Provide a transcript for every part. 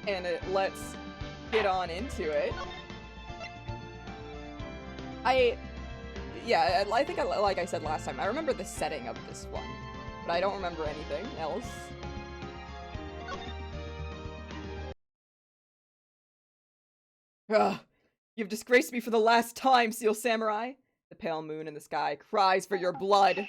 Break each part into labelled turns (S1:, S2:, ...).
S1: and let's get on into it. Yeah, I think, like I said last time, I remember the setting of this one, but I don't remember anything else. Ugh. You've disgraced me for the last time, Seal Samurai! The pale moon in the sky cries for your blood!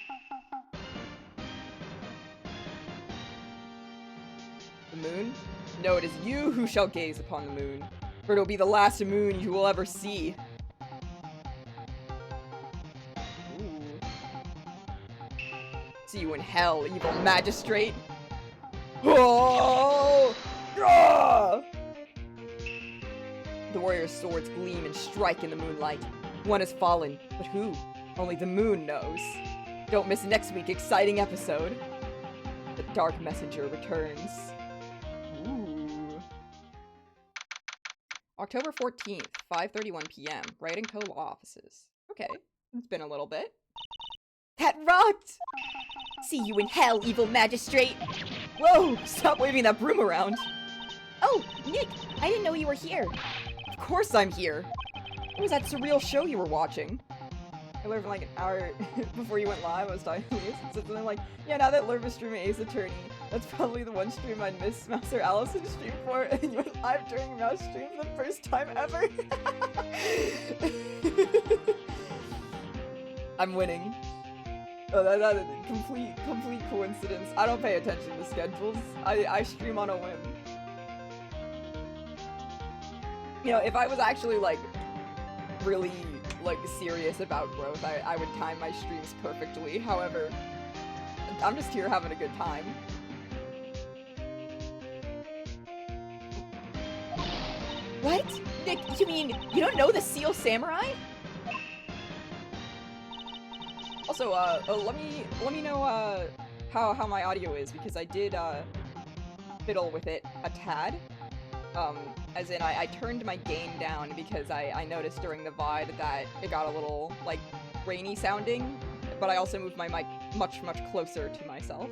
S1: The moon? No, it is you who shall gaze upon the moon, for it will be the last moon you will ever see. Ooh. See you in hell, evil magistrate! Oh! Ah! The warrior's swords gleam and strike in the moonlight. One has fallen, but who? Only the moon knows. Don't miss next week's exciting episode. The Dark Messenger returns. Ooh. October 14th, 5:31 p.m. Writing Co-law offices. Okay, it's been a little bit. That rocked! See you in hell, evil magistrate! Whoa! Stop waving that broom around!
S2: Oh, Nick! I didn't know you were here.
S1: Of course I'm here! What was that surreal show you were watching? I learned like an hour before you went live, I was talking to you, so something like, yeah, now that Lurv is streaming Ace Attorney, that's probably the one stream I'd miss Mouse or Allison stream for, and you went live during Mouse stream for the first time ever! I'm winning. Oh, that is a complete coincidence. I don't pay attention to schedules. I stream on a whim. You know, if I was actually, like, really, like, serious about growth, I would time my streams perfectly. However, I'm just here having a good time.
S2: What? Nick, you mean you don't know the Seal Samurai?
S1: Also, let me know, how my audio is, because I did, fiddle with it a tad. As in, I turned my gain down because I noticed during the VOD that it got a little, like, rainy sounding, but I also moved my mic much closer to myself.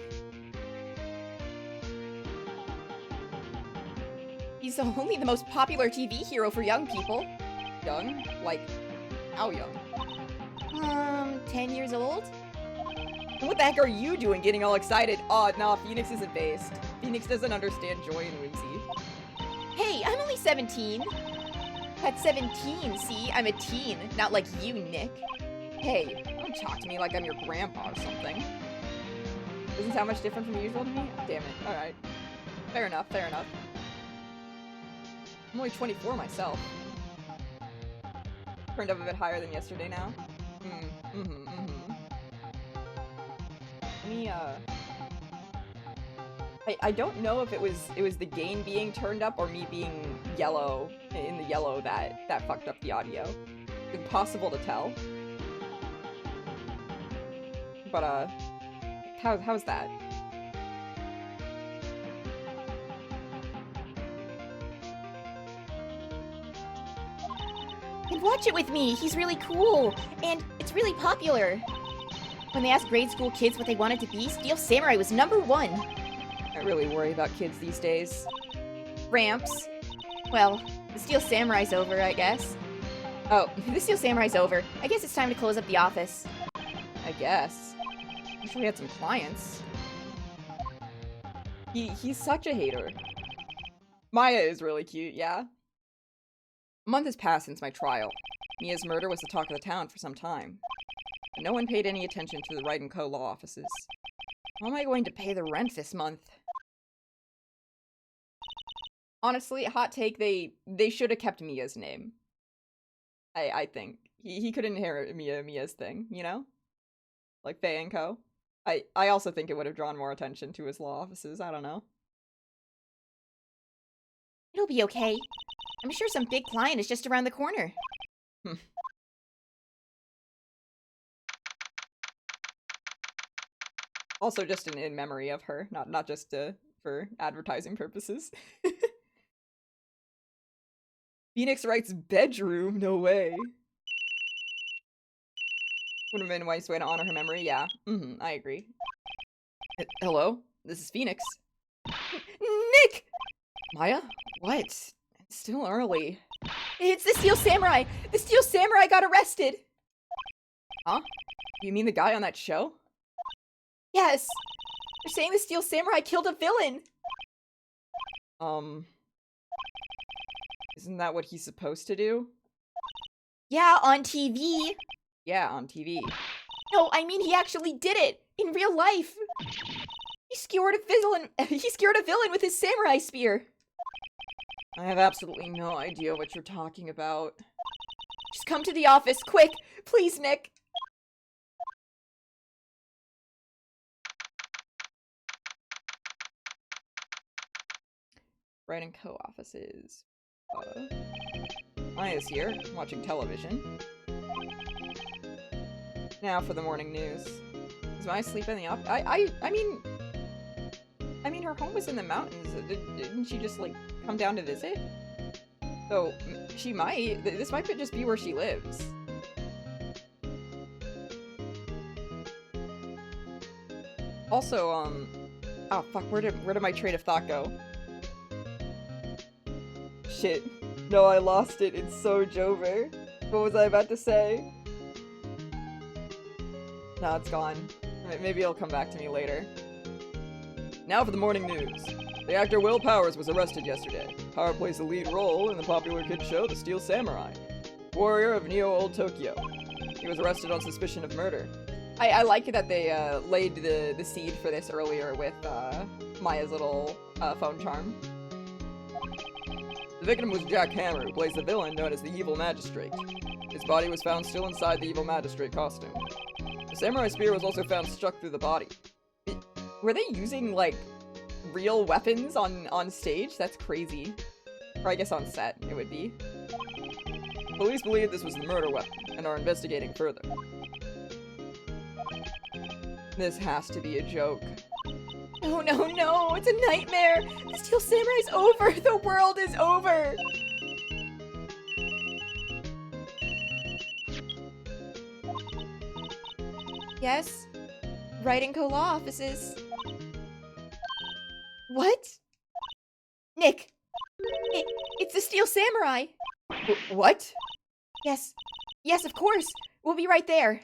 S2: He's only the most popular TV hero for young people.
S1: Young? Like, how young?
S2: 10 years old?
S1: What the heck are you doing getting all excited? Oh, nah, Phoenix isn't based. Phoenix doesn't understand joy and whimsy.
S2: Hey, I'm only 17. At 17, see? I'm a teen, not like you, Nick.
S1: Hey, don't talk to me like I'm your grandpa or something. Doesn't sound much different from usual to me? Damn it. Alright. Fair enough, fair enough. I'm only 24 myself. Turned up a bit higher than yesterday now. Let me, I don't know if it was the gain being turned up or me being yellow, in the yellow that fucked up the audio. Impossible to tell. But, how's that?
S2: And watch it with me, he's really cool, and it's really popular. When they asked grade school kids what they wanted to be, Steel Samurai was #1.
S1: I really worry about kids these days.
S2: Ramps. Well, the Steel Samurai's over, I guess. Oh, the Steel Samurai's over. I guess it's time to close up the office.
S1: I guess. Wish we had some clients. He's such a hater. Maya is really cute, yeah? A month has passed since my trial. Mia's murder was the talk of the town for some time. But no one paid any attention to the Wright & Co. law offices. How am I going to pay the rent this month? Honestly, hot take, they should have kept Mia's name. I think. He could inherit Mia's thing, you know? Like Faye & Co. I also think it would have drawn more attention to his law offices, I don't know.
S2: It'll be okay. I'm sure some big client is just around the corner.
S1: Also just in memory of her, not just for advertising purposes. Phoenix writes bedroom, no way. Would have been a nice way to honor her memory, yeah. I agree. Hello? This is Phoenix. Nick! Maya? What? It's still early.
S2: It's the Steel Samurai! The Steel Samurai got arrested!
S1: Huh? You mean the guy on that show?
S2: Yes! They're saying the Steel Samurai killed a villain!
S1: Isn't that what he's supposed to do?
S2: Yeah, on TV.
S1: Yeah, on TV.
S2: No, I mean he actually did it! In real life! He skewered a villain with his samurai spear!
S1: I have absolutely no idea what you're talking about.
S2: Just come to the office, quick! Please, Nick!
S1: Bright & Co. offices. Maya's here, watching television. Now for the morning news. Is Maya asleep in the office? I mean, her home was in the mountains. Didn't she just, like, come down to visit? So, she might. This might just be where she lives. Also, oh fuck, where did my train of thought go? Shit. No, I lost it. It's so Jover. What was I about to say? No, it's gone. Maybe it'll come back to me later. Now for the morning news. The actor Will Powers was arrested yesterday. Power plays the lead role in the popular kids show The Steel Samurai. Warrior of Neo-Old Tokyo. He was arrested on suspicion of murder. I like it that they laid the seed for this earlier with Maya's little phone charm. The victim was Jack Hammer, who plays the villain known as the Evil Magistrate. His body was found still inside the Evil Magistrate costume. The samurai spear was also found stuck through the body. Were they using, like, real weapons on stage? That's crazy. Or I guess on set, it would be. Police believe this was the murder weapon, and are investigating further. This has to be a joke.
S2: No, no, no! It's a nightmare! The Steel Samurai's over! The world is over! Yes? Writing Co law offices. What? Nick! It's the Steel Samurai!
S1: What?
S2: Yes. Yes, of course! We'll be right there.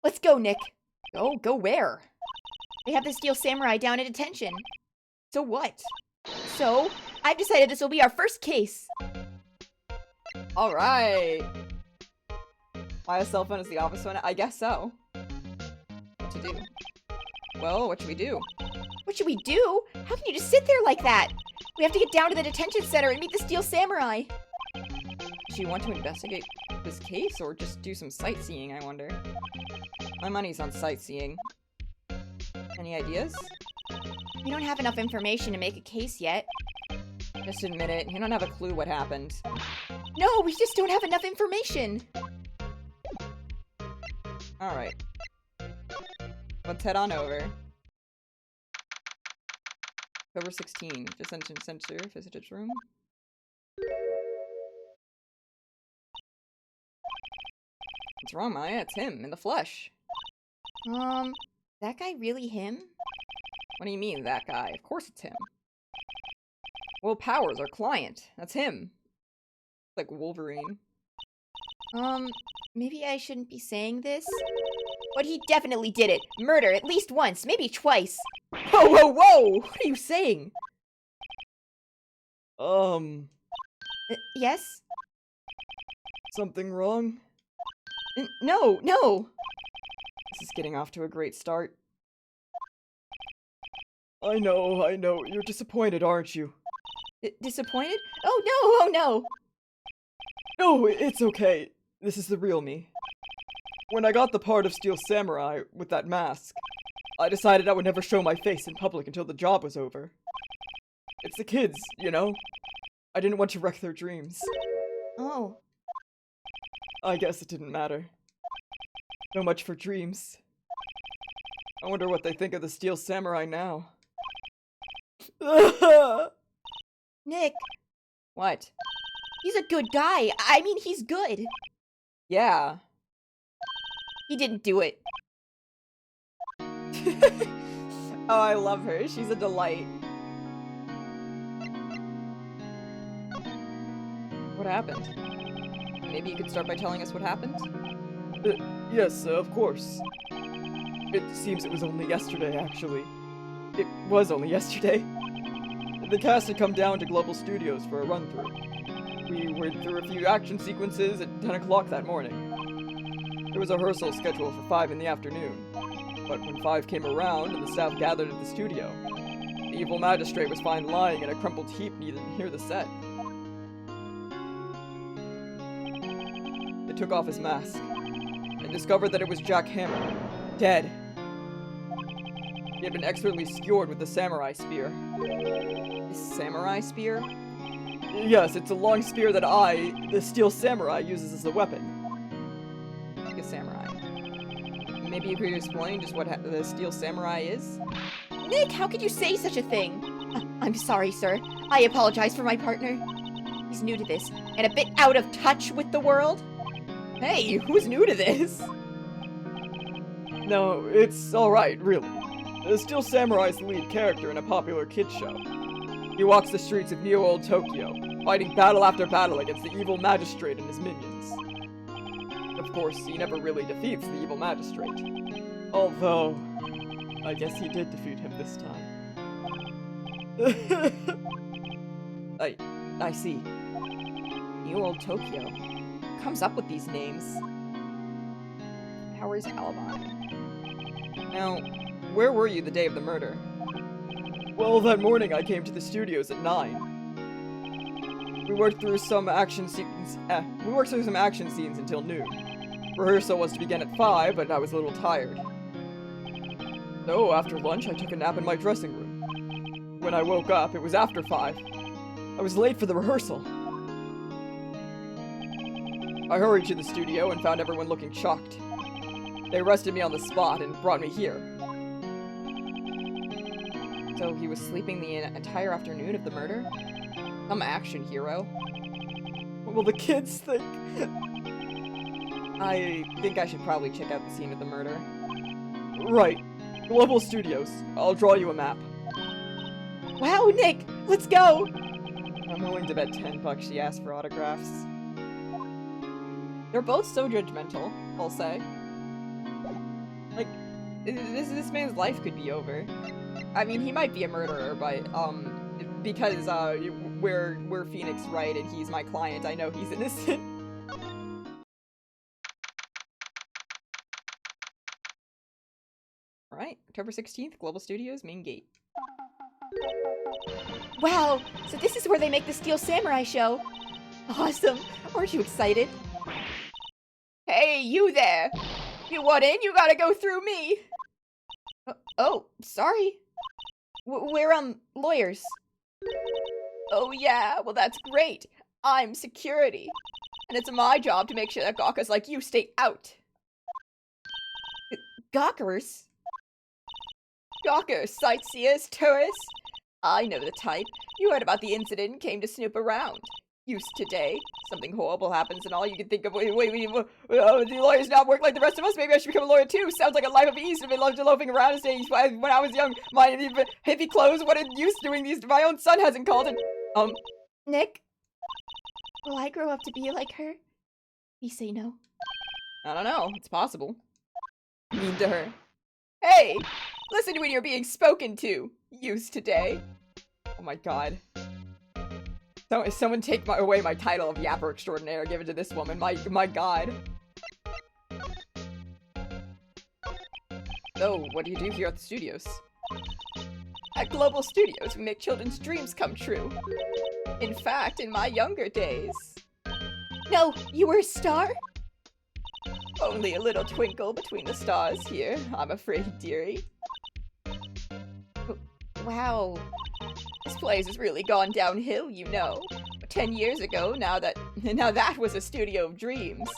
S2: Let's go, Nick.
S1: Go where?
S2: They have the Steel Samurai down at detention.
S1: So what?
S2: So, I've decided this will be our first case.
S1: Alright. Maya's cell phone is the office phone? I guess so. What to do? Well, what should we do?
S2: What should we do? How can you just sit there like that? We have to get down to the detention center and meet the Steel Samurai.
S1: Does she want to investigate this case or just do some sightseeing, I wonder? My money's on sightseeing. Any ideas?
S2: We don't have enough information to make a case yet.
S1: Just admit it. You don't have a clue what happened.
S2: No, we just don't have enough information.
S1: Alright. Let's head on over. October 16. Detention Center. Visitors room. What's wrong, Maya? It's him, in the flesh.
S2: That guy really him?
S1: What do you mean, that guy? Of course it's him. Will Powers, our client. That's him. Like Wolverine.
S2: Maybe I shouldn't be saying this? But he definitely did it. Murder, at least once, maybe twice.
S1: Whoa, whoa, whoa! What are you saying?
S2: Yes?
S1: Something wrong? No, no! This is getting off to a great start. I know. You're disappointed, aren't you?
S2: Disappointed? Oh no!
S1: No, it's okay. This is the real me. When I got the part of Steel Samurai with that mask, I decided I would never show my face in public until the job was over. It's the kids, you know? I didn't want to wreck their dreams.
S2: Oh.
S1: I guess it didn't matter. So much for dreams. I wonder what they think of the Steel Samurai now.
S2: Nick.
S1: What?
S2: He's a good guy. I mean, he's good.
S1: Yeah.
S2: He didn't do it.
S1: Oh, I love her. She's a delight. What happened? Maybe you could start by telling us what happened?
S3: Yes, of course. It seems it was only yesterday, actually. It was only yesterday. The cast had come down to Global Studios for a run-through. We went through a few action sequences at 10 o'clock that morning. There was a rehearsal scheduled for 5 in the afternoon, but when 5 came around and the staff gathered at the studio, the evil magistrate was found lying in a crumpled heap near the set. They took off his mask and discovered that it was Jack Hammer, dead. He had been expertly skewered with the samurai spear.
S1: The samurai spear?
S3: Yes, it's a long spear that the Steel Samurai, uses as a weapon.
S1: Like a samurai. Maybe you could explain just what the Steel Samurai is?
S2: Nick, how could you say such a thing? I'm sorry, sir. I apologize for my partner. He's new to this, and a bit out of touch with the world.
S1: Hey, who's new to this?
S3: No, it's alright, really. The Steel Samurai's the lead character in a popular kids show. He walks the streets of Neo-Old Tokyo, fighting battle after battle against the evil magistrate and his minions. Of course, he never really defeats the evil magistrate. Although, I guess he did defeat him this time.
S1: I see. Neo-Old Tokyo. Who comes up with these names? Power's alibi. Now, where were you the day of the murder?
S3: Well, that morning I came to the studios at 9. We worked through some action scenes until noon. Rehearsal was to begin at 5, but I was a little tired. So, after lunch, I took a nap in my dressing room. When I woke up, it was after 5. I was late for the rehearsal. I hurried to the studio and found everyone looking shocked. They arrested me on the spot and brought me here.
S1: So he was sleeping the entire afternoon of the murder? Some action hero.
S3: What will the kids think?
S1: I think I should probably check out the scene of the murder.
S3: Right. Global Studios. I'll draw you a map.
S2: Wow, Nick, let's go!
S1: I'm willing to bet $10 she asked for autographs. They're both so judgmental, I'll say. Like, this man's life could be over. I mean, he might be a murderer, but, because, we're Phoenix Wright and he's my client, I know he's innocent. Alright, October 16th, Global Studios, main gate.
S2: Wow, so this is where they make the Steel Samurai show. Awesome, aren't you excited?
S1: Hey, you there! You want in? You gotta go through me!
S2: Oh, sorry. We're, lawyers.
S1: Oh yeah, well that's great. I'm security. And it's my job to make sure that gawkers like you stay out.
S2: Gawkers?
S1: Gawkers, sightseers, tourists. I know the type. You heard about the incident and came to snoop around. Used today. Something horrible happens and all you can think of, the lawyers not work like the rest of us? Maybe I should become a lawyer too. Sounds like a life of ease. I've been loafing around and saying, when I was young, my hippie clothes, what a use doing these. My own son hasn't called and,
S2: Nick? Will I grow up to be like her? You say no.
S1: I don't know. It's possible. Mean to her. Hey! Listen when you're being spoken to. Used today. Oh my god. Someone take away my title of Yapper Extraordinaire, give it to this woman. My god. So, what do you do here at the studios? At Global Studios, we make children's dreams come true. In fact, in my younger days.
S2: No, you were a star?
S1: Only a little twinkle between the stars here, I'm afraid, dearie.
S2: Wow.
S1: This place has really gone downhill, you know. But 10 years ago, now that was a studio of dreams.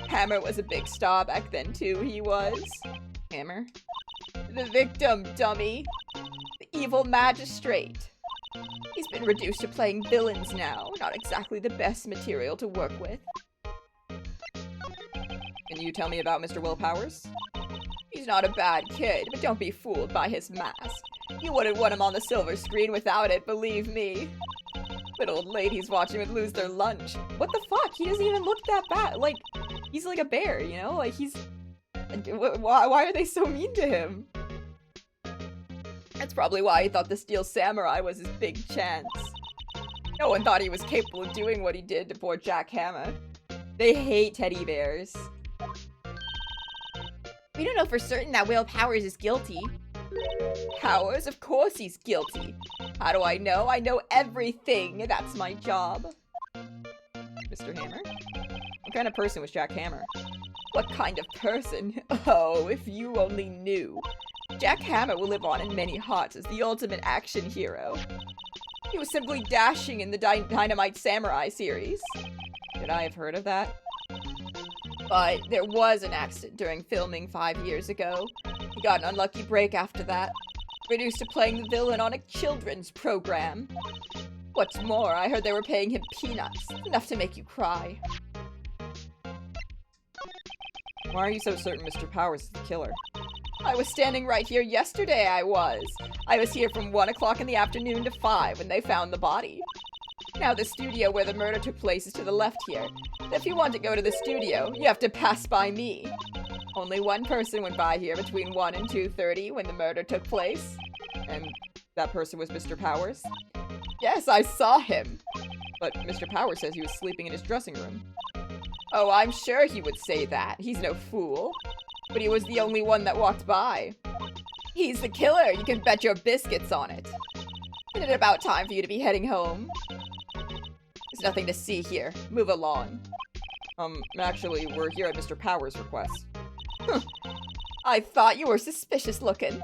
S1: Hammer was a big star back then too, he was. Hammer? The victim, dummy. The evil magistrate. He's been reduced to playing villains now, not exactly the best material to work with. Can you tell me about Mr. Will Powers? He's not a bad kid, but don't be fooled by his mask. You wouldn't want him on the silver screen without it, believe me. But old ladies watching would lose their lunch. What the fuck? He doesn't even look that bad. Like, he's like a bear, you know? Like, he's... Why are they so mean to him? That's probably why he thought the Steel Samurai was his big chance. No one thought he was capable of doing what he did to poor Jack Hammer. They hate teddy bears.
S2: We don't know for certain that Will Powers is guilty.
S1: Powers? Of course he's guilty. How do I know? I know everything. That's my job. Mr. Hammer? What kind of person was Jack Hammer? What kind of person? Oh, if you only knew. Jack Hammer will live on in many hearts as the ultimate action hero. He was simply dashing in the Dynamite Samurai series. Could I have heard of that? But there was an accident during filming 5 years ago. He got an unlucky break after that. Reduced to playing the villain on a children's program. What's more, I heard they were paying him peanuts. Enough to make you cry.
S3: Why are you so certain Mr. Powers is the killer?
S1: I was standing right here yesterday, I was. I was here from 1 o'clock in the afternoon to 5 when they found the body. Now the studio where the murder took place is to the left here. If you want to go to the studio, you have to pass by me. Only one person went by here between 1 and 2:30 when the murder took place.
S3: And that person was Mr. Powers?
S1: Yes, I saw him.
S3: But Mr. Powers says he was sleeping in his dressing room.
S1: Oh, I'm sure he would say that. He's no fool. But he was the only one that walked by. He's the killer, you can bet your biscuits on it. Isn't it about time for you to be heading home? There's nothing to see here. Move along.
S3: Actually, we're here at Mr. Powers' request.
S1: I thought you were suspicious looking.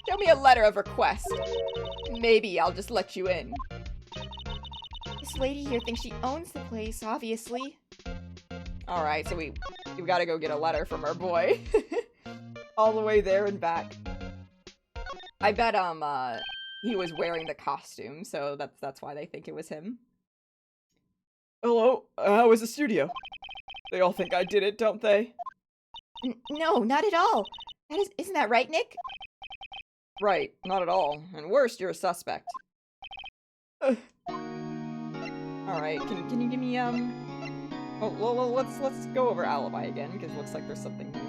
S1: Show me a letter of request. Maybe I'll just let you in.
S2: This lady here thinks she owns the place, obviously.
S1: Alright, so we gotta go get a letter from our boy.
S3: All the way there and back.
S1: I bet, he was wearing the costume, so that's why they think it was him.
S3: Hello, how was the studio? They all think I did it, don't they?
S2: No, not at all. Isn't that right, Nick?
S3: Right, not at all. And worse, you're a suspect.
S1: Alright, can you give me, well, let's go over alibi again, because it looks like there's something new.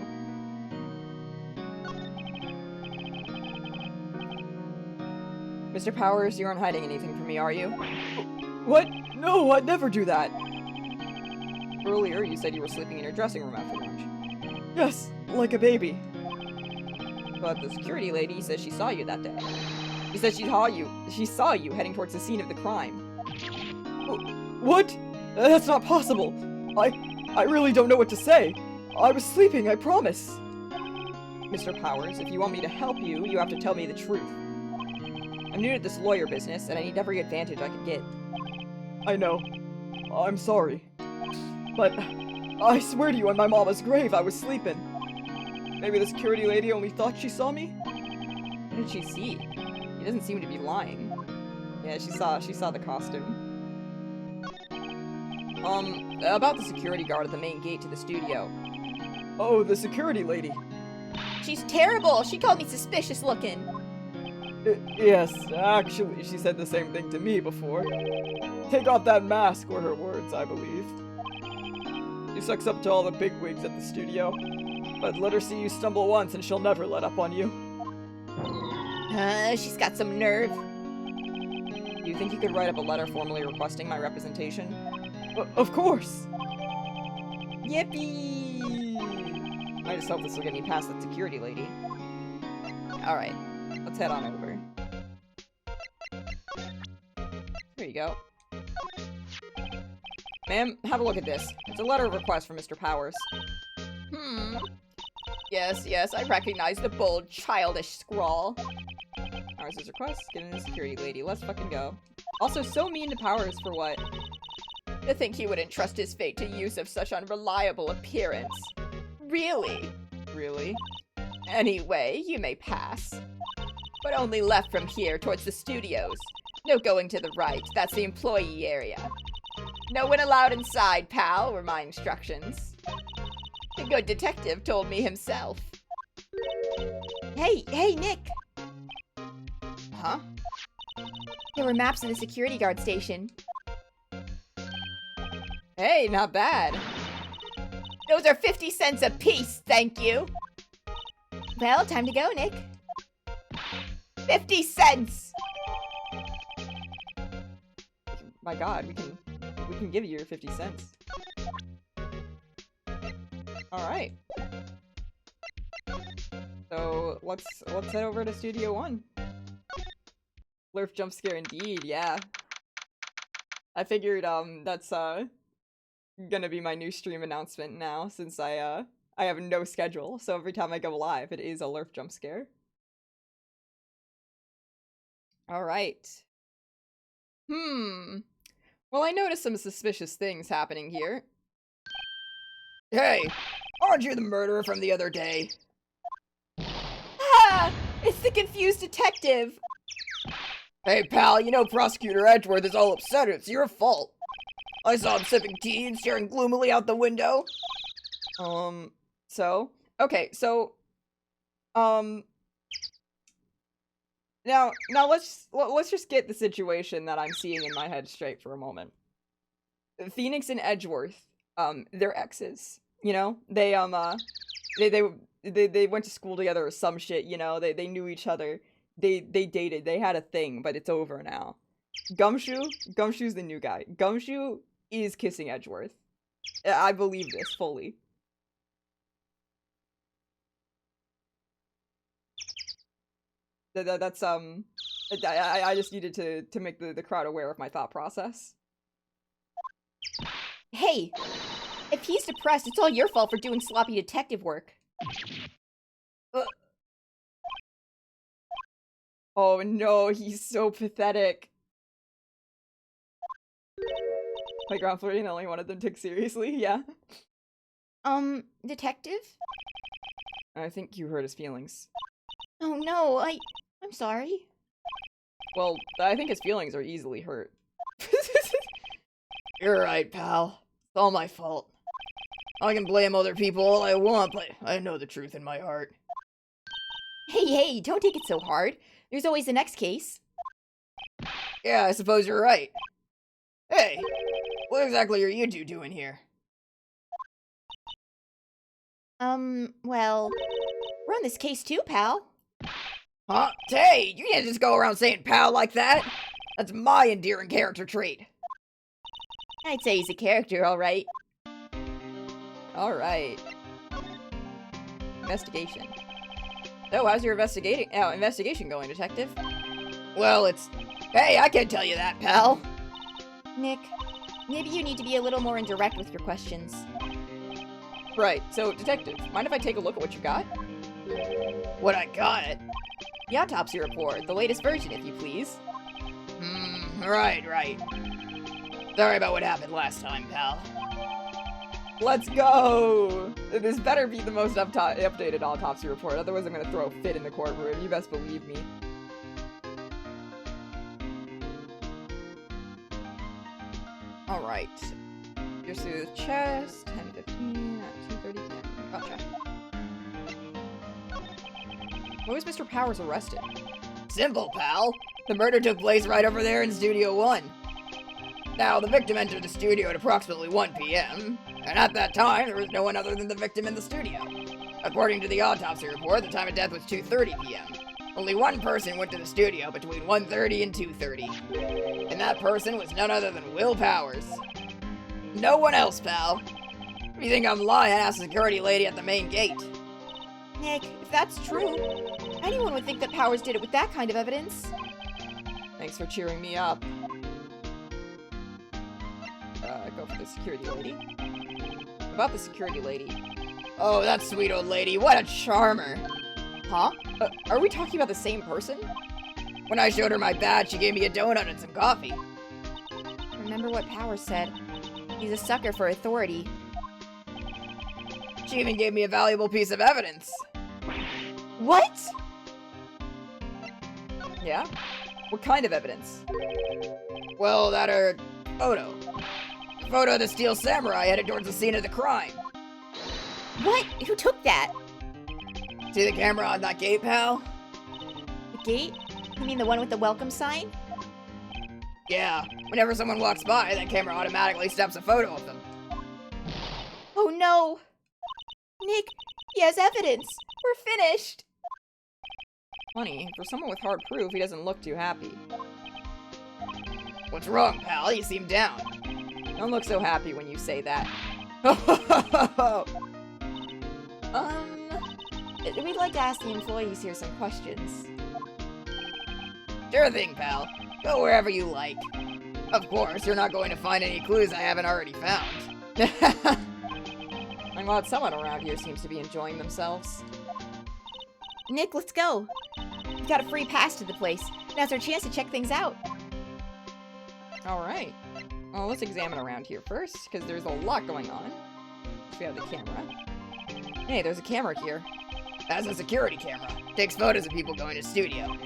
S1: Mr. Powers, you aren't hiding anything from me, are you?
S3: What? No, I'd never do that!
S1: Earlier, you said you were sleeping in your dressing room after lunch.
S3: Yes, like a baby.
S1: But the security lady says she saw you that day. She said she saw you heading towards the scene of the crime.
S3: What? That's not possible! I really don't know what to say! I was sleeping, I promise!
S1: Mr. Powers, if you want me to help you, you have to tell me the truth. I'm new to this lawyer business, and I need every advantage I can get.
S3: I know. I'm sorry. But I swear to you on my mama's grave I was sleeping. Maybe the security lady only thought she saw me?
S1: What did she see? He doesn't seem to be lying. Yeah, she saw the costume. About the security guard at the main gate to the studio.
S3: Oh, the security lady.
S2: She's terrible. She called me suspicious looking.
S3: Yes, actually, she said the same thing to me before. Take off that mask, were her words, I believe. She sucks up to all the bigwigs at the studio. But let her see you stumble once and she'll never let up on you.
S2: She's got some nerve.
S1: Do you think you could write up a letter formally requesting my representation?
S3: Of course!
S1: Yippee! I just hope this will get me past that security lady. Alright, let's head on over. Here you go. Ma'am, have a look at this. It's a letter of request from Mr. Powers. Yes, I recognize the bold, childish scrawl. Powers' request? Get in the security lady. Let's fucking go. Also, so mean to Powers for what? To think he would entrust his fate to use of such unreliable appearance. Really? Really? Anyway, you may pass. But only left from here towards the studios. No going to the right, that's the employee area. No one allowed inside, pal, were my instructions. The good detective told me himself.
S2: Hey, Nick!
S1: Huh?
S2: There were maps of the security guard station.
S1: Hey, not bad.
S2: Those are 50 cents a piece, thank you. Well, time to go, Nick. 50 cents!
S1: My god, we can give you your 50 cents. Alright. So let's head over to Studio 1. Lurf jump scare indeed, yeah. I figured that's gonna be my new stream announcement now, since I have no schedule, so every time I go live it is a Lurf jump scare. Alright. Well, I noticed some suspicious things happening here.
S3: Hey, aren't you the murderer from the other day?
S2: Ah! It's the confused detective!
S3: Hey pal, you know Prosecutor Edgeworth is all upset. It's your fault. I saw him sipping tea and staring gloomily out the window.
S1: So? Okay, so... Now let's just get the situation that I'm seeing in my head straight for a moment. Phoenix and Edgeworth, they're exes. You know? They went to school together or some shit, you know? They knew each other. They dated. They had a thing, but it's over now. Gumshoe's the new guy. Gumshoe is kissing Edgeworth. I believe this fully. That's I just needed to make the crowd aware of my thought process.
S2: Hey, if he's depressed, it's all your fault for doing sloppy detective work.
S1: Oh no, he's so pathetic. Playground flirting, the only one of them took seriously, yeah.
S2: Detective?
S1: I think you hurt his feelings.
S2: Oh no, I'm sorry.
S1: Well, I think his feelings are easily hurt.
S3: You're right, pal. It's all my fault. I can blame other people all I want, but I know the truth in my heart.
S2: Hey, don't take it so hard. There's always the next case.
S3: Yeah, I suppose you're right. Hey, what exactly are you two doing here?
S2: Well, we're on this case too, pal.
S3: Huh? Hey, you can't just go around saying pal like that. That's my endearing character trait.
S2: I'd say he's a character, alright.
S1: Alright. Investigation. So, how's your investigation going, detective?
S3: Well, hey, I can't tell you that, pal.
S2: Nick, maybe you need to be a little more indirect with your questions.
S1: Right, so, detective, mind if I take a look at what you got?
S3: What I got?
S1: The autopsy report, the latest version, if you please.
S3: Right. Sorry about what happened last time, pal.
S1: Let's go! This better be the most updated autopsy report, otherwise I'm gonna throw a fit in the courtroom, you best believe me. Alright. Pierce through the chest, 10:15 at 2:30 p.m. Gotcha. When was Mr. Powers arrested?
S3: Simple, pal. The murder took place right over there in Studio 1. Now, the victim entered the studio at approximately 1 p.m., and at that time, there was no one other than the victim in the studio. According to the autopsy report, the time of death was 2:30 p.m. Only one person went to the studio between 1:30 and 2:30, and that person was none other than Will Powers. No one else, pal. If you think I'm lying, ask the security lady at the main gate.
S2: Nick, if that's true, anyone would think that Powers did it with that kind of evidence.
S1: Thanks for cheering me up. Go for the security lady. About the security lady.
S3: Oh, that sweet old lady, what a charmer.
S1: Huh? Are we talking about the same person?
S3: When I showed her my badge, she gave me a donut and some coffee.
S2: Remember what Powers said. He's a sucker for authority.
S3: She even gave me a valuable piece of evidence.
S2: What?
S1: Yeah? What kind of evidence?
S3: Well, that photo. The photo of the Steel Samurai headed towards the scene of the crime.
S2: What? Who took that?
S3: See the camera on that gate, pal?
S2: The gate? You mean the one with the welcome sign?
S3: Yeah. Whenever someone walks by, that camera automatically snaps a photo of them.
S2: Oh no! Nick, he has evidence! We're finished!
S1: Funny, for someone with hard proof, he doesn't look too happy.
S4: What's wrong, pal? You seem down.
S1: Don't look so happy when you say that.
S2: We'd like to ask the employees here some questions.
S4: Sure thing, pal. Go wherever you like. Of course, you're not going to find any clues I haven't already found.
S1: I'm glad someone around here seems to be enjoying themselves.
S2: Nick, let's go. We've got a free pass to the place. Now's our chance to check things out.
S1: Alright. Well, let's examine around here first, because there's a lot going on. We have the camera. Hey, there's a camera here.
S4: That's a security camera. Takes photos of people going to studio.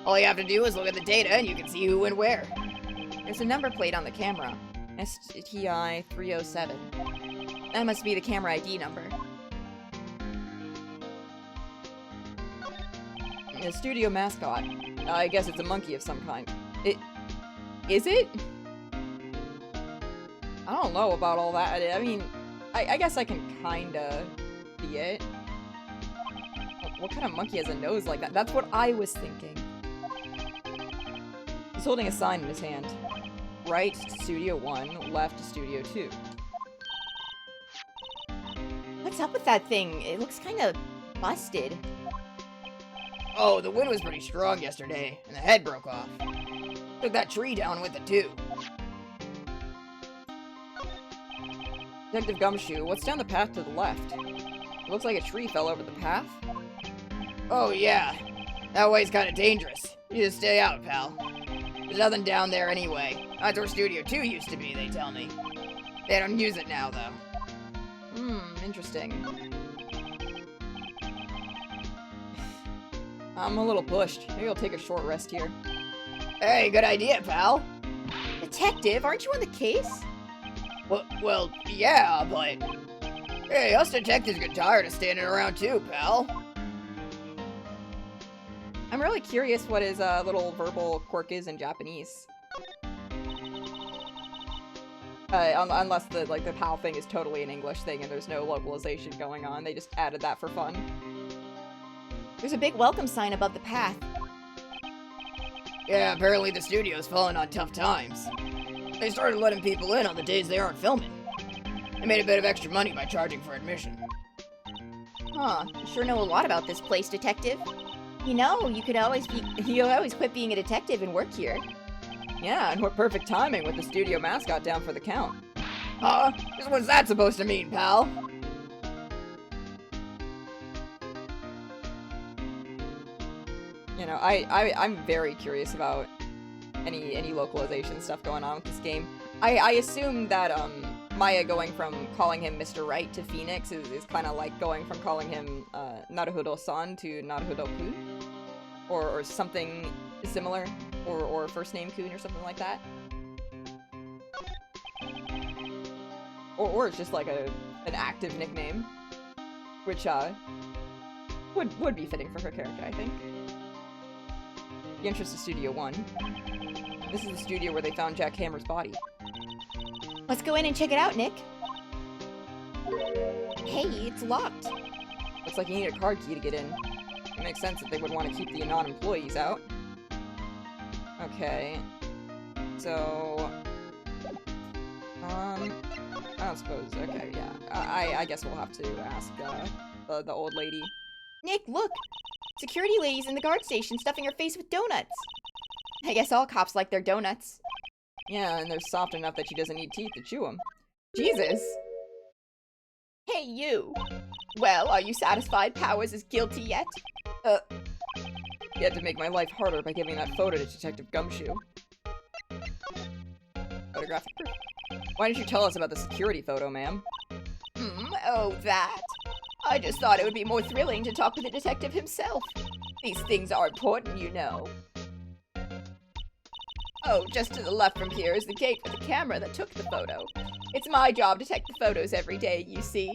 S4: All you have to do is look at the data and you can see who went where.
S1: There's a number plate on the camera. STI 307.
S2: That must be the camera ID number.
S1: The studio mascot. I guess it's a monkey of some kind. Is it? I don't know about all that. I mean, I guess I can kinda see it. What kind of monkey has a nose like that? That's what I was thinking. He's holding a sign in his hand. Right to Studio 1, left to Studio 2.
S2: What's up with that thing? It looks kind of busted.
S4: Oh, the wind was pretty strong yesterday, and the head broke off. Took that tree down with it, too.
S1: Detective Gumshoe, what's down the path to the left? It looks like a tree fell over the path.
S4: Oh, yeah. That way's kinda dangerous. You just stay out, pal. There's nothing down there anyway. That's where Studio 2 used to be, they tell me. They don't use it now, though.
S1: Interesting. I'm a little pushed. Maybe I'll take a short rest here.
S4: Hey, good idea, pal.
S2: Detective, aren't you on the case?
S4: Well, yeah, but... Hey, us detectives get tired of standing around too, pal.
S1: I'm really curious what his little verbal quirk is in Japanese. Unless the PAL thing is totally an English thing and there's no localization going on. They just added that for fun.
S2: There's a big welcome sign above the path.
S4: Yeah, apparently the studio's fallen on tough times. They started letting people in on the days they aren't filming. They made a bit of extra money by charging for admission.
S2: Huh, you sure know a lot about this place, detective. You know, you'll always quit being a detective and work here.
S1: Yeah, and what perfect timing with the studio mascot down for the count.
S4: Just what's that supposed to mean, pal?
S1: You know, I'm very curious about any localization stuff going on with this game. I assume that Maya going from calling him Mr. Right to Phoenix is kind of like going from calling him Naruhodo-san to Naruhodo-kun, or something similar, or first name Kun or something like that. Or it's just like an active nickname, which would be fitting for her character, I think. The entrance to Studio 1. This is the studio where they found Jack Hammer's body.
S2: Let's go in and check it out, Nick. Hey, it's locked.
S1: Looks like you need a card key to get in. It makes sense that they would want to keep the non-employees out. Okay. So... I don't suppose... Okay, yeah. I guess we'll have to ask, the old lady.
S2: Nick, look! Security lady's in the guard station stuffing her face with donuts. I guess all cops like their donuts.
S1: Yeah, and they're soft enough that she doesn't need teeth to chew them. Jesus!
S2: Hey, you! Well, are you satisfied Powers is guilty yet?
S1: You had to make my life harder by giving that photo to Detective Gumshoe. Photographic proof. Why didn't you tell us about the security photo, ma'am?
S2: Oh, that. I just thought it would be more thrilling to talk with the detective himself. These things are important, you know. Oh, just to the left from here is the gate for the camera that took the photo. It's my job to take the photos every day, you see.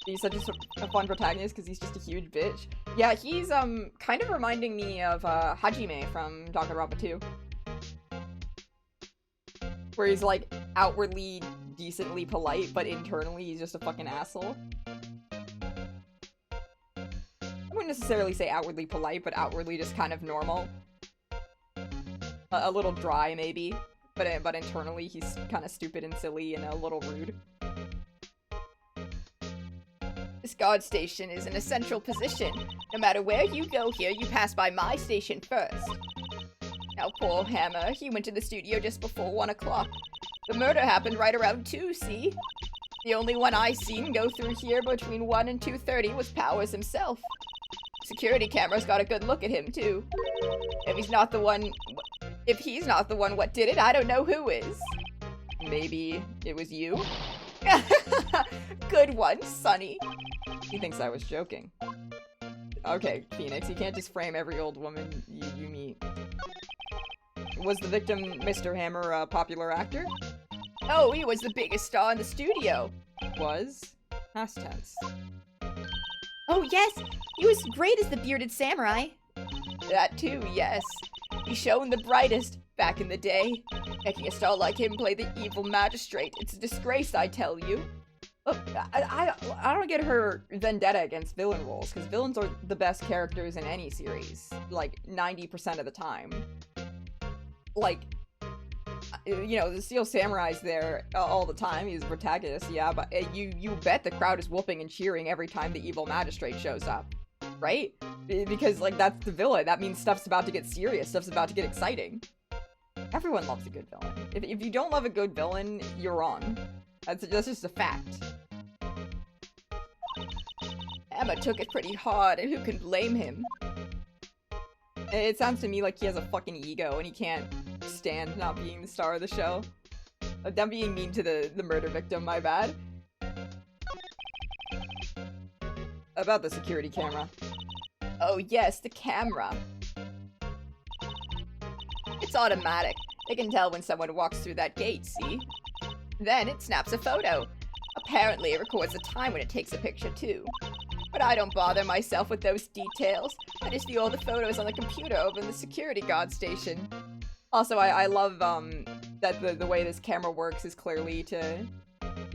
S1: He's such a fun protagonist because he's just a huge bitch. Yeah, he's kind of reminding me of Hajime from Danganronpa 2. Where he's like outwardly decently polite, but internally he's just a fucking asshole. I wouldn't necessarily say outwardly polite, but outwardly just kind of normal. A little dry, maybe. But internally he's kind of stupid and silly and a little rude.
S4: This guard station is an essential position. No matter where you go here, you pass by my station first. Now, poor Hammer, he went to the studio just before 1 o'clock. The murder happened right around 2, see? The only one I seen go through here between 1 and 2:30 was Powers himself. Security cameras got a good look at him, too. If he's not the one, what did it, I don't know who is.
S1: Maybe it was you?
S4: Good one, Sonny.
S1: He thinks I was joking. Okay, Phoenix, you can't just frame every old woman you meet. Was the victim Mr. Hammer a popular actor?
S4: Oh, he was the biggest star in the studio.
S1: Was? Past tense.
S2: Oh yes, he was great as the bearded samurai.
S4: That too, yes. He shone the brightest back in the day. Making a star like him play the evil magistrate, it's a disgrace, I tell you.
S1: Look, I don't get her vendetta against villain roles, because villains are the best characters in any series, like, 90% of the time. Like, you know, the Steel Samurai's there all the time, he's the protagonist, yeah, but you bet the crowd is whooping and cheering every time the evil magistrate shows up, right? Because, like, that's the villain, that means stuff's about to get serious, stuff's about to get exciting. Everyone loves a good villain. If you don't love a good villain, you're wrong. That's just a fact.
S4: Emma took it pretty hard, and who can blame him?
S1: It sounds to me like he has a fucking ego and he can't stand not being the star of the show. I'm being mean to the murder victim, my bad. About the security camera.
S4: Oh yes, the camera. It's automatic. It can tell when someone walks through that gate, see? Then it snaps a photo. Apparently it records the time when it takes a picture too. But I don't bother myself with those details. I just view all the photos on the computer over in the security guard station.
S1: Also, I love that the way this camera works is clearly to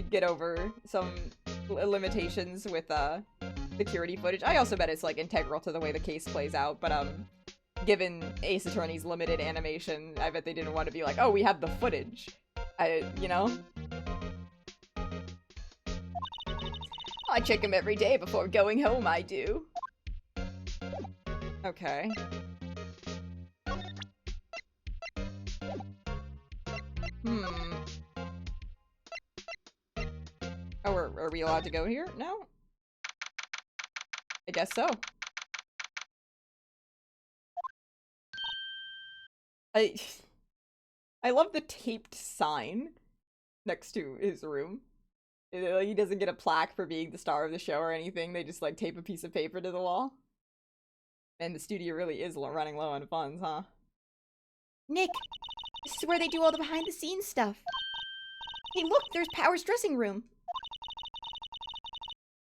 S1: get over some limitations with security footage. I also bet it's like integral to the way the case plays out, but given Ace Attorney's limited animation, I bet they didn't want to be like, oh, we have the footage. You know?
S4: I check them every day before going home, I do.
S1: Okay. Oh, are we allowed to go here? No? I guess so. I love the taped sign next to his room. Like, he doesn't get a plaque for being the star of the show or anything. They just, like, tape a piece of paper to the wall. And the studio really is running low on funds, huh?
S2: Nick, this is where they do all the behind-the-scenes stuff. Hey, look, there's Power's dressing room.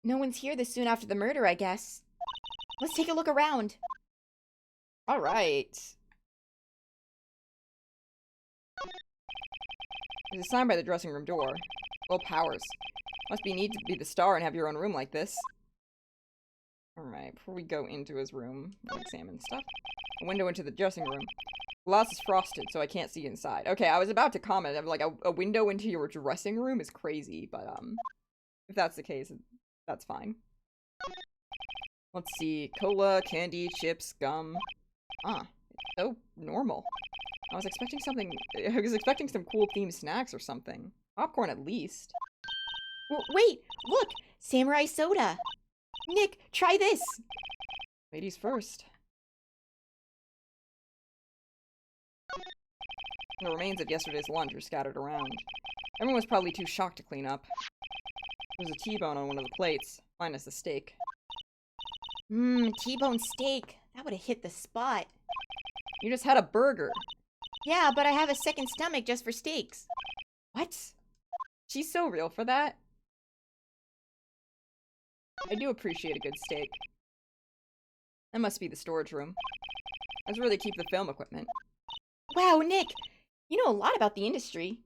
S2: No one's here this soon after the murder, I guess. Let's take a look around.
S1: Alright. There's a sign by the dressing room door. Well, Powers. Must be neat to be the star and have your own room like this. Alright, before we go into his room, we'll examine stuff. A window into the dressing room. Glass is frosted, so I can't see inside. Okay, I was about to comment. I'm like, a window into your dressing room is crazy, but, if that's the case, that's fine. Let's see. Cola, candy, chips, gum. Ah, it's so normal. I was expecting some cool themed snacks or something. Popcorn at least.
S2: Wait, look! Samurai soda! Nick, try this!
S1: Ladies first. The remains of yesterday's lunch are scattered around. Everyone was probably too shocked to clean up. There's a T-bone on one of the plates, minus the steak.
S2: T-bone steak. That would have hit the spot.
S1: You just had a burger.
S2: Yeah, but I have a second stomach just for steaks.
S1: What? She's so real for that. I do appreciate a good steak. That must be the storage room. That's where they keep the film equipment.
S2: Wow, Nick! You know a lot about the industry.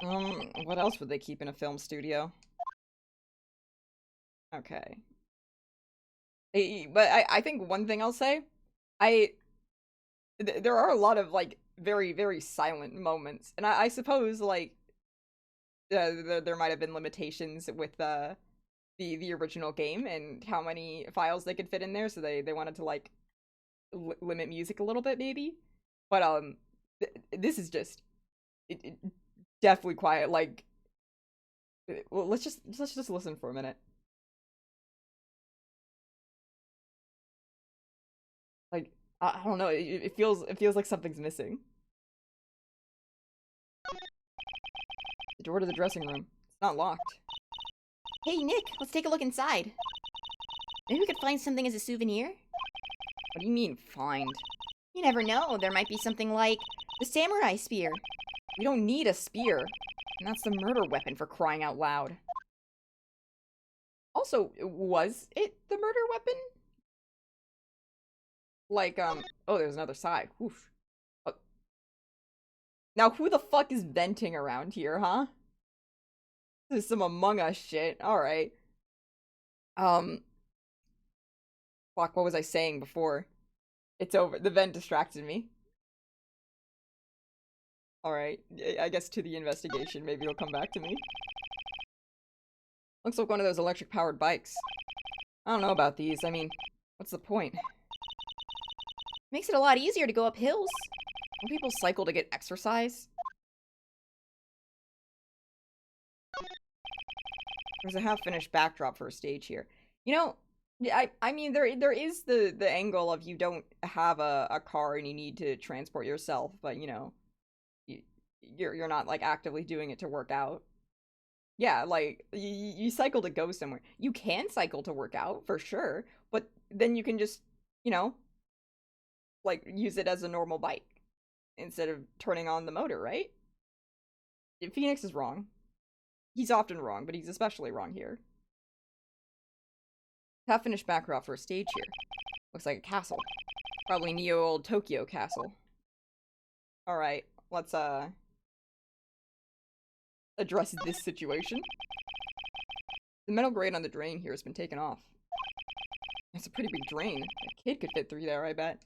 S1: What else would they keep in a film studio? Okay. But I think one thing I'll say, there are a lot of, like, very, very silent moments. And I suppose, like, there might have been limitations with, the original game and how many files they could fit in there, so they wanted to, like, limit music a little bit, maybe. But, this is just, it definitely quiet, like, well, let's just listen for a minute. Like, I don't know, it feels like something's missing. The door to the dressing room. It's not locked.
S2: Hey, Nick, let's take a look inside. Maybe we could find something as a souvenir?
S1: What do you mean, find?
S2: You never know, there might be something like the samurai spear.
S1: We don't need a spear. And that's the murder weapon, for crying out loud. Also, was it the murder weapon? Like, oh, there's another side. Oof. Oh. Now, who the fuck is venting around here, huh? This is some Among Us shit. Alright. Fuck, what was I saying before? It's over. The vent distracted me. Alright. I guess to the investigation. Maybe it'll come back to me. Looks like one of those electric-powered bikes. I don't know about these. I mean, what's the point?
S2: Makes it a lot easier to go up hills.
S1: Don't people cycle to get exercise? There's a half-finished backdrop for a stage here. You know, I mean, there is the angle of you don't have a car and you need to transport yourself, but, you know, you're not, like, actively doing it to work out. Yeah, like, you cycle to go somewhere. You can cycle to work out, for sure, but then you can just, you know, like, use it as a normal bike instead of turning on the motor, right? Phoenix is wrong. He's often wrong, but he's especially wrong here. Half-finished backdrop for a stage here. Looks like a castle. Probably Neo Old Tokyo Castle. Alright, let's, address this situation. The metal grate on the drain here has been taken off. It's a pretty big drain. A kid could fit through there, I bet.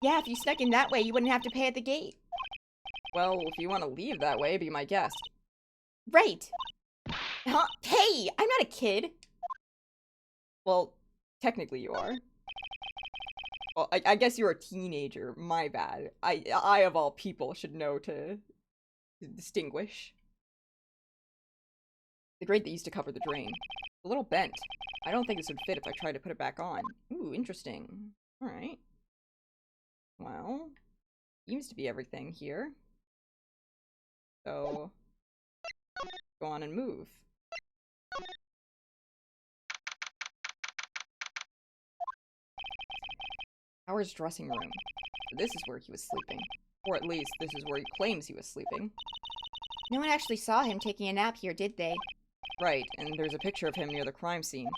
S2: Yeah, if you snuck in that way, you wouldn't have to pay at the gate.
S1: Well, if you want to leave that way, be my guest.
S2: Right. Huh? Hey, I'm not a kid.
S1: Well, technically you are. Well, I guess you're a teenager. My bad. I of all people should know to distinguish. The grate that used to cover the drain. A little bent. I don't think this would fit if I tried to put it back on. Ooh, interesting. Alright. Well, seems to be everything here. So, go on and move. Howard's dressing room. This is where he was sleeping. Or at least, this is where he claims he was sleeping.
S2: No one actually saw him taking a nap here, did they?
S1: Right, and there's a picture of him near the crime scene.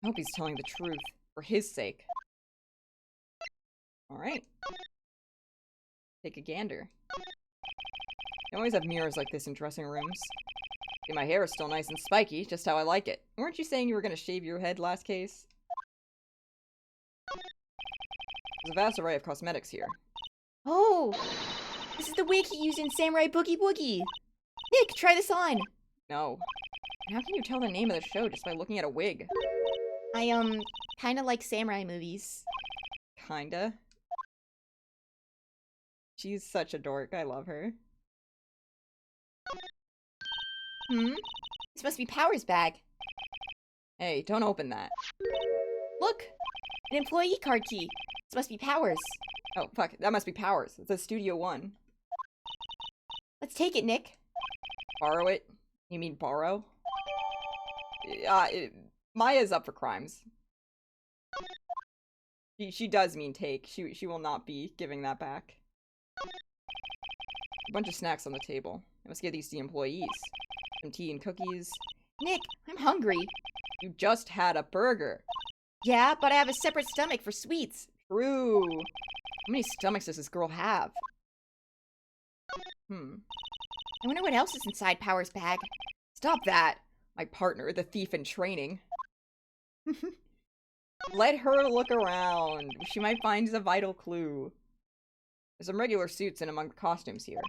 S1: I hope he's telling the truth, for his sake. Alright. Take a gander. I always have mirrors like this in dressing rooms. See, my hair is still nice and spiky, just how I like it. Weren't you saying you were gonna shave your head last case? There's a vast array of cosmetics here.
S2: Oh! This is the wig he used in Samurai Boogie Woogie! Nick, try this on!
S1: No. And how can you tell the name of the show just by looking at a wig?
S2: I, kinda like samurai movies.
S1: Kinda. She's such a dork, I love her.
S2: This must be Power's bag.
S1: Hey, don't open that.
S2: Look! An employee card key. This must be Power's.
S1: Oh, fuck, that must be Powers. It says Studio One.
S2: Let's take it, Nick.
S1: Borrow it? You mean borrow? Maya's up for crimes. She does mean take. She will not be giving that back. A bunch of snacks on the table. I must give these to the employees. Some tea and cookies.
S2: Nick, I'm hungry.
S1: You just had a burger.
S2: Yeah, but I have a separate stomach for sweets.
S1: True. How many stomachs does this girl have?
S2: I wonder what else is inside Power's bag.
S1: Stop that! My partner, the thief in training. Let her look around. She might find a vital clue. There's some regular suits in among the costumes here.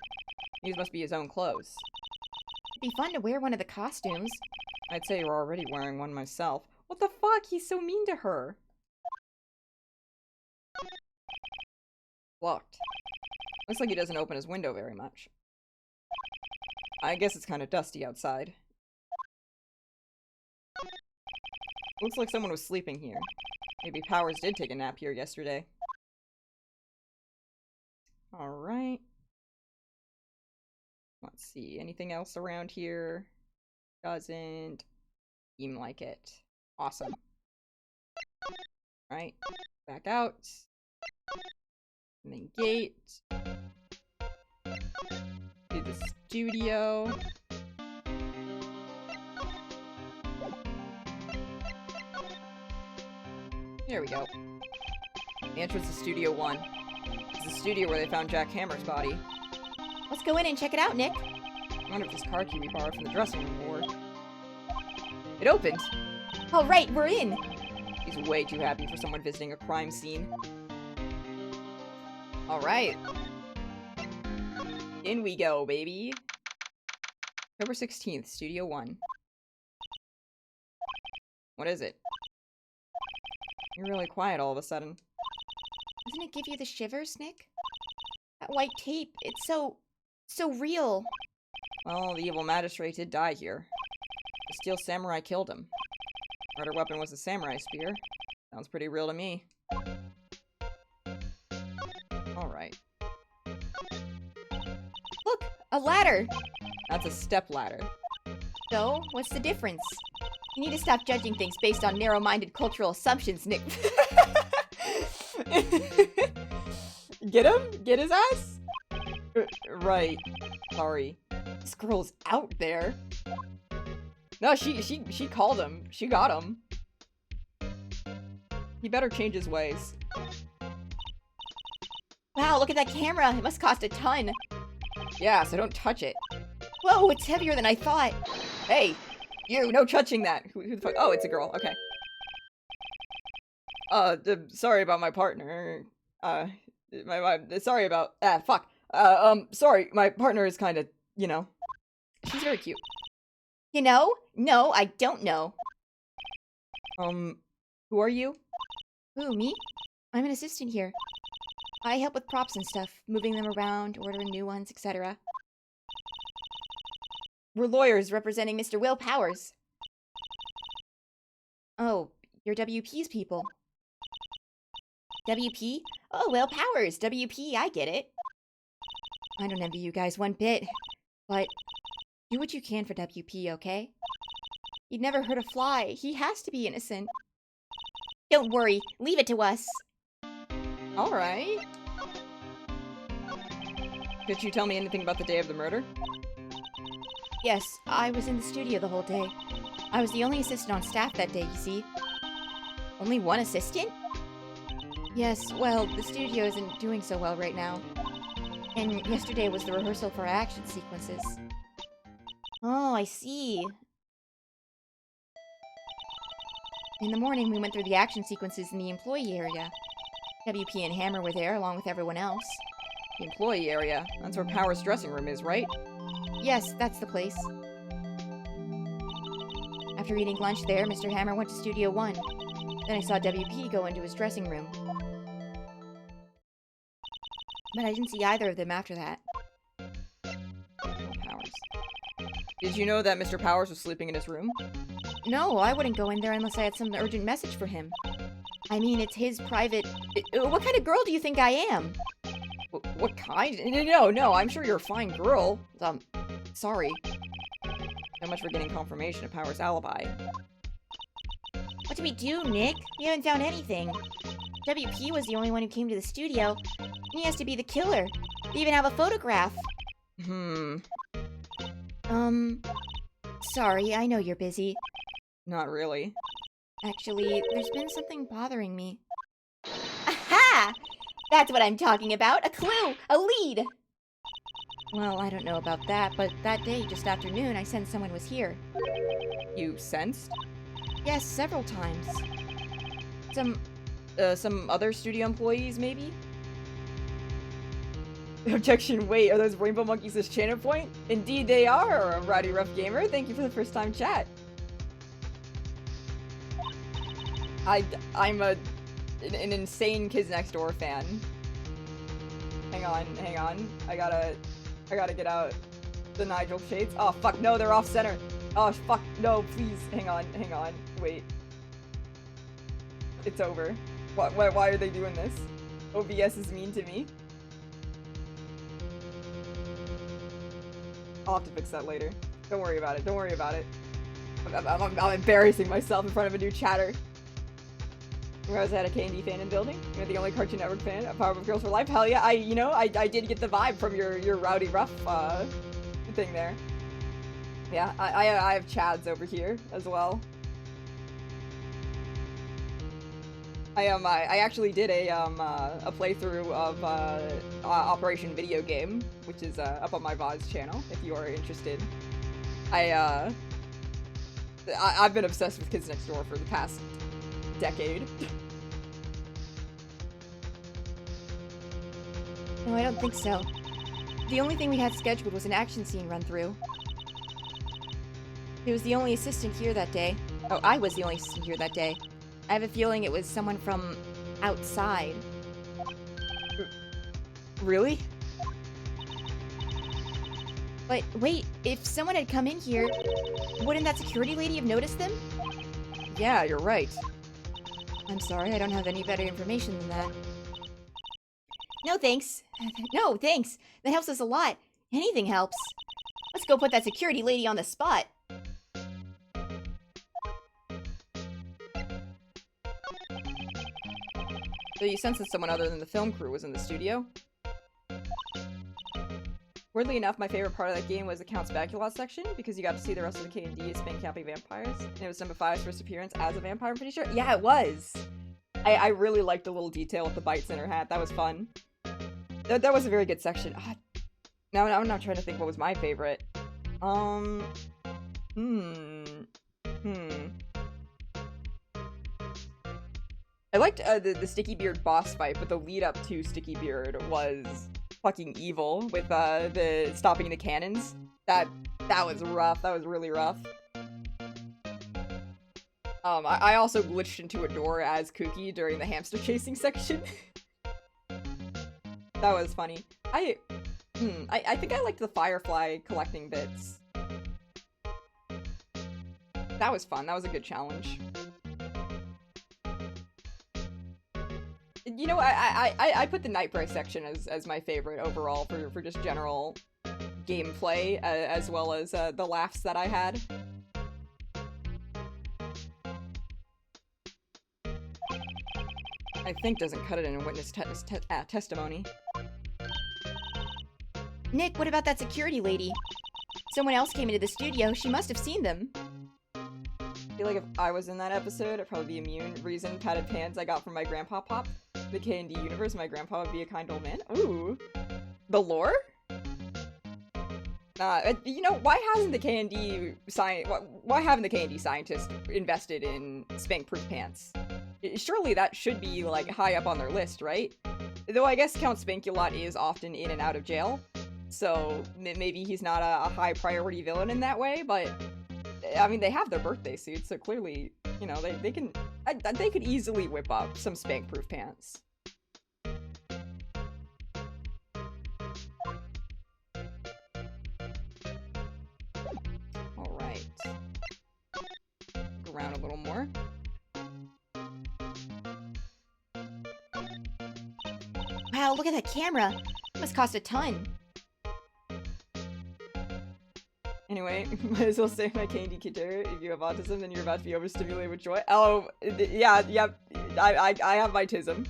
S1: These must be his own clothes.
S2: It'd be fun to wear one of the costumes.
S1: I'd say you're already wearing one myself. What the fuck? He's so mean to her. Locked. Looks like he doesn't open his window very much. I guess it's kind of dusty outside. Looks like someone was sleeping here. Maybe Powers did take a nap here yesterday. Alright. Let's see. Anything else around here? Doesn't seem like it. Awesome. Right. Back out. And then gate. To the studio. There we go. The entrance to Studio 1. It's the studio where they found Jack Hammer's body.
S2: Let's go in and check it out, Nick.
S1: I wonder if this car key we borrowed from the dressing room will work. It opened!
S2: All right, we're in.
S1: He's way too happy for someone visiting a crime scene. Alright. In we go, baby. October 16th, Studio 1. What is it? You're really quiet all of a sudden.
S2: Doesn't it give you the shivers, Nick? That white tape, it's so real.
S1: Well, the evil magistrate did die here. The steel samurai killed him. Murder weapon was a samurai spear. Sounds pretty real to me. Alright.
S2: Look, a ladder.
S1: That's a step ladder.
S2: So, what's the difference? You need to stop judging things based on narrow-minded cultural assumptions, Nick.
S1: Get him? Get his ass? Right. Sorry. This girl's out there. No, she called him. She got him. He better change his ways.
S2: Wow, look at that camera. It must cost a ton.
S1: Yeah, so don't touch it.
S2: Whoa, it's heavier than I thought.
S1: Hey, you, no touching that. Who the fuck? Oh, it's a girl. Okay. Sorry about my partner. Sorry about, fuck. Sorry, my partner is kind of, you know. She's very cute.
S2: You know? No, I don't know.
S1: Who are you?
S2: Who, me? I'm an assistant here. I help with props and stuff, moving them around, ordering new ones, etc. We're lawyers representing Mr. Will Powers. Oh, you're WP's people. WP? Oh, Will Powers, WP, I get it. I don't envy you guys one bit, but do what you can for WP, okay? He'd never hurt a fly. He has to be innocent. Don't worry, leave it to us.
S1: Alright. Could you tell me anything about the day of the murder?
S2: Yes, I was in the studio the whole day. I was the only assistant on staff that day, you see. Only one assistant? Yes, well, the studio isn't doing so well right now. And yesterday was the rehearsal for action sequences. Oh, I see. In the morning, we went through the action sequences in the employee area. WP and Hammer were there, along with everyone else.
S1: The employee area. That's where Power's dressing room is, right?
S2: Yes, that's the place. After eating lunch there, Mr. Hammer went to Studio 1. Then I saw WP go into his dressing room. But I didn't see either of them after that.
S1: Powers. Did you know that Mr. Powers was sleeping in his room?
S2: No, I wouldn't go in there unless I had some urgent message for him. I mean, it's his private... What kind of girl do you think I am?
S1: What kind? No, I'm sure you're a fine girl. Sorry. So much for getting confirmation of Power's alibi.
S2: What do we do, Nick? We haven't found anything. WP was the only one who came to the studio. He has to be the killer. They even have a photograph. Sorry, I know you're busy.
S1: Not really.
S2: Actually, there's been something bothering me. Aha! That's what I'm talking about. A clue! A lead! Well, I don't know about that, but that day, just after noon, I sensed someone was here.
S1: You sensed?
S2: Yes, several times.
S1: Some other studio employees, maybe? Objection, wait, are those rainbow monkeys this channel point? Indeed they are, Rowdy Rough Gamer. Thank you for the first time chat. I'm an insane Kids Next Door fan. Hang on. I gotta get out the Nigel shades. Oh fuck, no, they're off center. Oh fuck, no, please, hang on, wait. It's over. Why are they doing this? OBS is mean to me. I'll have to fix that later. Don't worry about it. I'm embarrassing myself in front of a new chatter. Whereas I had a K&D fan in the building. You're the only Cartoon Network fan of Powerpuff Girls for Life. Hell yeah, I did get the vibe from your Rowdy Rough thing there. Yeah, I have Chads over here as well. I actually did a playthrough of Operation Video Game, which is up on my VODs channel if you are interested. I've been obsessed with Kids Next Door for the past decade.
S2: No, I don't think so. The only thing we had scheduled was an action scene run-through. He was the only assistant here that day. Oh, I was the only assistant here that day. I have a feeling it was someone from outside.
S1: Really?
S2: But wait, if someone had come in here, wouldn't that security lady have noticed them?
S1: Yeah, you're right.
S2: I'm sorry, I don't have any better information than that. No thanks. No, thanks. That helps us a lot. Anything helps. Let's go put that security lady on the spot.
S1: So you sensed that someone other than the film crew was in the studio? Weirdly enough, my favorite part of that game was the Count Spatula section, because you got to see the rest of the K&D spank camping vampires. And it was number 5's first appearance as a vampire, I'm pretty sure. Yeah, it was! I really liked the little detail with the bites in her hat. That was fun. That was a very good section. Now I'm not trying to think what was my favorite. I liked the Sticky Beard boss fight, but the lead up to Sticky Beard was fucking evil with the stopping the cannons. That was rough. That was really rough. I also glitched into a door as Kooky during the hamster chasing section. That was funny. I think I liked the Firefly collecting bits. That was fun. That was a good challenge. You know, I put the Nightbright section as my favorite overall for just general gameplay, as well as the laughs that I had. I think doesn't cut it in a witness testimony.
S2: Nick, what about that security lady? Someone else came into the studio. She must have seen them.
S1: I feel like if I was in that episode, I'd probably be immune. Reason, padded pants I got from my grandpa pop. The K&D universe, my grandpa would be a kind old man. Ooh. The lore? You know, why haven't the K&D scientists invested in spank-proof pants? Surely that should be, like, high up on their list, right? Though I guess Count Spankulot is often in and out of jail, so maybe he's not a high-priority villain in that way, but I mean, they have their birthday suits, so clearly, you know, they could easily whip up some spank-proof pants. Alright. Go around a little more.
S2: Wow, look at that camera. It must cost a ton.
S1: Anyway, might as well say my K&D Kidder. If you have autism, then you're about to be overstimulated with joy. Oh, yeah, I have my tism.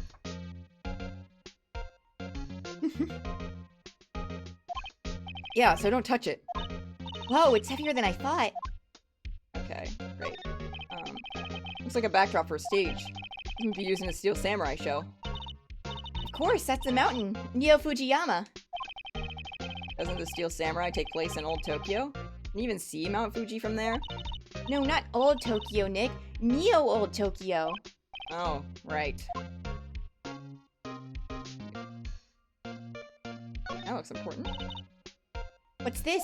S1: Yeah, so don't touch it.
S2: Whoa, it's heavier than I thought.
S1: Okay, great. Looks like a backdrop for a stage. You can be using a Steel Samurai show.
S2: Of course, that's the mountain. Neo Fujiyama.
S1: Doesn't the Steel Samurai take place in Old Tokyo? Can you even see Mount Fuji from there?
S2: No, not old Tokyo, Nick. Neo old Tokyo.
S1: Oh, right. That looks important.
S2: What's this?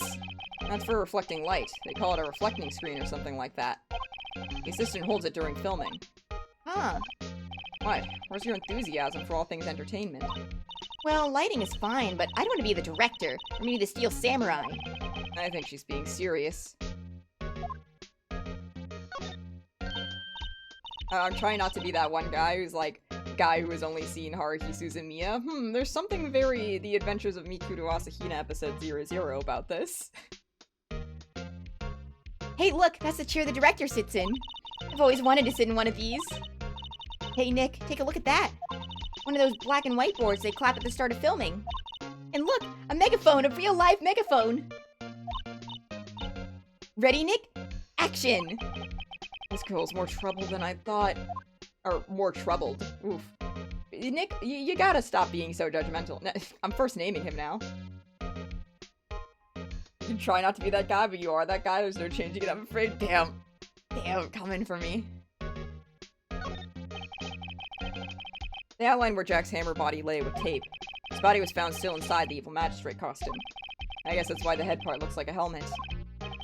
S1: That's for reflecting light. They call it a reflecting screen or something like that. The assistant holds it during filming.
S2: Huh.
S1: What? Where's your enthusiasm for all things entertainment?
S2: Well, lighting is fine, but I don't want to be the director, or maybe the Steel Samurai.
S1: I think she's being serious. I'm trying not to be that one guy who's like, guy who has only seen Haruhi Suzumiya. There's something very The Adventures of Mikuto Asahina episode 00 about this.
S2: Hey, look, that's the chair the director sits in. I've always wanted to sit in one of these. Hey, Nick, take a look at that. One of those black and white boards they clap at the start of filming. And look, a megaphone, a real live megaphone. Ready, Nick? Action!
S1: This girl's more troubled than I thought. Or, more troubled. Oof. Nick, you gotta stop being so judgmental. I'm first naming him now. You try not to be that guy, but you are that guy. There's no changing it, I'm afraid. Damn. Damn, coming for me. They outlined where Jack's hammer body lay with tape. His body was found still inside the evil magistrate costume. I guess that's why the head part looks like a helmet.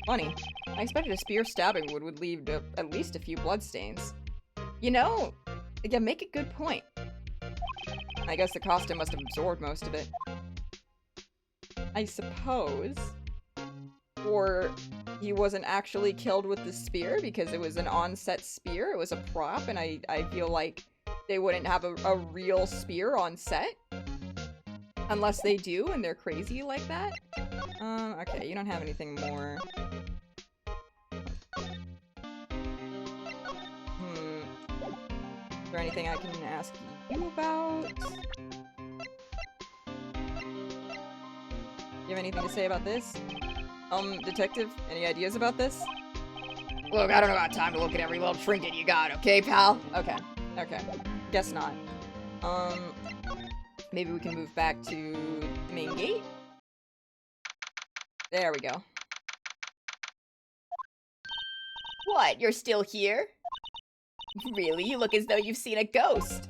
S1: Funny. I expected a spear stabbing would leave at least a few bloodstains. You know, yeah, make a good point. I guess the costume must have absorbed most of it. I suppose. Or he wasn't actually killed with the spear because it was an on-set spear. It was a prop, and I feel like they wouldn't have a real spear on set. Unless they do, and they're crazy like that. Okay, you don't have anything more. Is there anything I can ask you about? You have anything to say about this? Detective, any ideas about this? Look, I don't know about time to look at every little trinket you got, okay, pal? Okay, okay. Guess not. Maybe we can move back to the main gate? There we go.
S4: What, you're still here? Really? You look as though you've seen a ghost.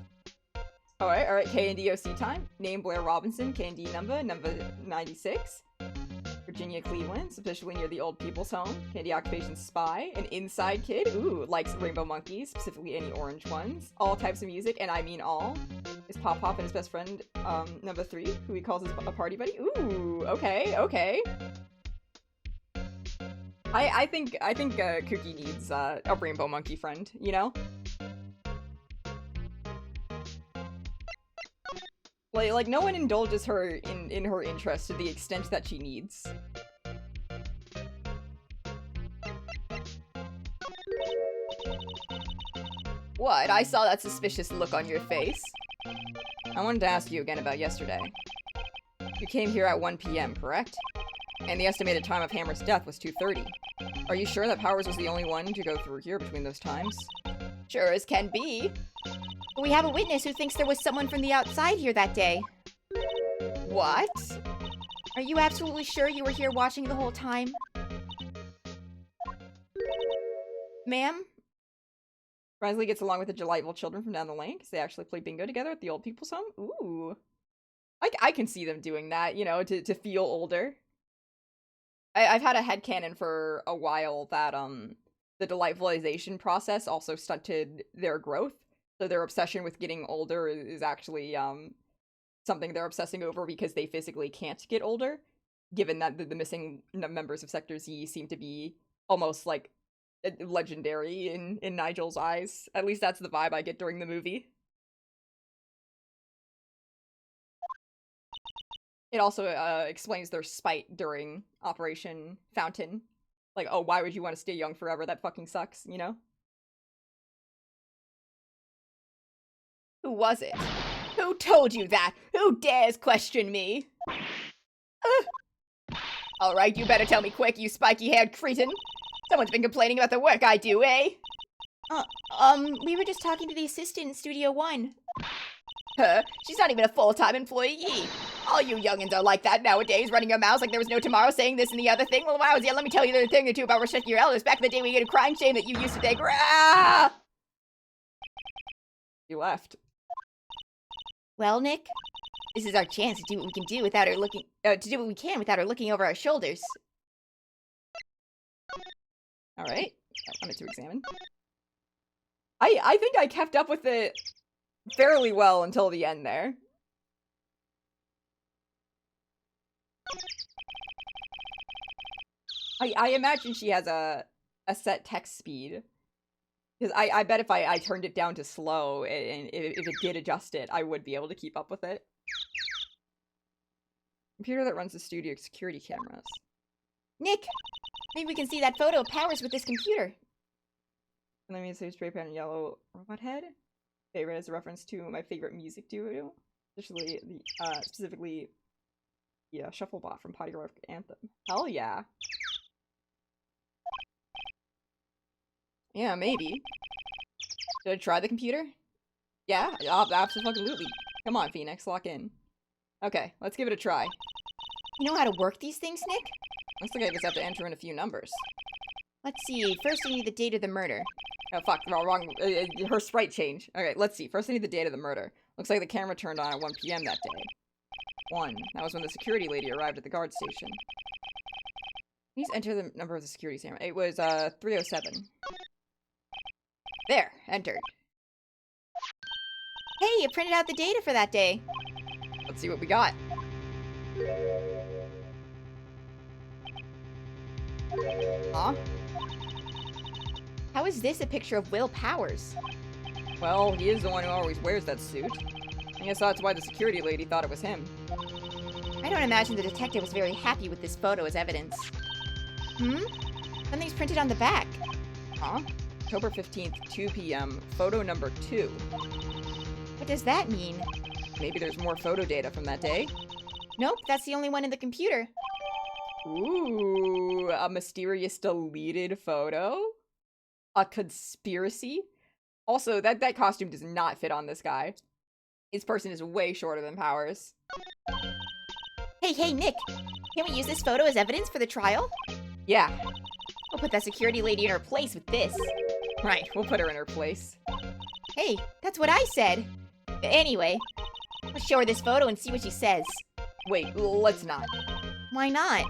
S1: Alright, K&D-OC time. Name Blair Robinson, K&D number 96. Virginia Cleveland, especially near the old people's home. Candy occupation spy. An inside kid, ooh, likes rainbow monkeys, specifically any orange ones. All types of music, and I mean all. Is Pop Pop and his best friend, number 3, who he calls his a party buddy. Ooh, okay, okay. I think Cookie needs a rainbow monkey friend, you know? Like no one indulges her in her interest to the extent that she needs.
S4: What? I saw that suspicious look on your face.
S1: I wanted to ask you again about yesterday. You came here at 1 p.m., correct? And the estimated time of Hammer's death was 2:30. Are you sure that Powers was the only one to go through here between those times?
S4: Sure as can be.
S2: But we have a witness who thinks there was someone from the outside here that day.
S4: What?
S2: Are you absolutely sure you were here watching the whole time? Ma'am?
S1: Risley gets along with the delightful children from down the lane because they actually play bingo together at the old people's home. Ooh. I can see them doing that, you know, to feel older. I've had a headcanon for a while that, the delightfulization process also stunted their growth. So their obsession with getting older is actually, something they're obsessing over because they physically can't get older, given that the missing members of Sector Z seem to be almost, like, legendary in Nigel's eyes. At least that's the vibe I get during the movie. It also explains their spite during Operation Fountain. Like, oh, why would you want to stay young forever? That fucking sucks, you know?
S4: Who was it? Who told you that? Who dares question me? Alright, you better tell me quick, you spiky-haired cretin. Someone's been complaining about the work I do, eh?
S2: We were just talking to the assistant in Studio 1.
S4: Huh? She's not even a full-time employee. All you youngins are like that nowadays, running your mouths like there was no tomorrow, saying this and the other thing. Well, wow, yeah, let me tell you the thing or two about respecting your elders. Back in the day, we get a crying shame that you used to think. Ah!
S1: You left.
S2: Well, Nick, this is our chance to do what we can do without her looking. To do what we can without her looking over our shoulders.
S1: All right. I wanted to examine. I think I kept up with it fairly well until the end there. I imagine she has a set text speed. Because I bet if I turned it down to slow, and if it did adjust it, I would be able to keep up with it. Computer that runs the studio security cameras.
S2: Nick, maybe we can see that photo of Powers with this computer.
S1: And then we say spray pan yellow robot head. Favorite as a reference to my favorite music duo, specifically the Shufflebot from Potty Rock Anthem. Hell yeah. Yeah, maybe. Should I try the computer? Yeah, absolutely. Come on, Phoenix, lock in. Okay, let's give it a try.
S2: You know how to work these things, Nick?
S1: Looks like I just have to enter in a few numbers.
S2: Let's see. First, we need the date of the murder.
S1: Oh, fuck, wrong. Her sprite changed. Okay, let's see. First, I need the date of the murder. Looks like the camera turned on at 1 p.m. that day. 1. That was when the security lady arrived at the guard station. Please enter the number of the security camera. It was, 307. There, entered.
S2: Hey, you printed out the data for that day.
S1: Let's see what we got. Huh?
S2: How is this a picture of Will Powers?
S1: Well, he is the one who always wears that suit. I guess that's why the security lady thought it was him.
S2: I don't imagine the detective was very happy with this photo as evidence. Something's printed on the back.
S1: Huh? October 15th, 2 p.m., photo number 2.
S2: What does that mean?
S1: Maybe there's more photo data from that day?
S2: Nope, that's the only one in the computer.
S1: Ooh, a mysterious deleted photo? A conspiracy? Also, that costume does not fit on this guy. This person is way shorter than Powers.
S2: Hey, Nick! Can we use this photo as evidence for the trial?
S1: Yeah.
S2: We'll put that security lady in her place with this.
S1: Right, we'll put her in her place.
S2: Hey, that's what I said! Anyway, let's show her this photo and see what she says.
S1: Wait, let's not.
S2: Why not?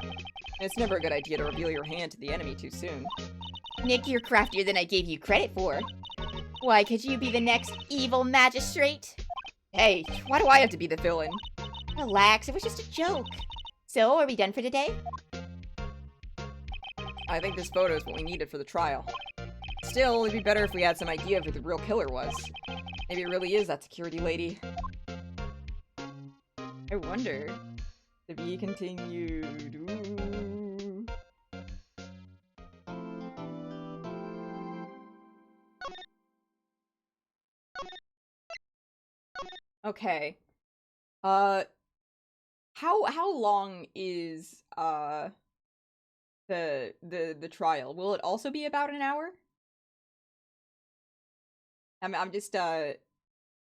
S1: It's never a good idea to reveal your hand to the enemy too soon.
S2: Nick, you're craftier than I gave you credit for. Why, could you be the next evil magistrate?
S1: Hey, why do I have to be the villain?
S2: Relax, it was just a joke. So, are we done for today?
S1: I think this photo is what we needed for the trial. Still, it'd be better if we had some idea of who the real killer was. Maybe it really is that security lady. I wonder. To be continued. Ooh. Okay. How long is the trial? Will it also be about an hour? I'm just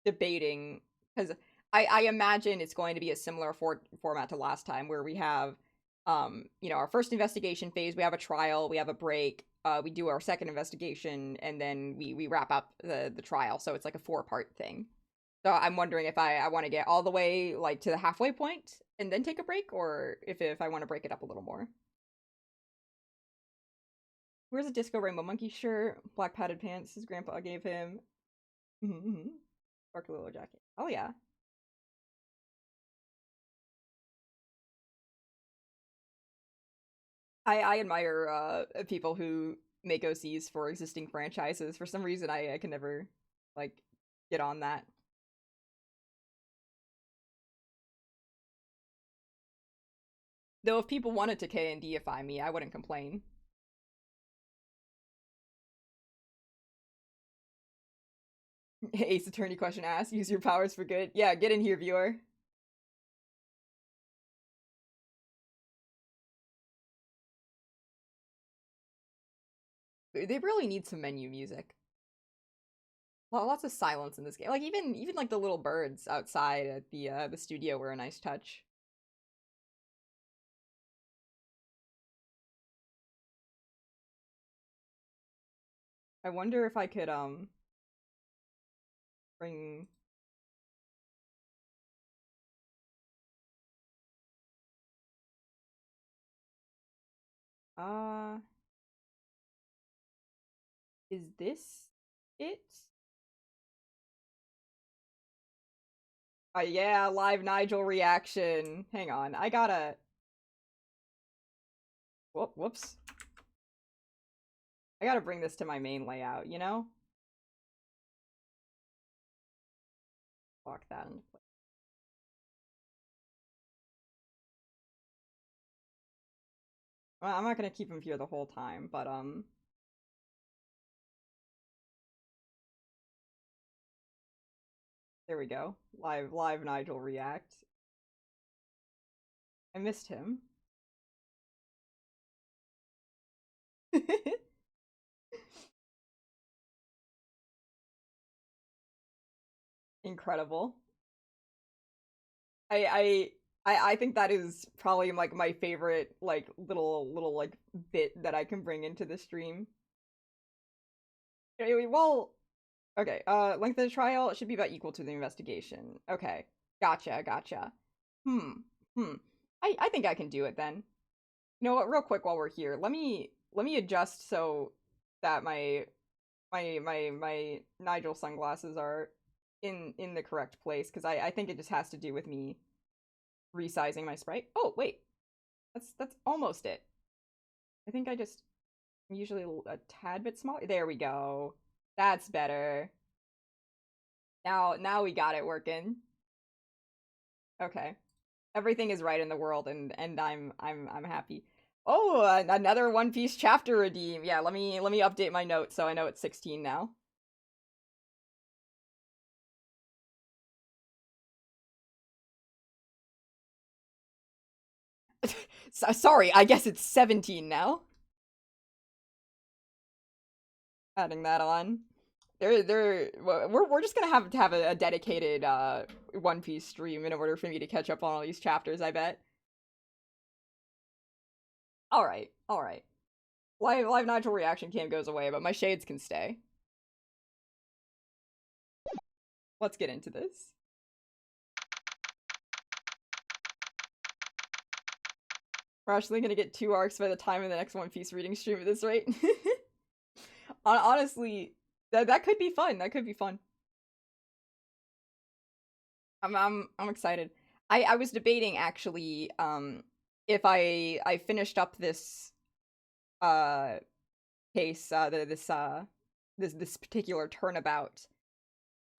S1: debating because I imagine it's going to be a similar format to last time where we have our first investigation phase, we have a trial, we have a break, we do our second investigation, and then we wrap up the trial. So it's like a 4-part thing. So I'm wondering if I want to get all the way like to the halfway point and then take a break, or if I want to break it up a little more. Where's a Disco Rainbow Monkey shirt? Black padded pants his grandpa gave him. Sparkly little jacket. Oh yeah. I admire people who make OCs for existing franchises. For some reason I can never like get on that. Though if people wanted to K and Dify me, I wouldn't complain. Ace Attorney question asked, use your powers for good. Yeah, get in here, viewer. They really need some menu music. Lots of silence in this game. Like even like the little birds outside at the studio were a nice touch. I wonder if I could bring is this it? Yeah, live Nigel reaction. Hang on, I gotta. Whoops. I gotta bring this to my main layout, you know? Lock that into place. Well, I'm not gonna keep him here the whole time, but there we go. Live Nigel react. I missed him. Incredible. I think that is probably like my favorite like little like bit that I can bring into the stream. Anyway, well, okay. Length of the trial should be about equal to the investigation. Okay, gotcha. I think I can do it then. You know what? Real quick, while we're here, let me adjust so that my Nigel sunglasses are in the correct place, because I think it just has to do with me resizing my sprite. Oh wait, that's almost it. I think I'm usually a tad bit smaller. There we go. That's better. Now we got it working. Okay, everything is right in the world, and I'm happy. Oh, another One Piece chapter redeem. Yeah, let me update my notes so I know it's 16 now. Sorry, I guess it's 17 now. Adding that on. We're just gonna have to have a dedicated One Piece stream in order for me to catch up on all these chapters, I bet. Alright. Live Nigel reaction cam goes away, but my shades can stay. Let's get into this. We're actually gonna get 2 arcs by the time of the next One Piece reading stream at this rate. Honestly, that could be fun. That could be fun. I'm excited. I was debating actually if I finished up this case this particular turnabout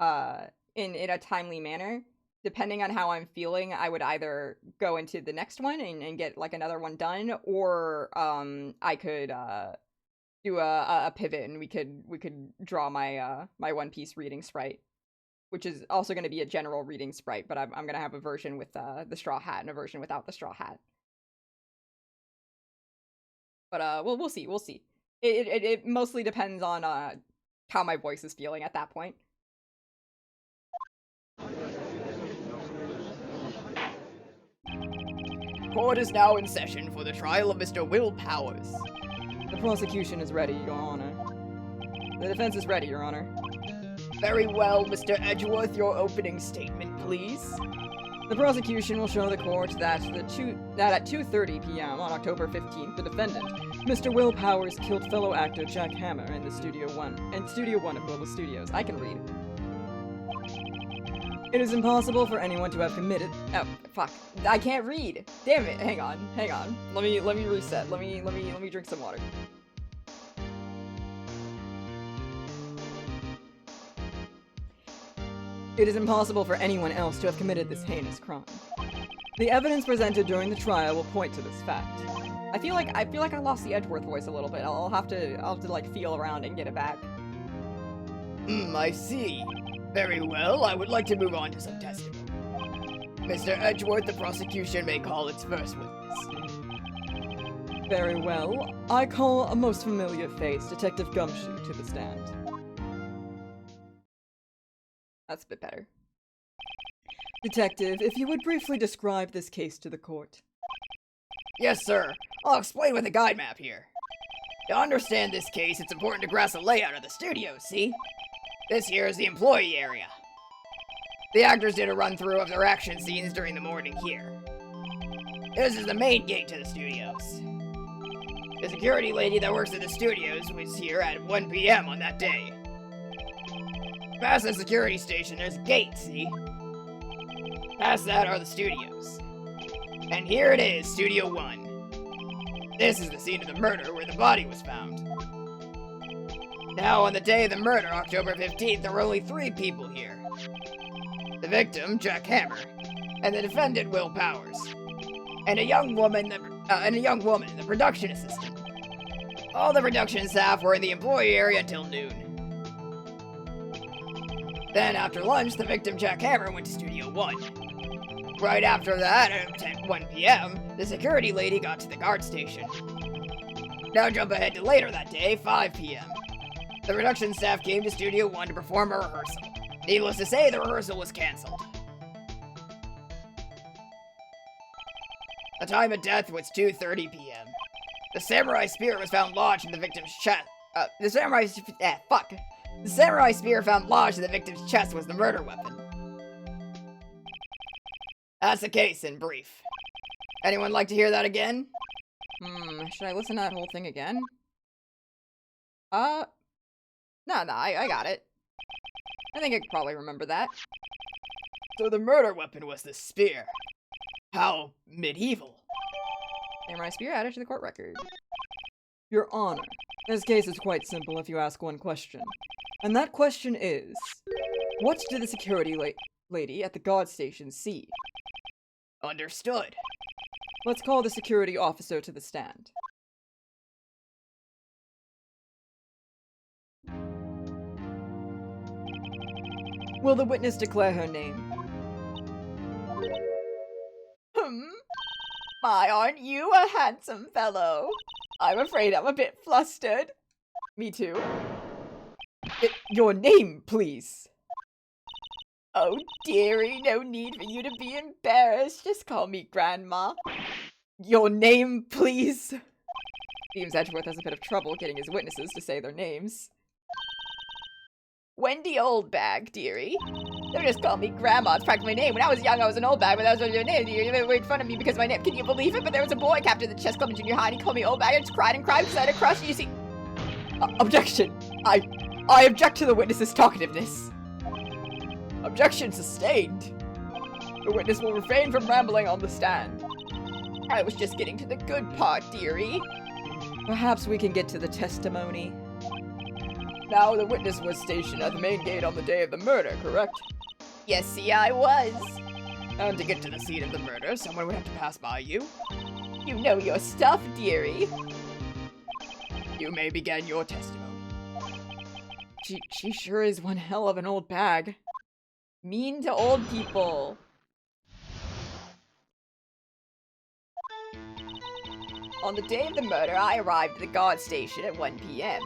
S1: in a timely manner. Depending on how I'm feeling, I would either go into the next one and get like another one done, or I could do a pivot and we could draw my my One Piece reading sprite, which is also going to be a general reading sprite, but I'm going to have a version with the straw hat and a version without the straw hat. But we'll see. It mostly depends on how my voice is feeling at that point. Court is now in session for the trial of Mr. Will Powers. The prosecution is ready, Your Honor. The defense is ready, Your Honor. Very well, Mr. Edgeworth, your opening statement, please. The prosecution will show the court that at 2:30 p.m. on October 15th, the defendant, Mr. Will Powers, killed fellow actor Jack Hammer in Studio 1 of Global Studios. I can read. It is impossible for anyone to have committed— oh, fuck. I can't read! Damn it, hang on. Let me reset. Let me drink some water. It is impossible for anyone else to have committed this heinous crime. The evidence presented during the trial will point to this fact. I feel like I lost the Edgeworth voice a little bit. I'll have to like feel around and get it back. I see. Very well, I would like to move on to some testimony. Mr. Edgeworth, the prosecution may call its first witness. Very well, I call a most familiar face, Detective Gumshoe, to the stand. That's a bit better.
S3: Detective, if you would briefly describe this case to the court.
S5: Yes, sir. I'll explain with the guide map here. To understand this case, it's important to grasp the layout of the studio, see? This here is the employee area. The actors did a run-through of their action scenes during the morning here. This is the main gate to the studios. The security lady that works at the studios was here at 1 p.m. on that day. Past the security station, there's a gate, see? Past that are the studios. And here it is, Studio 1. This is the scene of the murder where the body was found. Now, on the day of the murder, October 15th, there were only 3 people here. The victim, Jack Hammer, and the defendant, Will Powers, and a young woman, the production assistant. All the production staff were in the employee area until noon. Then, after lunch, the victim, Jack Hammer, went to Studio 1. Right after that, at 1 p.m., the security lady got to the guard station. Now jump ahead to later that day, 5 p.m. The production staff came to Studio 1 to perform a rehearsal. Needless to say, the rehearsal was cancelled. The time of death was 2:30 p.m. The samurai spear was found lodged in the victim's chest. The samurai spear found lodged in the victim's chest was the murder weapon. That's the case in brief. Anyone like to hear that again?
S1: Should I listen to that whole thing again? No, I got it. I think I could probably remember that.
S5: So the murder weapon was the spear. How medieval.
S1: Samurai spear added to the court record.
S3: Your Honor, this case is quite simple if you ask one question. And that question is, what did the security lady at the guard station see?
S5: Understood.
S3: Let's call the security officer to the stand. Will the witness declare her name?
S4: My, aren't you a handsome fellow? I'm afraid I'm a bit flustered.
S1: Me too.
S3: Your name, please.
S4: Oh, dearie, no need for you to be embarrassed. Just call me Grandma.
S3: Your name, please.
S1: Seems Edgeworth has a bit of trouble getting his witnesses to say their names.
S4: Wendy Oldbag, dearie. Don't just call me Grandma. It's practically my name. When I was young, I was an Oldbag, but that was your name. You made fun of me because of my name. Can you believe it? But there was a boy captain at the chess club in junior high, and he called me Oldbag. I just cried and cried because I had a crush. You see,
S3: Objection! I object to the witness's talkativeness.
S1: Objection sustained. The witness will refrain from rambling on the stand.
S4: I was just getting to the good part, dearie.
S3: Perhaps we can get to the testimony.
S1: Now, the witness was stationed at the main gate on the day of the murder, correct?
S4: Yes, see, I was.
S5: And to get to the scene of the murder, someone would have to pass by you.
S4: You know your stuff, dearie.
S5: You may begin your testimony.
S1: She sure is one hell of an old bag. Mean to old people.
S4: On the day of the murder, I arrived at the guard station at 1 p.m.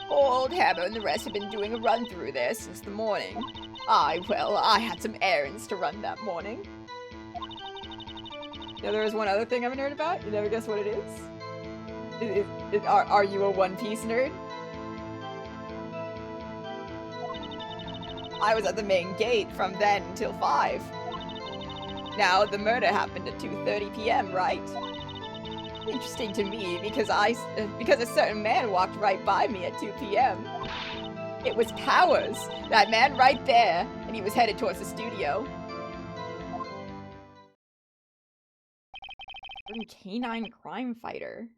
S4: Poor old Hammer and the rest have been doing a run-through there since the morning. I had some errands to run that morning.
S1: Yeah, there is one other thing I haven't heard about. You never guess what it is? Are you a One Piece nerd?
S4: I was at the main gate from then until 5. Now, the murder happened at 2:30 p.m., right? Interesting to me, because a certain man walked right by me at 2 p.m. It was Powers, that man right there, and he was headed towards the studio.
S1: Canine crime fighter.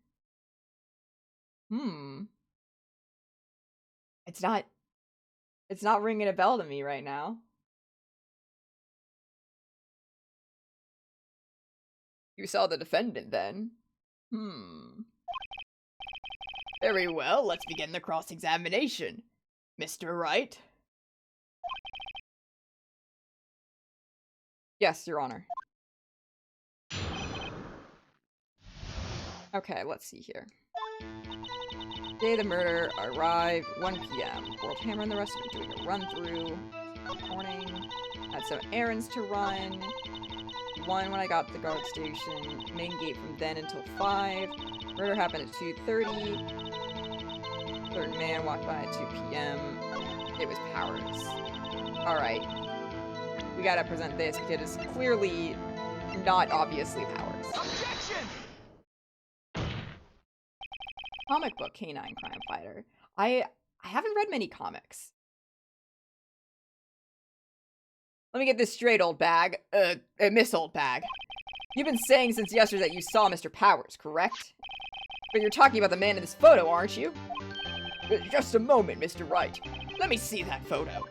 S1: It's not ringing a bell to me right now. You saw the defendant then?
S5: Very well, let's begin the cross-examination. Mr. Wright?
S1: Yes, Your Honor. Okay, let's see here. Day of the murder arrived 1 p.m. World Hammer and the rest are doing a run-through. Morning. Had some errands to run. One when I got to the guard station. Main gate from then until 5. Murder happened at 2:30. Third man walked by at 2 p.m. It was Powers. Alright. We gotta present this because it's clearly not obviously Powers.
S6: Objection!
S1: Comic book canine crime fighter. I haven't read many comics. Let me get this straight, old bag. Miss Old Bag. You've been saying since yesterday that you saw Mr. Powers, correct? But you're talking about the man in this photo, aren't you?
S5: Just a moment, Mr. Wright. Let me see that photo.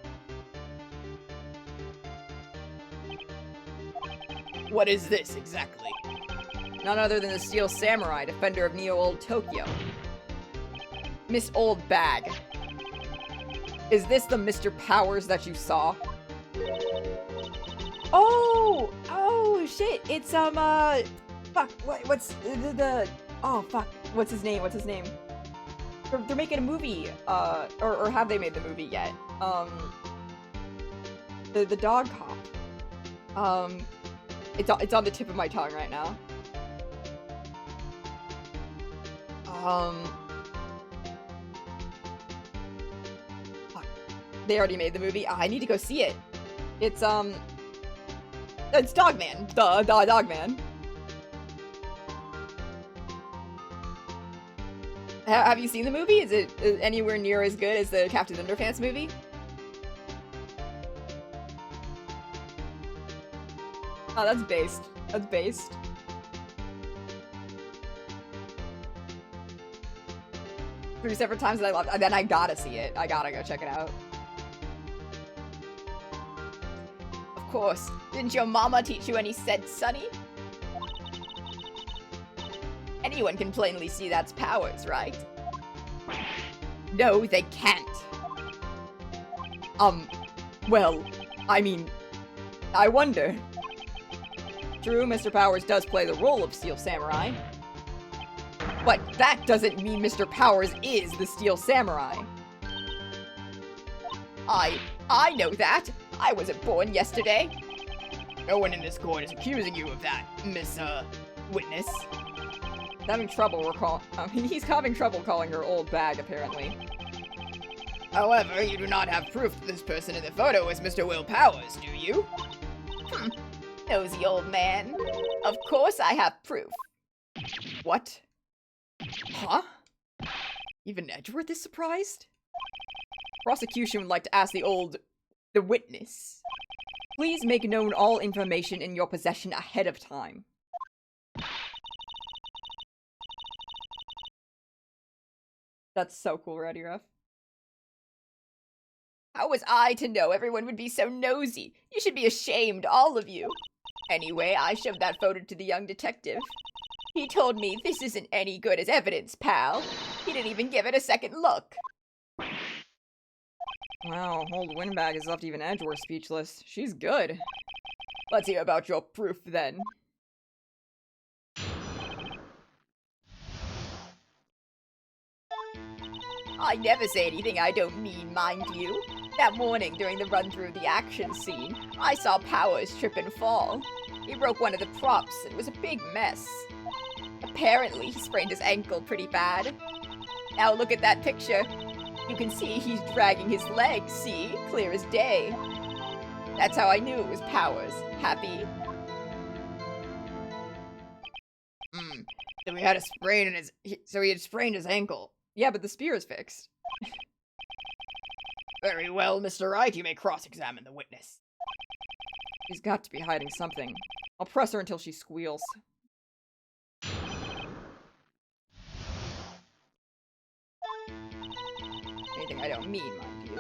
S5: What is this exactly?
S1: None other than the Steel Samurai, defender of Neo-Old Tokyo. Miss Old Bag. Is this the Mr. Powers that you saw? Oh! Oh, shit! It's, fuck, what's oh, fuck. What's his name? They're making a movie, or have they made the movie yet? The dog cop. It's on the tip of my tongue right now. Fuck. They already made the movie. I need to go see it. It's Dogman. Dogman. Have you seen the movie? Is it anywhere near as good as the Captain Underpants movie? Oh, that's based. That's based. Three separate times that I loved, and then I gotta see it. I gotta go check it out.
S4: Of course. Didn't your mama teach you any sense, Sonny? Anyone can plainly see that's Powers, right?
S1: No, they can't. Well, I mean, I wonder. True, Mr. Powers does play the role of Steel Samurai. But that doesn't mean Mr. Powers is the Steel Samurai.
S4: I know that. I wasn't born yesterday.
S5: No one in this court is accusing you of that, Miss, Witness.
S1: Having trouble he's having trouble calling her old bag, apparently.
S5: However, you do not have proof that this person in the photo is Mr. Will Powers, do you?
S4: Nosy old man. Of course I have proof.
S1: What? Huh? Even Edgeworth is surprised? Prosecution would like to ask the witness. Please make known all information in your possession ahead of time. That's so cool, Ready Ruff.
S4: How was I to know everyone would be so nosy? You should be ashamed, all of you. Anyway, I shoved that photo to the young detective. He told me this isn't any good as evidence, pal. He didn't even give it a second look.
S1: Wow, old Windbag has left even Edgeworth speechless. She's good. Let's hear about your proof, then.
S4: I never say anything I don't mean, mind you. That morning, during the run-through of the action scene, I saw Powers trip and fall. He broke one of the props, and it was a big mess. Apparently, he sprained his ankle pretty bad. Now look at that picture. You can see he's dragging his legs, see? Clear as day. That's how I knew it was Powers. Happy?
S5: So he had a sprain in his... So he had sprained his ankle.
S1: Yeah, but the spear is fixed.
S5: Very well, Mr. Wright, you may cross-examine the witness.
S1: She's got to be hiding something. I'll press her until she squeals. Anything I don't mean, mind you.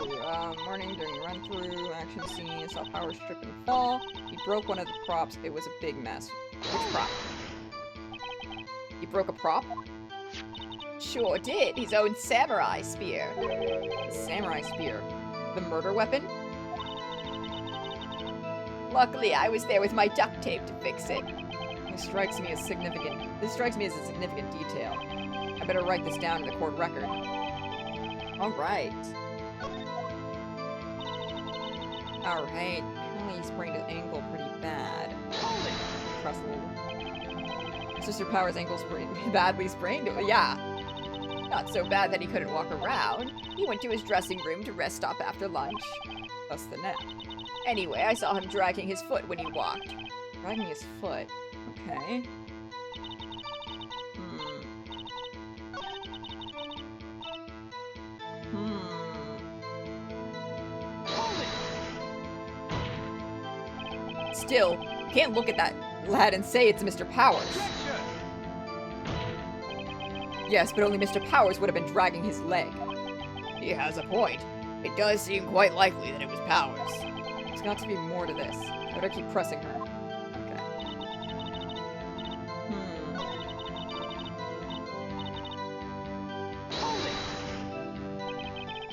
S1: Morning during run-through, action scene, saw Powers trip and fall. He broke one of the props. It was a big mess. Which prop? He broke a prop?
S4: Sure did. His own samurai spear.
S1: The samurai spear. The murder weapon?
S4: Luckily, I was there with my duct tape to fix it.
S1: This strikes me as a significant detail. I better write this down in the court record. Alright. Alright, apparently he sprained his ankle pretty bad. Press a little. Sister Power's ankle badly sprained? Yeah. Not so bad that he couldn't walk around. He went to his dressing room to rest stop after lunch. Thus the nap. Anyway, I saw him dragging his foot when he walked. Dragging his foot? Okay. Still, you can't look at that lad and say it's Mr. Powers. Yes, but only Mr. Powers would have been dragging his leg.
S5: He has a point. It does seem quite likely that it was Powers.
S1: There's got to be more to this. I better keep pressing her. Okay.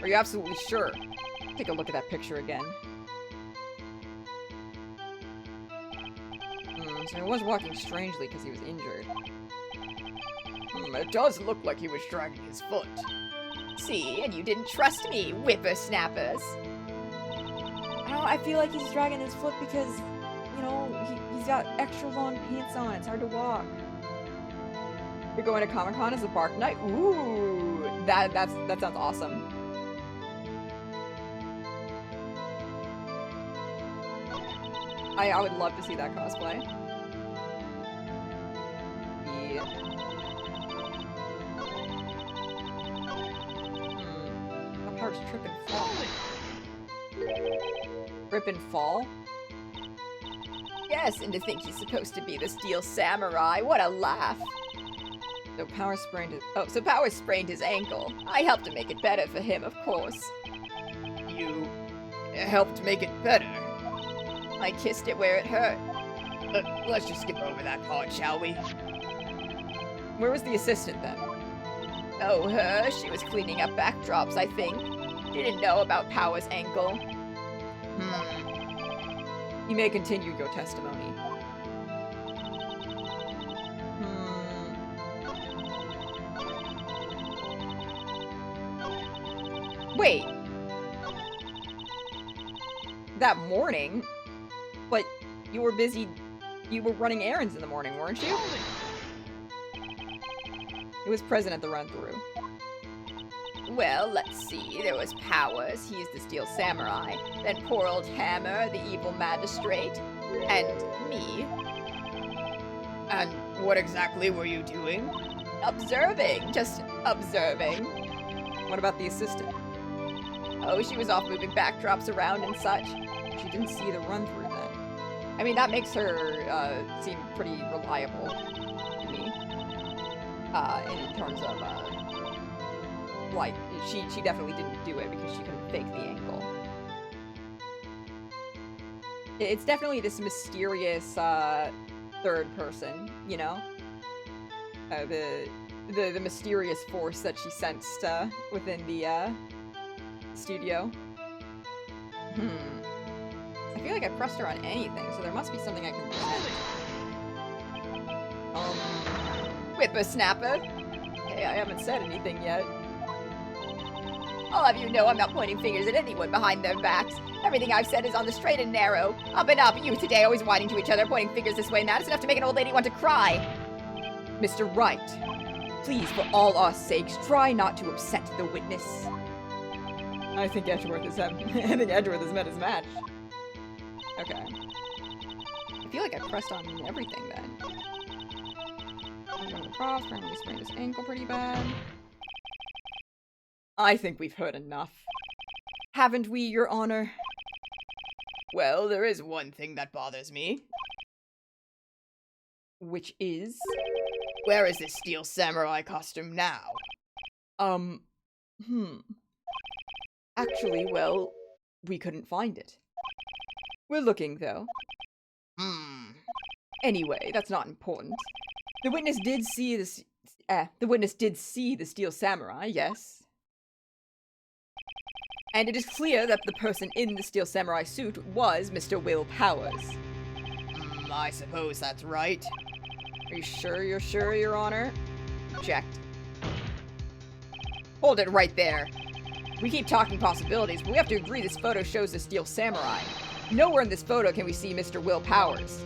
S1: Are you absolutely sure? Take a look at that picture again. So he was walking strangely because he was injured.
S5: It does look like he was dragging his foot.
S4: See, and you didn't trust me, whippersnappers.
S1: I feel like he's dragging his foot because, you know, he's got extra long pants on. It's hard to walk. You're going to Comic-Con as a Bark Knight? Ooh, that sounds awesome. I would love to see that cosplay. Yeah. How hard's trip and fall? Trip and fall?
S4: Yes, and to think he's supposed to be the Steel Samurai. What a laugh.
S1: So Power sprained his...
S4: So Powers sprained his ankle. I helped to make it better for him, of course.
S5: You helped make it better?
S4: I kissed it where it hurt.
S5: Let's just skip over that part, shall we?
S1: Where was the assistant then?
S4: Oh, her? She was cleaning up backdrops, I think. Didn't know about Powers' ankle.
S1: You may continue your testimony. Wait. That morning? But you were busy... You were running errands in the morning, weren't you? He was present at the run-through.
S4: Well, let's see. There was Powers, he's the Steel Samurai. Then poor old Hammer, the evil magistrate. And me.
S5: And what exactly were you doing?
S4: Observing. Just observing.
S1: What about the assistant?
S4: Oh, she was off moving backdrops around and such.
S1: She didn't see the run-through then. I mean, that makes her seem pretty reliable to me. In terms of, like, she definitely didn't do it because she couldn't fake the ankle. It's definitely this mysterious, third person, you know? The mysterious force that she sensed, within the, studio. I feel like I pressed her on anything, so there must be something I can present.
S4: Whippersnapper.
S1: Hey, I haven't said anything yet.
S4: I'll have you know I'm not pointing fingers at anyone behind their backs. Everything I've said is on the straight and narrow. Up and up, you today always whining to each other, pointing fingers this way and that. It's enough to make an old lady want to cry.
S1: Mr. Wright, please, for all our sakes, try not to upset the witness. I think Edgeworth has met his match. Okay. I feel like I pressed on everything then. I'm going across, trying to sprain his ankle pretty bad. I think we've heard enough. Haven't we, Your Honor?
S5: Well, there is one thing that bothers me.
S1: Which is?
S5: Where is this Steel Samurai costume now?
S1: Actually, well, we couldn't find it. We're looking, though. Anyway, that's not important. The witness did see the Steel Samurai, yes. And it is clear that the person in the Steel Samurai suit was Mr. Will Powers.
S5: I suppose that's right.
S1: Are you sure you're sure, Your Honor? Checked.
S4: Hold it right there.
S1: We keep talking possibilities, but we have to agree this photo shows the Steel Samurai. Nowhere in this photo can we see Mr. Will Powers.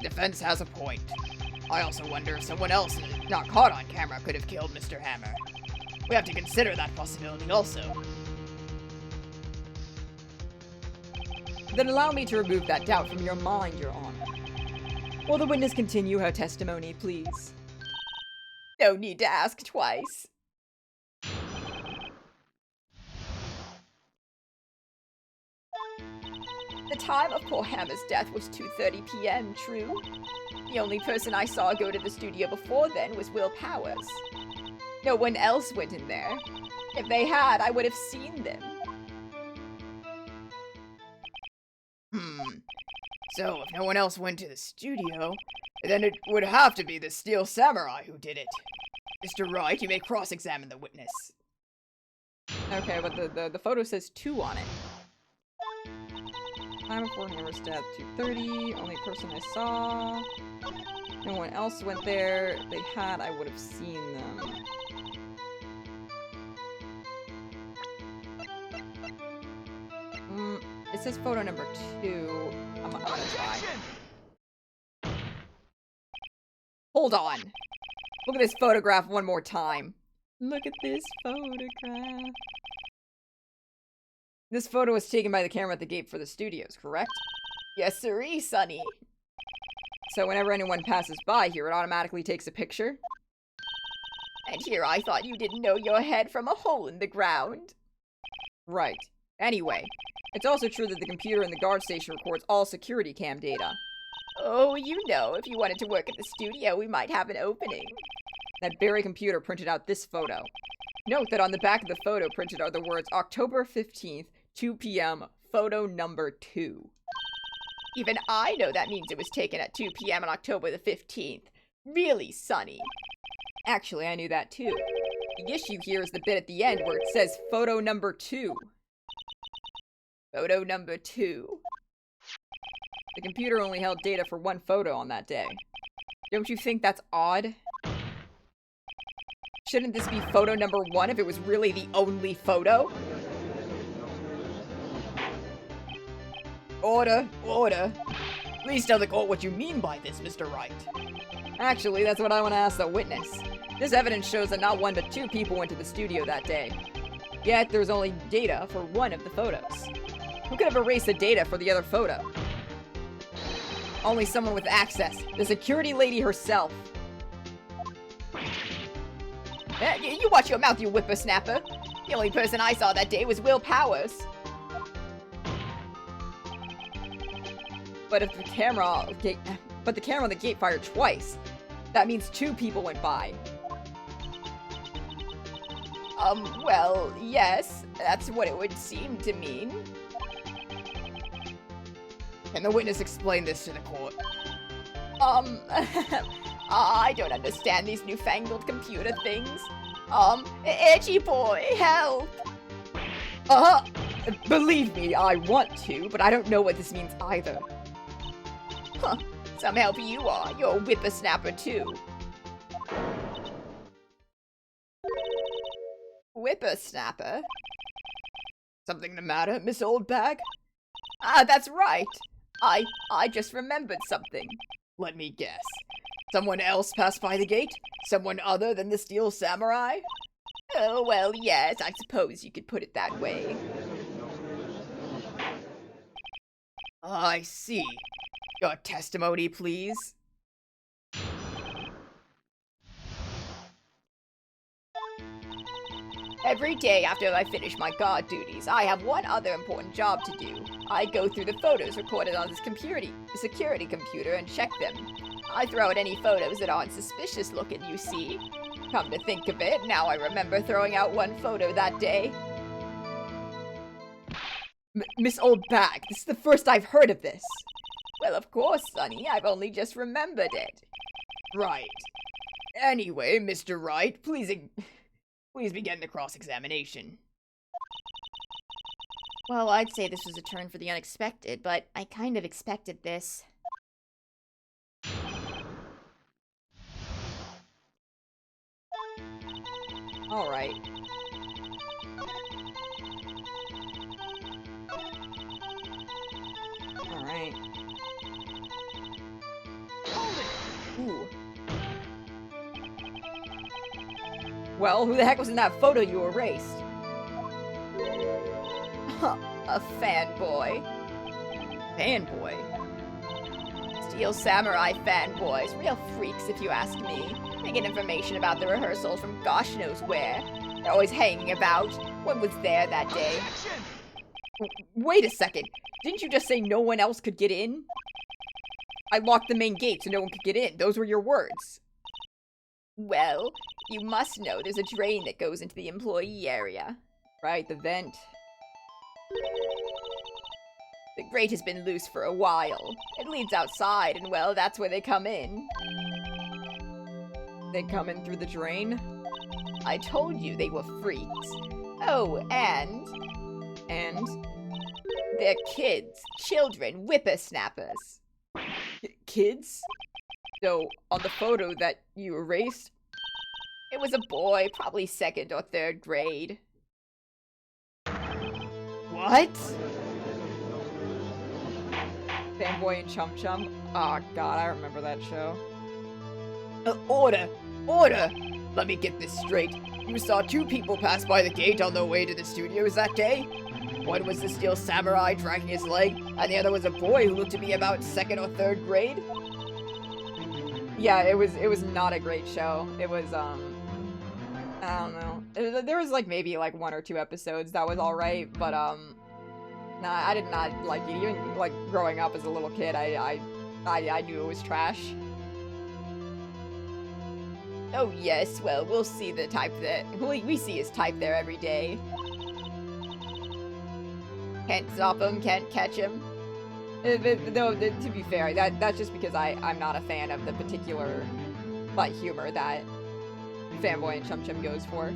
S5: Defense has a point. I also wonder if someone else not caught on camera could have killed Mr. Hammer. We have to consider that possibility also.
S1: Then allow me to remove that doubt from your mind, Your Honor. Will the witness continue her testimony, please? No need to ask twice. The time of poor Hammer's death was 2:30 p.m., true? The only person I saw go to the studio before then was Will Powers. No one else went in there. If they had, I would have seen them.
S5: So, if no one else went to the studio, then it would have to be the Steel Samurai who did it. Mr. Wright, you may cross-examine the witness.
S1: Okay, but the photo says 2 on it. Time before Hammer's death, 2:30. Only person I saw. No one else went there. If they had, I would have seen them. It says photo number 2. I'm gonna try. Hold on. Look at this photograph one more time. Look at this photograph. This photo was taken by the camera at the gate for the studios, correct? Yes, sirree, Sonny. So whenever anyone passes by here, it automatically takes a picture? And here I thought you didn't know your head from a hole in the ground. Right. Anyway, it's also true that the computer in the guard station records all security cam data. Oh, you know, if you wanted to work at the studio, we might have an opening. That very computer printed out this photo. Note that on the back of the photo printed are the words October 15th, 2 p.m., photo number 2. Even I know that means it was taken at 2 p.m. on October the 15th. Really, Sonny. Actually, I knew that too. The issue here is the bit at the end where it says photo number 2. Photo number 2. The computer only held data for 1 photo on that day. Don't you think that's odd? Shouldn't this be photo number 1 if it was really the only photo? Order, order.
S5: Please tell the court what you mean by this, Mr. Wright.
S1: Actually, that's what I want to ask the witness. This evidence shows that not 1 but 2 people went to the studio that day. Yet, there's only data for 1 of the photos. Who could have erased the data for the other photo? Only someone with access. The security lady herself. You watch your mouth, you whippersnapper. The only person I saw that day was Will Powers. But the camera on the gate fired twice. That means 2 people went by. Well, yes. That's what it would seem to mean.
S5: Can the witness explain this to the court?
S1: I don't understand these newfangled computer things. Edgy boy, help! Believe me, I want to, but I don't know what this means either. Huh, some help you are. You're a whippersnapper too. Whippersnapper?
S5: Something the matter, Miss Oldbag?
S1: Ah, that's right. I just remembered something.
S5: Let me guess. Someone else passed by the gate? Someone other than the Steel Samurai?
S1: Oh, well, yes, I suppose you could put it that way.
S5: I see. Your testimony, please.
S1: Every day after I finish my guard duties, I have one other important job to do. I go through the photos recorded on this security computer and check them. I throw out any photos that aren't suspicious looking, you see. Come to think of it, now I remember throwing out 1 photo that day. Miss Oldbag, this is the first I've heard of this. Well, of course, Sonny, I've only just remembered it.
S5: Right. Anyway, Mr. Wright, please begin the cross-examination.
S2: Well, I'd say this was a turn for the unexpected, but I kind of expected this.
S1: Alright. Well, who the heck was in that photo you erased?
S4: Huh, a fanboy.
S1: Fanboy.
S4: Steel Samurai fanboys, real freaks if you ask me. They get information about the rehearsals from gosh knows where. They're always hanging about. What was there that day?
S1: Wait a second. Didn't you just say no one else could get in? I locked the main gate so no one could get in. Those were your words.
S4: Well, you must know there's a drain that goes into the employee area.
S1: Right, the vent.
S4: The grate has been loose for a while. It leads outside, and well, that's where they come in.
S1: They come in through the drain?
S4: I told you they were freaks. Oh, and they're kids, children, whippersnappers.
S1: Kids? So, on the photo that you erased?
S4: It was a boy, probably 2nd or 3rd grade.
S1: What? Fanboy and Chum Chum? Oh god, I remember that show.
S5: Order! Order! Let me get this straight. You saw 2 people pass by the gate on their way to the studios that day? One was the Steel Samurai dragging his leg, and the other was a boy who looked to be about 2nd or 3rd grade?
S1: Yeah, it was not a great show. It was, I don't know. There was, like, maybe, like, 1 or 2 episodes that was alright, but, nah, I did not like it. Even, like, growing up as a little kid, I knew it was trash.
S4: Oh yes, well, we'll see the type that... We see his type there every day. Can't stop him, can't catch him.
S1: Though, to be fair, that's just because I'm not a fan of the particular butt humor that Fanboy and Chum Chum goes for.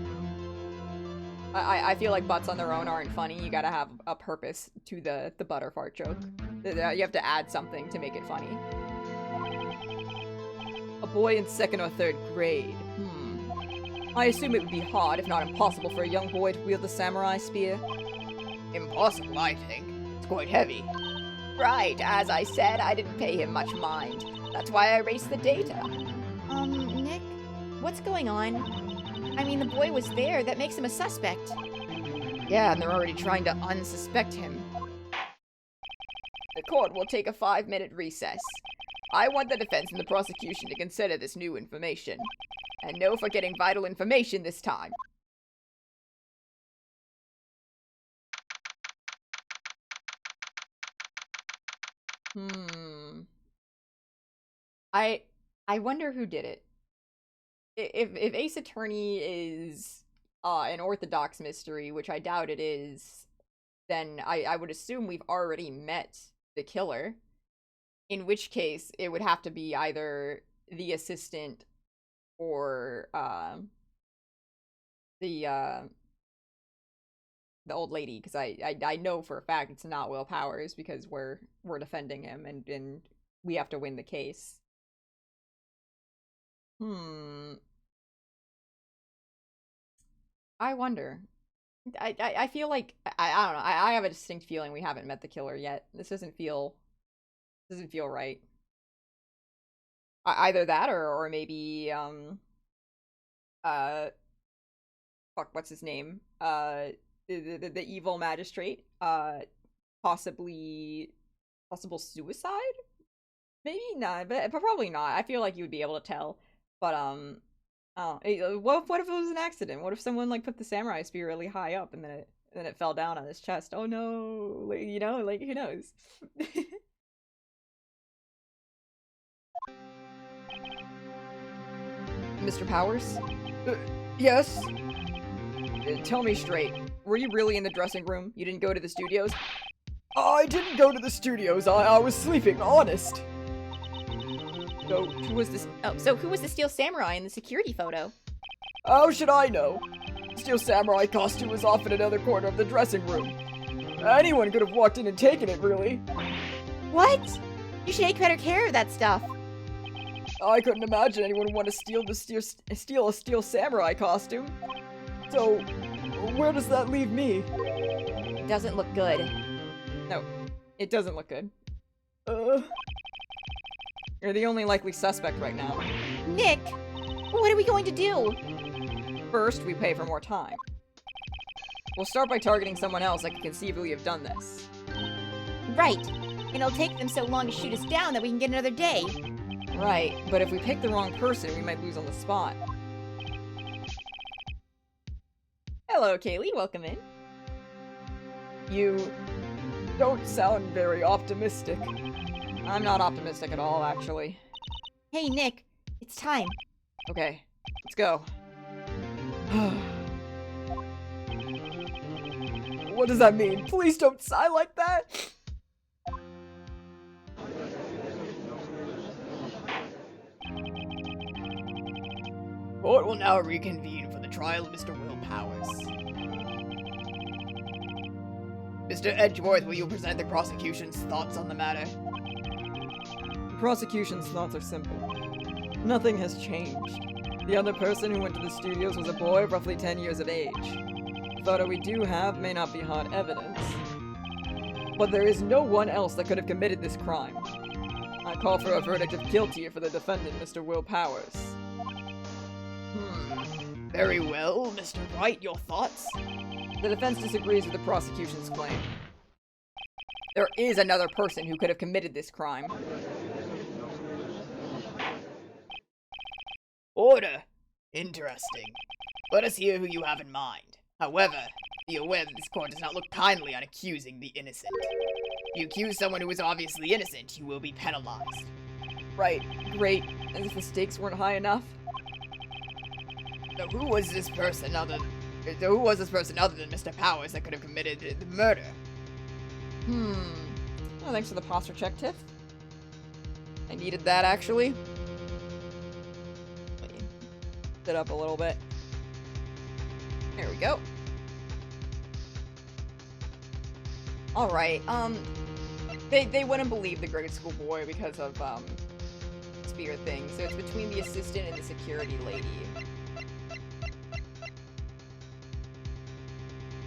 S1: I feel like butts on their own aren't funny. You gotta have a purpose to the butter fart joke. You have to add something to make it funny. A boy in 2nd or 3rd grade. I assume it would be hard, if not impossible, for a young boy to wield the samurai spear.
S5: Impossible, I think. It's quite heavy.
S4: Right, as I said, I didn't pay him much mind. That's why I erased the data.
S2: Nick, what's going on? I mean, the boy was there. That makes him a suspect.
S1: Yeah, and they're already trying to unsuspect him.
S4: The court will take a 5-minute recess. I want the defense and the prosecution to consider this new information. And no forgetting vital information this time.
S1: I wonder who did it. If Ace Attorney is an orthodox mystery, which I doubt it is, then I would assume we've already met the killer. In which case, it would have to be either the assistant or the old lady, because I know for a fact it's not Will Powers because we're defending him and we have to win the case. I wonder. I feel like I don't know. I have a distinct feeling we haven't met the killer yet. This doesn't feel right. Either that or maybe fuck, what's his name? The evil magistrate. Possible suicide? Maybe not, but probably not. I feel like you would be able to tell. But what if it was an accident? What if someone like put the samurai spear really high up and then it fell down on his chest? Oh no, like, you know, like who knows? Mr. Powers?
S3: Yes?
S1: Tell me straight. Were you really in the dressing room? You didn't go to the studios?
S3: I didn't go to the studios. I was sleeping, honest.
S1: So, who was this?
S2: Oh, so who was the Steel Samurai in the security photo?
S3: How should I know? Steel Samurai costume was off in another corner of the dressing room. Anyone could have walked in and taken it, really.
S2: What? You should take better care of that stuff.
S3: I couldn't imagine anyone would want to steal a Steel Samurai costume. So, where does that leave me?
S2: It doesn't look good.
S1: No, it doesn't look good. You're the only likely suspect right now.
S2: Nick, what are we going to do?
S1: First, we pay for more time. We'll start by targeting someone else that could conceivably have done this.
S2: Right. And it'll take them so long to shoot us down that we can get another day.
S1: Right, but if we pick the wrong person, we might lose on the spot. Hello, Kaylee. Welcome in.
S3: You don't sound very optimistic.
S1: I'm not optimistic at all, actually.
S2: Hey, Nick. It's time.
S1: Okay, let's go.
S3: What does that mean? Please don't sigh like that!
S5: Court will now reconvene for the trial of Mr. Will Powers. Mr. Edgeworth, will you present the prosecution's thoughts on the matter?
S3: The prosecution's thoughts are simple. Nothing has changed. The other person who went to the studios was a boy of roughly 10 years of age. The photo we do have may not be hard evidence, but there is no one else that could have committed this crime. I call for a verdict of guilty for the defendant, Mr. Will Powers.
S5: Very well, Mr. Wright, your thoughts?
S1: The defense disagrees with the prosecution's claim. There is another person who could have committed this crime.
S5: Order. Interesting. Let us hear who you have in mind. However, be aware that this court does not look kindly on accusing the innocent. If you accuse someone who is obviously innocent, you will be penalized.
S1: Right, great. As if the stakes weren't high enough.
S5: So who was this person other than Mr. Powers that could have committed the murder?
S1: Oh, thanks for the posture check, Tiff. I needed that, actually. Let me sit up a little bit. There we go. Alright, they wouldn't believe the grade school boy because of, spear thing, so it's between the assistant and the security lady.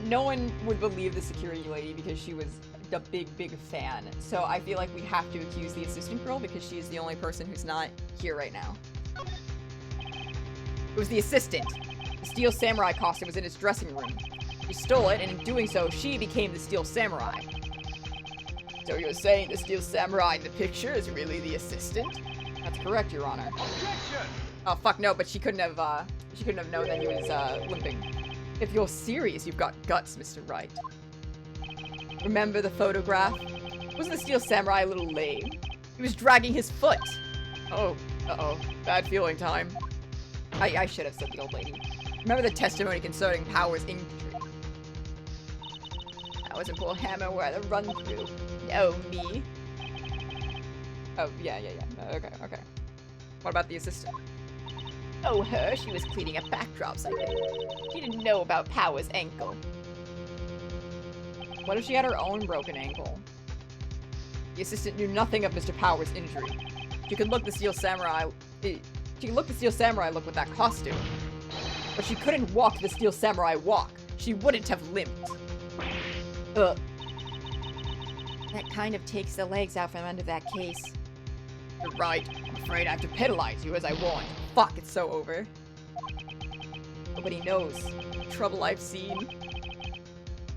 S1: No one would believe the security lady because she was a big fan, so I feel like we have to accuse the assistant girl because she's the only person who's not here right now. It was the assistant. The Steel Samurai costume was in his dressing room. She stole it, and in doing so, she became the Steel Samurai.
S5: So you're saying the Steel Samurai in the picture is really the assistant?
S1: That's correct, Your Honor. Oh, fuck no, but she couldn't have known that he was, limping. If you're serious, you've got guts, Mr. Wright. Remember the photograph? Wasn't the Steel Samurai a little lame? He was dragging his foot.
S3: Oh, uh-oh. Bad feeling time.
S1: I should have said the old lady. Remember the testimony concerning Powers' injury? Powers and Paul Hammer were at the run-through. No, me. Oh, yeah. Okay. What about the assistant?
S4: Oh, her? She was cleaning up backdrops, I think. She didn't know about Powers' ankle.
S1: What if she had her own broken ankle? The assistant knew nothing of Mr. Powers' injury. She could look the Steel Samurai look with that costume. But she couldn't walk the Steel Samurai walk. She wouldn't have limped.
S2: That kind of takes the legs out from under that case.
S1: You're right. I'm afraid I have to penalize you as I warned. Fuck, it's so over. Nobody knows the trouble I've seen.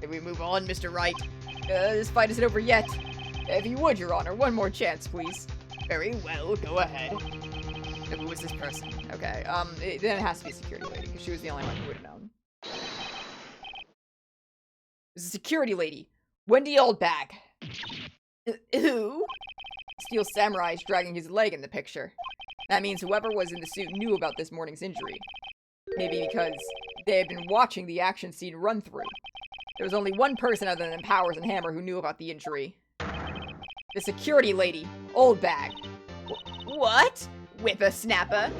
S5: Can we move on, Mr. Wright?
S1: This fight isn't over yet. If you would, Your Honor, one more chance, please.
S5: Very well, go ahead. So who was this person?
S1: Okay, then it has to be a security lady, because she was the only one who would have known. It was a security lady. Wendy Oldbag. Who? Steel Samurai is dragging his leg in the picture. That means whoever was in the suit knew about this morning's injury. Maybe because they had been watching the action scene run through. There was only one person other than Powers and Hammer who knew about the injury. The security lady, Oldbag.
S4: What? Whippersnapper?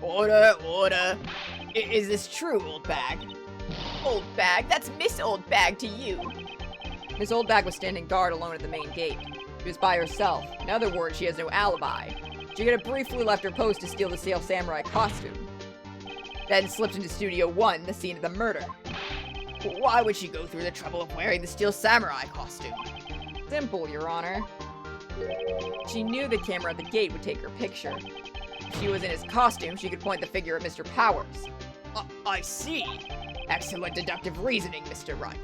S5: Order. Is this true, Oldbag?
S4: Oldbag? That's Miss Oldbag to you.
S1: Miss Oldbag was standing guard alone at the main gate. She was by herself. In other words, she has no alibi. She could have briefly left her post to steal the Steel Samurai costume. Then slipped into Studio 1, the scene of the murder.
S5: Why would she go through the trouble of wearing the Steel Samurai costume?
S1: Simple, Your Honor. She knew the camera at the gate would take her picture. If
S5: if she was in his costume, she could point the figure at Mr. Powers. I see. Excellent deductive reasoning, Mr. Wright.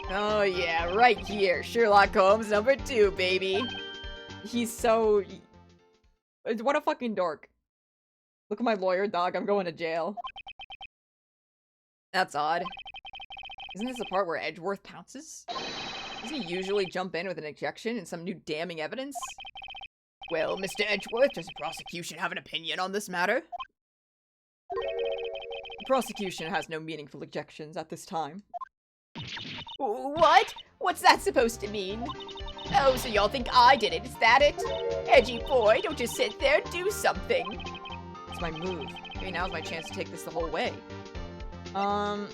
S5: Oh yeah, right here. Sherlock Holmes #2, baby.
S1: He's so... What a fucking dork. Look at my lawyer, dog. I'm going to jail. That's odd. Isn't this the part where Edgeworth pounces? Doesn't he usually jump in with an objection and some new damning evidence?
S5: Well, Mr. Edgeworth, does the prosecution have an opinion on this matter?
S1: The prosecution has no meaningful objections at this time.
S4: What? What's that supposed to mean? Oh, so y'all think I did it, is that it? Edgy boy, don't just sit there, do something.
S1: It's my move. Maybe now's my chance to take this the whole way. I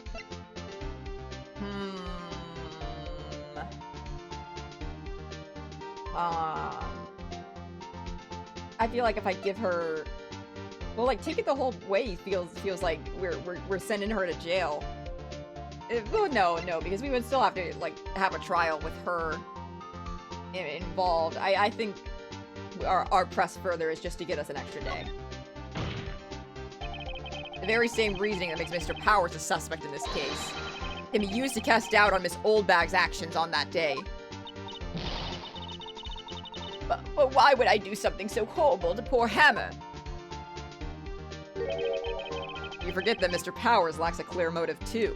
S1: feel like if I give her... Well, like, take it the whole way feels like we're sending her to jail. Well, no, because we would still have to, like, have a trial with her involved. I think our press further is just to get us an extra day. The very same reasoning that makes Mr. Powers a suspect in this case can be used to cast doubt on Miss Oldbag's actions on that day.
S4: But why would I do something so horrible to poor Hammer?
S1: You forget that Mr. Powers lacks a clear motive, too.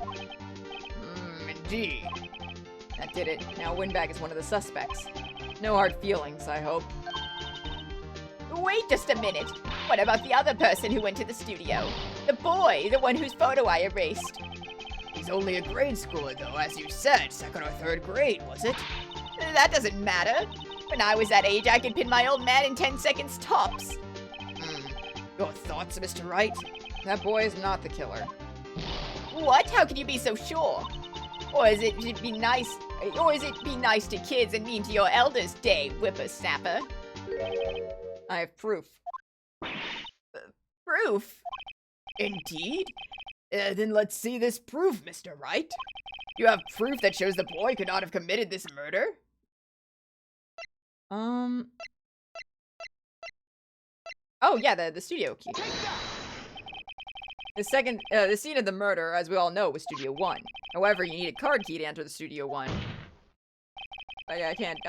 S5: Indeed.
S1: That did it. Now Windbag is one of the suspects. No hard feelings, I hope.
S4: Wait just a minute. What about the other person who went to the studio? The boy, the one whose photo I erased.
S5: He's only a grade schooler, though, as you said. 2nd or 3rd grade, was it?
S4: That doesn't matter. When I was that age, I could pin my old man in 10 seconds tops.
S5: Your thoughts, Mr. Wright?
S1: That boy is not the killer.
S4: What? How can you be so sure? Or is it be nice to kids and mean to your elders, day whippersnapper?
S1: I have proof.
S4: Proof?
S5: Indeed? Then let's see this proof, Mr. Wright. You have proof that shows the boy could not have committed this murder?
S1: Oh yeah, the studio key. The scene of the murder, as we all know, was Studio 1. However, you need a card key to enter the Studio 1. I can't,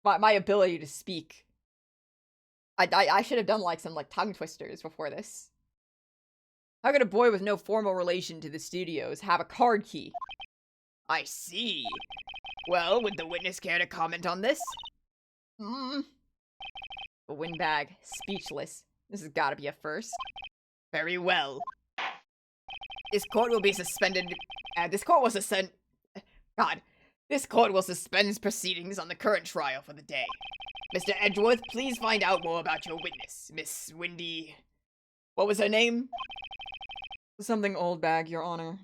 S1: my ability to speak. I should have done, like, some, like, tongue twisters before this. How could a boy with no formal relation to the studios have a card key?
S5: I see. Well, would the witness care to comment on this?
S1: The Windbag, speechless. This has gotta be a first.
S5: Very well. This court will be suspended. This court will suspend proceedings on the current trial for the day. Mr. Edgeworth, please find out more about your witness, Miss Windy. What was her name?
S1: Something Oldbag, Your Honor.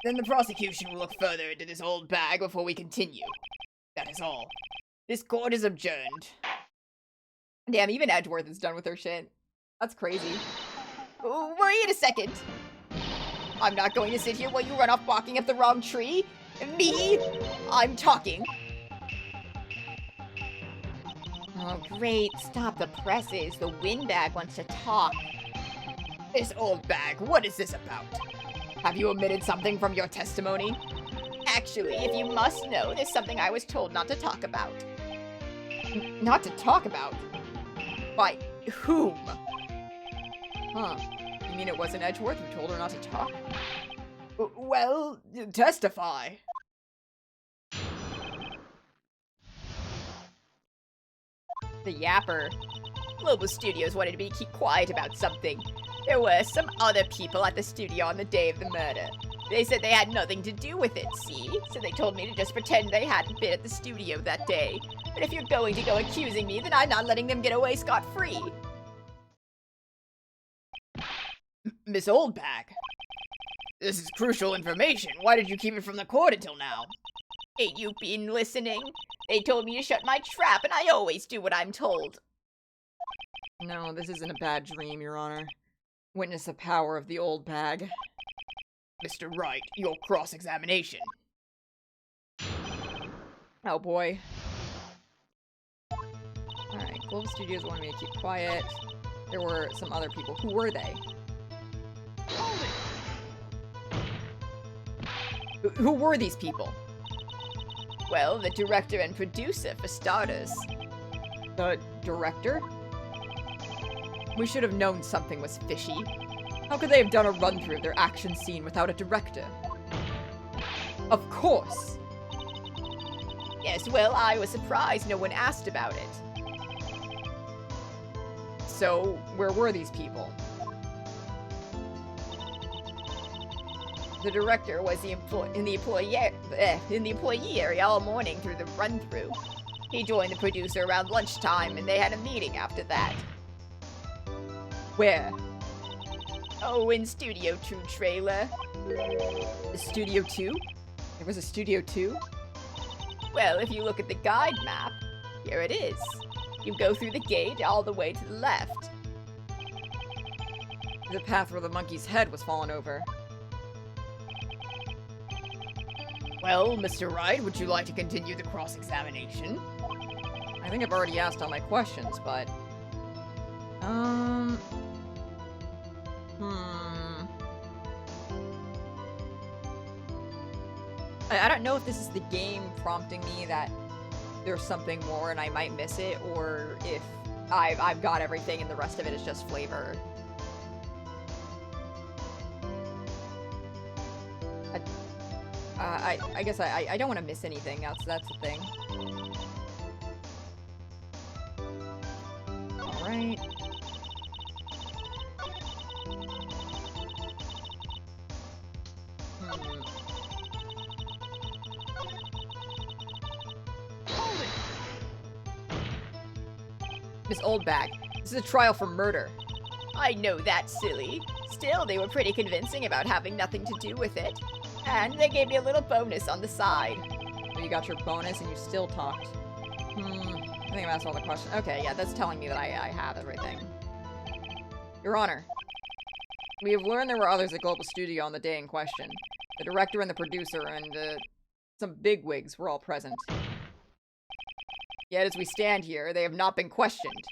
S5: Then the prosecution will look further into this old bag before we continue. That is all. This court is adjourned.
S1: Damn, even Edgeworth is done with her shit. That's crazy.
S4: Wait a second. I'm not going to sit here while you run off barking up the wrong tree. Me? I'm talking.
S2: Oh, great. Stop the presses. The Windbag wants to talk.
S5: This old bag, what is this about? Have you omitted something from your testimony?
S4: Actually, if you must know, there's something I was told not to talk about.
S1: Not to talk about?
S5: By whom?
S1: Huh. You mean it wasn't Edgeworth who told her not to talk?
S5: Well, testify.
S1: The yapper.
S4: Global Studios wanted me to keep quiet about something. There were some other people at the studio on the day of the murder. They said they had nothing to do with it, see? So they told me to just pretend they hadn't been at the studio that day. But if you're going to go accusing me, then I'm not letting them get away scot-free.
S5: Miss Oldbag. This is crucial information. Why did you keep it from the court until now?
S4: Ain't you been listening? They told me to shut my trap, and I always do what I'm told.
S1: No, this isn't a bad dream, Your Honor. Witness the power of the old bag.
S5: Mr. Wright, your cross-examination.
S1: Oh boy. Alright. Global Studios wanted me to keep quiet. There were some other people. Who were they? Who were these people?
S4: Well, the director and producer, for starters.
S1: The director? We should have known something was fishy. How could they have done a run-through of their action scene without a director? Of course!
S4: Yes, well, I was surprised no one asked about it.
S1: So, where were these people?
S4: The director was in the employee area all morning through the run-through. He joined the producer around lunchtime, and they had a meeting after that.
S1: Where?
S4: Oh, in Studio 2 trailer.
S1: The Studio 2? There was a Studio 2?
S4: Well, if you look at the guide map, here it is. You go through the gate all the way to the left.
S1: The path where the monkey's head was fallen over.
S5: Well, Mr. Wright, would you like to continue the cross-examination?
S1: I think I've already asked all my questions, but... I don't know if this is the game prompting me that there's something more and I might miss it, or if I've got everything and the rest of it is just flavor. I guess I don't want to miss anything. That's the thing. All right. Miss Oldbag, this is a trial for murder.
S4: I know that's silly. Still, they were pretty convincing about having nothing to do with it. And they gave me a little bonus on the side.
S1: So you got your bonus and you still talked. I think I've asked all the questions. Okay, yeah, that's telling me that I have everything. Your Honor, we have learned there were others at Global Studio on the day in question. The director and the producer and some bigwigs were all present. Yet as we stand here, they have not been questioned.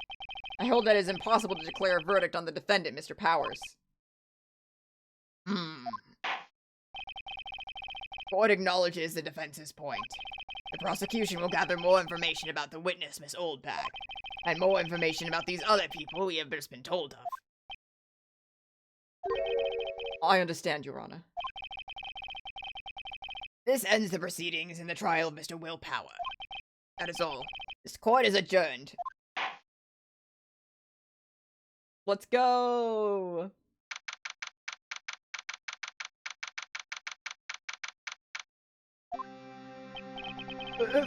S1: I hold that it is impossible to declare a verdict on the defendant, Mr. Powers.
S5: Court acknowledges the defense's point. The prosecution will gather more information about the witness, Miss Oldbag, and more information about these other people we have just been told of.
S1: I understand, Your Honor.
S5: This ends the proceedings in the trial of Mr. Will Power. That is all. This court is adjourned.
S1: Let's go!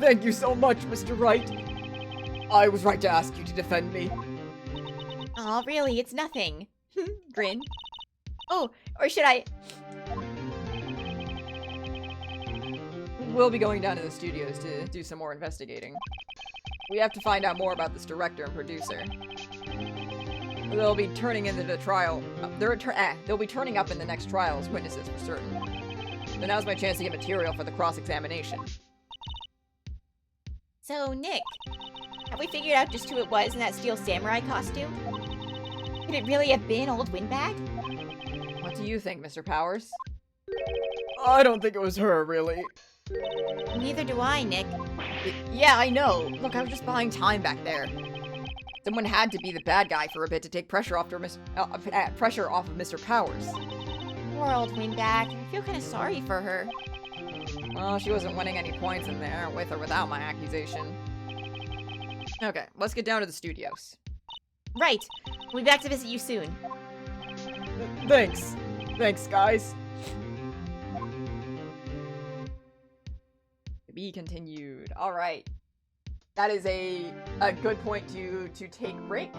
S1: Thank you so much, Mr. Wright. I was right to ask you to defend me.
S2: Aw, really, it's nothing.
S1: Grin.
S2: Oh, or should I...
S1: We'll be going down to the studios to do some more investigating. We have to find out more about this director and producer. They'll be turning into the trial. They'll be turning up in the next trial as witnesses for certain. So now's my chance to get material for the cross-examination.
S2: So, Nick, have we figured out just who it was in that steel samurai costume? Could it really have been old Windbag?
S1: What do you think, Mr. Powers?
S3: I don't think it was her, really.
S2: Neither do I, Nick.
S1: Yeah, I know. Look, I was just buying time back there. Someone had to be the bad guy for a bit to take pressure off of Mr. Powers.
S2: Poor old Windbag. I feel kind of sorry for her.
S1: Well, she wasn't winning any points in there, with or without my accusation. Okay, let's get down to the studios.
S2: Right. We'll be back to visit you soon.
S3: Thanks. Thanks, guys.
S1: To be continued. All right. That is a good point to take a break.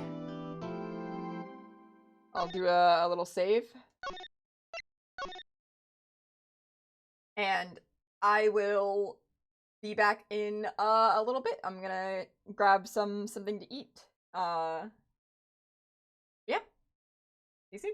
S1: I'll do a little save. And I will be back in a little bit. I'm gonna grab something to eat. Yeah. See you soon.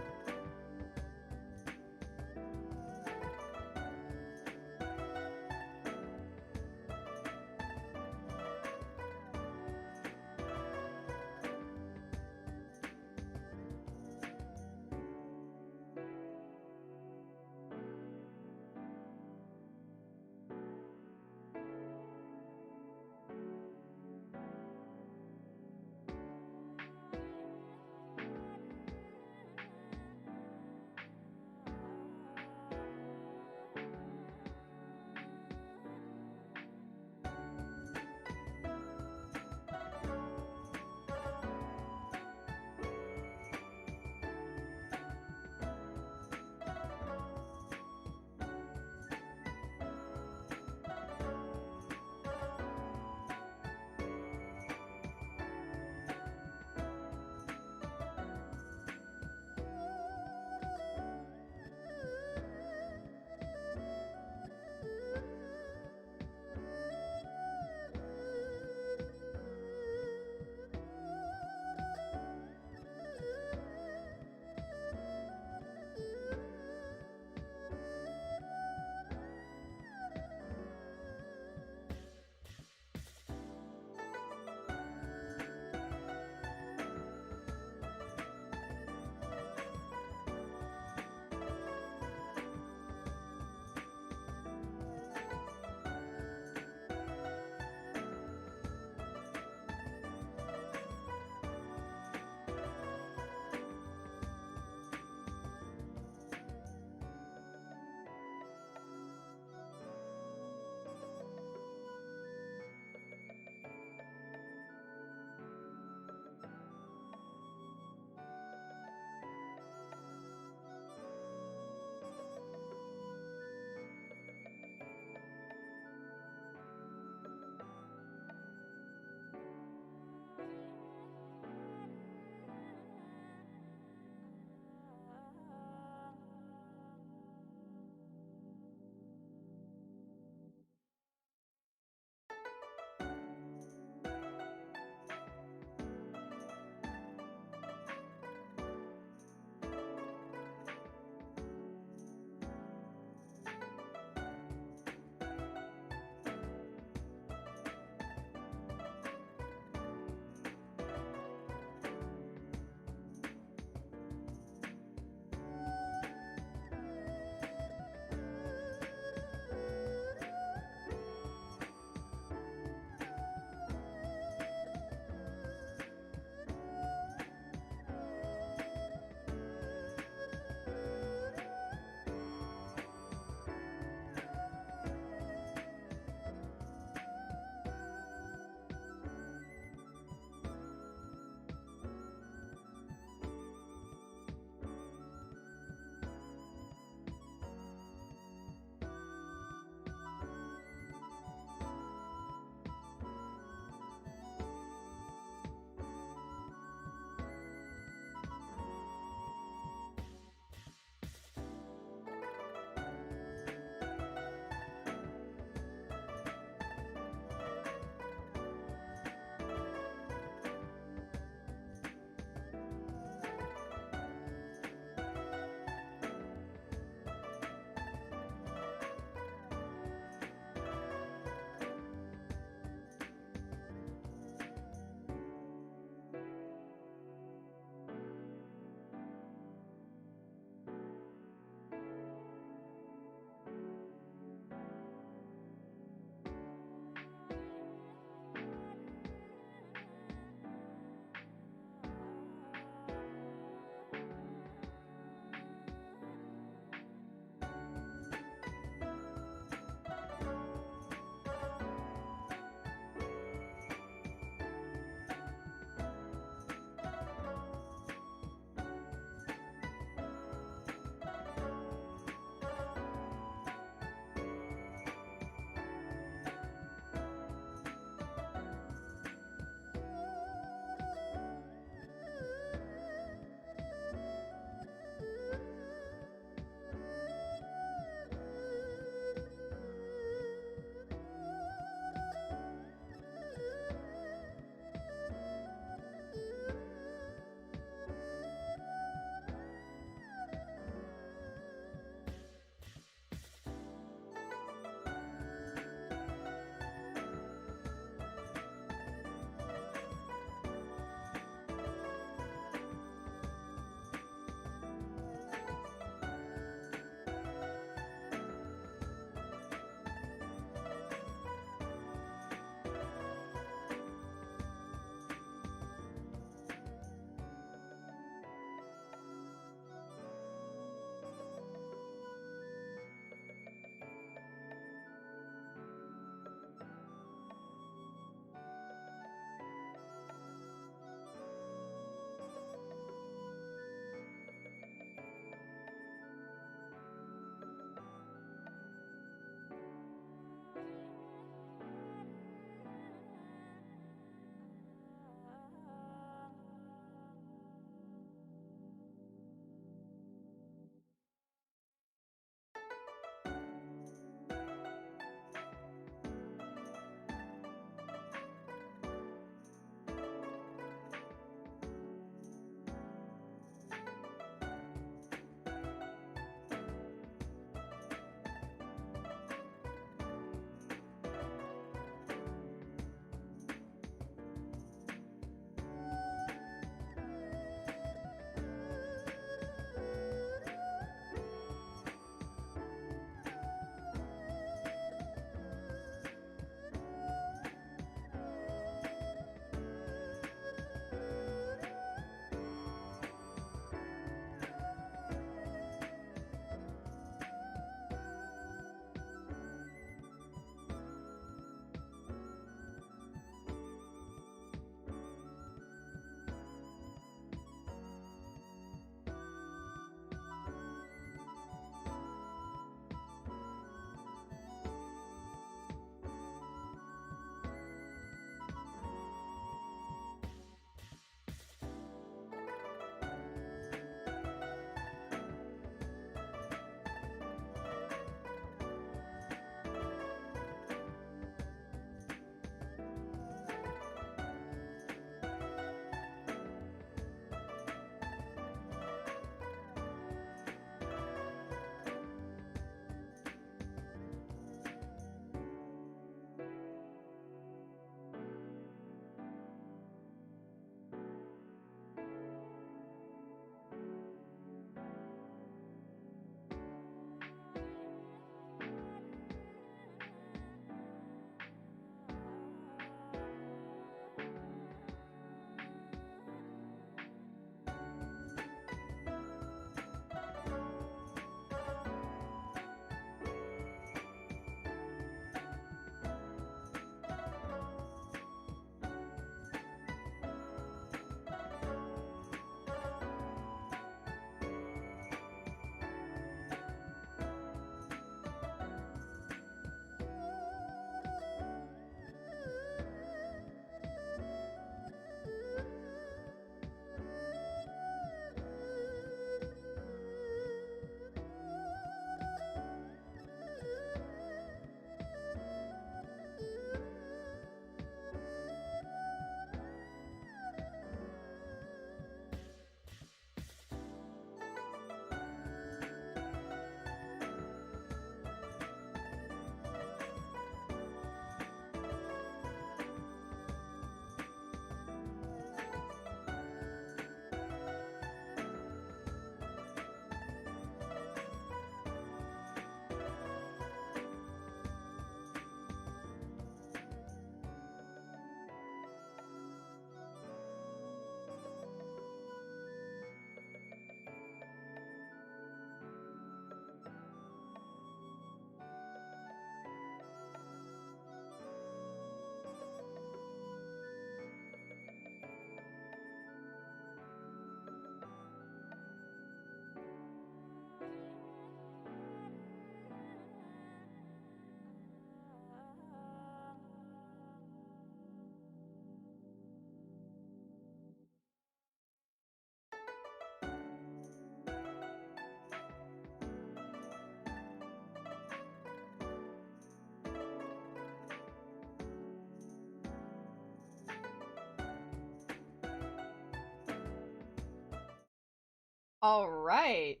S1: Alright.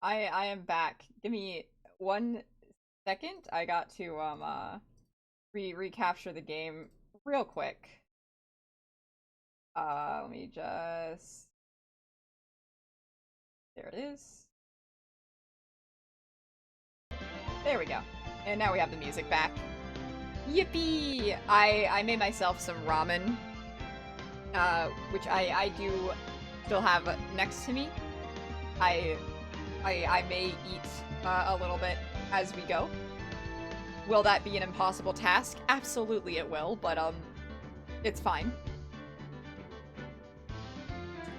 S1: I am back. Give me 1 second. I got to recapture the game real quick. Let me just there it is. There we go. And now we have the music back. Yippee! I made myself some ramen. Which I do still have next to me. I may eat a little bit as we go. Will that be an impossible task? Absolutely it will, but it's fine.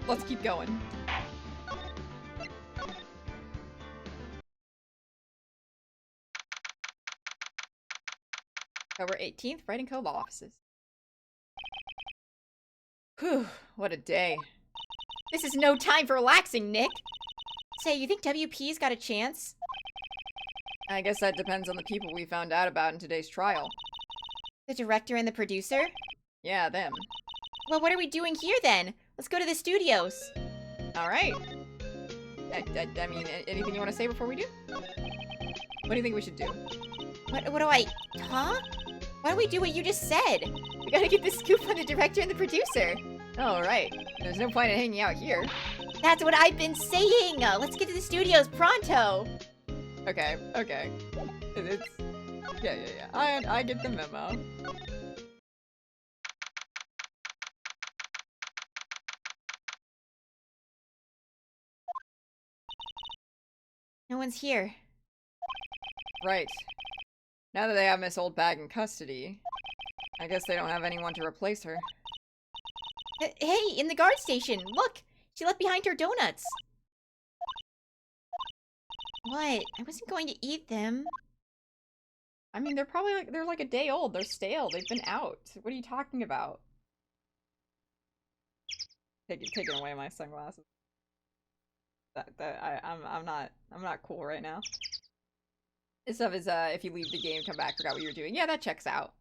S1: Let's keep going. October 18th, Writing Co. Law Offices. Whew, what a day.
S2: This is no time for relaxing, Nick. Say, you think WP's got a chance?
S1: I guess that depends on the people we found out about in today's trial.
S2: The director and the producer?
S1: Yeah, them.
S2: Well, what are we doing here then? Let's go to the studios.
S1: Alright. I mean, anything you want to say before we do? What do you think we should do?
S2: What do I... Huh? Why don't we do what you just said? We gotta get the scoop on the director and the producer.
S1: Alright. There's no point in hanging out here.
S2: That's what I've been saying! Let's get to the studios pronto!
S1: Okay. It's... Yeah. I get the memo.
S2: No one's here.
S1: Right. Now that they have Miss Oldbag in custody, I guess they don't have anyone to replace her.
S2: Hey, in the guard station! Look! She left behind her donuts! What? I wasn't going to eat them.
S1: I mean, they're probably they're like a day old. They're stale. They've been out. What are you talking about? Taking away my sunglasses. I'm not cool right now. This stuff is if you leave the game, come back, forgot what you were doing. Yeah, that checks out.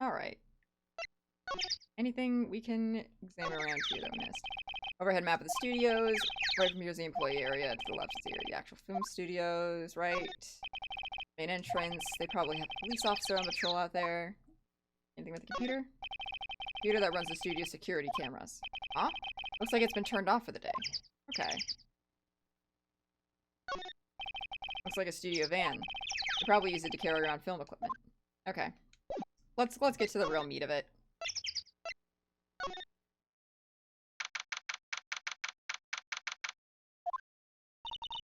S1: Alright. Anything we can examine around here that we missed? Overhead map of the studios. Right from here is the employee area. To the left is the actual film studios. Right. Main entrance. They probably have a police officer on patrol out there. Anything with the computer? Computer that runs the studio security cameras. Huh? Looks like it's been turned off for the day. Okay. Looks like a studio van. They probably use it to carry around film equipment. Okay. Let's get to the real meat of it.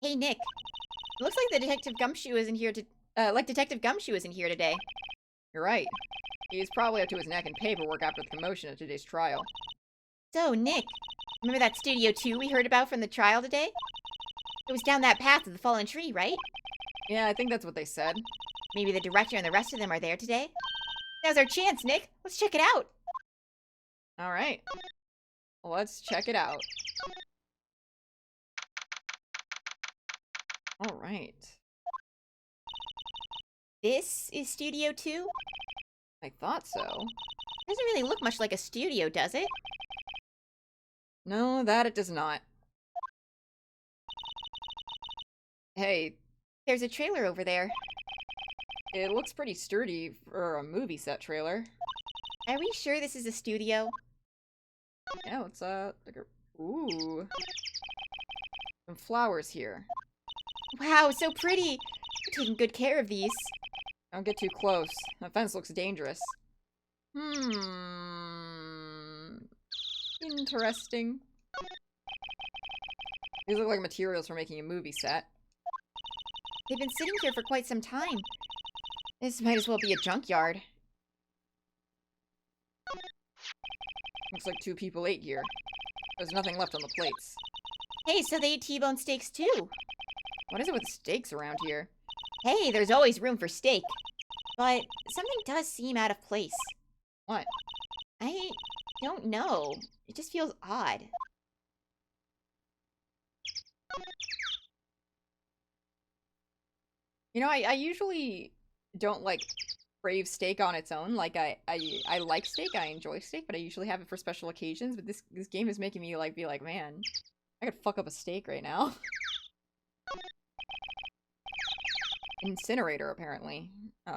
S2: Hey, Nick. It looks like the Detective Gumshoe isn't here to... Detective Gumshoe isn't here today.
S1: You're right. He's probably up to his neck in paperwork after the commotion at today's trial.
S2: So, Nick, remember that Studio 2 we heard about from the trial today? It was down that path to the fallen tree, right?
S1: Yeah, I think that's what they said.
S2: Maybe the director and the rest of them are there today? Now's our chance, Nick. Let's check it out.
S1: Alright. Let's check it out. Alright.
S2: This is Studio 2?
S1: I thought so.
S2: Doesn't really look much like a studio, does it?
S1: No, that it does not. Hey,
S2: There's a trailer over there.
S1: it looks pretty sturdy for a movie set trailer.
S2: Are we sure this is a studio?
S1: Yeah, let's like ooh. Some flowers here.
S2: Wow, so pretty! You're taking good care of these.
S1: Don't get too close. The fence looks dangerous. Interesting. These look like materials for making a movie set.
S2: They've been sitting here for quite some time. This might as well be a junkyard.
S1: Looks like 2 people ate here. There's nothing left on the plates.
S2: Hey, so they ate T-bone steaks too.
S1: What is it with steaks around here?
S2: Hey, there's always room for steak. But something does seem out of place.
S1: What?
S2: I don't know. It just feels odd.
S1: You know, I usually don't like crave steak on its own. Like I like steak, I enjoy steak, but I usually have it for special occasions. But this game is making me like be like, man, I could fuck up a steak right now. Incinerator, apparently.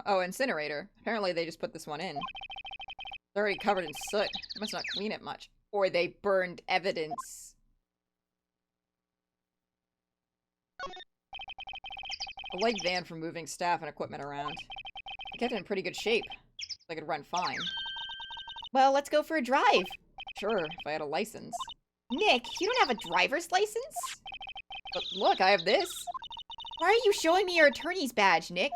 S1: Oh, incinerator. Apparently they just put this one in. It's already covered in soot. They must not clean it much. Or they burned evidence. A light van for moving staff and equipment around. I kept it in pretty good shape. So I could run fine.
S2: Well, let's go for a drive.
S1: Sure, if I had a license.
S2: Nick, you don't have a driver's license?
S1: But look, I have this.
S2: Why are you showing me your attorney's badge, Nick?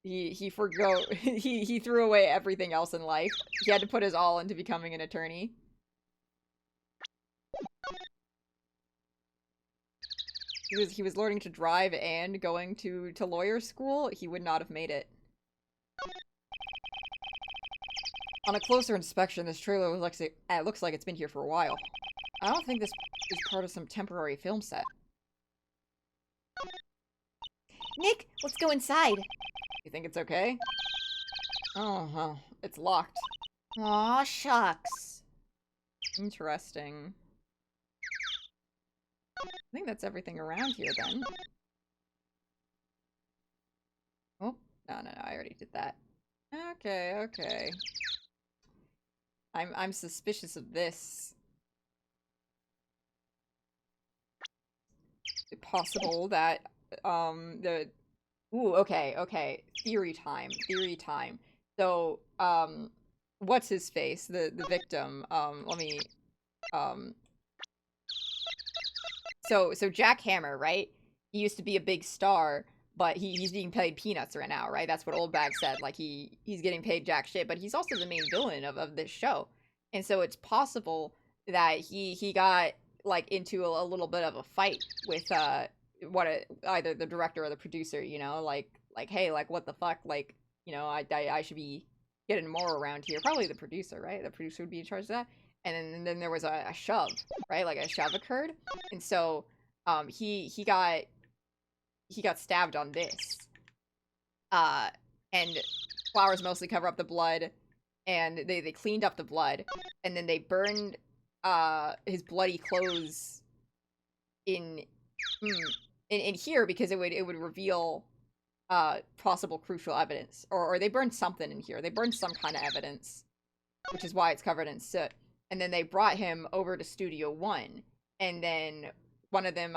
S1: He forgo he threw away everything else in life. He had to put his all into becoming an attorney. He was learning to drive and going to lawyer school. He would not have made it. On a closer inspection, this trailer looks like it's been here for a while. I don't think this is part of some temporary film set.
S2: Nick, let's go inside.
S1: You think it's okay? Oh, well, it's locked.
S2: Aw, shucks.
S1: Interesting. I think that's everything around here, then. Oh, no, I already did that. Okay. I'm suspicious of this. Is it possible that, Ooh, okay. Theory time. So, what's his face? The victim. Let me, So Jack Hammer, right? He used to be a big star, but he's being paid peanuts right now, right? That's what Old Bag said. Like, he's getting paid jack shit, but he's also the main villain of this show. And so it's possible that he got, like, into a little bit of a fight with, either the director or the producer, you know? Like, hey, like, what the fuck? Like, you know, I should be getting more around here. Probably the producer, right? The producer would be in charge of that. And then there was a shove, right? Like, a shove occurred. And so, he got stabbed on this. And flowers mostly cover up the blood, and they cleaned up the blood, and then they burned, his bloody clothes in here because it would reveal, possible crucial evidence. Or they burned something in here. They burned some kind of evidence, which is why it's covered in soot. And then they brought him over to Studio One, and then one of them,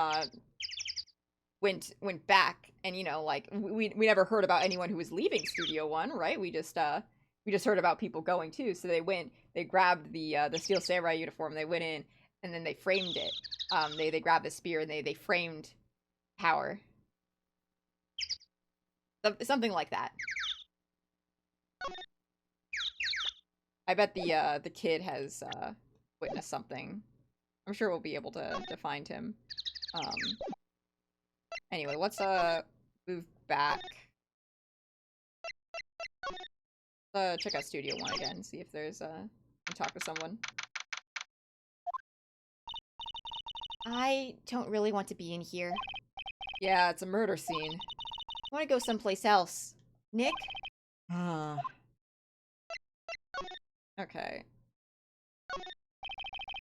S1: went back, and, you know, like, we never heard about anyone who was leaving Studio One, right? We just heard about people going too. So they grabbed the Steel Samurai uniform, they went in, and then they framed it. They grabbed the spear, and they framed Power. Something like that. I bet the kid has, witnessed something. I'm sure we'll be able to find him. Anyway, let's, move back. Check out Studio One again, see if there's, talk to someone.
S2: I don't really want to be in here.
S1: Yeah, it's a murder scene.
S2: I want to go someplace else. Nick?
S1: Okay.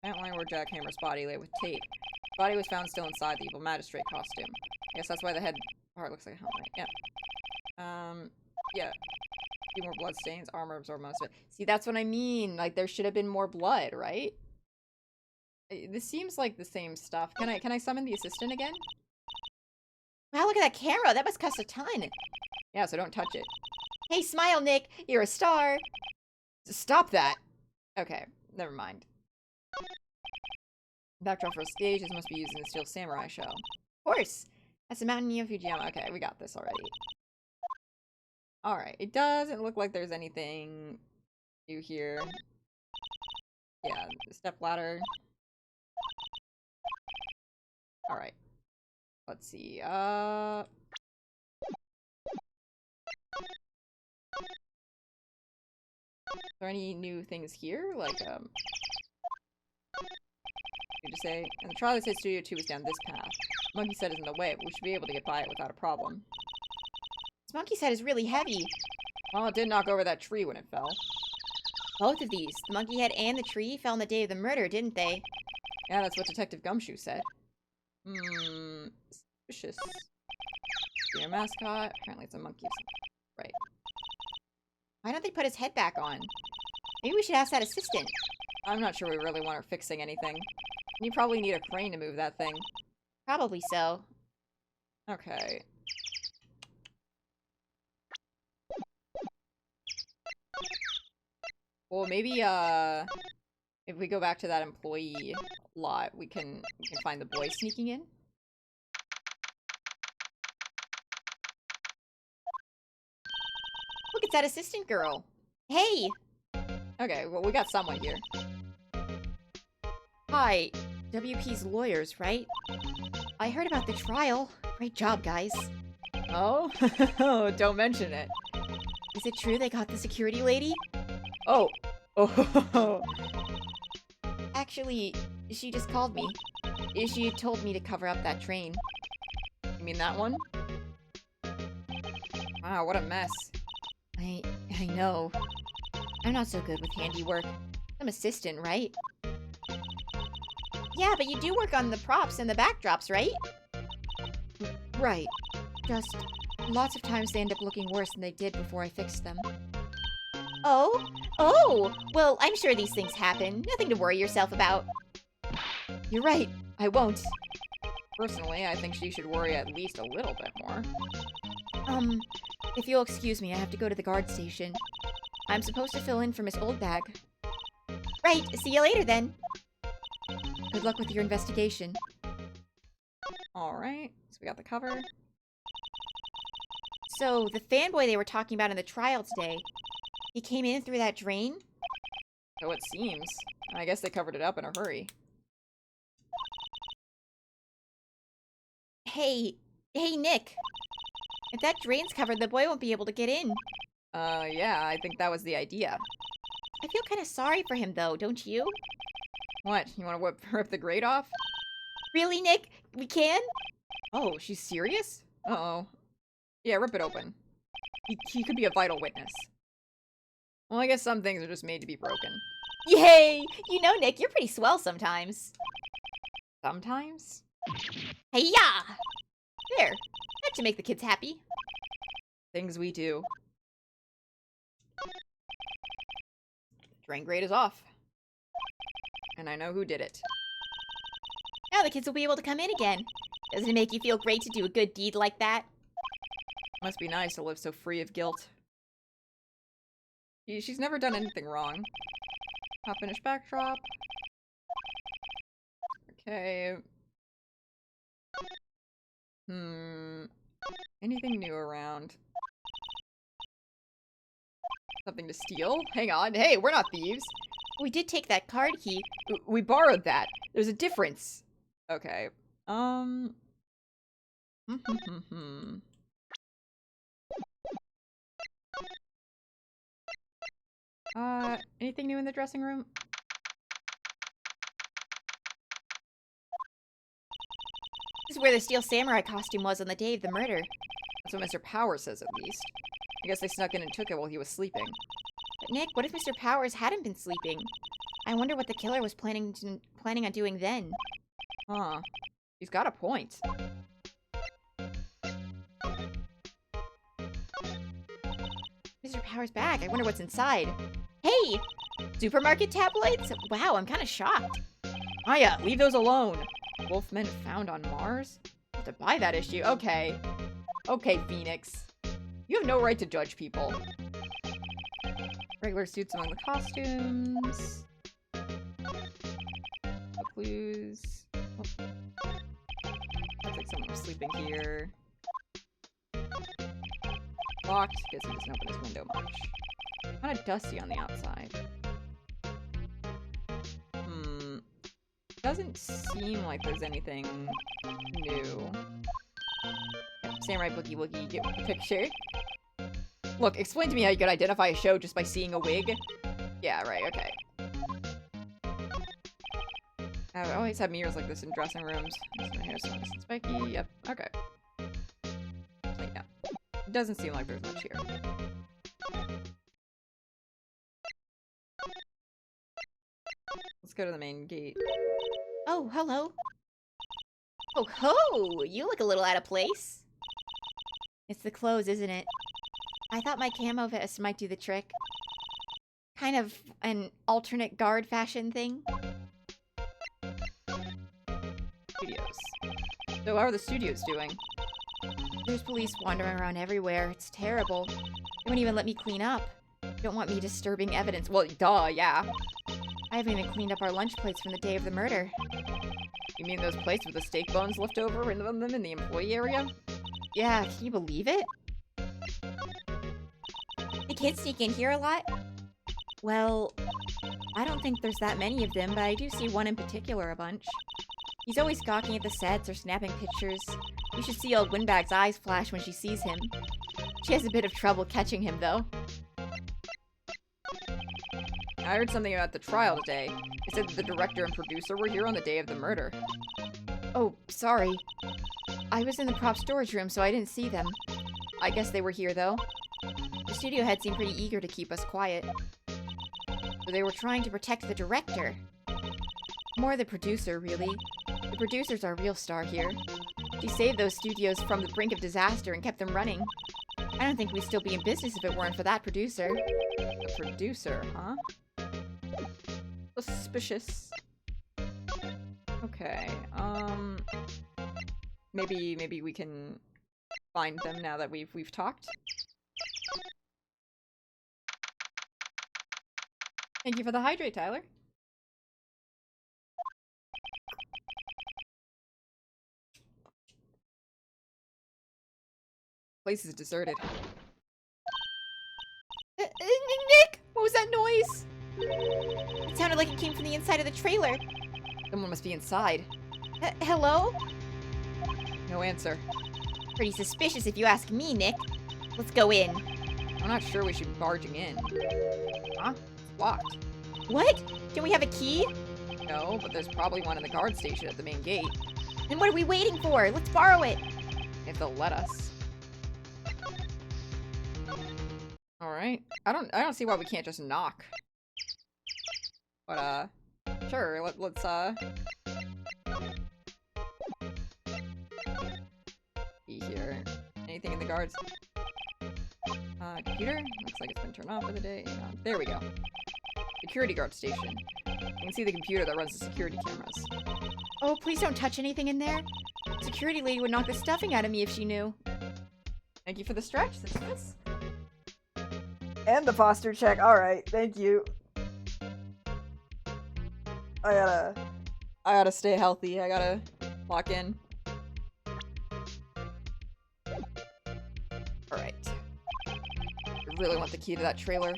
S1: Outline where Jack Hammer's body lay with tape. The body was found still inside the evil magistrate costume. I guess that's why the head part looks like a helmet. Yeah. Yeah. A few more blood stains, armor absorbed most of it. See, that's what I mean. Like, there should have been more blood, right? This seems like the same stuff. Can I summon the assistant again?
S2: Wow, look at that camera. That must cost a ton.
S1: Yeah, so don't touch it.
S2: Hey, smile, Nick. You're a star.
S1: Stop that! Okay, never mind. Backdrop for stages must be used in the Steel Samurai show. Of course! That's the Mountain Neo Fujiyama. Okay, we got this already. Alright, it doesn't look like there's anything new here. Yeah, the step ladder. Alright. Let's see, Are there any new things here? Like, you to say, and the trial they said Studio 2 is down this path. Monkey set is in the way, but we should be able to get by it without a problem.
S2: This monkey set is really heavy.
S1: Well, it did knock over that tree when it fell.
S2: Both of these, the monkey head and the tree, fell on the day of the murder, didn't they?
S1: Yeah, that's what Detective Gumshoe said. Suspicious. Your mascot. Apparently it's a monkey. Right.
S2: Why don't they put his head back on? Maybe we should ask that assistant.
S1: I'm not sure we really want her fixing anything. You probably need a crane to move that thing.
S2: Probably so.
S1: Okay. Well, maybe, if we go back to that employee lot, we can find the boy sneaking in.
S2: Look, it's that assistant girl. Hey!
S1: Okay, well, we got someone here.
S2: Hi. WP's lawyers, right? I heard about the trial. Great job, guys.
S1: Oh? Don't mention it.
S2: Is it true they got the security lady?
S1: Oh. Oh.
S2: Actually, she just called me. She told me to cover up that train.
S1: You mean that one? Wow, what a mess.
S2: I know. I'm not so good with handiwork. I'm assistant, right? Yeah, but you do work on the props and the backdrops, right? Right. Just lots of times they end up looking worse than they did before I fixed them. Oh? Oh! Well, I'm sure these things happen. Nothing to worry yourself about. You're right. I won't.
S1: Personally, I think she should worry at least a little bit more.
S2: If you'll excuse me, I have to go to the guard station. I'm supposed to fill in for Miss Oldbag. Right, see you later then. Good luck with your investigation.
S1: Alright, so we got the cover.
S2: So, the fanboy they were talking about in the trial today, he came in through that drain?
S1: So it seems. I guess they covered it up in a hurry.
S2: Hey, Nick. If that drain's covered, the boy won't be able to get in.
S1: Yeah, I think that was the idea.
S2: I feel kind of sorry for him, though, don't you?
S1: What, you want to rip the grate off?
S2: Really, Nick? We can?
S1: Oh, she's serious? Uh-oh. Yeah, rip it open. He could be a vital witness. Well, I guess some things are just made to be broken.
S2: Yay! You know, Nick, you're pretty swell sometimes.
S1: Sometimes?
S2: Hey-ya! There. That should make the kids happy.
S1: Things we do. Drain grate is off. And I know who did it.
S2: Now the kids will be able to come in again. Doesn't it make you feel great to do a good deed like that?
S1: Must be nice to live so free of guilt. She's never done anything wrong. Half finished backdrop. Okay. Anything new around? Something to steal? Hang on. Hey, we're not thieves.
S2: We did take that card key.
S1: We borrowed that. There's a difference. Okay. Anything new in the dressing room?
S2: This is where the Steel Samurai costume was on the day of the murder.
S1: That's what Mr. Powers says, at least. I guess they snuck in and took it while he was sleeping.
S2: But Nick, what if Mr. Powers hadn't been sleeping? I wonder what the killer was planning on doing then.
S1: Huh. He's got a point.
S2: Mr. Powers' bag. I wonder what's inside. Hey! Supermarket tabloids? Wow, I'm kind of shocked.
S1: Aya, leave those alone! Wolfmen found on Mars? I'll have to buy that issue. Okay. Okay, Phoenix. You have no right to judge people. Regular suits among the costumes. No clues. Oh. Looks like someone was sleeping here. Locked, because he doesn't open his window much. Kind of dusty on the outside. Doesn't seem like there's anything new. Yep, Samurai Boogie Woogie, get the picture. Look, explain to me how you could identify a show just by seeing a wig. Yeah, right, okay. I always have mirrors like this in dressing rooms. My hair's nice and spiky. Yep, okay. Like, yeah. It doesn't seem like there's much here. Let's go to the main gate.
S2: Oh, hello.
S4: Oh ho! You look a little out of place.
S2: It's the clothes, isn't it? I thought my camo vest might do the trick. Kind of an alternate guard fashion thing.
S1: Studios. So how are the studios doing?
S2: There's police wandering around everywhere. It's terrible. They won't even let me clean up. Don't want me disturbing evidence.
S1: Well, duh, yeah.
S2: I haven't even cleaned up our lunch plates from the day of the murder.
S1: You mean those plates with the steak bones left over in them in the employee area?
S2: Yeah, can you believe it?
S4: The kids sneak in here a lot?
S2: Well, I don't think there's that many of them, but I do see one in particular a bunch. He's always gawking at the sets or snapping pictures. You should see old Windbag's eyes flash when she sees him. She has a bit of trouble catching him, though.
S1: I heard something about the trial today. It said that the director and producer were here on the day of the murder.
S2: Oh, sorry. I was in the prop storage room, so I didn't see them. I guess they were here, though. The studio head seemed pretty eager to keep us quiet. So they were trying to protect the director. More the producer, really. The producer's our real star here. She saved those studios from the brink of disaster and kept them running. I don't think we'd still be in business if it weren't for that producer.
S1: The producer, huh? Suspicious. Okay, maybe we can find them now that we've talked. Thank you for the hydrate, Tyler. Place is deserted.
S2: Nick! What was that noise? It sounded like it came from the inside of the trailer.
S1: Someone must be inside.
S2: Hello?
S1: No answer.
S2: Pretty suspicious if you ask me, Nick. Let's go in.
S1: I'm not sure we should be barging in. Huh? It's locked.
S2: What? Don't we have a key?
S1: No, but there's probably one in the guard station at the main gate.
S2: Then what are we waiting for? Let's borrow it.
S1: If they'll let us. Alright. I don't see why we can't just knock. But, sure, let's, be here. Anything in the guards? Computer? Looks like it's been turned off for the day. There we go. Security guard station. You can see the computer that runs the security cameras.
S2: Oh, please don't touch anything in there. Security lady would knock the stuffing out of me if she knew.
S1: Thank you for the stretch, sis.
S3: And the posture check. Alright, thank you. I gotta stay healthy. I gotta lock in.
S1: Alright. I really want the key to that trailer.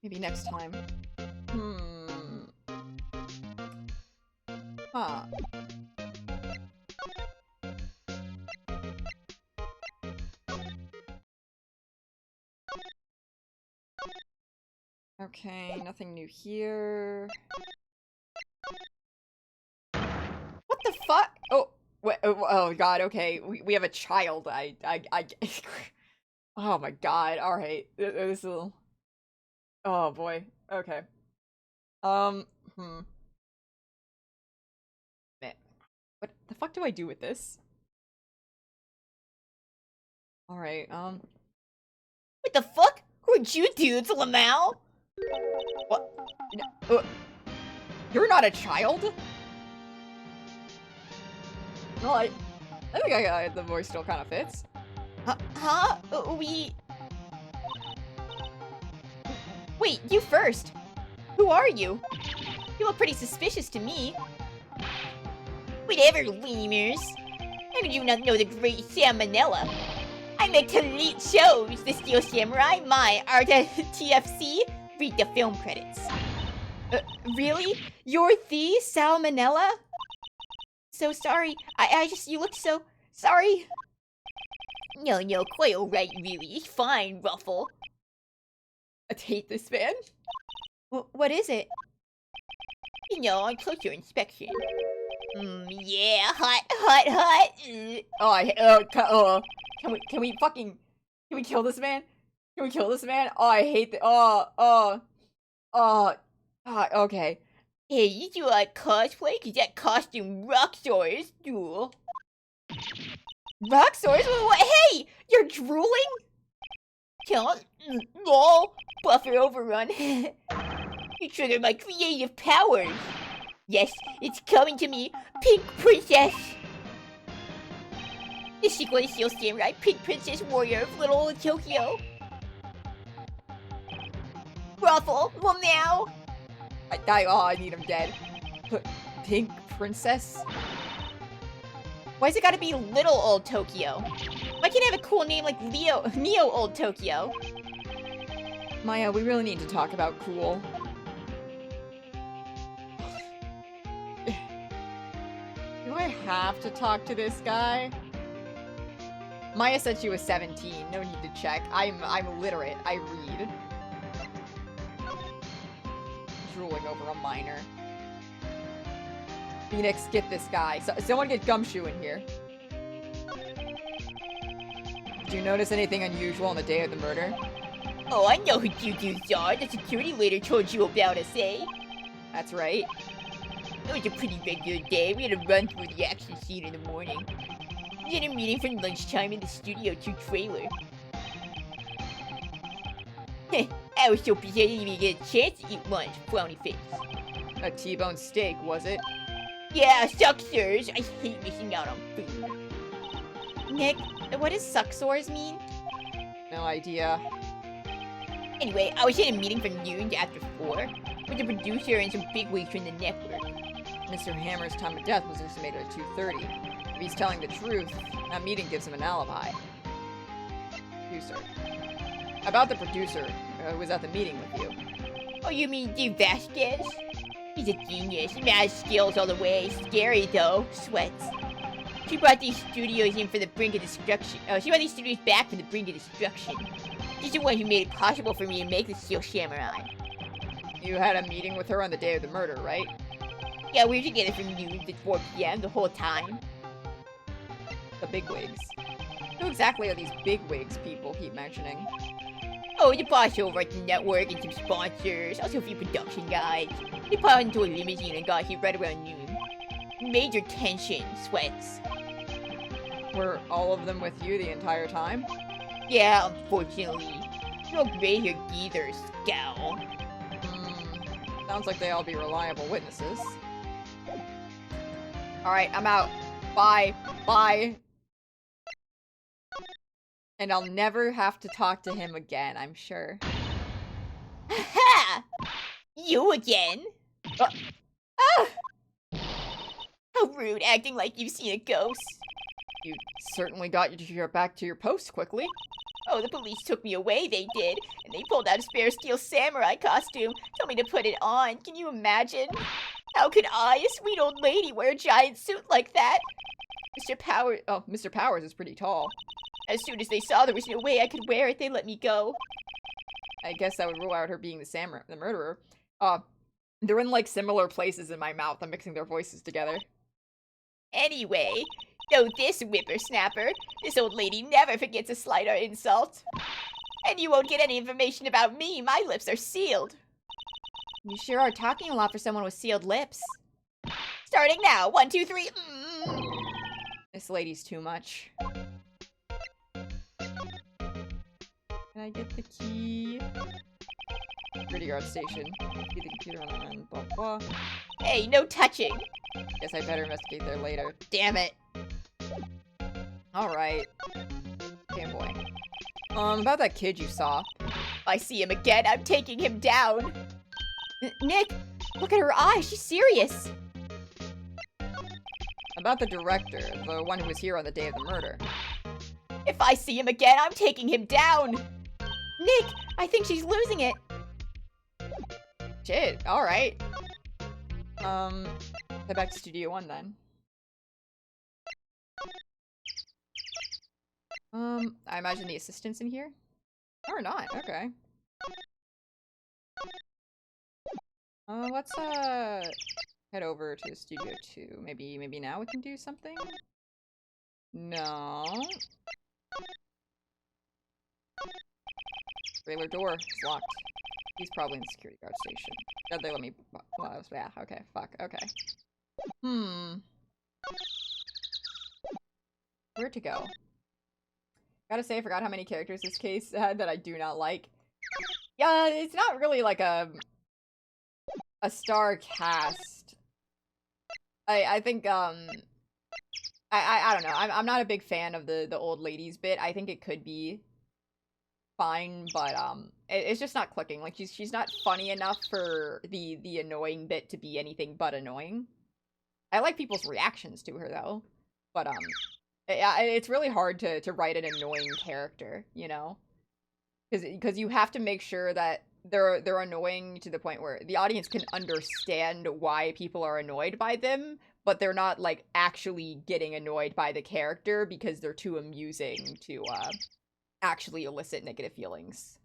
S1: Maybe next time. Huh. Okay, nothing new here. What the fuck? Oh, wait, oh god, okay. We have a child. Oh my god, alright. This will... Oh boy, okay. Man. What the fuck do I do with this? Alright,
S4: What the fuck? Who'd you do, Lamau?
S1: what? No, you're not a child? Well, I think the voice still kind of fits.
S4: Huh? Wait, you first. Who are you? You look pretty suspicious to me. Whatever, lemurs. How did you not know the great Sam Manella? I make elite shows, The Steel Samurai, Art TFC. Read the film credits. Really? You're the Salmonella? So sorry. You look so... Sorry. No, quite alright, really. It's fine, Ruffle.
S1: I hate this man.
S2: What is it?
S4: You know, on closer inspection. Yeah, hot.
S1: Can we kill this man? Can we kill this man? Oh, I hate the, okay.
S4: Hey, you do like cosplay? Cause that costume Rockstar is cool. Rockstars? What? Hey! You're drooling? Can't? No! Buffer overrun. You triggered my creative powers. Yes, it's coming to me, Pink Princess! The sequel to Steel Samurai, Pink Princess Warrior of Little Old Tokyo. Ruffle, well now!
S1: I need him dead. Pink Princess?
S4: Why's it gotta be Little Old Tokyo? Why can't I have a cool name like Neo Old Tokyo?
S1: Maya, we really need to talk about cool. Do I have to talk to this guy? Maya said she was 17. No need to check. I'm literate. I read. Drooling over a minor. Phoenix, get this guy. Someone get Gumshoe in here. Did you notice anything unusual on the day of the murder?
S4: Oh, I know who you are. The security leader told you about us, eh?
S1: That's right.
S4: It was a pretty regular day. We had to run through the action scene in the morning. We had a meeting for lunchtime in the Studio 2 trailer. I was so busy I didn't even get a chance to eat lunch, frowny face.
S1: A T-bone steak, was it?
S4: Yeah, sucksers. I hate missing out on food.
S2: Nick, what does sucksores mean?
S1: No idea.
S4: Anyway, I was in a meeting from noon to after 4 with the producer and some bigwigs from the network.
S1: Mr. Hammer's time of death was estimated at 2:30. If he's telling the truth, that meeting gives him an alibi. Producer. About the producer, who was at the meeting with you.
S4: Oh, you mean Dave Vasquez? He's a genius. Mad skills all the way. Scary though. Sweats. She brought these studios in for the brink of destruction. She brought these studios back from the brink of destruction. She's the one who made it possible for me to make the Steel Samurai.
S1: You had a meeting with her on the day of the murder, right?
S4: Yeah, we were together from noon to 4 p.m. the whole time.
S1: The bigwigs. Who exactly are these bigwigs people keep mentioning?
S4: Oh, the boss over at the network and some sponsors, also a few production guys. They piled into a limousine and got here right around noon. Major tension, Sweats.
S1: Were all of them with you the entire time?
S4: Yeah, unfortunately. No gray-haired geezer, scowl.
S1: Sounds like they all be reliable witnesses. Alright, I'm out. Bye. Bye. And I'll never have to talk to him again, I'm sure.
S4: Ha! You again? Ah! How rude, acting like you've seen a ghost.
S1: You certainly got back to your post quickly.
S4: Oh, the police took me away, they did. And they pulled out a spare Steel Samurai costume, told me to put it on. Can you imagine? How could I, a sweet old lady, wear a giant suit like that?
S1: Mr. Powers is pretty tall.
S4: As soon as they saw there was no way I could wear it, they let me go.
S1: I guess that would rule out her being the murderer. They're in like similar places in my mouth. I'm mixing their voices together.
S4: Anyway, know this whippersnapper. This old lady never forgets a slight or insult. And you won't get any information about me. My lips are sealed.
S2: You sure are talking a lot for someone with sealed lips.
S4: Starting now. 1, 2, 3.
S1: This lady's too much. Can I get the key? Security guard station. Key the computer on blah blah.
S4: Hey, no touching.
S1: Guess I better investigate there later.
S4: Damn it.
S1: Alright. Okay, boy. About that kid you saw.
S4: If I see him again, I'm taking him down.
S2: Nick, look at her eyes. She's serious.
S1: About the director, the one who was here on the day of the murder.
S4: If I see him again, I'm taking him down.
S2: Nick, I think she's losing it.
S1: Shit, alright. Head back to Studio 1 then. I imagine the assistant's in here? Or not, okay. Let's, head over to Studio 2. Maybe now we can do something? No. Trailer door is locked. He's probably in the security guard station. Did they let me... Well, yeah, okay, fuck, okay. Where to go? Gotta say, I forgot how many characters this case had that I do not like. Yeah, it's not really like a star cast. I think, I don't know. I'm not a big fan of the old ladies bit. I think it could be fine, but, it's just not clicking. Like, she's not funny enough for the annoying bit to be anything but annoying. I like people's reactions to her, though. But, it's really hard to write an annoying character, you know? Because you have to make sure that they're annoying to the point where the audience can understand why people are annoyed by them, but they're not, like, actually getting annoyed by the character because they're too amusing to, actually elicit negative feelings.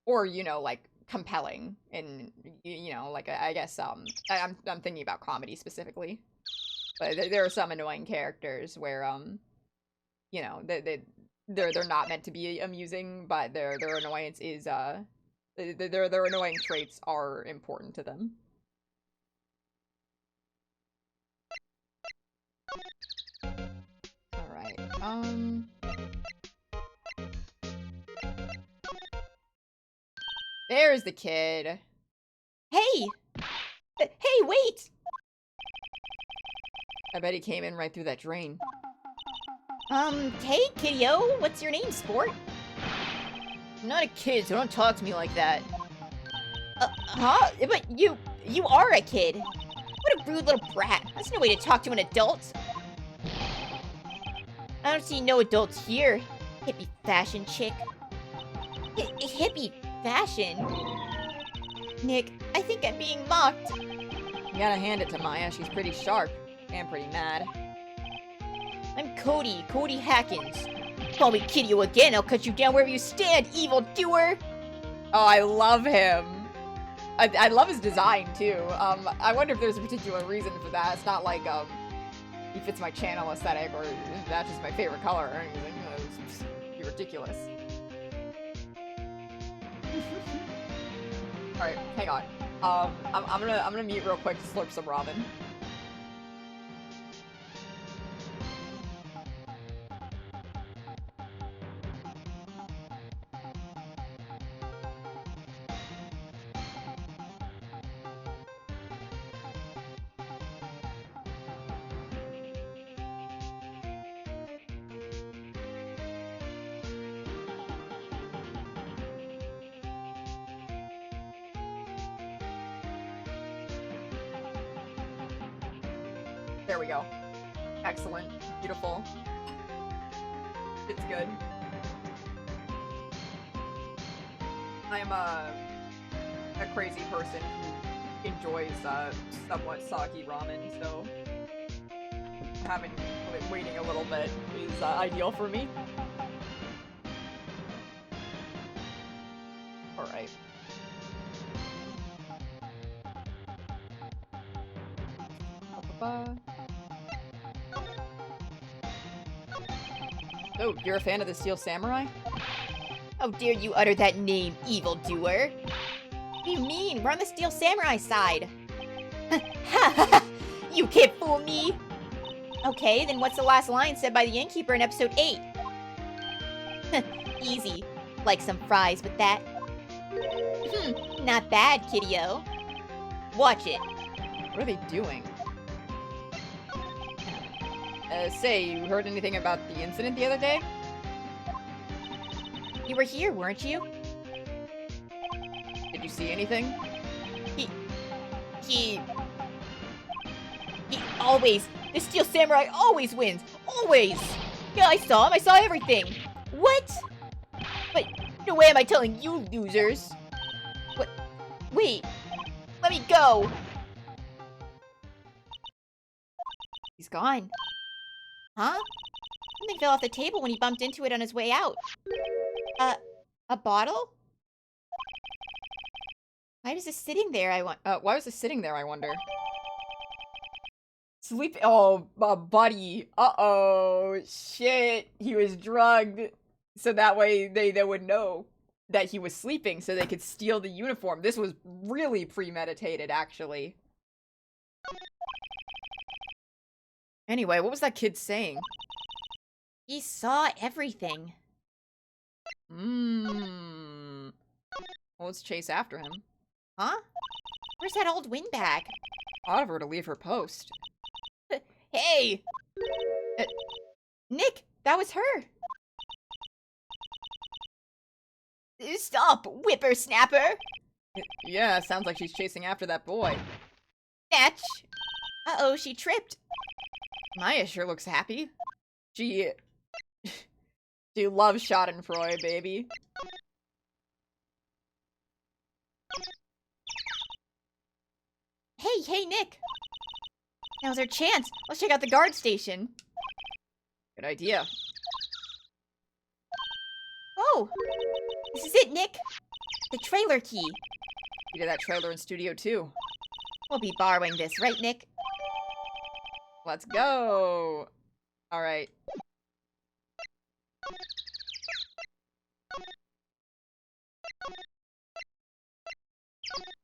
S1: Or, you know, like, compelling, and, you know, like, I guess, I'm thinking about comedy specifically. But there are some annoying characters where, you know, they're not meant to be amusing, but their annoyance is, their annoying traits are important to them. Alright, there's the kid.
S2: Hey! Hey, wait!
S1: I bet he came in right through that drain.
S2: Hey, kiddo, what's your name, sport?
S4: I'm not a kid, so don't talk to me like that.
S2: Huh? But you are a kid. What a rude little brat. That's no way to talk to an adult. I don't see no adults here. Hippie fashion chick. Hippie fashion? Nick, I think I'm being mocked.
S1: You gotta hand it to Maya, she's pretty sharp. And pretty mad.
S2: I'm Cody Hackins. Call me kiddo again, I'll cut you down wherever you stand, evil doer!
S1: Oh, I love him. I love his design, too. I wonder if there's a particular reason for that. It's not like, he fits my channel aesthetic, or that's just my favorite color or anything. It's just ridiculous. Alright, hang on. I'm gonna mute real quick to slurp some ramen. There we go. Excellent. Beautiful. It's good. I am a crazy person who enjoys somewhat soggy ramen, so waiting a little bit is ideal for me. Alright. Oh, you're a fan of the Steel Samurai?
S2: How dare you utter that name, evildoer? What do you mean? We're on the Steel Samurai side. Ha ha ha! You can't fool me! Okay, then what's the last line said by the innkeeper in episode 8? Easy. Like some fries with that. Not bad, kiddo. Watch it.
S1: What are they doing? Say, you heard anything about the incident the other day?
S2: You were here, weren't you?
S1: Did you see anything?
S2: He always, the Steel Samurai always wins! Always! Yeah, I saw him, I saw everything! What? But, no way am I telling you losers! What? Wait! Let me go! He's gone. Huh? Something fell off the table when he bumped into it on his way out. A bottle? Why was this sitting there,
S1: why was it sitting there, I wonder? Sleep- oh, buddy. Uh-oh. Shit. He was drugged. So that way they would know. that he was sleeping so they could steal the uniform. This was really premeditated, actually. Anyway, what was that kid saying?
S2: He saw everything.
S1: Well, let's chase after him.
S2: Huh? Where's that old windbag?
S1: Odd of her to leave her post.
S2: Hey! Nick, that was her. Stop, whippersnapper!
S1: Yeah, sounds like she's chasing after that boy.
S2: Snatch! Uh-oh, she tripped.
S1: Maya sure looks happy. She loves Schadenfreude, baby.
S2: Hey, Nick! Now's our chance. Let's check out the guard station.
S1: Good idea.
S2: Oh! This is it, Nick! The trailer key.
S1: We did that trailer in Studio 2.
S2: We'll be borrowing this, right, Nick?
S1: Let's go! Alright.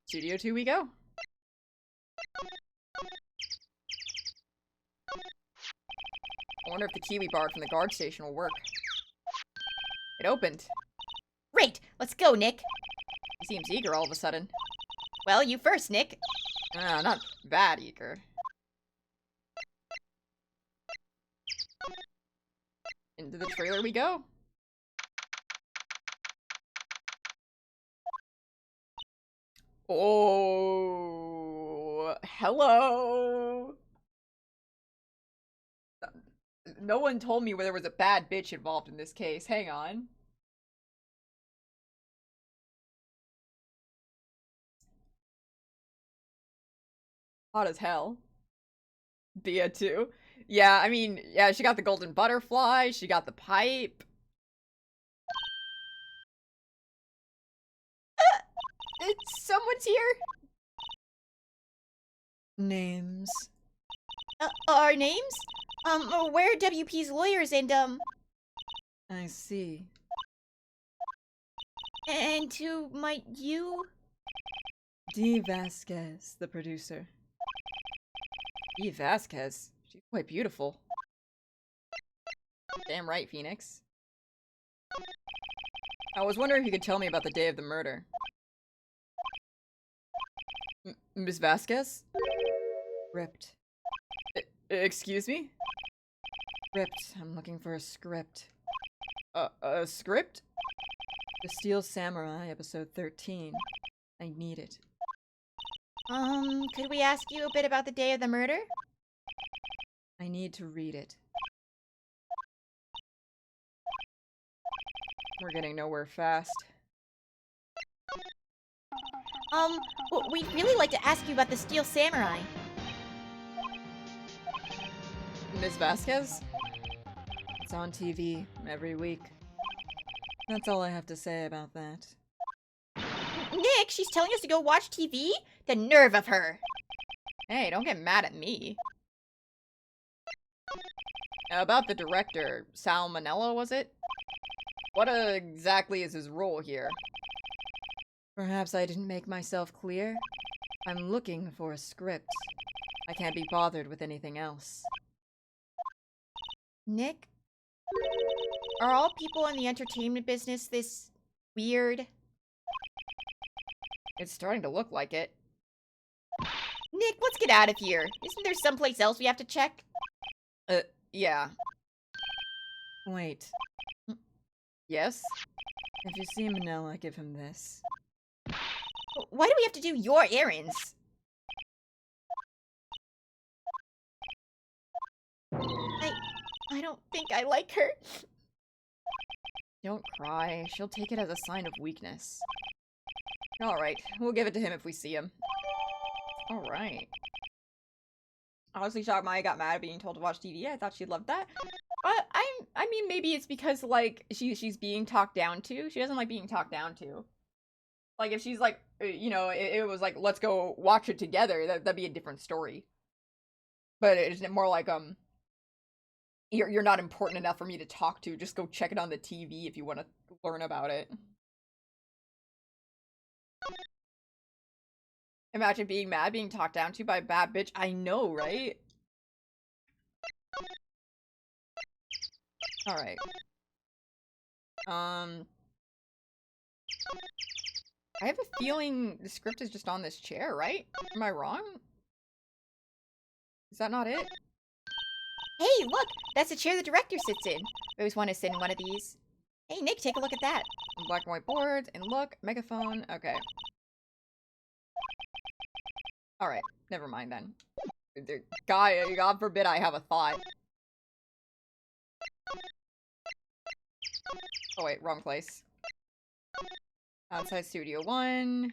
S1: Studio 2 we go. I wonder if the key we borrowed from the guard station will work. It opened.
S2: Great! Let's go, Nick!
S1: He seems eager all of a sudden.
S2: Well, you first, Nick.
S1: Not that eager. Into the trailer we go. Oh, hello. No one told me where there was a bad bitch involved in this case. Hang on. Hot as hell. Bia too. Yeah, I mean, yeah, she got the golden butterfly, she got the pipe. Someone's here. Names.
S2: Our names? We're WP's lawyers and,
S1: I see.
S2: and who might you?
S1: Dee Vasquez, the producer. Dee Vasquez? She's quite beautiful. Damn right, Phoenix. I was wondering if you could tell me about the day of the murder. Miss Vasquez? Script. Excuse me? Script. I'm looking for a script. A script? The Steel Samurai, episode 13. I need it.
S2: Could we ask you a bit about the day of the murder?
S1: I need to read it. We're getting nowhere fast.
S2: We'd really like to ask you about the Steel Samurai.
S1: Miss Vasquez? It's on TV every week. That's all I have to say about that.
S2: Nick, she's telling us to go watch TV? The nerve of her!
S1: Hey, don't get mad at me. About the director, Sal Manella, was it? What exactly is his role here? Perhaps I didn't make myself clear. I'm looking for a script. I can't be bothered with anything else.
S2: Nick? Are all people in the entertainment business this weird?
S1: It's starting to look like it.
S2: Nick, let's get out of here. Isn't there someplace else we have to check?
S1: Yeah. Wait. Yes? If you see Manila, give him this.
S2: Why do we have to do your errands? I don't think I like her.
S1: Don't cry. She'll take it as a sign of weakness. Alright, we'll give it to him if we see him. Alright. Honestly shocked Maya got mad at being told to watch TV. I thought she'd love that. I mean, maybe it's because, like, she's being talked down to. She doesn't like being talked down to. Like, if she's like, you know, it was like, let's go watch it together, that'd be a different story. But it's more like, you're not important enough for me to talk to. Just go check it on the TV if you want to learn about it. Imagine being mad, being talked down to by a bad bitch. I know, right? Alright. I have a feeling the script is just on this chair, right? Am I wrong? Is that not it?
S2: Hey, look! That's the chair the director sits in. I always want to sit in one of these. Hey, Nick, take a look at that.
S1: Black and white boards, and look, megaphone. Okay. Alright, never mind then. Guy, God forbid I have a thought. Oh wait, wrong place. Outside Studio 1.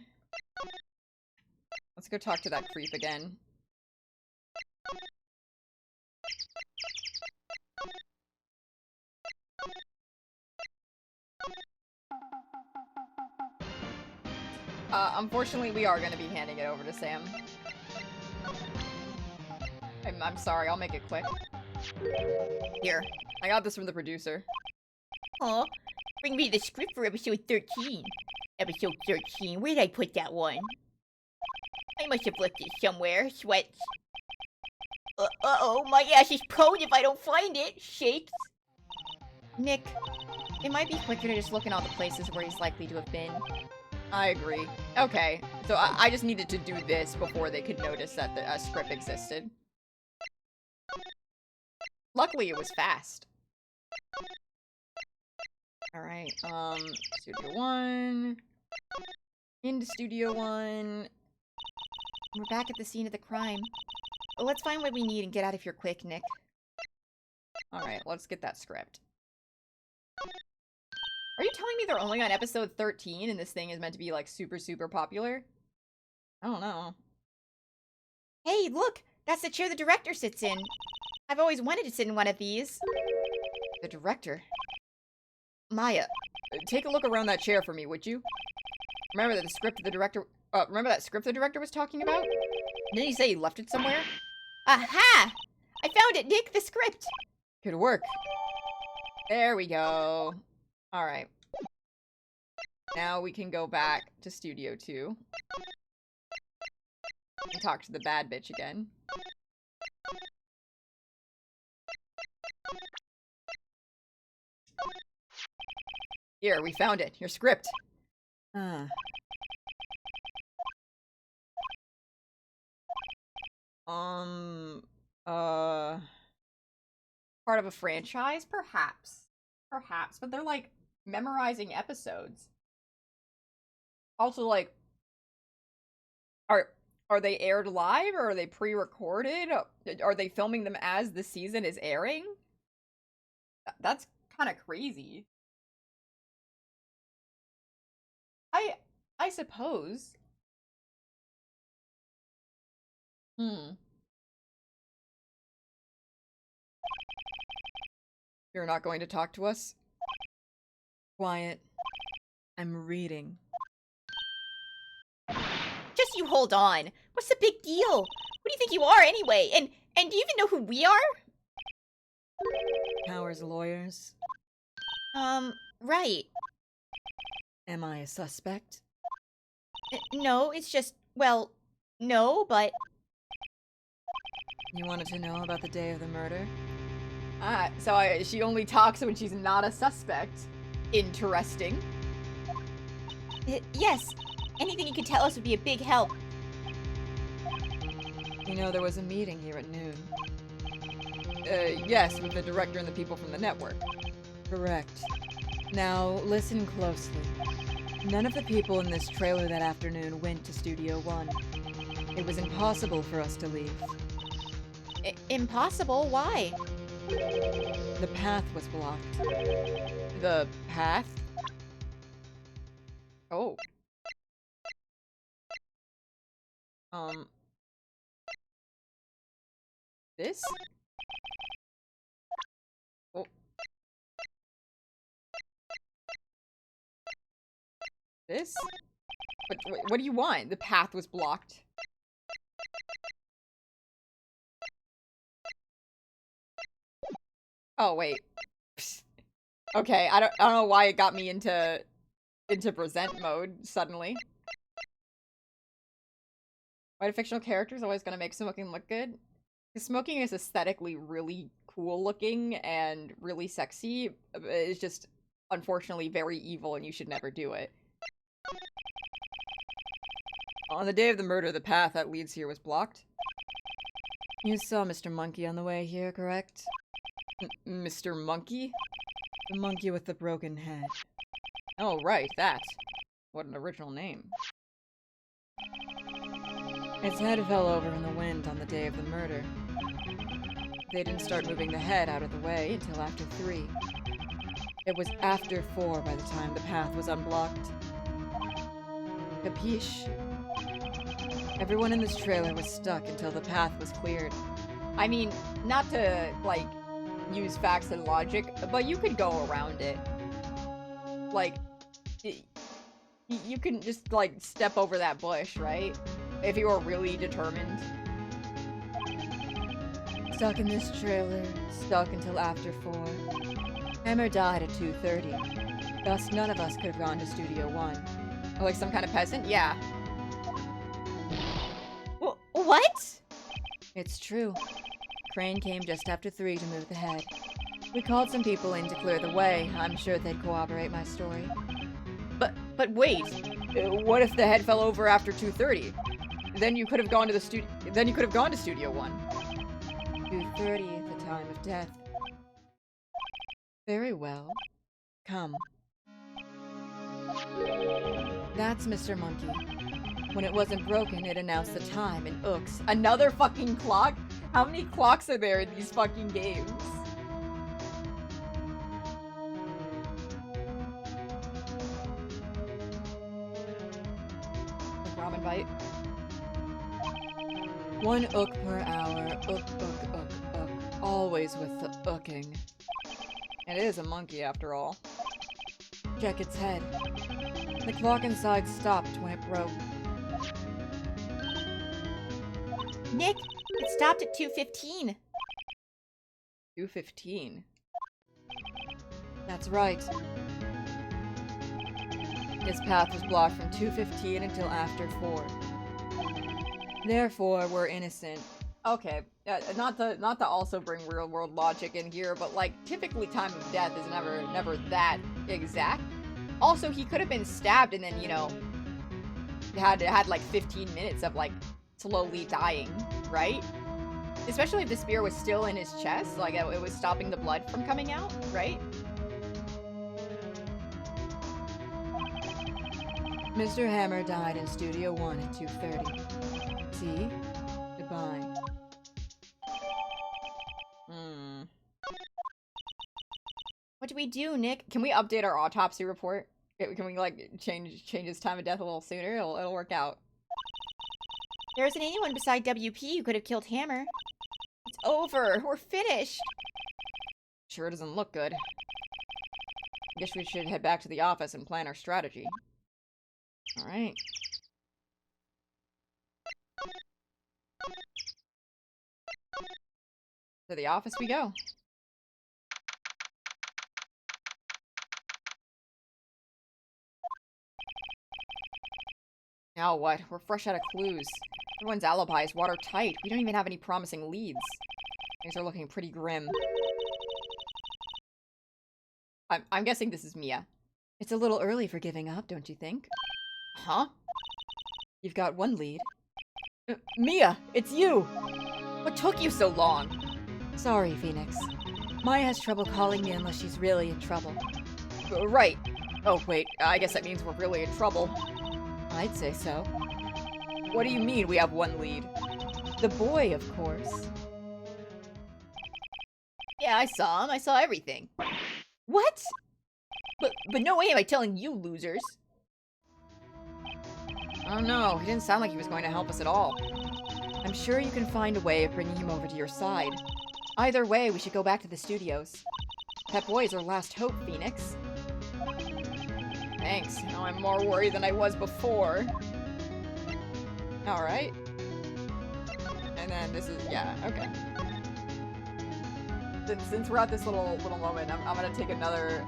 S1: Let's go talk to that creep again. Unfortunately, we are gonna be handing it over to Sam. I'm sorry, I'll make it quick. Here, I got this from the producer.
S2: Aw, bring me the script for episode 13. Episode 13, where did I put that one? I must have left it somewhere. Sweats. Uh-oh, my ass is prone if I don't find it. Shakes. Nick, it might be quicker to just look in all the places where he's likely to have been.
S1: I agree. Okay, so I just needed to do this before they could notice that the script existed. Luckily, it was fast. Alright, Studio 1. Into Studio 1.
S2: We're back at the scene of the crime. Let's find what we need and get out of here quick, Nick.
S1: Alright, let's get that script. Are you telling me they're only on episode 13 and this thing is meant to be, like, super, super popular? I don't know.
S2: Hey, look! That's the chair the director sits in. I've always wanted to sit in one of these.
S1: The director?
S2: Maya.
S1: Take a look around that chair for me, would you? Remember that script the director was talking about? Didn't he say he left it somewhere?
S2: Aha! I found it, Nick! The script!
S1: Good work. There we go. Alright. Now we can go back to Studio 2. And talk to the bad bitch again. Here, we found it. Your script. Part of a franchise? Perhaps. Perhaps, but they're, like, memorizing episodes. Also, like, are they aired live, or are they pre-recorded? Are they filming them as the season is airing? That's kind of crazy. I suppose. You're not going to talk to us? Quiet. I'm reading.
S2: Just you hold on. What's the big deal? Who do you think you are anyway? And do you even know who we are?
S3: Powers lawyers.
S2: Right.
S3: Am I a suspect?
S2: No, it's just, well, no, but...
S3: You wanted to know about the day of the murder?
S1: So she only talks when she's not a suspect. Interesting.
S2: Yes. Anything you could tell us would be a big help.
S3: You know, there was a meeting here at noon.
S1: Yes, with the director and the people from the network.
S3: Correct. Now, listen closely. None of the people in this trailer that afternoon went to Studio 1. It was impossible for us to leave.
S2: Impossible? Why?
S3: The path was blocked.
S1: The path? Oh. This? Oh. This? But what do you want? The path was blocked. Oh, wait. Okay, I don't know why it got me into present mode suddenly. Why do fictional characters always gonna make smoking look good? Because smoking is aesthetically really cool looking and really sexy. It's just, unfortunately, very evil and you should never do it. On the day of the murder, the path that leads here was blocked. You saw Mr. Monkey on the way here, correct? Mr. Monkey? The monkey with the broken head. Oh, right, that. What an original name. Its head fell over in the wind on the day of the murder. They didn't start moving the head out of the way until after 3. It was after 4 by the time the path was unblocked. Capiche? Everyone in this trailer was stuck until the path was cleared. I mean, not to, like, use facts and logic, but you could go around it. Like, you can just, like, step over that bush, right? If you were really determined. Stuck in this trailer, stuck until after 4. Hammer died at 2:30. Thus, none of us could have gone to Studio 1. Oh, like some kind of peasant? Yeah.
S2: What?
S1: It's true. Crane came just after 3 to move the head. We called some people in to clear the way. I'm sure they'd corroborate my story. But wait. What if the head fell over after 2:30? Then you could have gone to the studio. Then you could have gone to Studio 1. 2:30 at the time of death. Very well. Come. That's Mr. Monkey. When it wasn't broken, it announced the time in Ooks. Another fucking clock? How many clocks are there in these fucking games? Like Ramen Bite. 1 ook per hour. Ook. Always with the ooking. It is a monkey after all. Check its head. The clock inside stopped when it broke.
S2: Nick, it stopped at 2:15.
S1: 2:15. That's right. His path was blocked from 2:15 until after 4. Therefore, we're innocent. Okay, not to also bring real world logic in here, but like typically time of death is never that exact. Also, he could have been stabbed and then, you know, had like 15 minutes of like slowly dying, right? Especially if the spear was still in his chest, like it was stopping the blood from coming out, right? Mr. Hammer died in Studio 1 at 2:30. See? Goodbye.
S2: What do we do, Nick?
S1: Can we update our autopsy report? Can we like change his time of death a little sooner? It'll work out.
S2: There isn't anyone beside WP who could have killed Hammer. It's over. We're finished.
S1: Sure doesn't look good. Guess we should head back to the office and plan our strategy. Alright. To the office we go. Now what? We're fresh out of clues. Everyone's alibi is watertight. We don't even have any promising leads. Things are looking pretty grim. I'm guessing this is Mia. It's a little early for giving up, don't you think? Huh? You've got 1 lead. Mia! It's you! What took you so long? Sorry, Phoenix. Maya has trouble calling me unless she's really in trouble. Right. Oh, wait. I guess that means we're really in trouble. I'd say so. What do you mean we have 1 lead? The boy, of course.
S4: Yeah, I saw him. I saw everything.
S1: What?
S4: But no way am I telling you, losers.
S1: Oh no, he didn't sound like he was going to help us at all. I'm sure you can find a way of bringing him over to your side. Either way, we should go back to the studios. That boy is our last hope, Phoenix. Thanks. Now I'm more worried than I was before. Alright. And then this is, yeah, okay. Since we're at this little moment, I'm gonna take another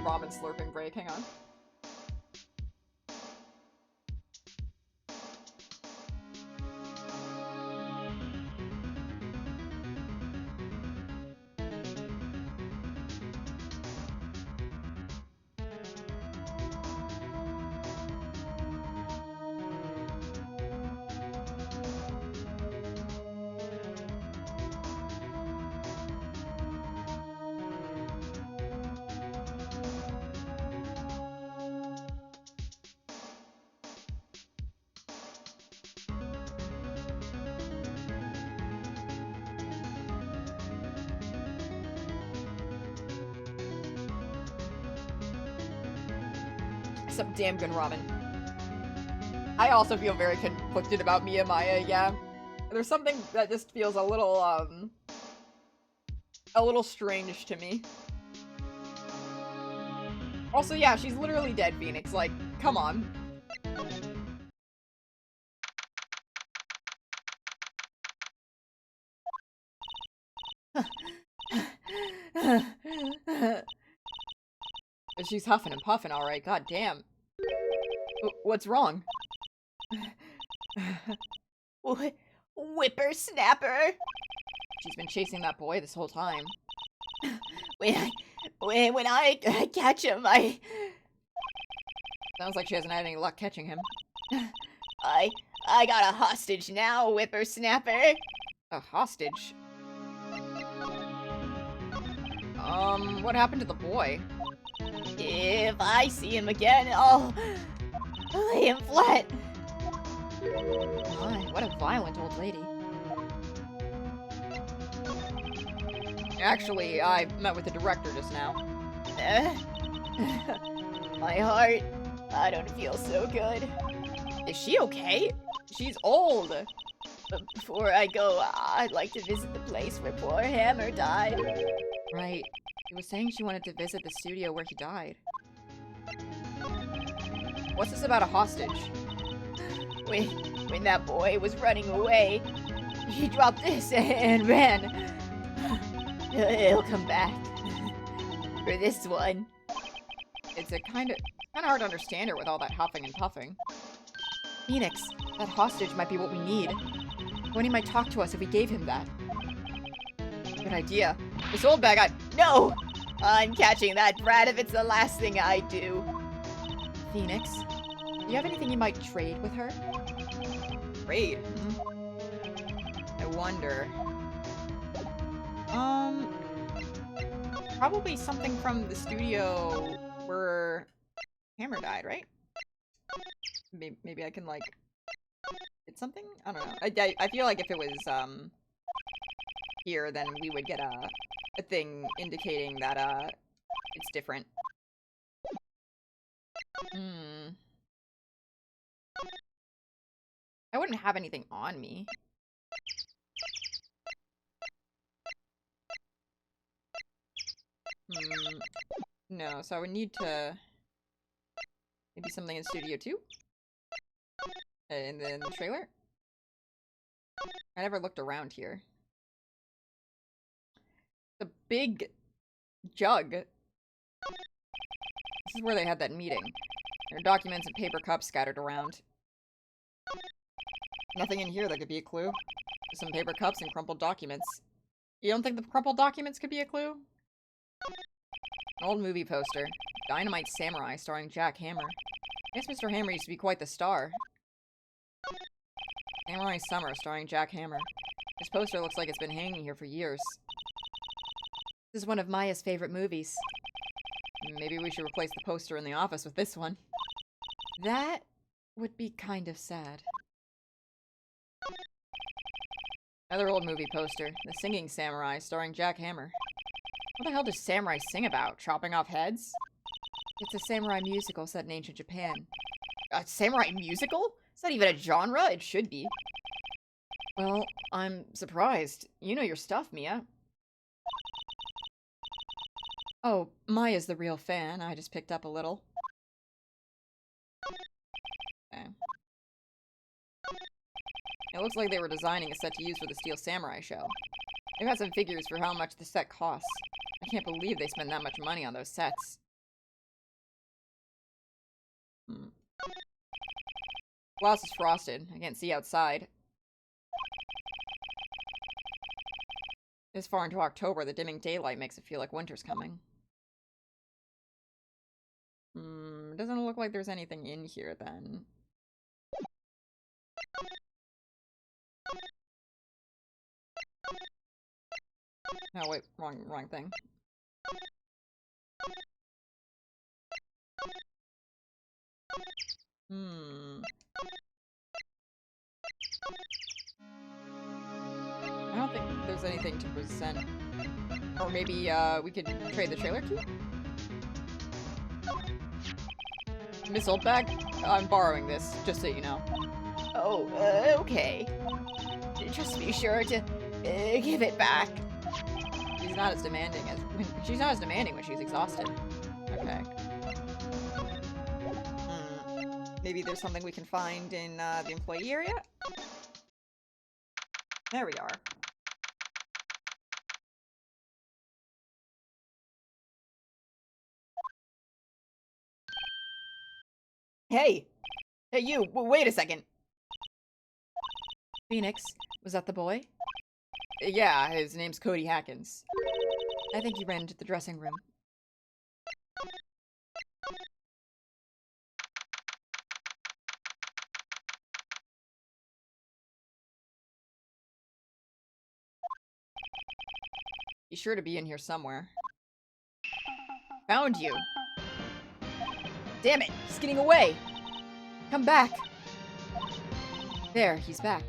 S1: ramen slurping break. Hang on. some damn good ramen. I also feel very conflicted about Maya, yeah. There's something that just feels a little strange to me. Also, yeah, she's literally dead, Phoenix. Like, come on. She's huffing and puffing, alright. God damn. What's wrong?
S4: Whippersnapper.
S1: She's been chasing that boy this whole time.
S4: When I catch him,
S1: Sounds like she hasn't had any luck catching him.
S4: I got a hostage now, whippersnapper.
S1: A hostage? What happened to the boy?
S4: If I see him again, I'll lay him flat.
S1: My, what a violent old lady. Actually, I met with the director just now.
S4: My heart, I don't feel so good.
S1: Is she okay? She's old.
S4: But before I go, I'd like to visit the place where poor Hammer died.
S1: Right. She was saying she wanted to visit the studio where he died. What's this about a hostage?
S4: When that boy was running away, he dropped this and ran. He'll come back for this one.
S1: It's a kind of hard to understand her with all that huffing and puffing.
S2: Phoenix, that hostage might be what we need. Tony might talk to us if we gave him that.
S1: Good idea. This old bag,
S4: No! I'm catching that brat if it's the last thing I do.
S2: Phoenix, do you have anything you might trade with her?
S1: Trade? I wonder. Probably something from the studio where Hammer died, right? Maybe I can, like, get something? I don't know. I feel like if it was, here, then we would get a thing indicating that, it's different. I wouldn't have anything on me. No, so I would need to... Maybe something in Studio 2? And then the trailer? I never looked around here. The big jug. This is where they had that meeting. There are documents and paper cups scattered around. Nothing in here that could be a clue. Some paper cups and crumpled documents. You don't think the crumpled documents could be a clue? An old movie poster. Dynamite Samurai starring Jack Hammer. I guess Mr. Hammer used to be quite the star. Samurai Summer starring Jack Hammer. This poster looks like it's been hanging here for years.
S2: This is one of Maya's favorite movies.
S1: Maybe we should replace the poster in the office with this one.
S2: That would be kind of sad.
S1: Another old movie poster. The Singing Samurai starring Jack Hammer. What the hell does samurai sing about? Chopping off heads?
S2: It's a samurai musical set in ancient Japan.
S1: A samurai musical? It's not even a genre? It should be. Well, I'm surprised. You know your stuff, Mia.
S2: Oh, Maya's the real fan. I just picked up a little.
S1: Okay. It looks like they were designing a set to use for the Steel Samurai show. They've got some figures for how much the set costs. I can't believe they spend that much money on those sets. Glass is frosted. I can't see outside. This far into October, the dimming daylight makes it feel like winter's coming. Doesn't look like there's anything in here then. Oh wait, wrong thing. I don't think there's anything to present. Or maybe, we could trade the trailer key? Miss Oldbag, I'm borrowing this, just so you know.
S4: Oh, okay. Just be sure to give it back.
S1: She's not as demanding when she's exhausted. Okay. Maybe there's something we can find in the employee area? There we are. Hey! Hey, you! Wait a second!
S2: Phoenix, was that the boy?
S1: Yeah, his name's Cody Hackins.
S2: I think he ran into the dressing room.
S1: He's sure to be in here somewhere. Found you! Damn it! He's getting away!
S2: Come back! There, he's back.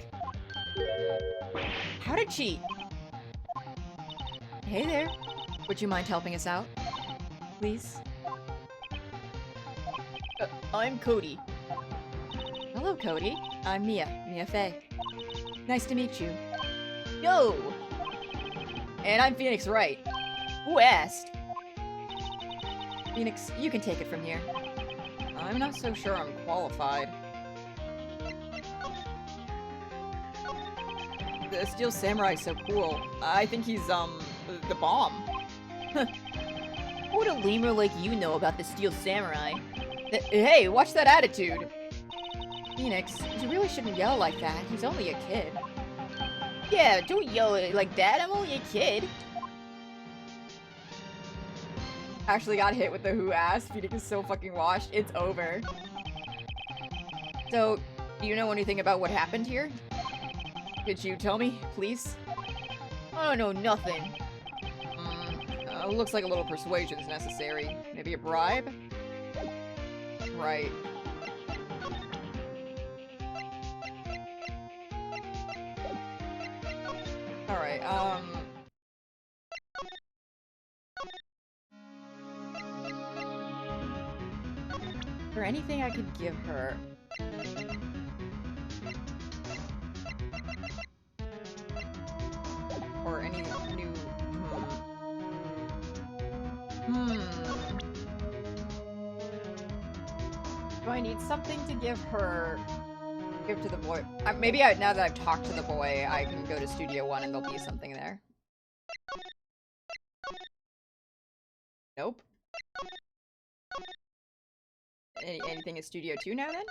S1: How did she?
S2: Hey there. Would you mind helping us out? Please?
S1: I'm Cody.
S2: Hello, Cody. I'm Mia Fey. Nice to meet you.
S1: Yo! And I'm Phoenix Wright. Who asked?
S2: Phoenix, you can take it from here.
S1: I'm not so sure I'm qualified. The Steel Samurai's so cool. I think he's, the bomb.
S4: What would a lemur like you know about the Steel Samurai?
S1: Hey, watch that attitude!
S2: Phoenix, you really shouldn't yell like that. He's only a kid.
S4: Yeah, don't yell like that. I'm only a kid.
S1: Actually got hit with the who asked. Phoenix is so fucking washed. It's over. So, do you know anything about what happened here? Could you tell me, please?
S4: I don't know nothing.
S1: Looks like a little persuasion's necessary. Maybe a bribe? Right. Alright,
S2: Is there anything I could give her?
S1: or any new... Do I need something to give her... give to the boy? Maybe now that I've talked to the boy, I can go to Studio 1 and there'll be something there. Nope. Anything at Studio 2 now then?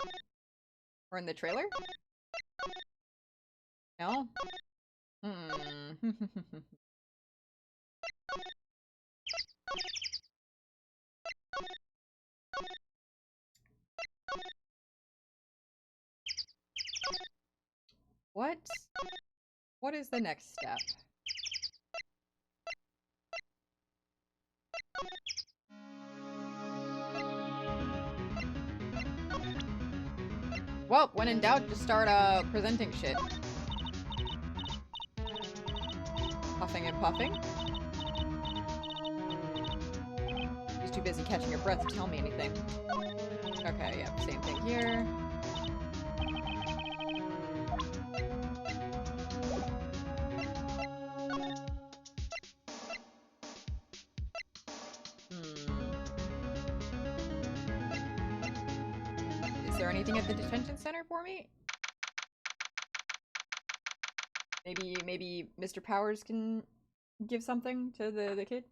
S1: Or in the trailer? No? What? What is the next step? Well, when in doubt, just start, presenting shit. Puffing and puffing. He's too busy catching your breath to tell me anything. Okay, yep, same thing here. Is there anything at the detention center for me? Maybe Mr. Powers can give something to the kid?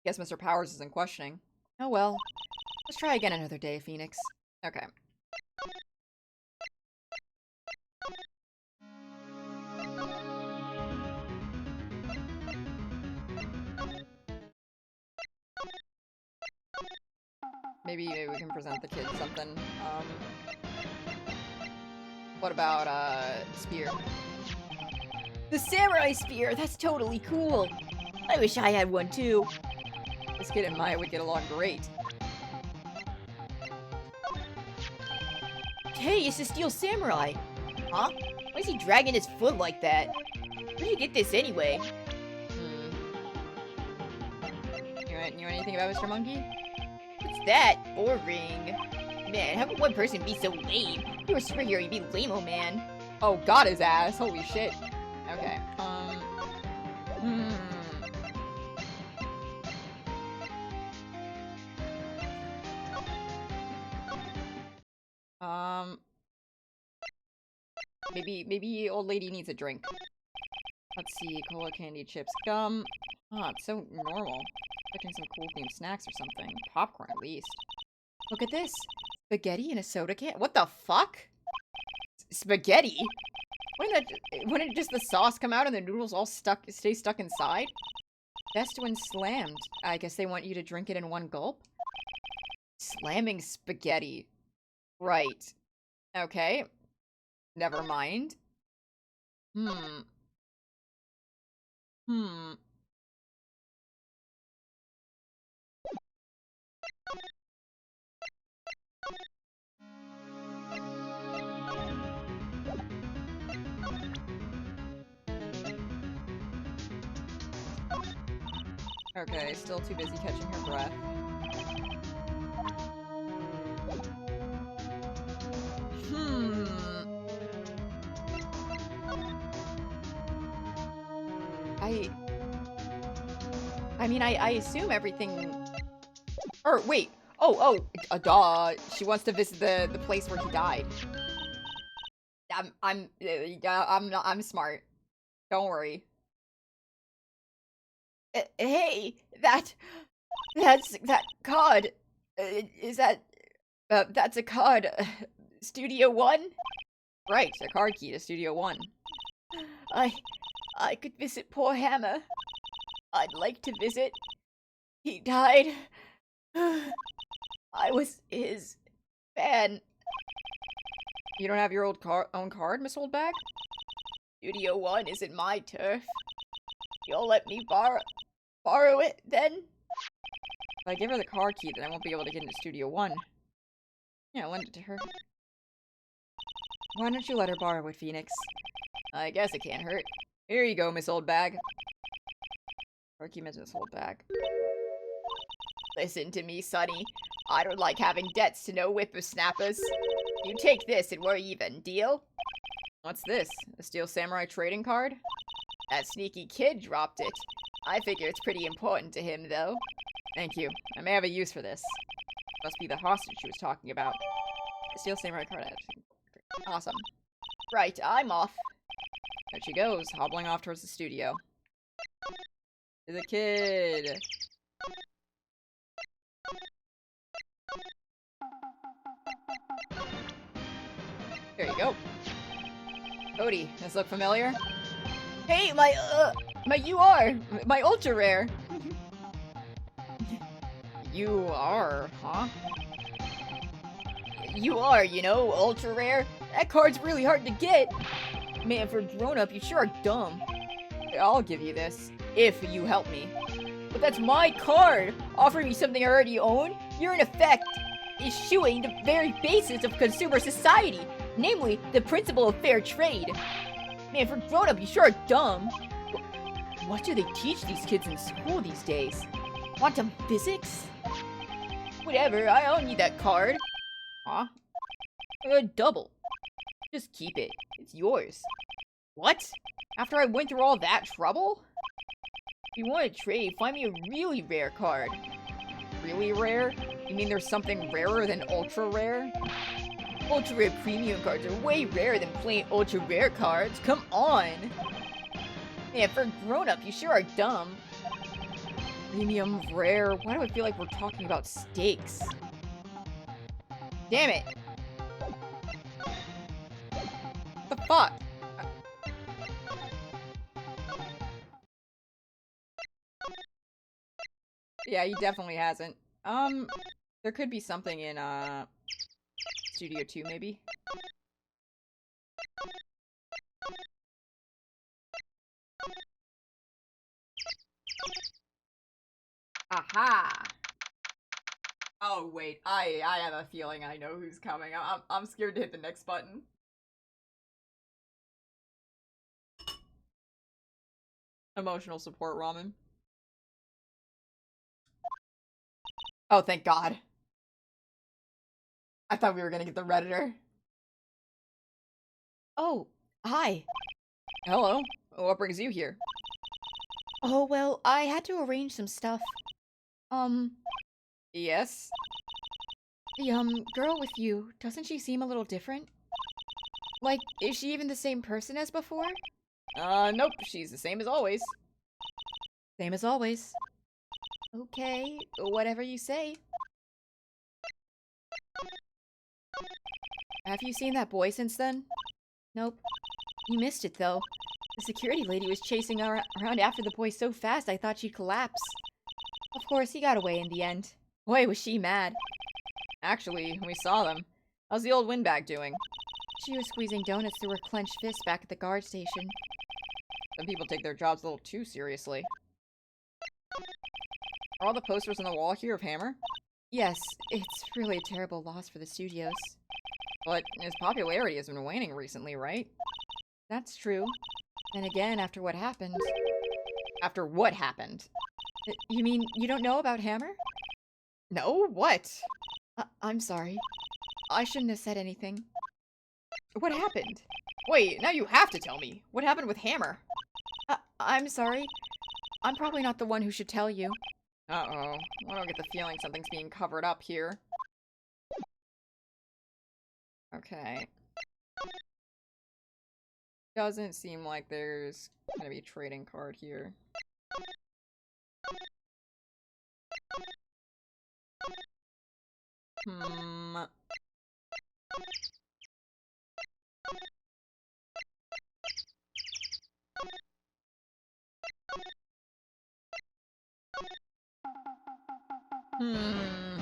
S1: Guess Mr. Powers isn't questioning.
S2: Oh well. Let's try again another day, Phoenix.
S1: Okay. Maybe we can present the kid something. What about, spear?
S4: The samurai spear! That's totally cool! I wish I had one too.
S1: This kid and Maya would get along great.
S4: Hey, it's the Steel Samurai! Huh? Why is he dragging his foot like that? Where did you get this anyway? Knew anything about Mr. Monkey? What's that? Boring. Man, how could one person be so lame? If you were a superhero, you'd be lame-o, man.
S1: Oh, got his ass. Holy shit. Okay. Hmm. Maybe old lady needs a drink. Let's see, cola, candy, chips, gum. Ah, it's so normal. Expecting some cool themed snacks or something. Popcorn, at least. Look at this. Spaghetti in a soda can. What the fuck? Spaghetti? Wouldn't just the sauce come out and the noodles all stay stuck inside? Best when slammed. I guess they want you to drink it in one gulp? Slamming spaghetti. Right. Okay. Never mind. Hmm. Okay, still too busy catching her breath. Hmm. I mean, I assume everything... Or, wait. Duh. She wants to visit the place where he died. I'm smart. Don't worry. Hey, that card. That's a card. Studio One? Right, a card key to Studio One. I could visit poor Hammer. I'd like to visit. He died. I was his fan. You don't have your own card, Miss Oldbag? Studio One isn't my turf. You'll let me borrow it, then? If I give her the card key, then I won't be able to get into Studio One. Yeah, lend it to her. Why don't you let her borrow it, Phoenix? I guess it can't hurt. Here you go, Miss Oldbag. Card key, Miss Oldbag. Listen to me, Sonny. I don't like having debts to no whippersnappers. You take this and we're even, deal? What's this? A Steel Samurai trading card? That sneaky kid dropped it. I figure it's pretty important to him, though. Thank you. I may have a use for this. Must be the hostage she was talking about. The Steel Samurai card. Awesome. Right, I'm off. There she goes, hobbling off towards the studio. To the kid. There you go. Cody, does this look familiar? Hey, my ultra rare. You are, huh? You are, you know, ultra rare. That card's really hard to get. Man, for a grown-up, you sure are dumb. I'll give you this, if you help me. But that's my card! Offering me something I already own? You're in effect eschewing the very basis of consumer society, namely, the principle of fair trade. Man, for a grown-up, you sure are dumb. What do they teach these kids in school these days? Quantum physics? Whatever, I don't need that card. Huh? A double. Just keep it. It's yours. What? After I went through all that trouble? If you want to trade, find me a really rare card. Really rare? You mean there's something rarer than ultra rare? Ultra rare premium cards are way rarer than plain ultra rare cards. Come on! Man, for a grown-up, you sure are dumb. Premium rare? Why do I feel like we're talking about steaks? Damn it! What the fuck? Yeah, he definitely hasn't. There could be something in, Studio 2, maybe? Aha! Oh, wait, I have a feeling I know who's coming. I'm scared to hit the next button. Emotional support ramen. Oh, thank God. I thought we were gonna get the Redditor.
S2: Oh, hi.
S1: Hello. What brings you here?
S2: Oh, well, I had to arrange some stuff.
S1: Yes?
S2: The, girl with you, doesn't she seem a little different? Like, is she even the same person as before?
S1: Nope. She's the same as always.
S2: Same as always. Okay, whatever you say. Have you seen that boy since then? Nope. You missed it, though. The security lady was chasing around after the boy so fast I thought she'd collapse. Of course, he got away in the end. Boy, was she mad.
S1: Actually, we saw them. How's the old windbag doing?
S2: She was squeezing donuts through her clenched fist back at the guard station.
S1: Some people take their jobs a little too seriously. Are all the posters on the wall here of Hammer?
S2: Yes, it's really a terrible loss for the studios.
S1: But his popularity has been waning recently, right?
S2: That's true. And again, after what happened.
S1: After what happened?
S2: You mean you don't know about Hammer?
S1: No? What?
S2: I'm sorry. I shouldn't have said anything.
S1: What happened? Wait, now you have to tell me. What happened with Hammer?
S2: I'm sorry. I'm probably not the one who should tell you.
S1: Uh-oh. I don't get the feeling something's being covered up here. Okay. Doesn't seem like there's gonna be a trading card here. Hmm. Hmm.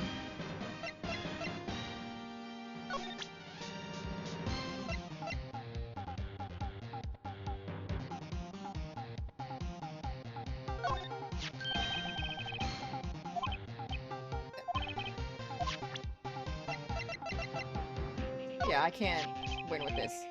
S1: Yeah, I can't win with this.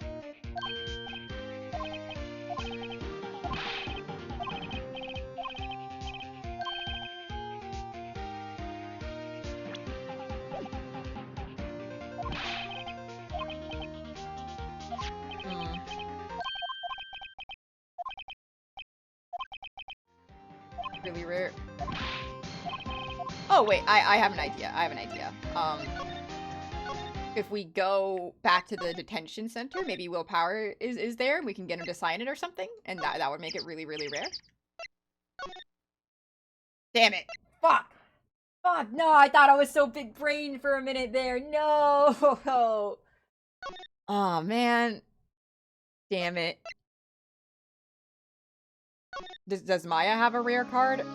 S1: Hmm. Really rare. Oh, wait, I have an idea. I have an idea. If we go back to the detention center, maybe Willpower is there, and we can get him to sign it or something, and that would make it really, really rare. Damn it. Fuck. Fuck, no, I thought I was so big brained for a minute there. No. Oh, man. Damn it. Does Maya have a rare card?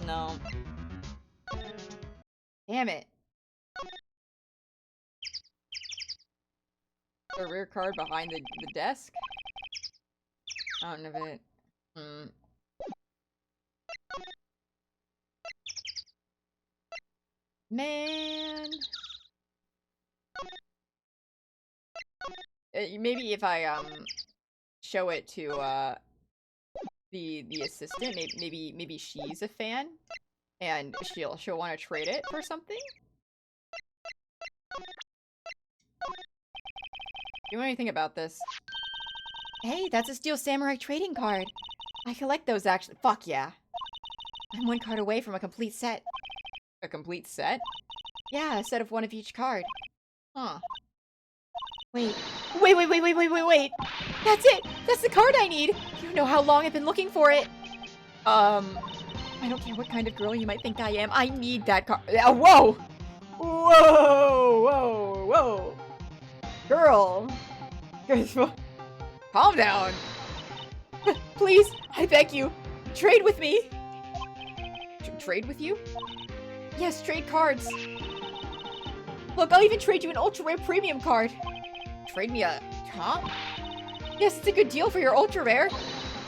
S1: No. Damn it. A rare card behind the desk? Out of it. Hmm. Man. Maybe if I show it to the assistant, maybe she's a fan and she'll want to trade it for something. Do you know anything about this?
S2: Hey, that's a Steel Samurai trading card. I collect those actually. Fuck yeah. I'm one card away from a complete set.
S1: A complete set?
S2: Yeah, a set of one of each card.
S1: Huh.
S2: Wait. Wait. That's it! That's the card I need! You know how long I've been looking for it! I don't care what kind of girl you might think I am. I need that card.
S1: Whoa! Whoa! Girl! Calm down!
S2: Please, I beg you, trade with me!
S1: Trade with you?
S2: Yes, trade cards. Look, I'll even trade you an ultra rare premium card.
S1: Trade me a... Huh?
S2: Yes, it's a good deal for your ultra rare.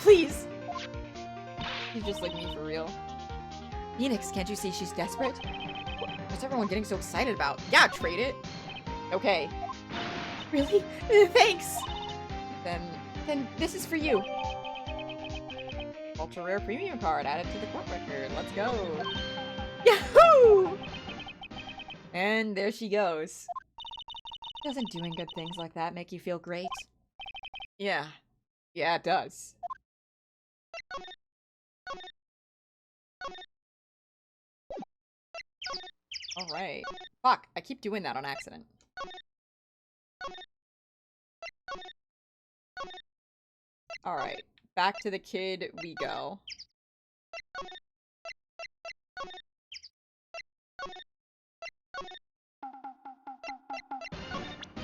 S2: Please.
S1: She's just like me for real.
S2: Phoenix, can't you see she's desperate?
S1: What's everyone getting so excited about? Yeah, trade it! Okay.
S2: Really? Thanks!
S1: Then
S2: Then this is for you.
S1: Ultra rare premium card added to the court record. Let's go. Yahoo! And there she goes.
S2: Doesn't doing good things like that make you feel great?
S1: Yeah. Yeah, it does. Alright. Fuck, I keep doing that on accident. Alright. Back to the kid we go.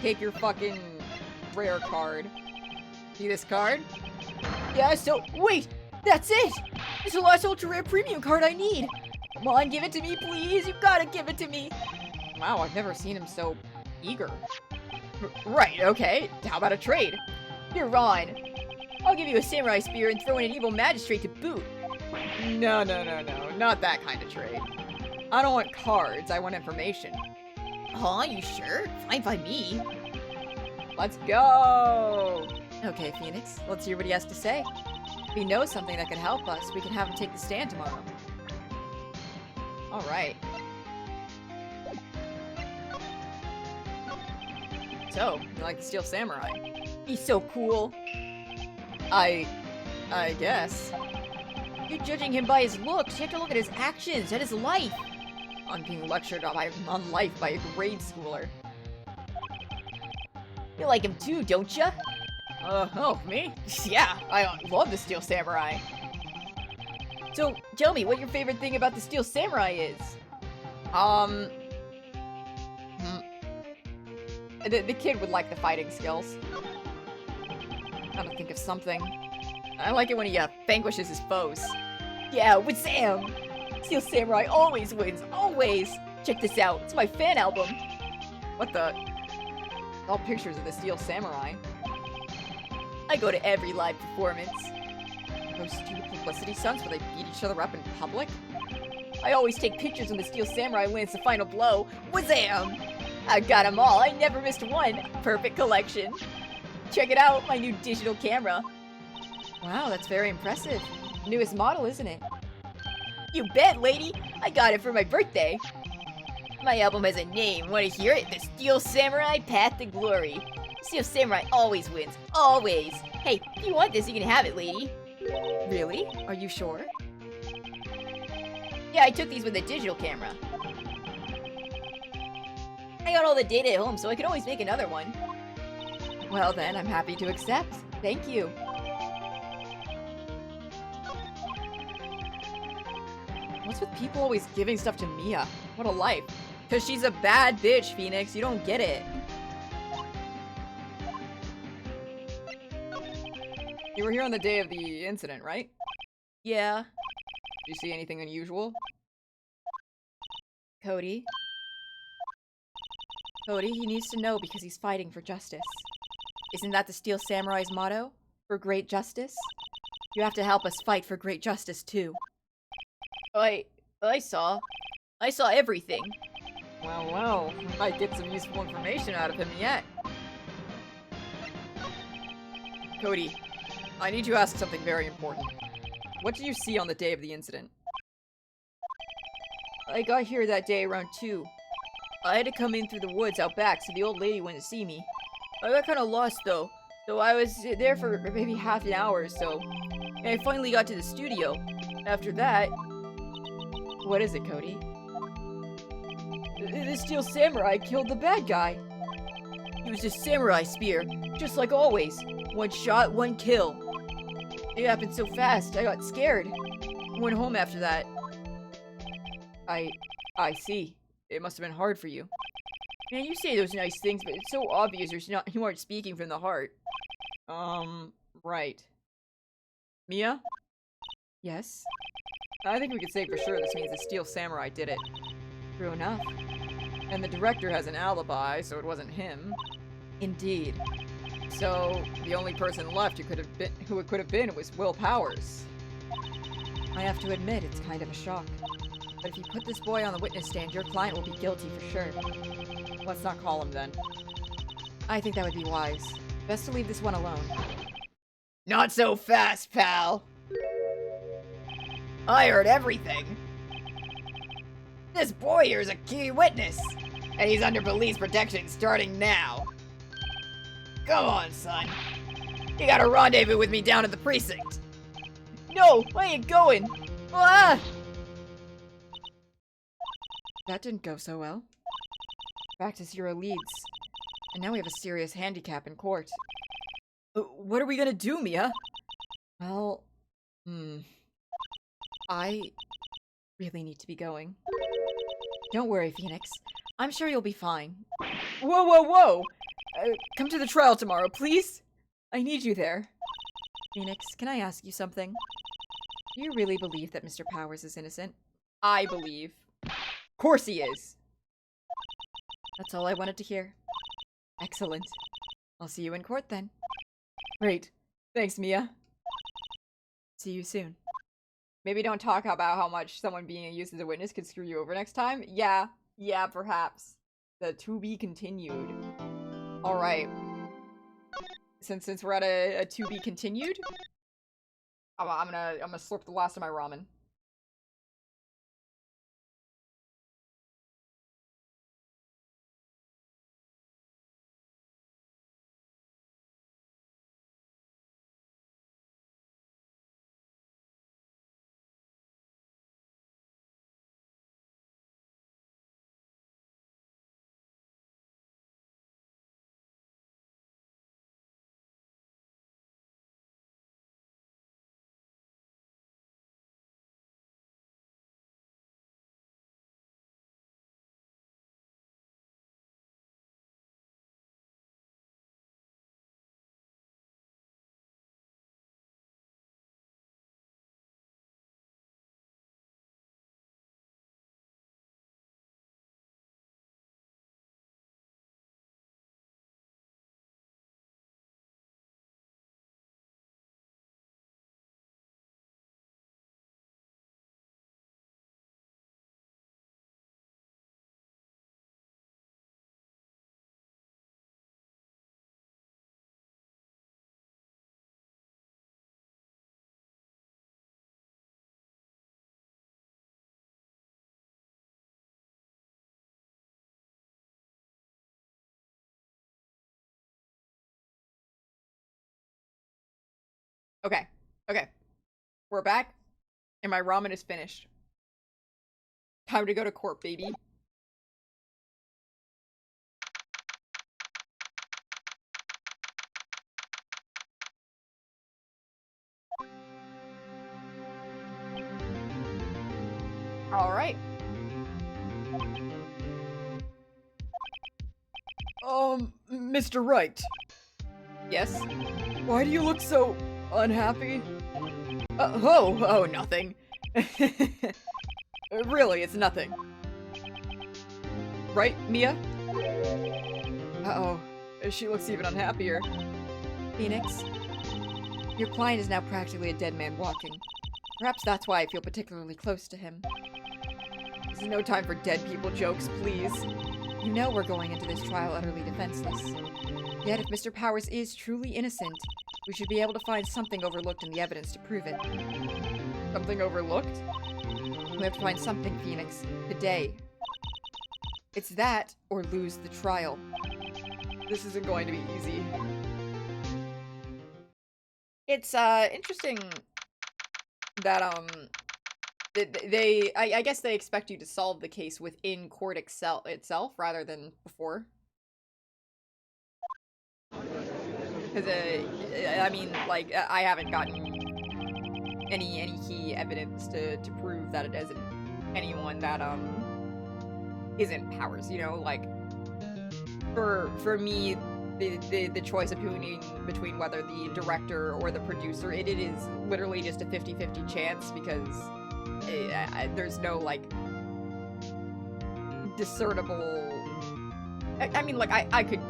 S1: Take your fucking rare card. See this card?
S4: Yeah, so, wait! That's it! It's the last ultra rare premium card I need! Come on, give it to me, please! You gotta give it to me!
S1: Wow, I've never seen him so eager. Right, okay. How about a trade?
S4: You're on. I'll give you a samurai spear and throw in an evil magistrate to boot.
S1: No. Not that kind of trade. I don't want cards, I want information.
S4: Huh, you sure? Fine by me.
S1: Let's go!
S2: Okay, Phoenix, let's hear what he has to say. If he knows something that could help us, we can have him take the stand tomorrow.
S1: Alright. So, you like the Steel Samurai?
S4: He's so cool.
S1: I guess.
S4: You're judging him by his looks. You have to look at his actions, at his life.
S1: I'm being lectured on life by a grade schooler.
S4: You like him too, don't ya?
S1: Oh, me? Yeah, I love the Steel Samurai.
S4: So, tell me what your favorite thing about the Steel Samurai is.
S1: The kid would like the fighting skills. Gotta think of something. I like it when he vanquishes his foes.
S4: Yeah, with Sam. Steel Samurai always wins, always. Check this out. It's my fan album.
S1: What the? All pictures of the Steel Samurai.
S4: I go to every live performance.
S1: Those stupid publicity stunts where they beat each other up in public?
S4: I always take pictures when the Steel Samurai lands the final blow. Wazam! I got them all. I never missed one. Perfect collection. Check it out, my new digital camera.
S2: Wow, that's very impressive. Newest model, isn't it?
S4: You bet, lady. I got it for my birthday. My album has a name. Want to hear it? The Steel Samurai Path to Glory. Steel Samurai always wins. Always. Hey, if you want this, you can have it, lady.
S2: Really? Are you sure?
S4: Yeah, I took these with a digital camera. I got all the data at home, so I could always make another one.
S2: Well then, I'm happy to accept. Thank you.
S1: What's with people always giving stuff to Mia? What a life. Because she's a bad bitch, Phoenix. You don't get it. You were here on the day of the incident, right?
S4: Yeah.
S1: Did you see anything unusual?
S2: Cody? Cody, he needs to know because he's fighting for justice. Isn't that the Steel Samurai's motto? For great justice? You have to help us fight for great justice, too.
S4: I saw everything.
S1: Well, we might get some useful information out of him yet. Cody, I need to ask something very important. What did you see on the day of the incident?
S4: I got here that day around 2. I had to come in through the woods out back, so the old lady went to see me. I got kind of lost, though, so I was there for maybe half an hour or so. And I finally got to the studio. After that...
S1: What is it, Cody?
S4: The Steel Samurai killed the bad guy. He was a samurai spear, just like always. One shot, one kill. It happened so fast, I got scared. I went home after that.
S1: I see. It must have been hard for you.
S4: Man, you say those nice things, but it's so obvious you aren't speaking from the heart.
S1: Right. Mia?
S2: Yes?
S1: I think we could say for sure this means the Steel Samurai did it.
S2: True enough.
S1: And the director has an alibi, so it wasn't him.
S2: Indeed.
S1: So, the only person left who it could have been was Will Powers.
S2: I have to admit, it's kind of a shock. But if you put this boy on the witness stand, your client will be guilty for sure.
S1: Let's not call him then.
S2: I think that would be wise. Best to leave this one alone.
S5: Not so fast, pal. I heard everything. This boy here is a key witness, and he's under police protection starting now. Come on, son. You got a rendezvous with me down at the precinct.
S1: No, I ain't going.
S5: Ah!
S2: That didn't go so well. Back to 0 leads. And now we have a serious handicap in court.
S1: What are we gonna do, Mia?
S2: Well, I really need to be going. Don't worry, Phoenix. I'm sure you'll be fine.
S1: Whoa, whoa, whoa! Come to the trial tomorrow, please? I need you there.
S2: Phoenix, can I ask you something? Do you really believe that Mr. Powers is innocent?
S1: I believe. Of course he is.
S2: That's all I wanted to hear. Excellent. I'll see you in court then.
S1: Great. Thanks, Mia.
S2: See you soon.
S1: Maybe don't talk about how much someone being used as a witness could screw you over next time. Yeah, perhaps. The to be continued. Alright. Since we're at a to be continued, I'm gonna slurp the last of my ramen. Okay. We're back, and my ramen is finished. Time to go to court, baby. Alright.
S3: Mr. Wright,
S1: Yes?
S3: why do you look so unhappy?
S1: Oh, nothing. Really, it's nothing. Right, Mia?
S3: Uh-oh, she looks even unhappier.
S2: Phoenix, your client is now practically a dead man walking. Perhaps that's why I feel particularly close to him.
S1: This is no time for dead people jokes, please.
S2: You know we're going into this trial utterly defenseless. Yet if Mr. Powers is truly innocent, we should be able to find something overlooked in the evidence to prove it.
S1: Something overlooked?
S2: We have to find something, Phoenix. Today. It's that, or lose the trial.
S1: This isn't going to be easy. It's, interesting that, I guess they expect you to solve the case within court itself rather than before. Because, I mean, like, I haven't gotten any key evidence to prove that it isn't anyone that, isn't Powers, you know? Like, for me, the choice of between whether the director or the producer, it is literally just a 50-50 chance because there's no, like, discernible... I mean, like, I could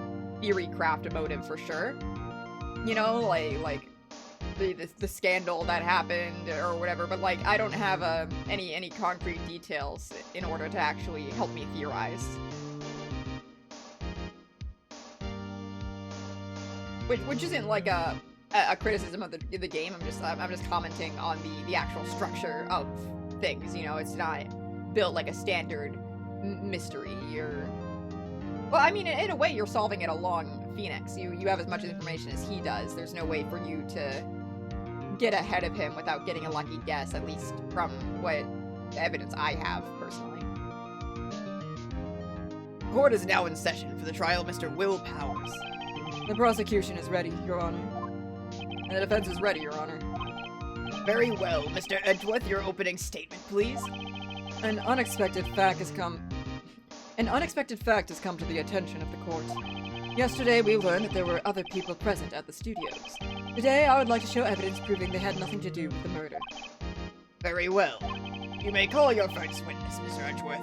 S1: theory craft a motive for sure. You know, like the scandal that happened or whatever, but, like, I don't have any concrete details in order to actually help me theorize. Which isn't, like, a criticism of the game. I'm just commenting on the actual structure of things. You know, it's not built like a standard mystery. Well, I mean, in a way, you're solving it along Phoenix. You have as much information as he does. There's no way for you to get ahead of him without getting a lucky guess, at least from what evidence I have, personally.
S5: Court is now in session for the trial of Mr. Will Powers.
S3: The prosecution is ready, Your Honor. And the defense is ready, Your Honor.
S5: Very well. Mr. Edgeworth, your opening statement, please.
S3: An unexpected fact has come to the attention of the court. Yesterday, we learned that there were other people present at the studios. Today, I would like to show evidence proving they had nothing to do with the murder.
S5: Very well. You may call your first witness, Mr. Edgeworth.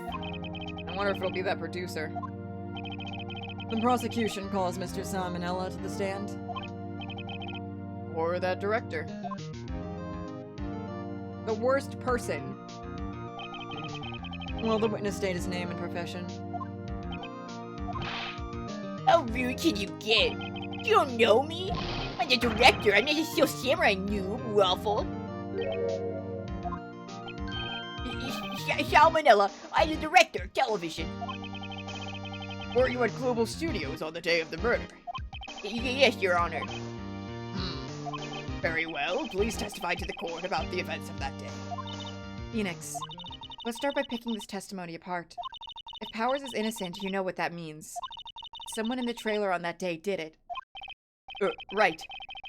S1: I wonder if it'll be that producer.
S3: The prosecution calls Mr. Salmonella to the stand.
S1: Or that director. The worst person.
S3: Will the witness state his name and profession?
S4: How rude can you get? You don't know me? I'm the director. I'm not a Steel Samurai noob, Waffle. Salmonella, I'm the director of television.
S5: Were you at Global Studios on the day of the murder?
S4: Yes, Your Honor.
S5: Very well. Please testify to the court about the events of that day.
S2: Phoenix, let's start by picking this testimony apart. If Powers is innocent, you know what that means. Someone in the trailer on that day did it.
S1: Right.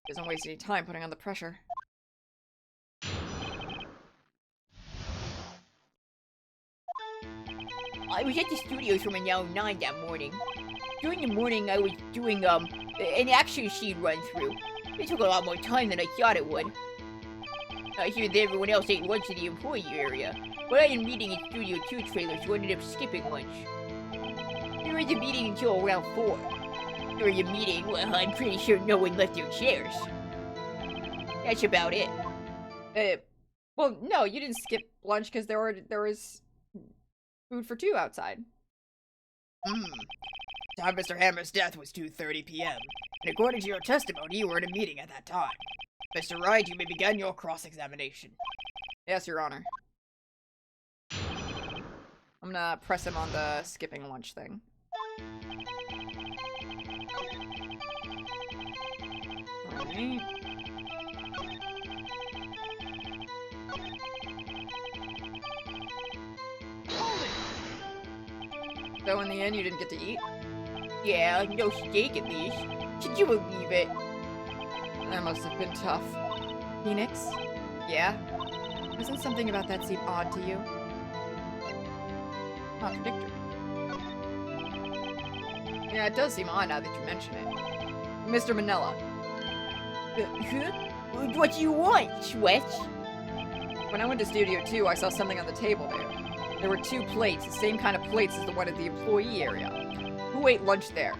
S1: Doesn't waste any time putting on the pressure.
S4: I was at the studios from around 9 that morning. During the morning, I was doing, an action scene run-through. It took a lot more time than I thought it would. I hear that everyone else ate lunch in the employee area, but I had a meeting in Studio 2 trailer, so I ended up skipping lunch. There was a meeting until around 4. During the meeting, well, I'm pretty sure no one left their chairs. That's about it.
S1: Well, no, you didn't skip lunch because there was food for two outside.
S5: Time Mr. Hammer's death was 2:30 p.m. And according to your testimony, you were in a meeting at that time. Mr. Wright, you may begin your cross-examination.
S1: Yes, Your Honor. I'm gonna press him on the skipping lunch thing. Alright. So in the end, you didn't get to eat?
S4: Yeah, no steak at least. Should you believe it?
S1: That must have been tough.
S2: Phoenix,
S1: Yeah?
S2: doesn't something about that seem odd to you?
S1: Contradictory. Yeah, it does seem odd now that you mention it. Mr. Manila.
S4: What do you want, Sweat?
S1: When I went to Studio 2, I saw something on the table there. There were 2 plates, the same kind of plates as the one at the employee area. Who ate lunch there?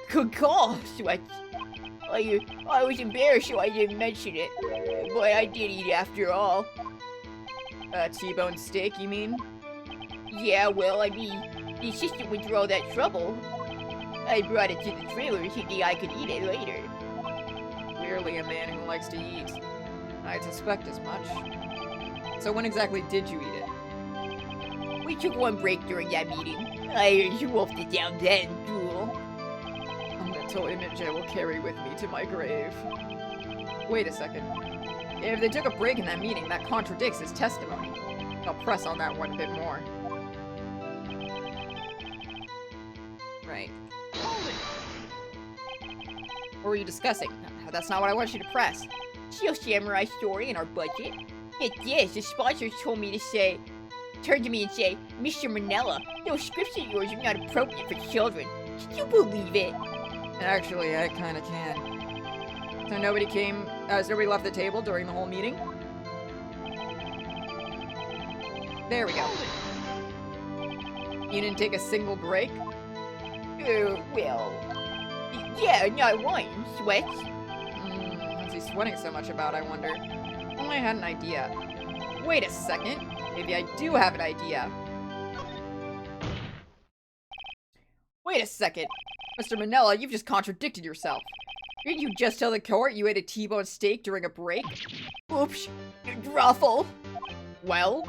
S4: Good call, Sweat. I was embarrassed so I didn't mention it, but I did eat after all.
S1: T-bone steak, you mean?
S4: Yeah, well, I mean, the assistant went through all that trouble. I brought it to the trailer thinking I could eat it later.
S1: Clearly a man who likes to eat. I'd suspect as much. So when exactly did you eat it?
S4: We took one break during that meeting. I wolfed it down then, Jewel.
S1: A mental image I will carry with me to my grave. Wait a second. If they took a break in that meeting, that contradicts his testimony. I'll press on that one a bit more. Right. What were you discussing? That's not what I want you to press.
S4: Steel Samurai story in our budget. Get this, the sponsors told me to say, turn to me and say, Mr. Manella, those scripts of yours are not appropriate for children. Can you believe it?
S1: Actually, I kinda can. So nobody left the table during the whole meeting? There we go. You didn't take a single break?
S4: Well, yeah, not one, Sweat.
S1: What's he sweating so much about, I wonder? Oh, I had an idea. Wait a second. Maybe I do have an idea. Wait a second. Mr. Manila, you've just contradicted yourself. Didn't you just tell the court you ate a T-bone steak during a break?
S4: Oops, Ruffle.
S1: Well,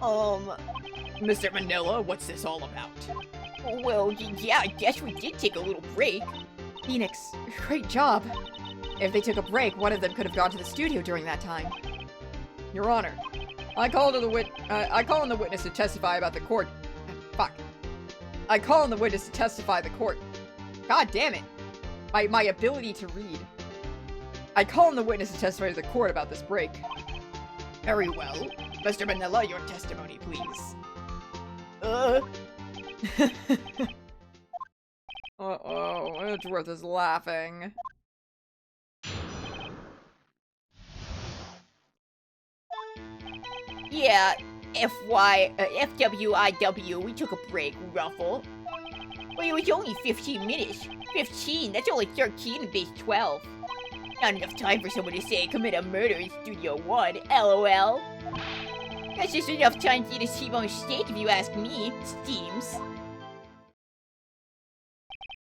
S5: Mr. Manila, what's this all about?
S4: Well, yeah, I guess we did take a little break.
S2: Phoenix, great job. If they took a break, one of them could have gone to the studio during that time.
S1: Your Honor, I call on the witness to testify about the court. Fuck. I call on the witness to testify the court. God damn it. My ability to read. I call on the witness to testify to the court about this break.
S5: Very well. Mr. Manila, your testimony, please.
S1: Uh-oh, Edgeworth is laughing.
S4: Yeah, FWIW, we took a break, Ruffle. Well, it was only 15 minutes. 15, that's only 13 in base 12. Not enough time for someone to say commit a murder in Studio 1, LOL. That's just enough time to eat a T-bone steak if you ask me, Steams.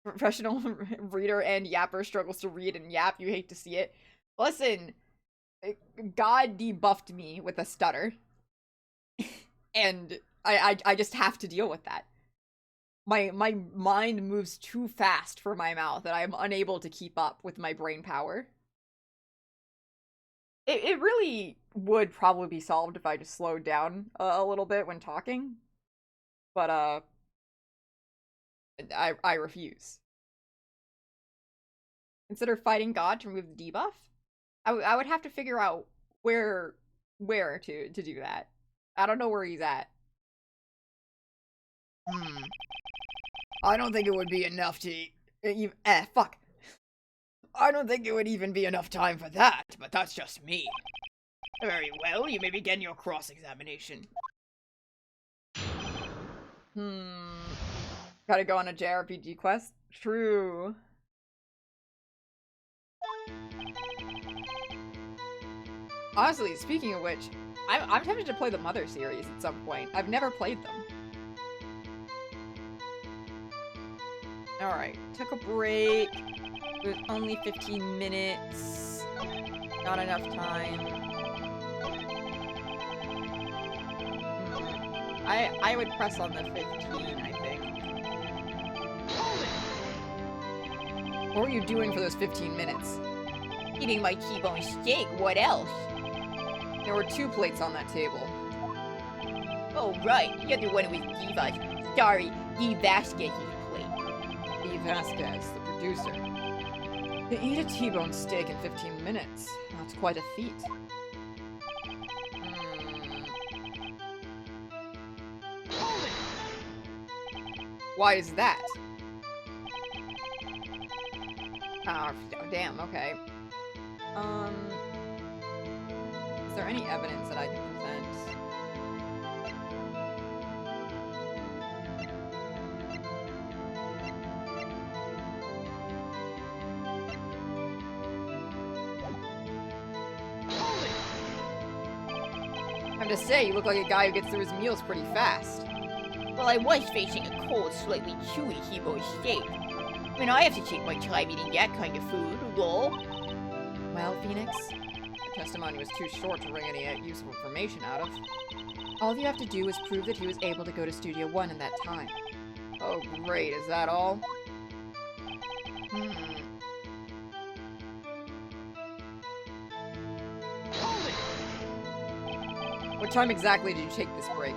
S1: Professional reader and yapper struggles to read and yap. You hate to see it. Listen, God debuffed me with a stutter. And I just have to deal with that. My mind moves too fast for my mouth and I'm unable to keep up with my brain power. It really would probably be solved if I just slowed down a little bit when talking. But, I refuse. Consider fighting God to remove the debuff? I would have to figure out where to do that. I don't know where he's at.
S5: I don't think it would be enough to...
S1: Fuck.
S5: I don't think it would even be enough time for that, but that's just me. Very well, you may begin your cross-examination.
S1: Gotta go on a JRPG quest? True. Honestly, speaking of which, I'm tempted to play the Mother series at some point. I've never played them. Alright, took a break. It was only 15 minutes. Not enough time. I would press on the 15, I think. What were you doing for those 15 minutes?
S4: Eating my T-bone steak, what else?
S1: There were 2 plates on that table.
S4: Oh right, the other one was Diva's. Sorry, D. Vasquez's plate.
S1: E. Vasquez, the producer. To eat a T-bone steak in 15 minutes. That's quite a feat. Why is that? Oh, damn, okay. Is there any evidence that I can present? I have to say, you look like a guy who gets through his meals pretty fast.
S4: Well, I was facing a cold, slightly chewy T-bone steak. I mean, I have to take my time eating that kind of food, lol.
S2: Well, Phoenix,
S1: The testimony was too short to wring any useful information out of.
S2: all you have to do is prove that he was able to go to Studio 1 in that time.
S1: Oh, great, is that all? What time exactly did you take this break?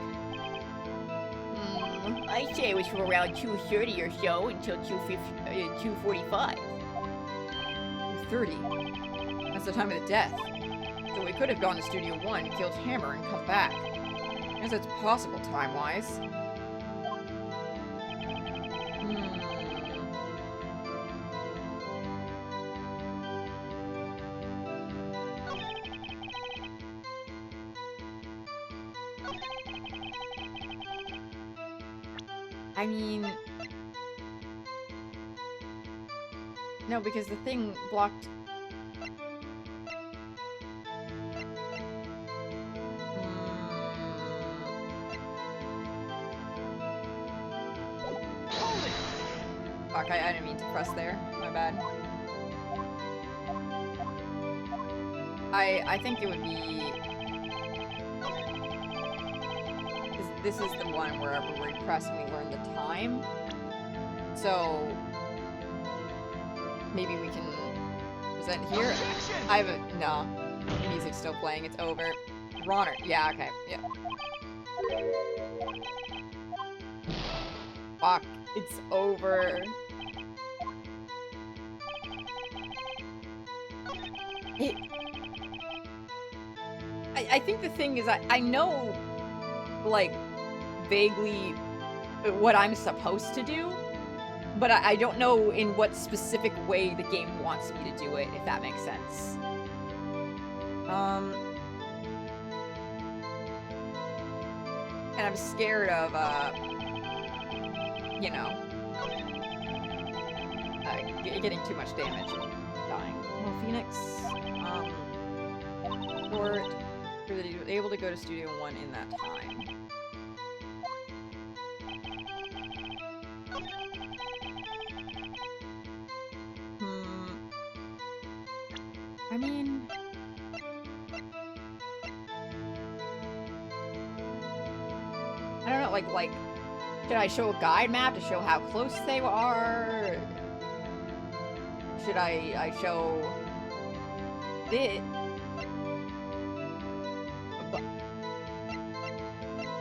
S4: I'd say it was from around 2:30 or so until 2:45.
S1: 2:30. That's the time of the death. So we could have gone to Studio 1, killed Hammer, and come back. I guess it's possible time-wise.
S2: I mean... No, because the thing blocked...
S1: Fuck, I didn't mean to press there. My bad. I think it would be... This is the one where we press and we learn the time. So... maybe we can... Was that here? I haven't... No. The music's still playing. It's over. Ronner. Yeah, okay. Yeah. Fuck. It's over. I think the thing is, I know, like, vaguely what I'm supposed to do, but I don't know in what specific way the game wants me to do it, if that makes sense. And I'm scared of, you know, getting too much damage and dying. Well, Phoenix, or were they able to go to Studio 1 in that time? I mean... I don't know, like, should I show a guide map to show how close they are? Should I show this?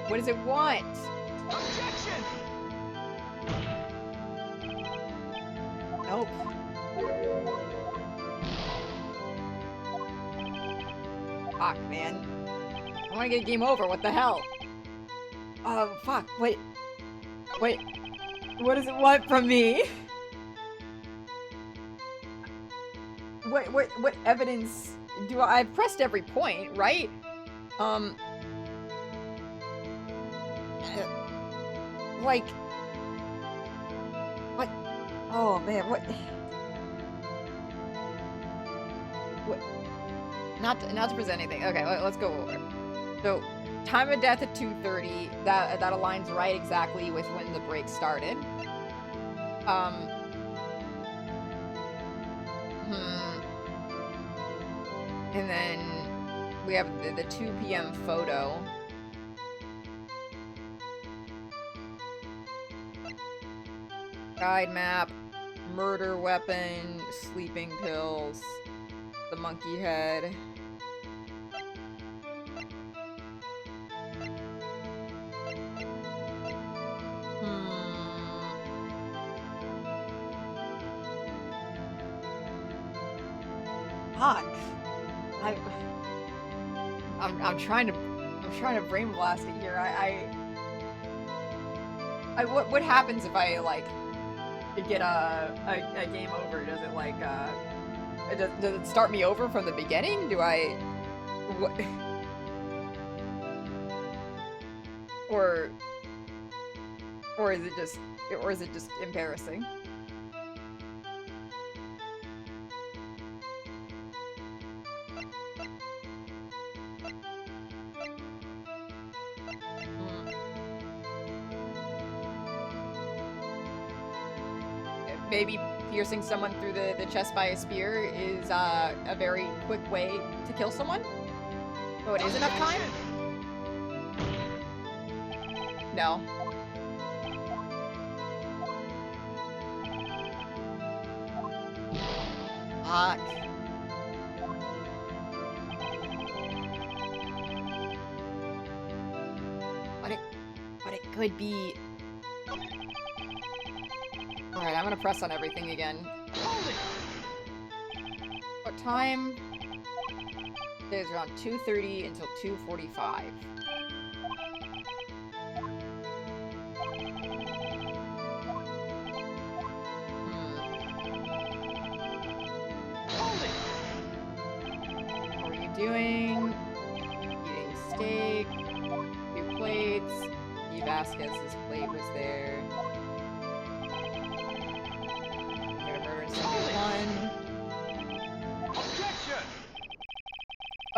S1: What does it want?
S6: Objection!
S1: Nope. Fuck, man. I wanna get a game over, what the hell? Oh, fuck, wait. Wait. What does it want from me? What evidence do I've pressed every point, right? Like... What? Oh, man, what? What? Not to present anything. Okay, let's go over. So, time of death at 2:30. That aligns right exactly with when the break started. And then we have the 2 p.m. photo. Guide map, murder weapon, sleeping pills, the monkey head. Fuck. I'm trying to brain blast it here. What happens if I like get a game over? Does it like does it start me over from the beginning? Do I what? Or is it just embarrassing? Maybe piercing someone through the chest by a spear is a very quick way to kill someone? Oh, it is enough time? No. Fuck. But it could be... Alright, I'm gonna press on everything again. What time? It's around 2:30 until 2:45. What are you doing? Eating steak. 2 plates. E. Vasquez's plate was there.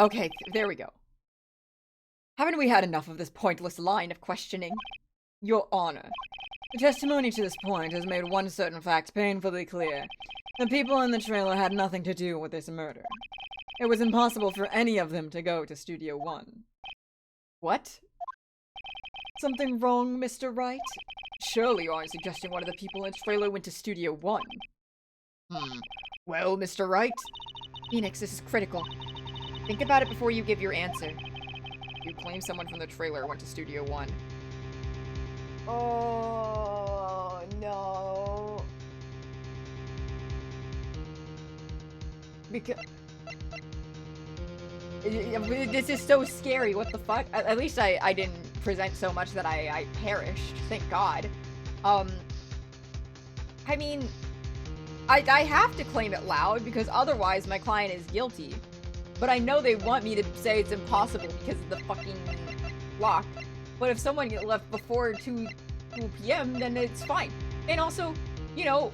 S1: Okay, there we go. Haven't we had enough of this pointless line of questioning? Your Honor,
S6: The testimony to this point has made one certain fact painfully clear. The people in the trailer had nothing to do with this murder. It was impossible for any of them to go to Studio One.
S1: What?
S6: Something wrong, Mr. Wright?
S1: Surely you aren't suggesting one of the people in the trailer went to Studio One.
S5: Well, Mr. Wright?
S2: Phoenix, this is critical. Think about it before you give your answer.
S1: You claim someone from the trailer went to Studio One.
S4: Oh, no.
S1: Because... This is so scary, what the fuck? At least I didn't present so much that I perished, thank God. I mean, I have to claim it loud because otherwise my client is guilty. But I know they want me to say it's impossible because of the fucking lock. But if someone left before 2 p.m., then it's fine. And also, you know,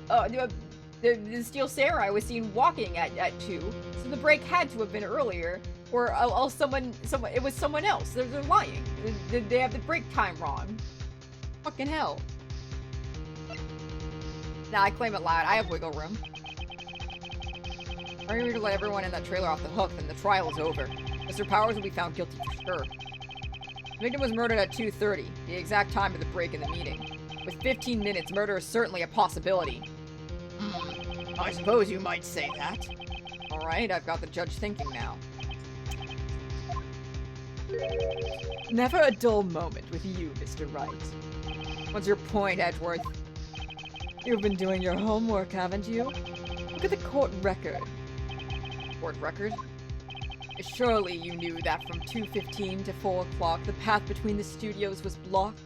S1: the Steel Samurai was seen walking at 2, so the break had to have been earlier. Or else it was someone else. They're lying. They have the break time wrong. Fucking hell. Nah, I claim it loud. I have wiggle room. If I were to let everyone in that trailer off the hook, then the trial is over. Mr. Powers will be found guilty for sure. The victim was murdered at 2:30, the exact time of the break in the meeting. With 15 minutes, murder is certainly a possibility.
S5: I suppose you might say that.
S1: Alright, I've got the judge thinking now.
S6: Never a dull moment with you, Mr. Wright.
S1: What's your point, Edgeworth?
S6: You've been doing your homework, haven't you? Look at the court record.
S1: Court record? Surely you knew that from 2:15 to 4 o'clock, the path between the studios was blocked?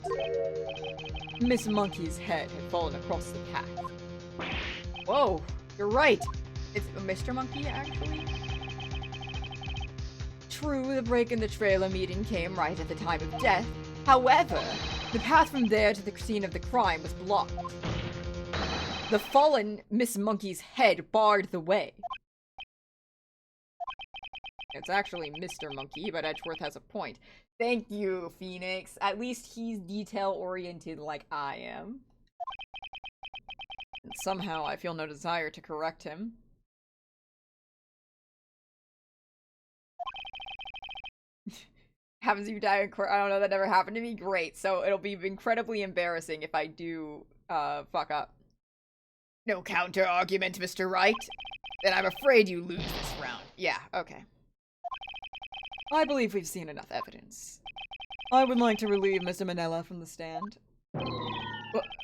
S6: Miss Monkey's head had fallen across the path.
S1: Whoa, you're right. It's Mr. Monkey, actually?
S6: True, the break in the trailer meeting came right at the time of death.
S1: However, the path from there to the scene of the crime was blocked. The fallen Miss Monkey's head barred the way. It's actually Mr. Monkey, but Edgeworth has a point. Thank you, Phoenix. At least he's detail-oriented like I am. And somehow I feel no desire to correct him. Happens you die in court. I don't know, that never happened to me. Great. So it'll be incredibly embarrassing if I do, fuck up.
S5: No counter-argument, Mr. Wright? Then I'm afraid you lose this round.
S1: Yeah, okay.
S6: I believe we've seen enough evidence. I would like to relieve Mr. Manella from the stand.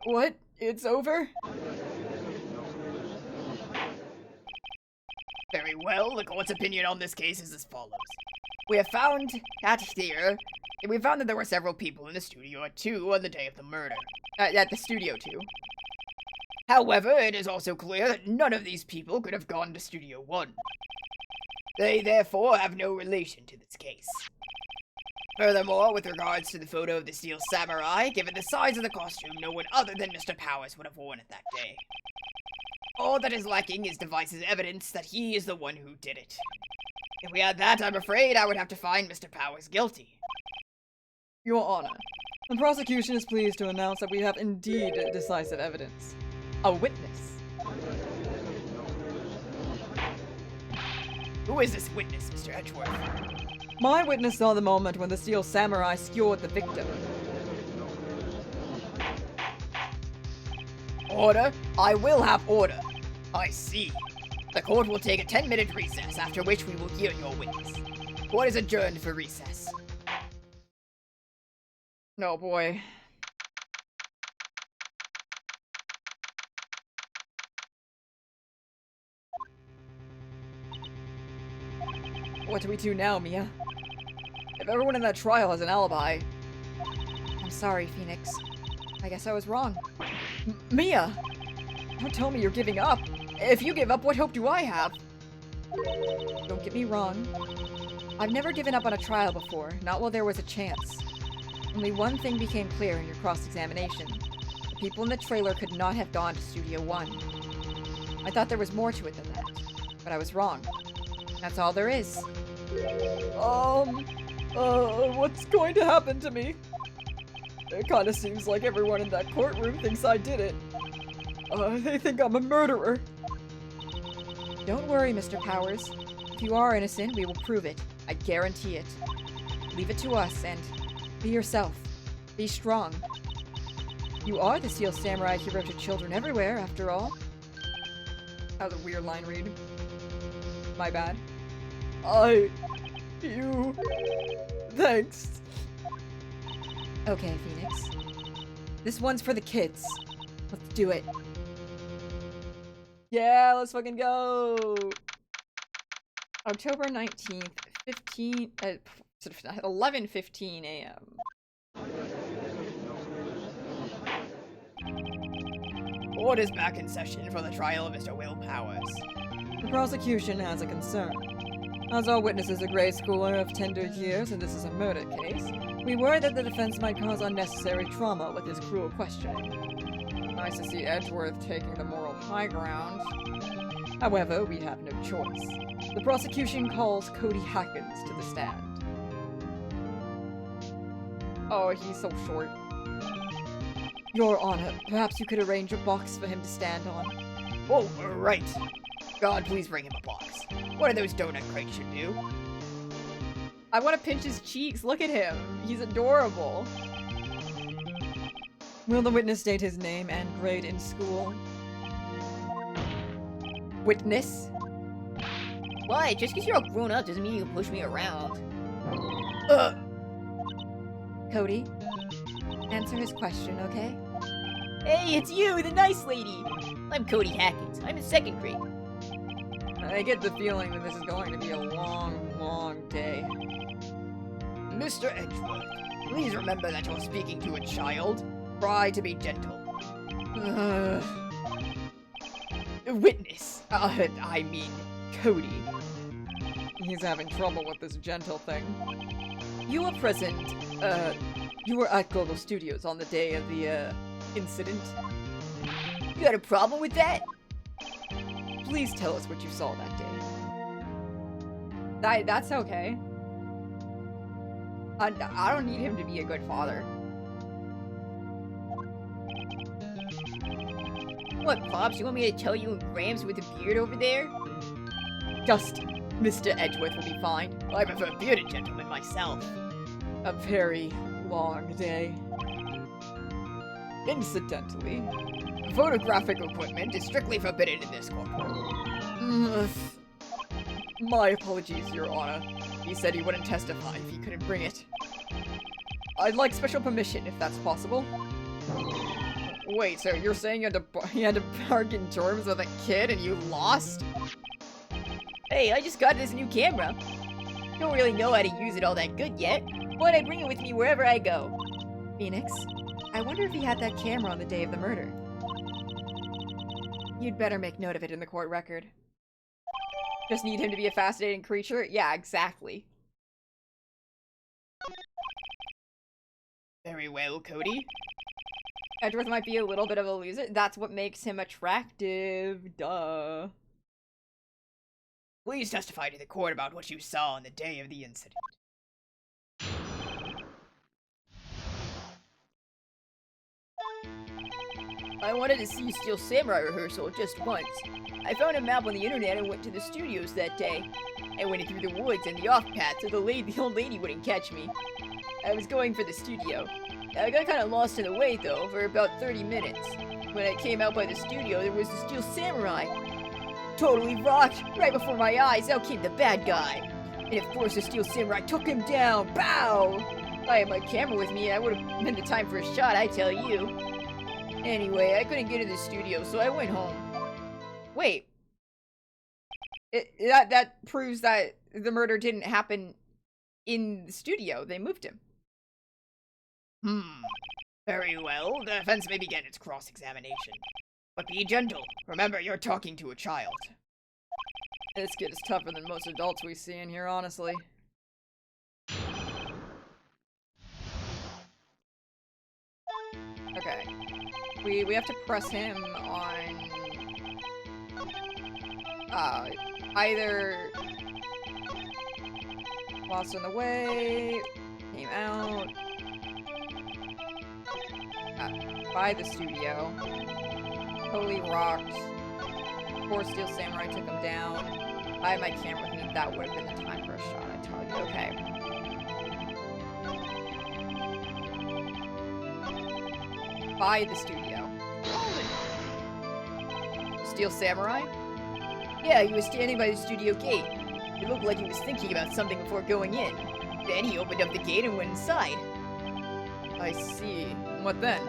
S1: What? It's over?
S5: Very well, the court's opinion on this case is as follows. We have found that there were several people in the studio at 2 on the day of the murder.
S1: At the studio, too.
S5: However, it is also clear that none of these people could have gone to Studio 1. They therefore have no relation to this case. Furthermore, with regards to the photo of the Steel Samurai, given the size of the costume, no one other than Mr. Powers would have worn it that day. All that is lacking is Device's evidence that he is the one who did it. If we had that, I'm afraid I would have to find Mr. Powers guilty.
S6: Your Honor, the prosecution is pleased to announce that we have indeed decisive evidence. A witness.
S5: Who is this witness, Mr. Edgeworth?
S6: My witness saw the moment when the Steel Samurai skewered the victim.
S5: Order? I will have order. I see. The court will take a 10-minute recess, after which we will hear your witness. Court is adjourned for recess.
S1: Oh boy.
S6: What do we do now, Mia? If everyone in that trial has an alibi...
S2: I'm sorry, Phoenix. I guess I was wrong.
S6: Mia!
S1: Don't tell me you're giving up. If you give up, what hope do I have?
S2: Don't get me wrong. I've never given up on a trial before, not while there was a chance. Only one thing became clear in your cross-examination. The people in the trailer could not have gone to Studio 1. I thought there was more to it than that, but I was wrong. That's all there is.
S6: What's going to happen to me?
S3: It kinda seems like everyone in that courtroom thinks I did it. They think I'm a murderer.
S2: Don't worry, Mr. Powers. If you are innocent, we will prove it. I guarantee it. Leave it to us and be yourself. Be strong. You are the Steel Samurai hero to children everywhere, after all.
S1: That was a weird line read. My bad.
S3: You... Thanks.
S2: Okay, Phoenix. This one's for the kids. Let's do it.
S1: Yeah, let's fucking go! October 19th, 11:15 a.m.
S5: Court is back in session for the trial of Mr. Will Powers.
S6: The prosecution has a concern. As our witness is a grade schooler of tender years and this is a murder case, we worry that the defense might cause unnecessary trauma with his cruel questioning.
S1: Nice to see Edgeworth taking the moral high ground.
S6: However, we have no choice. The prosecution calls Cody Hackins to the stand.
S1: Oh, he's so short.
S6: Your Honor, perhaps you could arrange a box for him to stand on.
S5: Oh, right. God, please bring him a box. What do those donut crates should do?
S1: I want to pinch his cheeks. Look at him. He's adorable.
S6: Will the witness state his name and grade in school?
S1: Witness?
S4: Why? Just because you're all grown up doesn't mean you can push me around.
S2: Cody, answer his question, okay?
S4: Hey, it's you, the nice lady! I'm Cody Hackins. I'm in 2nd grade.
S6: I get the feeling that this is going to be a long, long day.
S5: Mr. Edgeworth, please remember that you're speaking to a child. Try to be gentle. Witness. I mean, Cody.
S6: He's having trouble with this gentle thing. You were present, you were at Global Studios on the day of the, incident.
S4: You got a problem with that?
S6: Please tell us what you saw that day.
S1: That's okay. I don't need him to be a good father.
S4: What, Pops? You want me to tell you and Grams with the beard over there?
S6: Just Mr. Edgeworth will be fine.
S5: I prefer bearded gentlemen myself.
S6: A very long day. Incidentally,
S5: Photographic equipment is strictly forbidden in this court.
S6: my apologies, Your Honor. He said he wouldn't testify if he couldn't bring it. I'd like special permission, if that's possible.
S1: Wait, so you're saying you had to bargain terms with a kid and you lost?
S4: Hey, I just got this new camera. Don't really know how to use it all that good yet, but I bring it with me wherever I go.
S2: Phoenix, I wonder if he had that camera on the day of the murder.
S1: You'd better make note of it in the court record. Just need him to be a fascinating creature? Yeah, exactly.
S5: Very well, Cody.
S1: Edgeworth might be a little bit of a loser. That's what makes him attractive. Duh.
S5: Please testify to the court about what you saw on the day of the incident.
S4: I wanted to see Steel Samurai rehearsal just once. I found a map on the internet and went to the studios that day. I went in through the woods and the off-path so the old lady wouldn't catch me. I was going for the studio. I got kind of lost in the way though, for about 30 minutes. When I came out by the studio, there was the Steel Samurai. Totally rocked! Right before my eyes, out came the bad guy. And of course the Steel Samurai took him down! Bow! I had my camera with me and I would have been the time for a shot, I tell you. Anyway, I couldn't get in the studio, so I went home.
S1: Wait. That proves that the murder didn't happen in the studio. They moved him.
S5: Very well, the defense may begin its cross-examination. But be gentle. Remember, you're talking to a child.
S1: This kid is tougher than most adults we see in here, honestly. Okay. We have to press him on either lost on the way, came out. by the studio. Totally rocked. Poor Steel Samurai took him down. I had my camera with me. That would have been the time for a shot, I tell you. Okay. By the studio. Steel Samurai? Yeah, he was standing by the studio gate. It looked like he was thinking about something before going in. Then he opened up the gate and went inside. I see. What then?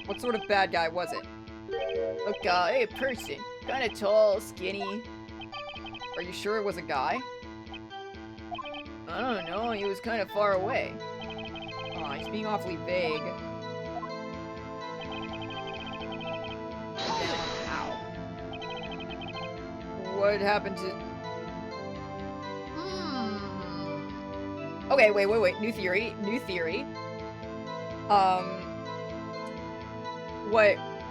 S1: What sort of bad guy was it? A guy, a person. Kinda tall, skinny. Are you sure it was a guy? I don't know, he was kinda far away. Aw, he's being awfully vague. Ow. What happened to... Okay, wait. New theory.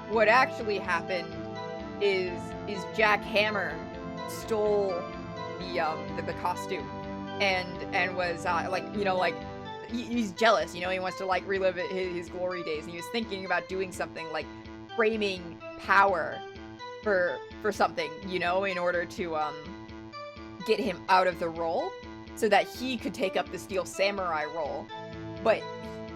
S1: What actually happened is Jack Hammer stole the costume and was he's jealous, he wants to relive his glory days, and he was thinking about doing something like framing power for something, in order to get him out of the role so that he could take up the Steel Samurai role. But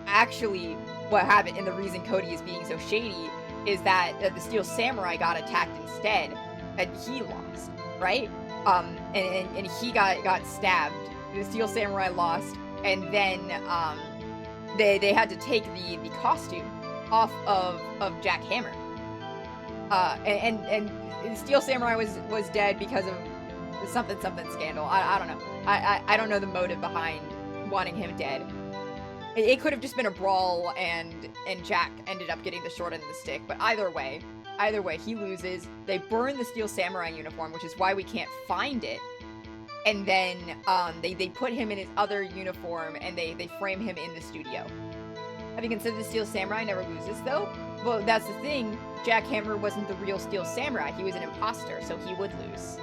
S1: actually what happened, and the reason Cody is being so shady, is that the Steel Samurai got attacked instead, and he lost, right? And he got stabbed. The Steel Samurai lost, and then they had to take the costume off of Jack Hammer. And Steel Samurai was dead because of something scandal. I don't know. I don't know the motive behind wanting him dead. It could have just been a brawl, and Jack ended up getting the short end of the stick. But either way, he loses. They burn the Steel Samurai uniform, which is why we can't find it. And then they put him in his other uniform, and they frame him in the studio. Have you considered the Steel Samurai never loses, though? Well, that's the thing. Jack Hammer wasn't the real Steel Samurai. He was an imposter, so he would lose.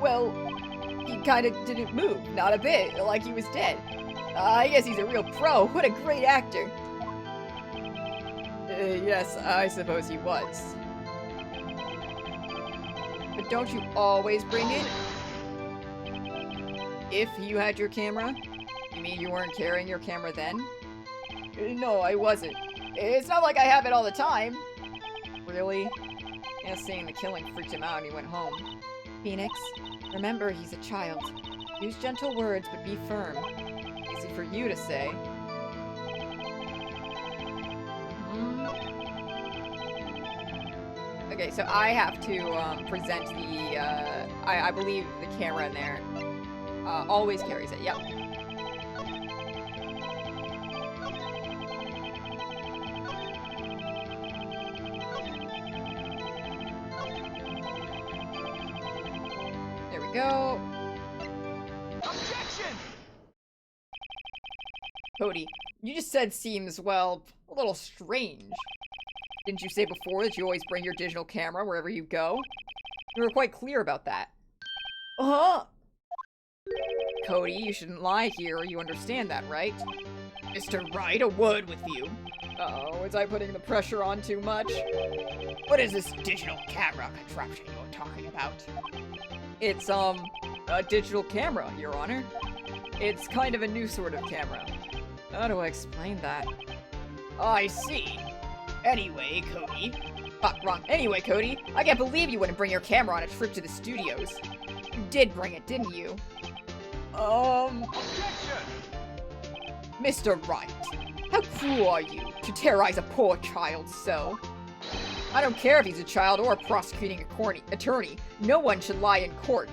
S1: Well, he kind of didn't move, not a bit, like he was dead. I guess he's a real pro. What a great actor.
S6: Yes, I suppose he was.
S1: But don't you always bring it?
S6: If you had your camera? You mean you weren't carrying your camera then?
S1: No, I wasn't. It's not like I have it all the time.
S6: Really? Yeah, seeing the killing freaked him out and he went home.
S2: Phoenix, remember he's a child. Use gentle words, but be firm.
S6: Easy for you to say.
S1: Okay, so I have to present the, I believe the camera in there always carries it, yep. There we go.
S5: Objection!
S1: Cody, you just said seems, well, a little strange. Didn't you say before that you always bring your digital camera wherever you go? You were quite clear about that.
S6: Uh-huh.
S1: Cody, you shouldn't lie here. You understand that, right?
S5: Mr. Wright, a word with you.
S6: Uh-oh, was I putting the pressure on too much?
S5: What is this digital camera contraption you're talking about?
S6: It's, a digital camera, Your Honor. It's kind of a new sort of camera. How do I explain that?
S5: I see. Anyway, Cody.
S1: Fuck, wrong. Anyway, Cody, I can't believe you wouldn't bring your camera on a trip to the studios. You did bring it, didn't you?
S5: Objection!
S1: Mr. Wright, how cruel are you to terrorize a poor child so? I don't care if he's a child or a prosecuting attorney. No one should lie in court.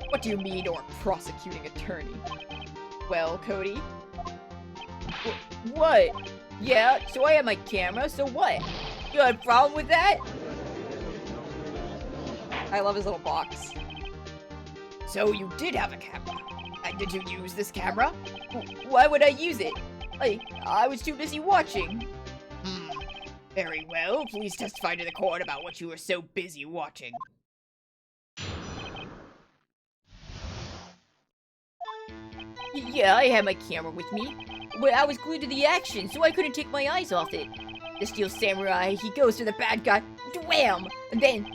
S1: What do you mean, or prosecuting attorney? Well, Cody? What? Yeah, so I have my camera, so what? You have a problem with that? I love his little box.
S5: So you did have a camera. And did you use this camera?
S1: Why would I use it? I was too busy watching.
S5: Very well. Please testify to the court about what you were so busy watching.
S4: Yeah, I had my camera with me, but I was glued to the action, so I couldn't take my eyes off it. The Steel Samurai, he goes to the bad guy, wham! And then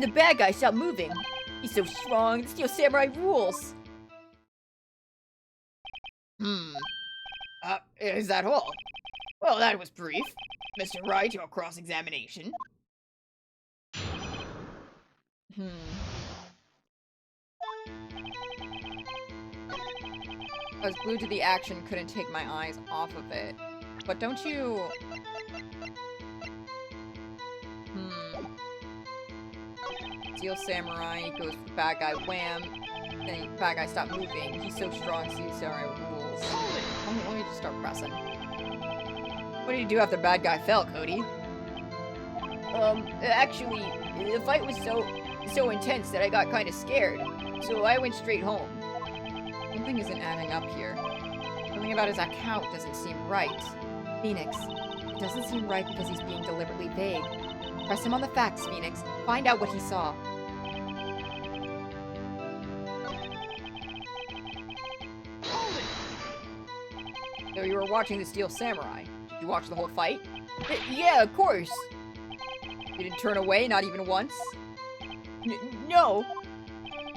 S4: the bad guy stopped moving. He's so strong, the Steel Samurai rules.
S5: Is that all? Well, that was brief. Mr. Wright, your cross-examination.
S1: I was glued to the action, couldn't take my eyes off of it. But don't you... Steel Samurai goes for the bad guy, wham. Then the bad guy stopped moving. He's so strong, Steel Samurai rules. Let me just start pressing.
S5: What did you do after the bad guy fell, Cody?
S4: Actually, the fight was so intense that I got kind of scared, so I went straight home.
S1: Something isn't adding up here. Something about his account doesn't seem right.
S2: Phoenix, it doesn't seem right because he's being deliberately vague. Press him on the facts, Phoenix. Find out what he saw.
S1: So you were watching the Steel Samurai. Did you watch the whole fight?
S4: Yeah, of course.
S1: You didn't turn away, not even once?
S4: No.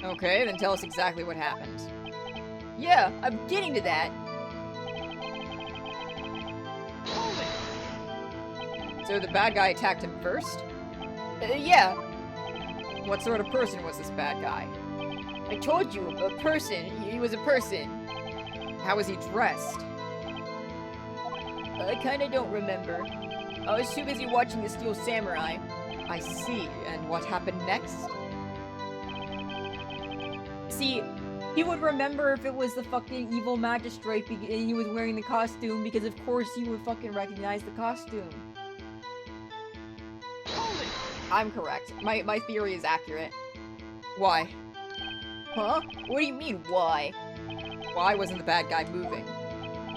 S1: Okay, then tell us exactly what happened.
S4: Yeah, I'm getting to that.
S1: So the bad guy attacked him first?
S4: Yeah,
S1: What sort of person was this bad guy?
S4: I told you, a person. He was a person.
S1: How was he dressed?
S4: I kinda don't remember. I was too busy watching the Steel Samurai.
S1: I see. And what happened next?
S4: See, he would remember if it was the fucking evil magistrate and he was wearing the costume, because of course he would fucking recognize the costume.
S1: I'm correct. My theory is accurate. Why?
S4: Huh? What do you mean, why?
S1: Why wasn't the bad guy moving?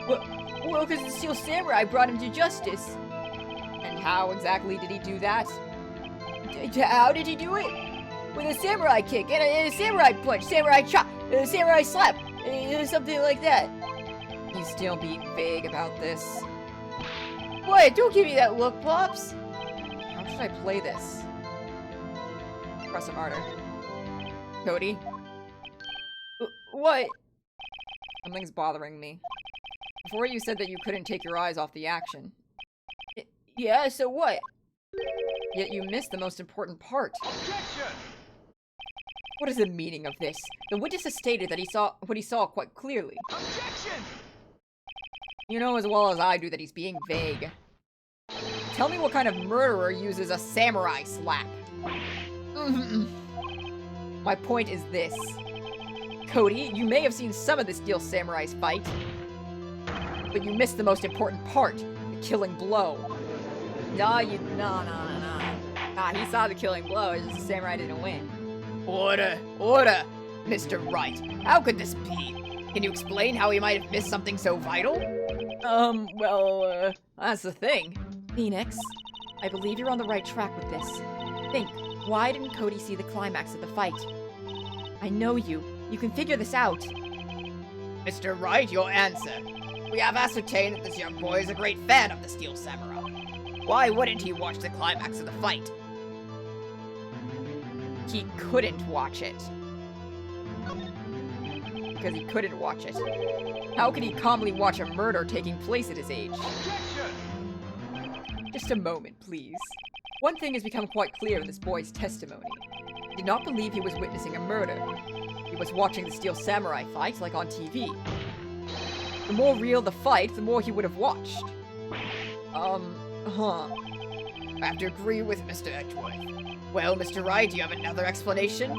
S4: Well, because the Steel Samurai brought him to justice.
S1: And how exactly did he do that?
S4: How did he do it? With a samurai kick and a samurai punch, samurai chop, samurai slap, something like that.
S1: He's still being vague about this.
S4: What? Don't give me that look, Pops.
S1: How should I play this? Press him harder. Cody,
S4: What?
S1: something's bothering me. Before you said that you couldn't take your eyes off the action.
S4: Yeah, so what?
S1: Yet you missed the most important part.
S7: Objection!
S1: What is the meaning of this? The witness has stated that he saw what he saw quite clearly.
S7: Objection!
S1: You know as well as I do that he's being vague. Tell me what kind of murderer uses a samurai slap. My point is this. Cody, you may have seen some of the Steel Samurai's fight, but you missed the most important part, the killing blow. No, he saw the killing blow, it's just the samurai didn't win.
S5: Order, Mr. Wright. How could this be? Can you explain how he might have missed something so vital?
S1: That's the thing.
S2: Phoenix, I believe you're on the right track with this. Think, why didn't Cody see the climax of the fight? I know you. You can figure this out.
S5: Mr. Wright, your answer. We have ascertained that this young boy is a great fan of the Steel Samurai. Why wouldn't he watch the climax of the fight?
S1: He couldn't watch it. Because he couldn't watch it. How could he calmly watch a murder taking place at his age?
S7: Objection!
S1: Just a moment, please. One thing has become quite clear in this boy's testimony. He did not believe he was witnessing a murder. He was watching the Steel Samurai fight, like on TV. The more real the fight, the more he would have watched.
S5: I have to agree with Mr. Edgeworth. Well, Mr. Wright, do you have another explanation?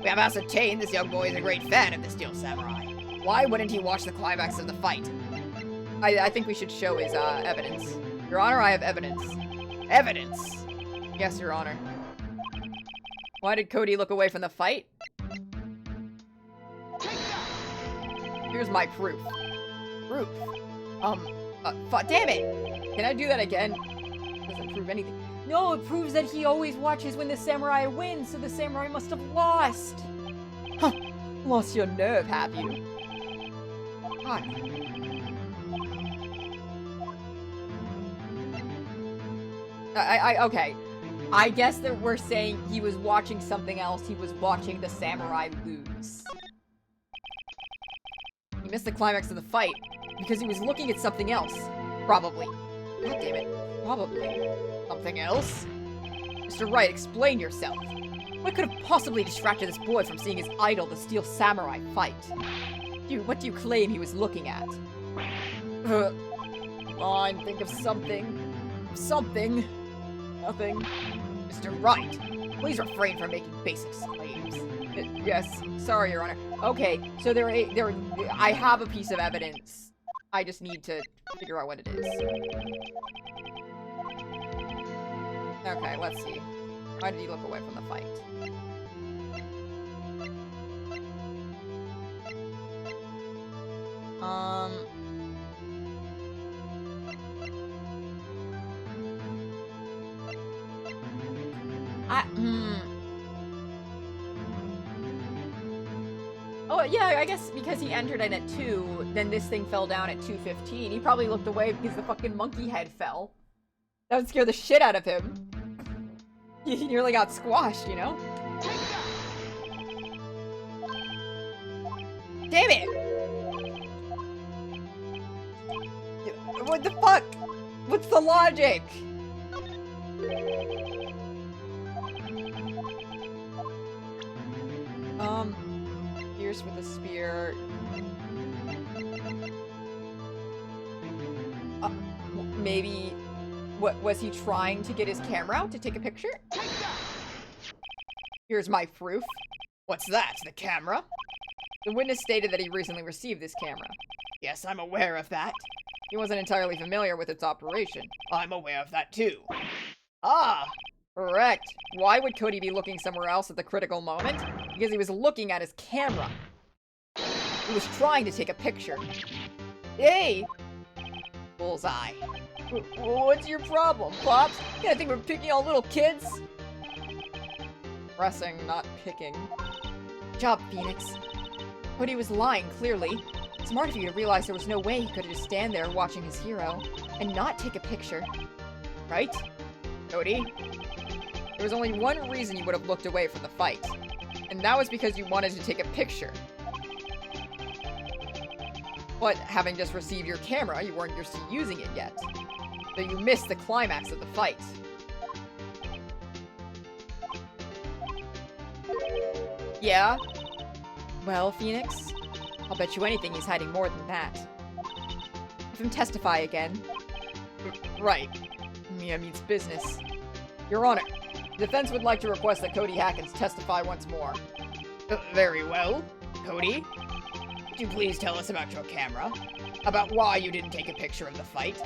S5: We have ascertained this young boy is a great fan of the Steel Samurai. Why wouldn't he watch the climax of the fight?
S1: I think we should show his, evidence. Your Honor, I have evidence.
S5: Evidence!
S1: Yes, Your Honor. Why did Cody look away from the fight? Here's my proof.
S5: Proof.
S1: Damn it! Can I do that again? Doesn't prove anything.
S4: No, it proves that he always watches when the samurai wins, so the samurai must have lost.
S1: Lost your nerve, have you? Fuck. Okay. I guess that we're saying he was watching something else. He was watching the samurai lose. He missed the climax of the fight because he was looking at something else. Probably. God damn it. Probably. Something else? Mr. Wright, explain yourself. What could have possibly distracted this boy from seeing his idol, the Steel Samurai, fight? What do you claim he was looking at? Fine, think of something. Something. Nothing. Mr. Wright, please refrain from making basic claims. Yes, sorry, Your Honor. Okay, so I have a piece of evidence. I just need to figure out what it is. Okay, let's see. Why did he look away from the fight? Oh, yeah, I guess because he entered in at 2, then this thing fell down at 2:15. He probably looked away because the fucking monkey head fell. That would scare the shit out of him. He nearly got squashed, you know? Damn it! What the fuck? What's the logic? Pierce with a spear. Maybe... What, was he trying to get his camera out to take a picture? Here's my proof. What's that? The camera? The witness stated that he recently received this camera. Yes, I'm aware of that. He wasn't entirely familiar with its operation. I'm aware of that too. Ah, correct. Why would Cody be looking somewhere else at the critical moment? Because he was looking at his camera. He was trying to take a picture. Hey! Bullseye. What's your problem, Pops? You think we're picking on little kids? Pressing, not picking. Good job, Phoenix. Cody was lying, clearly. Smart of you to realize there was no way he could just stand there watching his hero and not take a picture. Right? Cody? There was only one reason you would have looked away from the fight. And that was because you wanted to take a picture. But having just received your camera, you weren't used to using it yet. So you missed the climax of the fight. Yeah? Well, Phoenix, I'll bet you anything he's hiding more than that. Have him testify again. Right. Mia means business. Your Honor, the defense would like to request that Cody Hackins testify once more. Very well. Cody, could you please tell us about your camera? About why you didn't take a picture of the fight?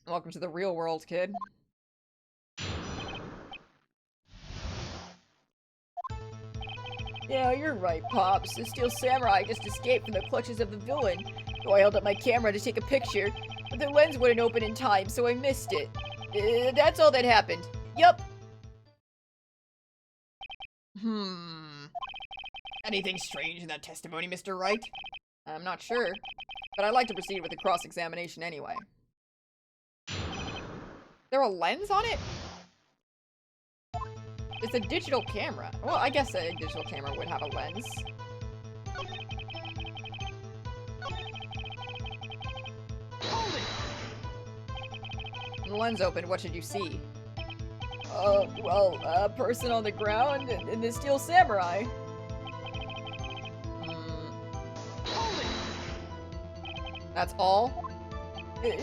S1: Welcome to the real world, kid. Yeah, you're right, Pops. The Steel Samurai just escaped from the clutches of the villain. So I held up my camera to take a picture, but the lens wouldn't open in time, so I missed it. That's all that happened. Yup. Anything strange in that testimony, Mr. Wright? I'm not sure, but I'd like to proceed with the cross-examination anyway. There a lens on it? It's a digital camera. Well, I guess a digital camera would have a lens.
S7: Hold it!
S1: When the lens opened, what did you see? Well, a person on the ground and the Steel Samurai.
S7: Hold it!
S1: That's all?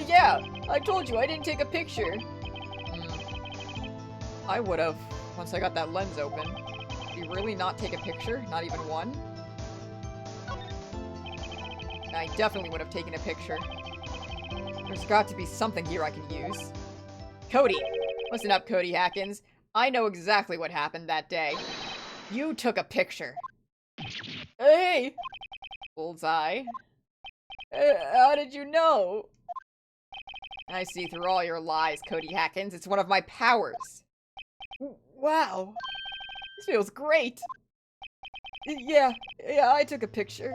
S1: Yeah, I told you I didn't take a picture. I would've, once I got that lens open. Did you really not take a picture? Not even one? I definitely would have taken a picture. There's got to be something here I can use. Cody! Listen up, Cody Hackins. I know exactly what happened that day. You took a picture. Hey! Bullseye. How did you know? I see through all your lies, Cody Hackins. It's one of my powers. Wow. This feels great. Yeah, I took a picture.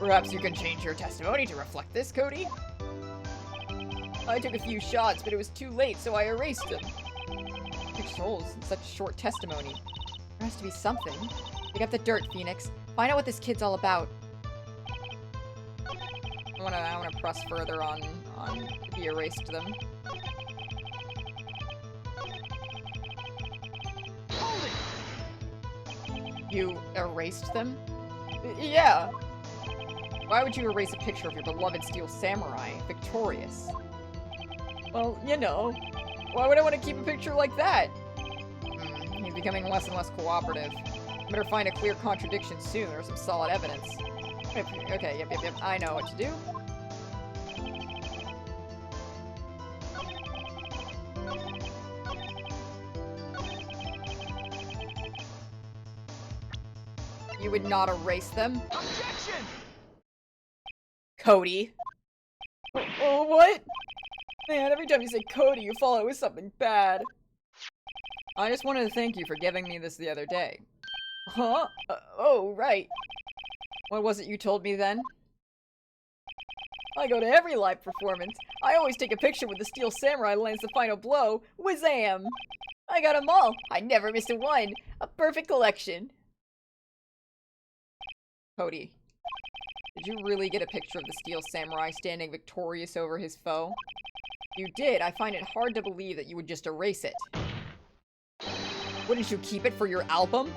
S5: Perhaps you can change your testimony to reflect this, Cody?
S1: I took a few shots, but it was too late, so I erased them. 6 souls in such a short testimony.
S2: There has to be something. Dig up the dirt, Phoenix. Find out what this kid's all about.
S1: I wanna press further on he erased them.
S7: Hold it!
S1: You erased them? Yeah. Why would you erase a picture of your beloved Steel Samurai, victorious? Well, you know. Why would I want to keep a picture like that? He's becoming less and less cooperative. Better find a clear contradiction soon, or some solid evidence. Okay, yep. I know what to do. You would not erase them?
S7: Objection!
S1: Cody. Oh, what? Man, every time you say Cody, you follow it with something bad. I just wanted to thank you for giving me this the other day. Huh? Oh, right. What was it you told me then? I go to every live performance. I always take a picture when the Steel Samurai lands the final blow. Wazam! I got 'em all. I never missed a one. A perfect collection. Cody, did you really get a picture of the Steel Samurai standing victorious over his foe? If you did, I find it hard to believe that you would just erase it. Wouldn't you keep it for your album?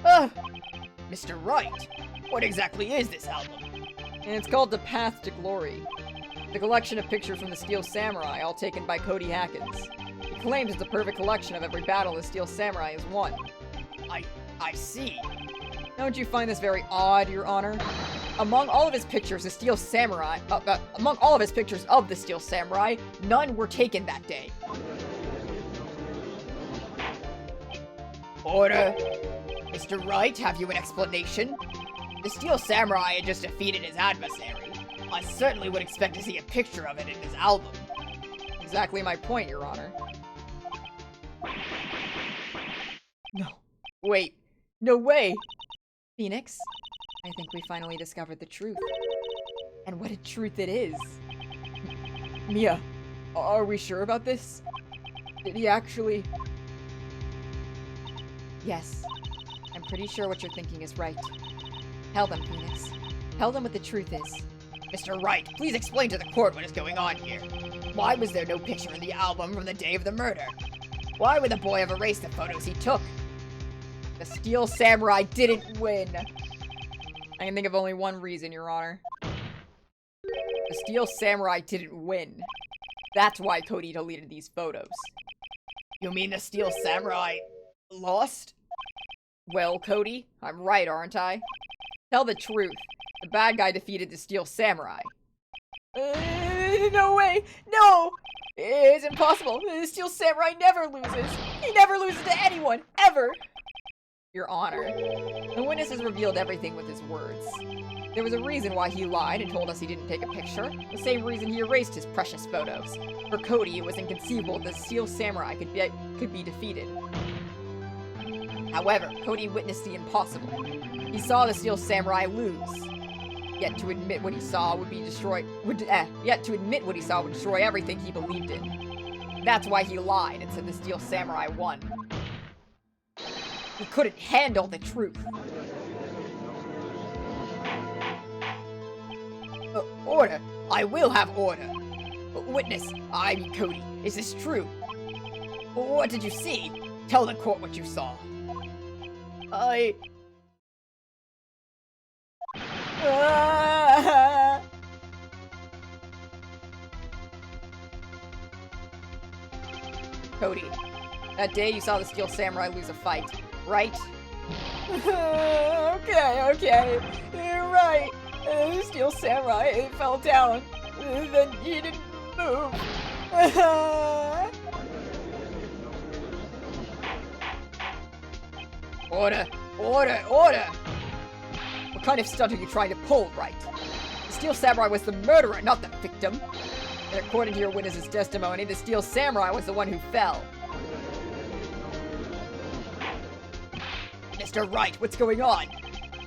S5: Ugh! Mr. Wright, what exactly is this album?
S1: And it's called The Path to Glory. The collection of pictures from the Steel Samurai, all taken by Cody Hackins. He claims it's a perfect collection of every battle the Steel Samurai has won.
S5: I see.
S1: Don't you find this very odd, Your Honor? Among all of his pictures, the Steel Samurai, among all of his pictures of the Steel Samurai, none were taken that day.
S5: Order. Mr. Wright, have you an explanation? The Steel Samurai had just defeated his adversary. I certainly would expect to see a picture of it in his album.
S1: Exactly my point, Your Honor. No. Wait. No way!
S2: Phoenix, I think we finally discovered the truth.
S1: And what a truth it is. Mia, are we sure about this? Did he actually...
S2: Yes. I'm pretty sure what you're thinking is right. Tell them, Phoenix. Tell them what the truth is.
S5: Mr. Wright, please explain to the court what is going on here. Why was there no picture in the album from the day of the murder? Why would the boy have erased the photos he took?
S1: The Steel Samurai didn't win. I can think of only one reason, Your Honor. The Steel Samurai didn't win. That's why Cody deleted these photos.
S5: You mean the Steel Samurai lost?
S1: Well, Cody, I'm right, aren't I? Tell the truth. The bad guy defeated the Steel Samurai. No way! No! It's impossible. The Steel Samurai never loses. He never loses to anyone, ever! Your Honor, the witness has revealed everything with his words. There was a reason why he lied and told us he didn't take a picture. The same reason he erased his precious photos. For Cody, it was inconceivable that the Steel Samurai could be defeated. However, Cody witnessed the impossible. He saw the Steel Samurai lose. Yet to admit what he saw would destroy everything he believed in. That's why he lied and said the Steel Samurai won. He couldn't handle the truth.
S5: Order! I will have order! Witness, I mean Cody, is this true? What did you see? Tell the court what you saw.
S1: Cody, that day you saw the Steel Samurai lose a fight, right? Okay. You're right. The Steel Samurai fell down. Then he didn't move.
S5: Order!
S1: What kind of stunt are you trying to pull, Wright? The Steel Samurai was the murderer, not the victim. And according to your witness's testimony, the Steel Samurai was the one who fell.
S5: Mr. Wright, what's going on?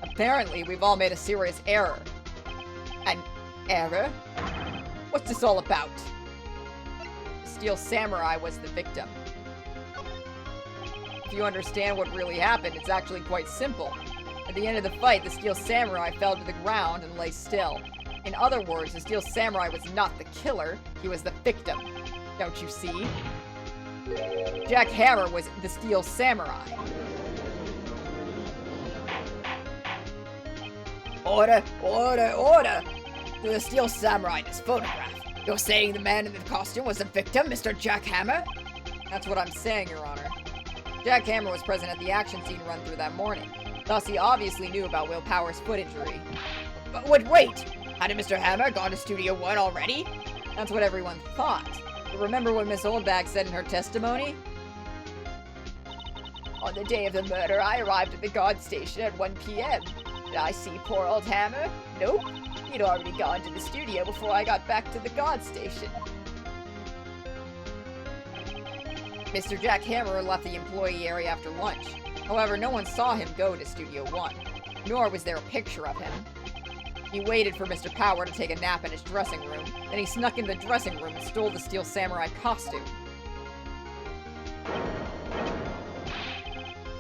S1: Apparently, we've all made a serious error.
S5: Error? What's this all about? Steel Samurai was the victim. If you understand what really happened, it's actually quite simple. At the end of the fight, the Steel Samurai fell to the ground and lay still. In other words, the Steel Samurai was not the killer, he was the victim. Don't you see? Jack Hammer was the Steel Samurai. Order! Order! Order! To the Steel Samurai in this photograph. You're saying the man in the costume was the victim, Mr. Jack Hammer? That's what I'm saying, Your Honor. Jack Hammer was present at the action scene run-through that morning. Thus, he obviously knew about Will Power's foot injury. But wait! Hadn't Mr. Hammer gone to Studio 1 already? That's what everyone thought. But remember what Miss Oldbag said in her testimony? On the day of the murder, I arrived at the guard station at 1 p.m. Did I see poor old Hammer? Nope. He'd already gone to the studio before I got back to the guard station. Mr. Jack Hammer left the employee area after lunch. However, no one saw him go to Studio 1, nor was there a picture of him. He waited for Mr. Power to take a nap in his dressing room, then he snuck into the dressing room and stole the Steel Samurai costume.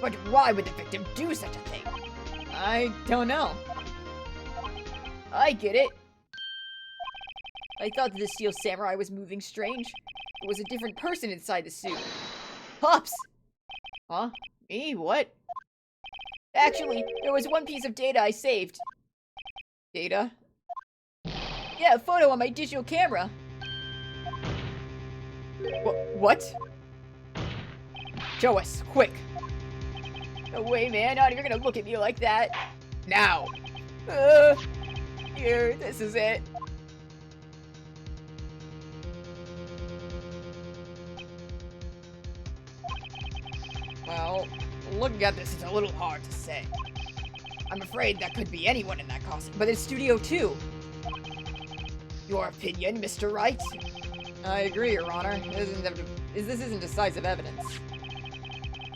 S5: But why would the victim do such a thing? I don't know. I get it. I thought that the Steel Samurai was moving strange. It was a different person inside the suit. Pops! Huh? Me? What? Actually, there was one piece of data I saved. Data? Yeah, a photo on my digital camera. What? Show us, quick. No way, man. Not even gonna look at me like that. Now. Here, this is it. Well, looking at this, it's a little hard to say. I'm afraid that could be anyone in that costume, but it's Studio 2. Your opinion, Mr. Wright? I agree, Your Honor. This isn't decisive evidence.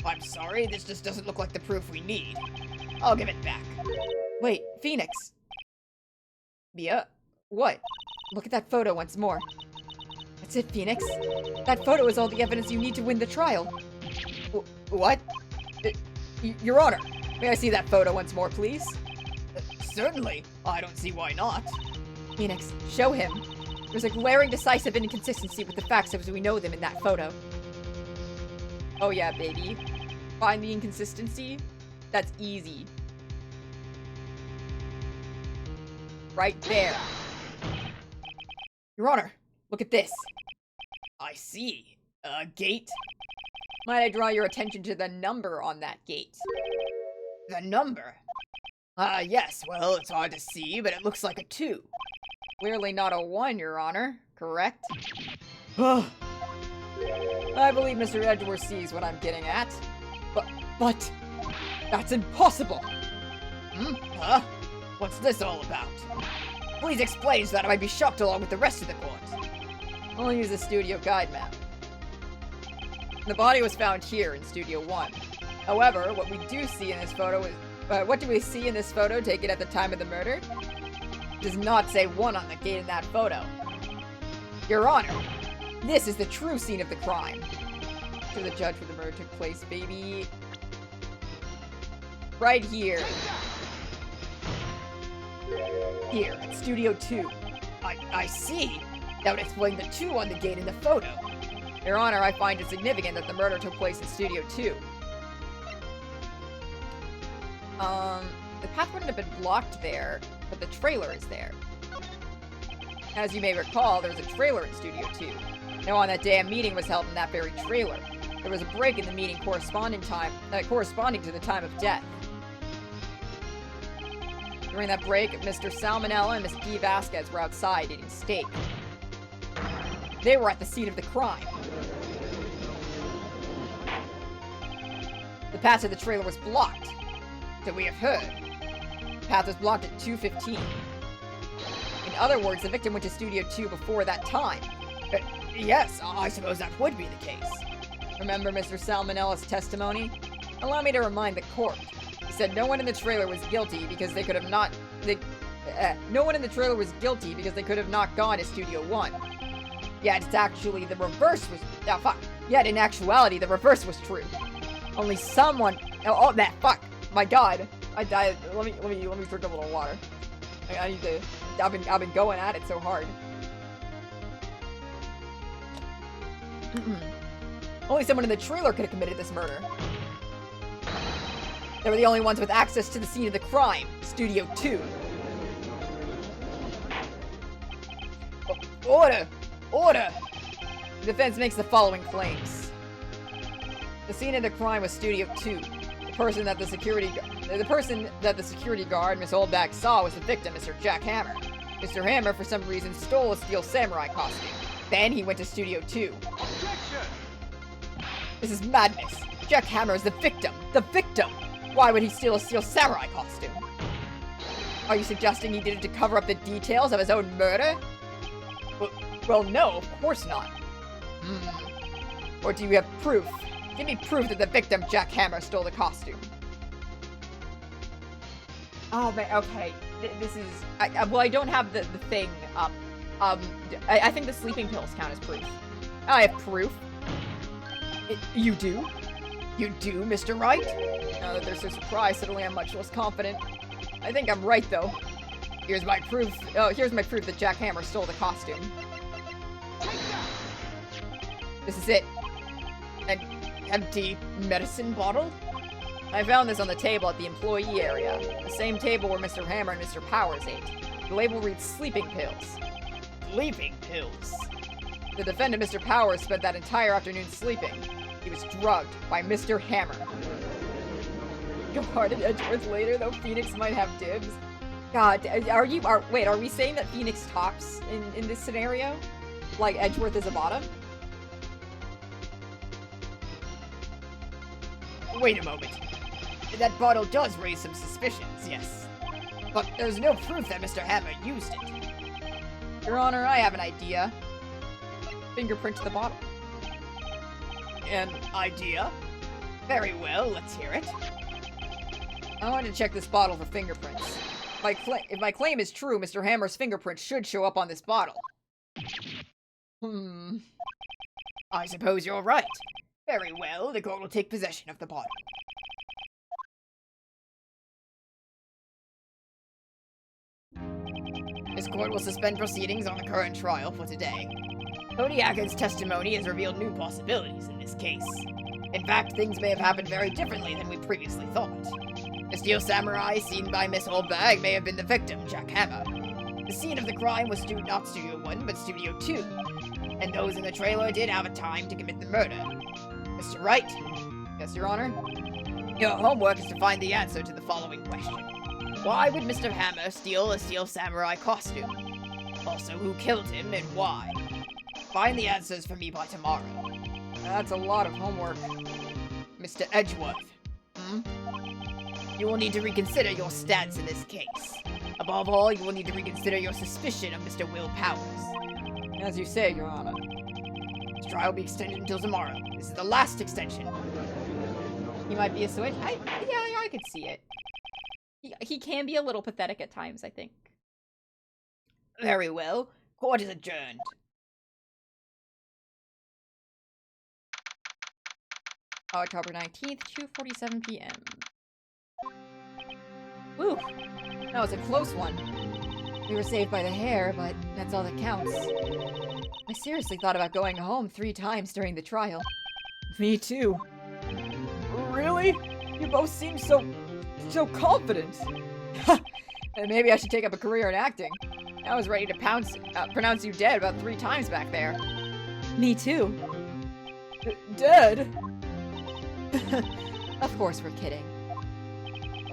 S5: I'm sorry, this just doesn't look like the proof we need. I'll give it back. Wait, Phoenix. Mia? What? Look at that photo once more. That's it, Phoenix. That photo is all the evidence you need to win the trial. What? Your Honor, may I see that photo once more, please? Certainly. I don't see why not. Phoenix, show him. There's a glaring decisive inconsistency with the facts as we know them in that photo. Oh yeah, baby. Find the inconsistency? That's easy. Right there. Your Honor, look at this. I see. A gate? Might I draw your attention to the number on that gate? The number? Yes, well, it's hard to see, but it looks like a 2. Clearly not a 1, Your Honor. Correct? I believe Mr. Edgeworth sees what I'm getting at. But... That's impossible! Huh? What's this all about? Please explain so that I might be shocked along with the rest of the court. I'll use the studio guide map. The body was found here in Studio 1. However, what we do see in this photo is... what do we see in this photo taken at the time of the murder? It does not say 1 on the gate in that photo. Your Honor, this is the true scene of the crime. To the judge where the murder took place, baby. Right here. Here, at Studio 2. I see. That would explain the 2 on the gate in the photo. Your Honor, I find it significant that the murder took place in Studio 2. The path wouldn't have been blocked there, but the trailer is there. As you may recall, there was a trailer in Studio 2. Now, on that day, a meeting was held in that very trailer. There was a break in the meeting corresponding to the time of death. During that break, Mr. Salmonella and Miss D. Vasquez were outside eating steak. They were at the scene of the crime. The path to the trailer was blocked. So we have heard. The path was blocked at 2:15. In other words, the victim went to Studio 2 before that time. Yes, I suppose that would be the case. Remember Mr. Salmonella's testimony? Allow me to remind the court. He said no one in the trailer was guilty because they could
S1: No one in the trailer was guilty because they could have not gone to Studio 1. Yet it's actually the reverse was... Oh, fuck. Yet in actuality, the reverse was true. Only someone... Oh, that... Fuck. My god. I died. Let me drink a little water. I need to... I've been going at it so hard. Only someone in the trailer could have committed this murder. They were the only ones with access to the scene of the crime. Studio 2. Order! Order! The defense makes the following claims. The scene of the crime was Studio 2. The person that the security guard, Miss Oldback, saw was the victim, Mr. Jack Hammer. Mr. Hammer, for some reason, stole a steel samurai costume. Then he went to Studio 2.
S7: Objection!
S1: This is madness. Jack Hammer is the victim. The victim! Why would he steal a steel samurai costume? Are you suggesting he did it to cover up the details of his own murder? Well, no, of course not. Or do you have proof? Give me proof that the victim, Jack Hammer, stole the costume. Oh, man, okay. This is... well, I don't have the thing up. I think the sleeping pills count as proof. I have proof. You do? You do, Mr. Wright? Now that they're so surprised, suddenly I'm much less confident. I think I'm right, though. Here's my proof. Oh, here's my proof that Jack Hammer stole the costume. This is it. An empty medicine bottle? I found this on the table at the employee area. The same table where Mr. Hammer and Mr. Powers ate. The label reads sleeping pills. Sleeping pills? The defendant, Mr. Powers, spent that entire afternoon sleeping. He was drugged by Mr. Hammer. Guarded Edgeworth later, though Phoenix might have dibs. God, wait, are we saying that Phoenix tops in this scenario? Like Edgeworth is a bottom?
S5: Wait a moment. That bottle does raise some suspicions, yes. But there's no proof that Mr. Hammer used it.
S1: Your Honor, I have an idea. Fingerprint to the bottle.
S5: An idea? Very well, let's hear it.
S1: I want to check this bottle for fingerprints. If my claim is true, Mr. Hammer's fingerprints should show up on this bottle.
S5: I suppose you're right. Very well, the court will take possession of the bottle. This court will suspend proceedings on the current trial for today. Cody Atkin's testimony has revealed new possibilities in this case. In fact, things may have happened very differently than we previously thought. The steel samurai seen by Miss Oldbag may have been the victim, Jack Hammer. The scene of the crime was not Studio 1, but Studio 2. And those in the trailer did have a time to commit the murder. Mr. Wright?
S1: Yes, Your Honor?
S5: Your homework is to find the answer to the following question. Why would Mr. Hammer steal a steel samurai costume? Also, who killed him and why? Find the answers for me by tomorrow.
S1: That's a lot of homework.
S5: Mr. Edgeworth. You will need to reconsider your stance in this case. Above all, you will need to reconsider your suspicion of Mr. Will Powers.
S1: As you say, Your Honor.
S5: This trial will be extended until tomorrow. This is the last extension.
S1: He might be a switch. Yeah, I could see it. He can be a little pathetic at times, I think.
S5: Very well. Court is adjourned.
S2: October 19th, 2:47 p.m. Woo!
S1: That was a close one.
S2: We were saved by the hair, but that's all that counts. I seriously thought about going home 3 times during the trial.
S6: Me too. Really? You both seem so confident.
S1: Maybe I should take up a career in acting. I was ready to pronounce you dead about 3 times back there.
S2: Me too.
S6: Dead?
S2: Of course we're kidding.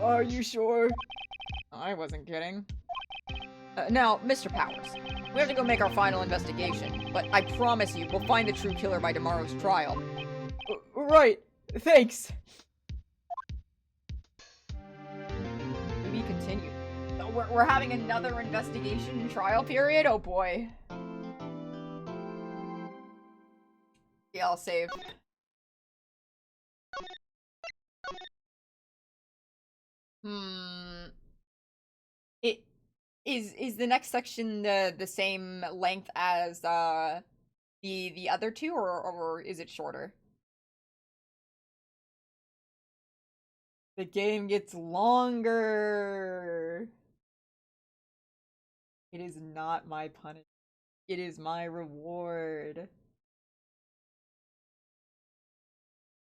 S6: Are you sure?
S1: I wasn't kidding. Now, Mr. Powers, we have to go make our final investigation, but I promise you, we'll find the true killer by tomorrow's trial.
S6: Right. Thanks.
S1: To be continued. We're having another investigation and trial period? Oh boy. Yeah, I'll save. Is the next section the same length as the other two, or is it shorter? The game gets longer. It is not my punishment. It is my reward.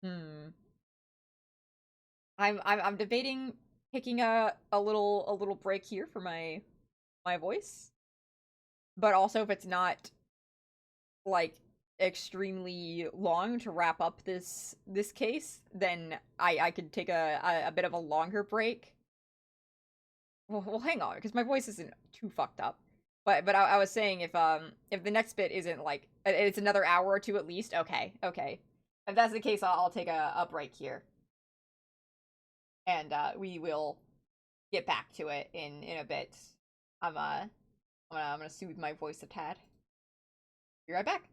S1: Hmm. I'm debating taking a little break here for my voice. But also if it's not like extremely long to wrap up this case, then I could take a bit of a longer break. Well, hang on, because my voice isn't too fucked up. But I was saying if the next bit isn't like it's another hour or two at least, okay. If that's the case, I'll take a break here. And we will get back to it in a bit. I'm gonna soothe my voice a tad. Be right back.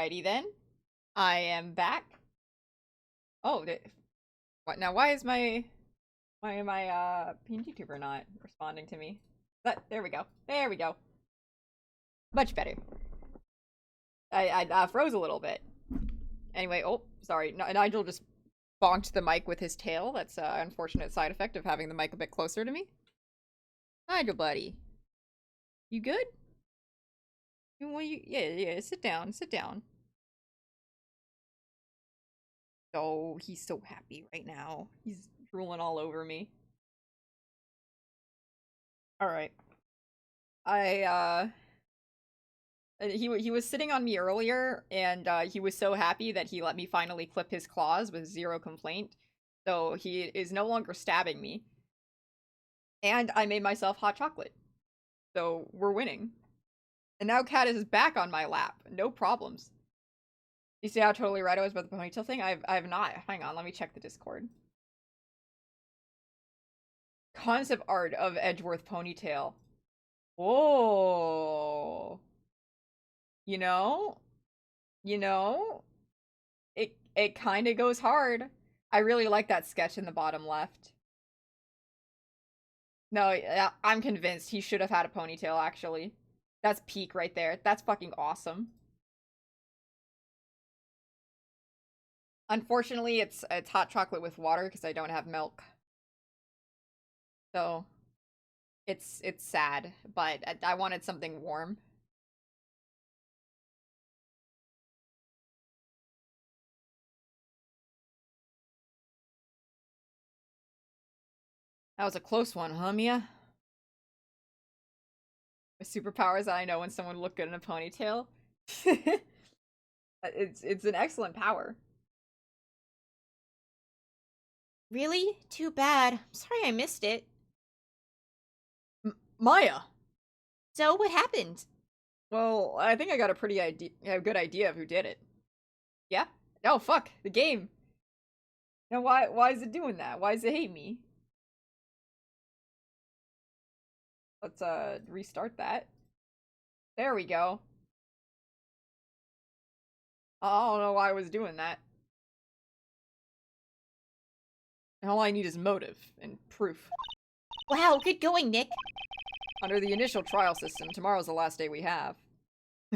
S1: Alrighty then. I am back. Oh, what now? Why is my PNG tuber not responding to me? But there we go. There we go. Much better. I froze a little bit. Anyway, oh, sorry. Nigel just bonked the mic with his tail. That's an unfortunate side effect of having the mic a bit closer to me. Nigel, buddy. You good? Well, yeah, sit down, sit down. Oh, he's so happy right now. He's drooling all over me. Alright. He was sitting on me earlier, and he was so happy that he let me finally clip his claws with zero complaint. So he is no longer stabbing me. And I made myself hot chocolate. So we're winning. And now Cat is back on my lap. No problems. You see how totally right I was about the ponytail thing? I have not. Hang on, let me check the Discord. Concept art of Edgeworth ponytail. Whoa. You know, it kind of goes hard. I really like that sketch in the bottom left. No, I'm convinced he should have had a ponytail, actually. That's peak right there. That's fucking awesome. Unfortunately, it's hot chocolate with water because I don't have milk. So, it's sad, but I wanted something warm. That was a close one, huh, Mia? My superpower is that I know when someone look good in a ponytail. It's an excellent power.
S2: Really? Too bad. I'm sorry I missed it.
S1: Maya!
S2: So, what happened?
S1: Well, I think I got a good idea of who did it. Yeah? Oh, fuck! The game! Now, why is it doing that? Why does it hate me? Let's, restart that. There we go. I don't know why I was doing that. All I need is motive and proof.
S2: Wow, good going, Nick.
S1: Under the initial trial system, tomorrow's the last day we have.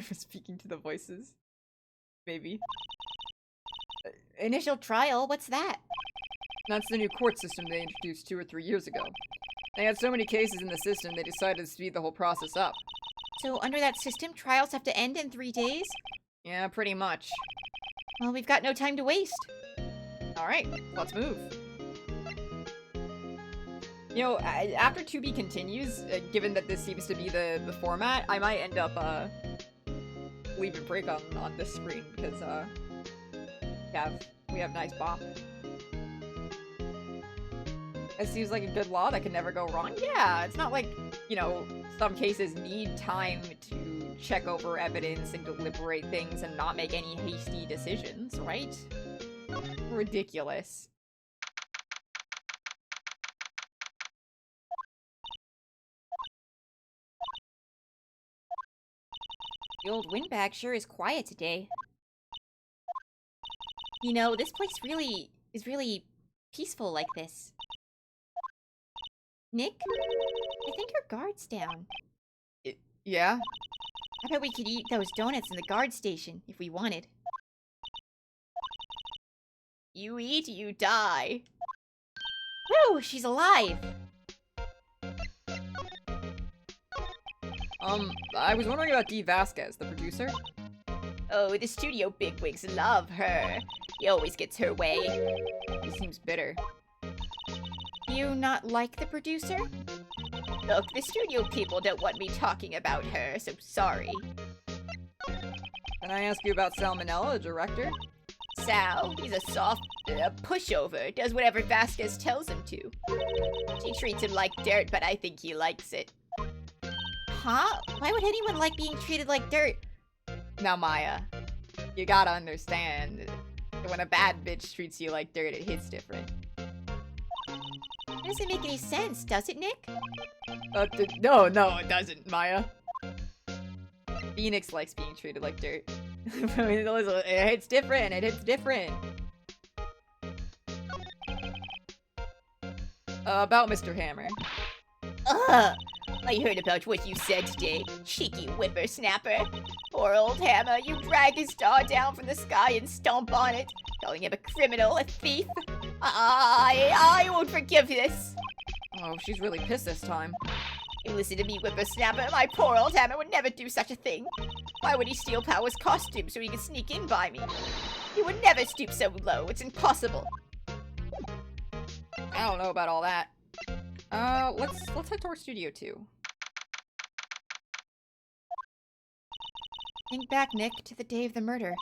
S1: For speaking to the voices. Maybe.
S2: Initial trial? What's that?
S1: That's the new court system they introduced 2 or 3 years ago. They had so many cases in the system, they decided to speed the whole process up.
S2: So, under that system, trials have to end in 3 days?
S1: Yeah, pretty much.
S2: Well, we've got no time to waste.
S1: Alright, let's move. You know, after 2B continues, given that this seems to be the format, I might end up, leaving break on this screen, because, we have nice bop. It seems like a good law that can never go wrong. Yeah, it's not like, you know, some cases need time to check over evidence and deliberate things and not make any hasty decisions, right? Ridiculous.
S2: The old windbag sure is quiet today. You know, this place is really peaceful like this. Nick? I think our guard's down.
S1: Yeah?
S2: I bet we could eat those donuts in the guard station if we wanted.
S4: You eat, you die.
S2: Woo! She's alive!
S1: I was wondering about Dee Vasquez, the producer.
S4: Oh, the studio bigwigs love her. She always gets her way.
S1: He seems bitter.
S2: Do you not like the producer?
S4: Look, the studio people don't want me talking about her, so sorry.
S1: Can I ask you about Salmonella, the director?
S4: Sal, he's a soft pushover, does whatever Vasquez tells him to. She treats him like dirt, but I think he likes it.
S2: Huh? Why would anyone like being treated like dirt?
S1: Now, Maya, you gotta understand, when a bad bitch treats you like dirt, it hits different.
S2: That doesn't make any sense, does it, Nick?
S1: No, it doesn't, Maya. Phoenix likes being treated like dirt. It hits different. It hits different. About Mr. Hammer.
S4: Ugh! I heard about what you said today, cheeky whippersnapper. Poor old Hammer, you drag his star down from the sky and stomp on it, calling him a criminal, a thief. I won't forgive this.
S1: Oh, she's really pissed this time.
S4: You listen to me, whippersnapper. My poor old Hammer would never do such a thing. Why would he steal Power's costume so he could sneak in by me? He would never stoop so low. It's impossible.
S1: I don't know about all that. Let's head towards Studio 2.
S2: Think back, Nick, to the day of the murder.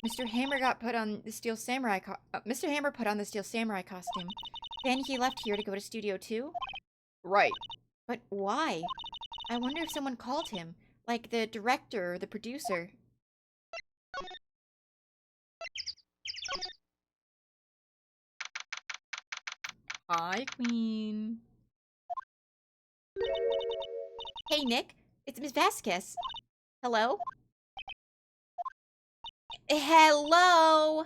S2: Mr. Hammer put on the Steel Samurai costume. Then he left here to go to Studio 2?
S1: Right.
S2: But why? I wonder if someone called him, like the director or the producer.
S1: Hi, Queen.
S2: Hey, Nick, it's Miss Vasquez. Hello? Hello?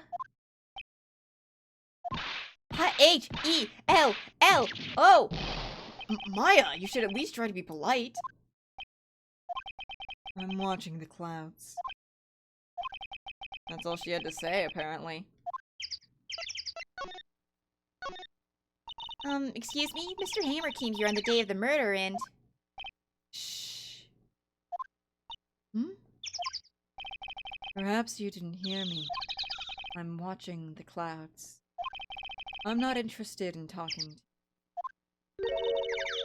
S2: H-E-L-L-O!
S1: Maya, you should at least try to be polite.
S6: I'm watching the clouds.
S1: That's all she had to say, apparently.
S2: Excuse me? Mr. Hammer came here on the day of the murder and...
S6: Shh.
S2: Hmm?
S6: Perhaps you didn't hear me. I'm watching the clouds. I'm not interested in talking.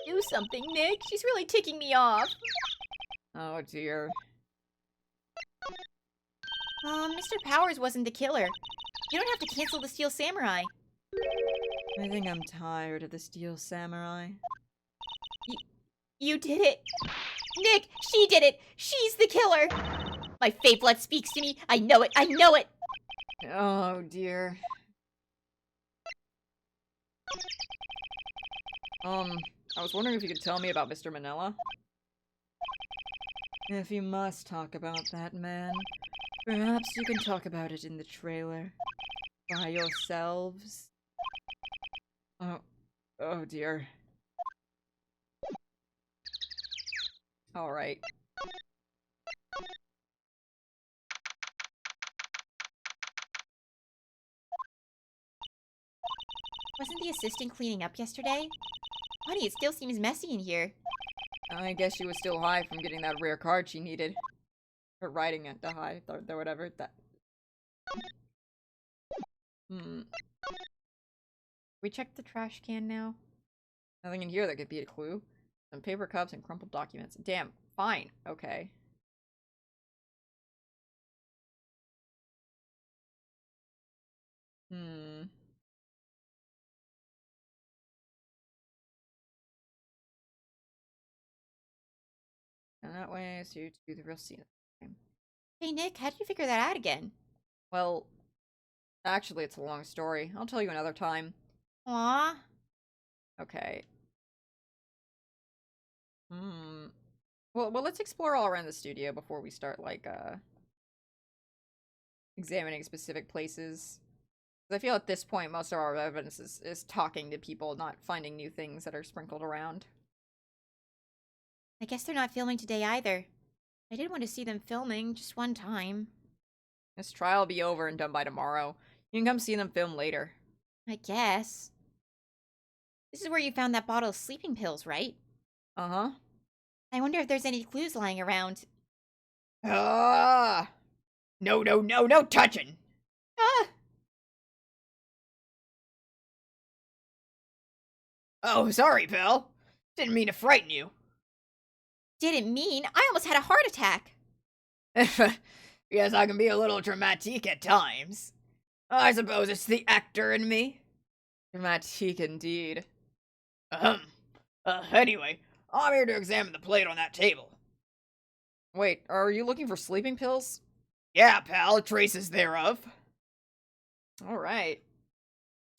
S4: Do something, Nick. She's really ticking me off.
S1: Oh dear.
S2: Mr. Powers wasn't the killer. You don't have to cancel the Steel Samurai.
S6: I think I'm tired of the Steel Samurai.
S4: You did it. Nick, she did it. She's the killer. My fate blood speaks to me. I know it. I know it.
S1: Oh dear. I was wondering if you could tell me about Mr. Manila.
S6: If you must talk about that man, perhaps you can talk about it in the trailer. By yourselves.
S1: Oh dear. Alright.
S2: Wasn't the assistant cleaning up yesterday? Honey, it still seems messy in here.
S1: I guess she was still high from getting that rare card she needed. Or riding at the high, or whatever, that...
S2: We checked the trash can now.
S1: Nothing in here that could be a clue. Some paper cups and crumpled documents. Damn, fine, okay. And that way, so you do the real scene at the time.
S2: Hey, Nick, how did you figure that out again?
S1: Well, actually, it's a long story. I'll tell you another time.
S2: Aw.
S1: Okay. Well, let's explore all around the studio before we start, like, examining specific places. 'Cause I feel at this point, most of our evidence is talking to people, not finding new things that are sprinkled around.
S2: I guess they're not filming today either. I did want to see them filming just one time.
S1: This trial will be over and done by tomorrow. You can come see them film later.
S2: I guess. This is where you found that bottle of sleeping pills, right?
S1: Uh-huh.
S2: I wonder if there's any clues lying around.
S5: Ah! No touching!
S2: Ah!
S5: Oh, sorry, pal. Didn't mean to frighten you.
S2: Didn't mean. I almost had a heart attack.
S5: Yes, I can be a little dramatique at times. I suppose it's the actor in me.
S1: Dramatique indeed.
S5: Anyway, I'm here to examine the plate on that table.
S1: Wait, are you looking for sleeping pills?
S5: Yeah, pal, traces thereof.
S1: Alright.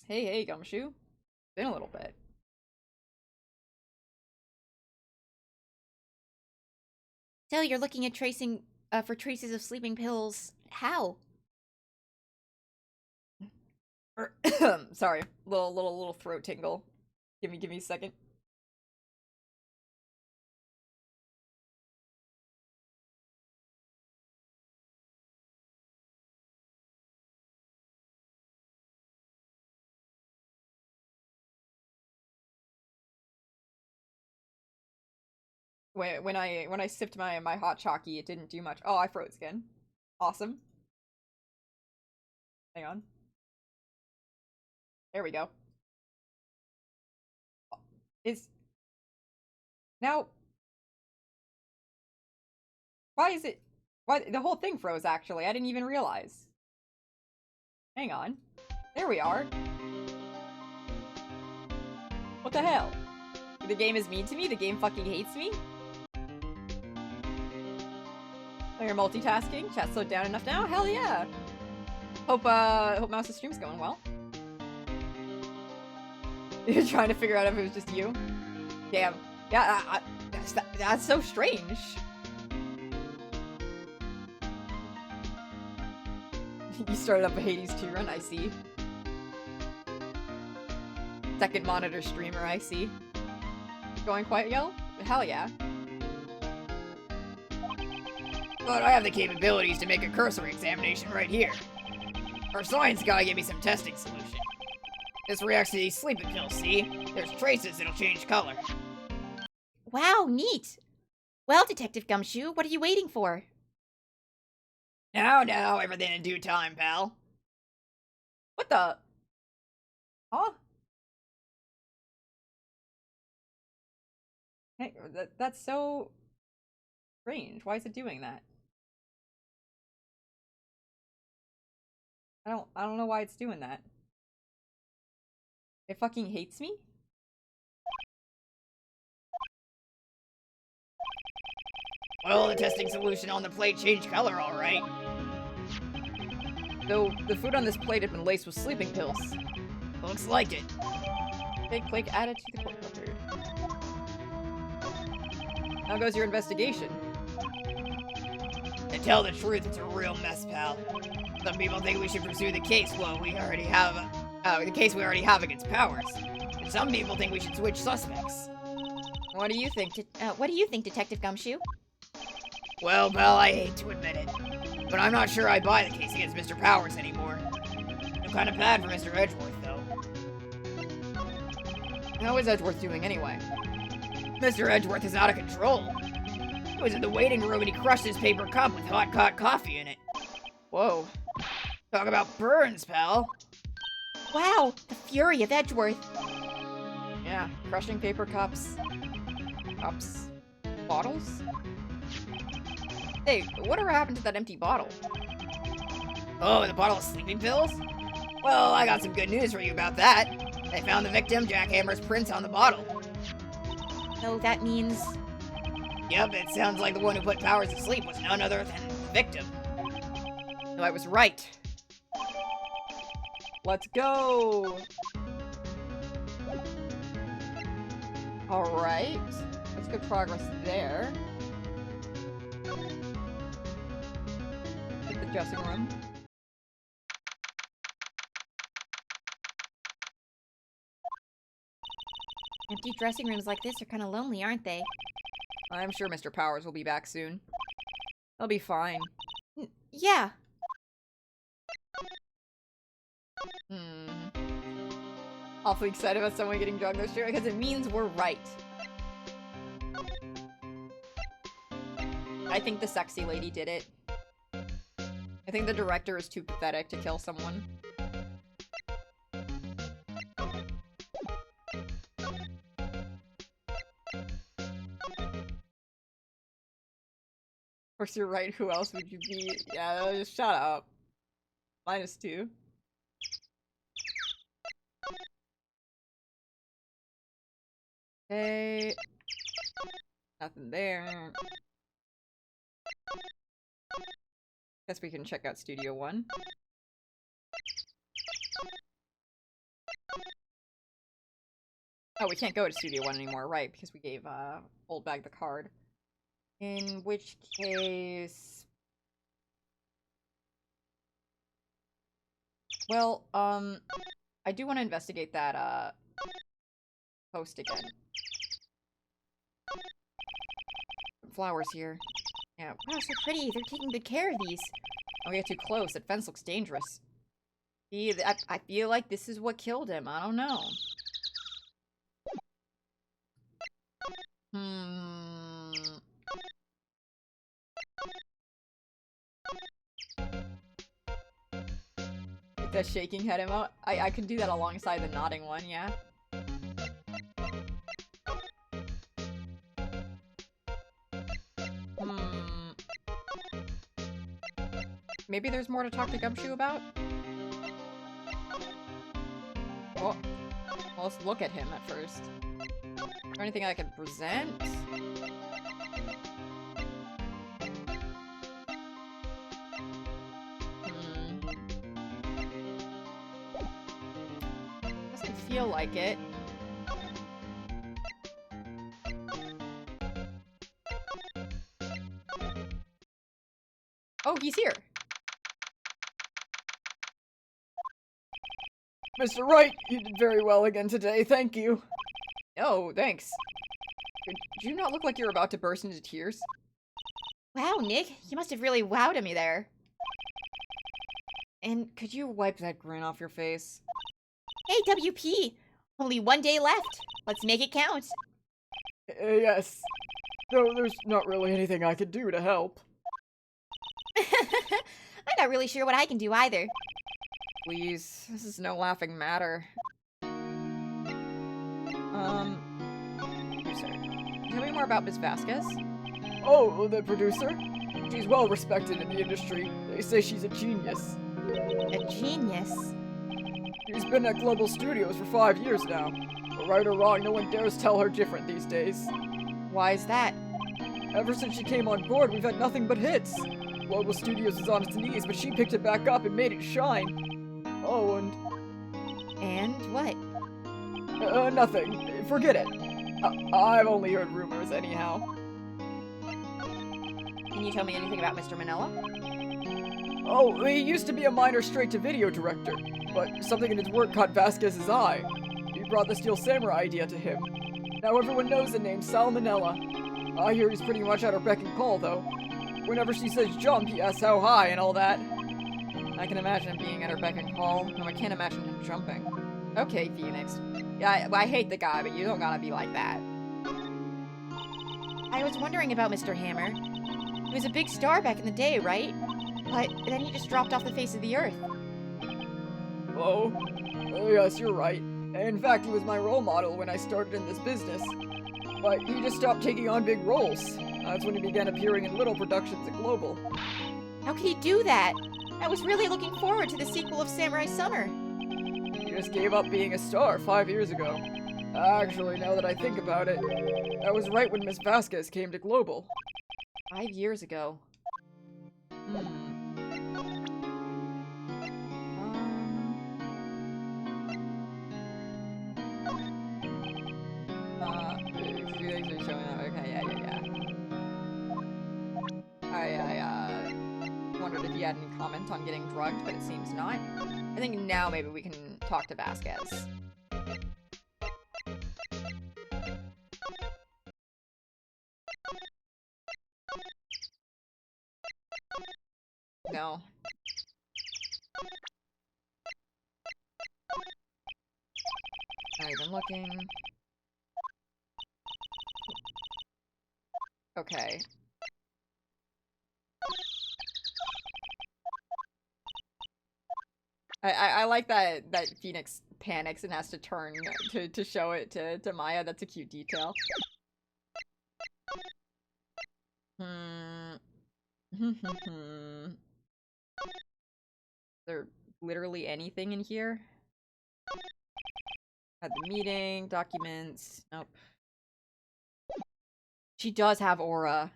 S1: Hey, Gumshoe. Been a little bit.
S2: So you're looking at for traces of sleeping pills How?
S1: Sorry, little throat tingle. Give me a second. When I sipped my hot chalky, it didn't do much. Oh, I froze again. Awesome. Hang on. There we go. Is now why is it why the whole thing froze actually? I didn't even realize. Hang on. There we are. What the hell? The game is mean to me? The game fucking hates me? Oh, you're multitasking? Chat slowed down enough now? Hell yeah! Hope Mouse's stream's going well. You're trying to figure out if it was just you? Damn. Yeah, that's so strange. You started up a Hades 2 run, I see. Second monitor streamer, I see. Going quite well? Hell yeah.
S5: But I have the capabilities to make a cursory examination right here. Our science guy gave me some testing solution. This reacts to these sleeping pills, see? There's traces that'll change color.
S2: Wow, neat. Well, Detective Gumshoe, what are you waiting for?
S5: Now, everything in due time, pal.
S1: What the? Huh? Hey, that's so strange. Why is it doing that? I don't know why it's doing that. It fucking hates me?
S5: Well, the testing solution on the plate changed color, alright.
S1: Though the food on this plate had been laced with sleeping pills.
S5: Looks like it.
S1: Click added to the court record. How goes your investigation?
S5: To tell the truth, it's a real mess, pal. Some people think we should pursue the case we already have against Powers. And some people think we should switch suspects.
S2: What do you think, Detective Gumshoe?
S5: Well, pal, I hate to admit it, but I'm not sure I buy the case against Mr. Powers anymore. I'm kind of bad for Mr. Edgeworth, though.
S1: How is Edgeworth doing anyway?
S5: Mr. Edgeworth is out of control. He was in the waiting room and he crushed his paper cup with hot coffee in it.
S1: Whoa.
S5: Talk about burns, pal.
S2: Wow, the fury of Edgeworth.
S1: Yeah, crushing paper cups. Bottles? Hey, whatever happened to that empty bottle?
S5: Oh, the bottle of sleeping pills? Well, I got some good news for you about that. They found the victim, Jack Hammer's prints on the bottle.
S2: So that means...
S5: Yep, it sounds like the one who put Powers to sleep was none other than the victim.
S1: So I was right. Let's go! Alright. That's good progress there. Hit the dressing room.
S2: Empty dressing rooms like this are kind of lonely, aren't they?
S1: I'm sure Mr. Powers will be back soon. He'll be fine.
S2: Yeah.
S1: Awfully excited about someone getting drugged this year because it means we're right. I think the sexy lady did it. I think the director is too pathetic to kill someone. Of course you're right, who else would you be? Yeah, just shut up. -2. Okay. Nothing there. Guess we can check out Studio 1. Oh, we can't go to Studio 1 anymore, right, because we gave, Old Bag the card. In which case... Well, I do want to investigate that, post again. Flowers here. Yeah.
S2: Wow, so pretty. They're taking good care of these.
S1: Don't get too close. That fence looks dangerous. See, I feel like this is what killed him. I don't know. Like the shaking head emote? I could do that alongside the nodding one, yeah. Maybe there's more to talk to Gumshoe about? Well, let's look at him at first. Is there anything I can present? Doesn't feel like it. Oh, he's here!
S3: Mr. Wright, you did very well again today, thank you.
S1: Oh, thanks. Did you not look like you were about to burst into tears?
S2: Wow, Nick, you must have really wowed me there.
S1: And could you wipe that grin off your face?
S2: Hey, WP! Only 1 day left. Let's make it count.
S3: Yes. Though there's not really anything I could do to help.
S2: I'm not really sure what I can do either.
S1: Please, this is no laughing matter. Producer. Tell me more about Miss Vasquez.
S3: Oh, the producer? She's well respected in the industry. They say she's a genius.
S2: A genius.
S3: She's been at Global Studios for 5 years now. But right or wrong, no one dares tell her different these days.
S1: Why is that?
S3: Ever since she came on board, we've had nothing but hits. Global Studios is on its knees, but she picked it back up and made it shine. Oh, and...
S2: And what?
S3: Nothing. Forget it. I've only heard rumors anyhow.
S1: Can you tell me anything about Mr. Manila?
S3: Oh, he used to be a minor straight-to-video director, but something in his work caught Vasquez's eye. He brought the Steel Samurai idea to him. Now everyone knows the name Salmonella. I hear he's pretty much at her beck and call, though. Whenever she says jump, he asks how high and all that.
S1: I can imagine him being at her beck and call, though I can't imagine him jumping. Okay, Phoenix. Yeah, I hate the guy, but you don't gotta be like that.
S2: I was wondering about Mr. Hammer. He was a big star back in the day, right? But then he just dropped off the face of the earth.
S3: Oh, yes, you're right. In fact, he was my role model when I started in this business. But he just stopped taking on big roles. That's when he began appearing in little productions at Global.
S2: How could he do that? I was really looking forward to the sequel of Samurai Summer.
S3: He just gave up being a star 5 years ago. Actually, now that I think about it, that was right when Miss Vasquez came to Global.
S1: 5 years ago. Okay, yeah. I wondered if you had any comment on getting drugged, but it seems not. I think now maybe we can talk to Vasquez. No. I've been looking. Okay. I like that Phoenix panics and has to turn to show it to Maya. That's a cute detail. Is there literally anything in here? Had the meeting, documents. Nope. She does have aura.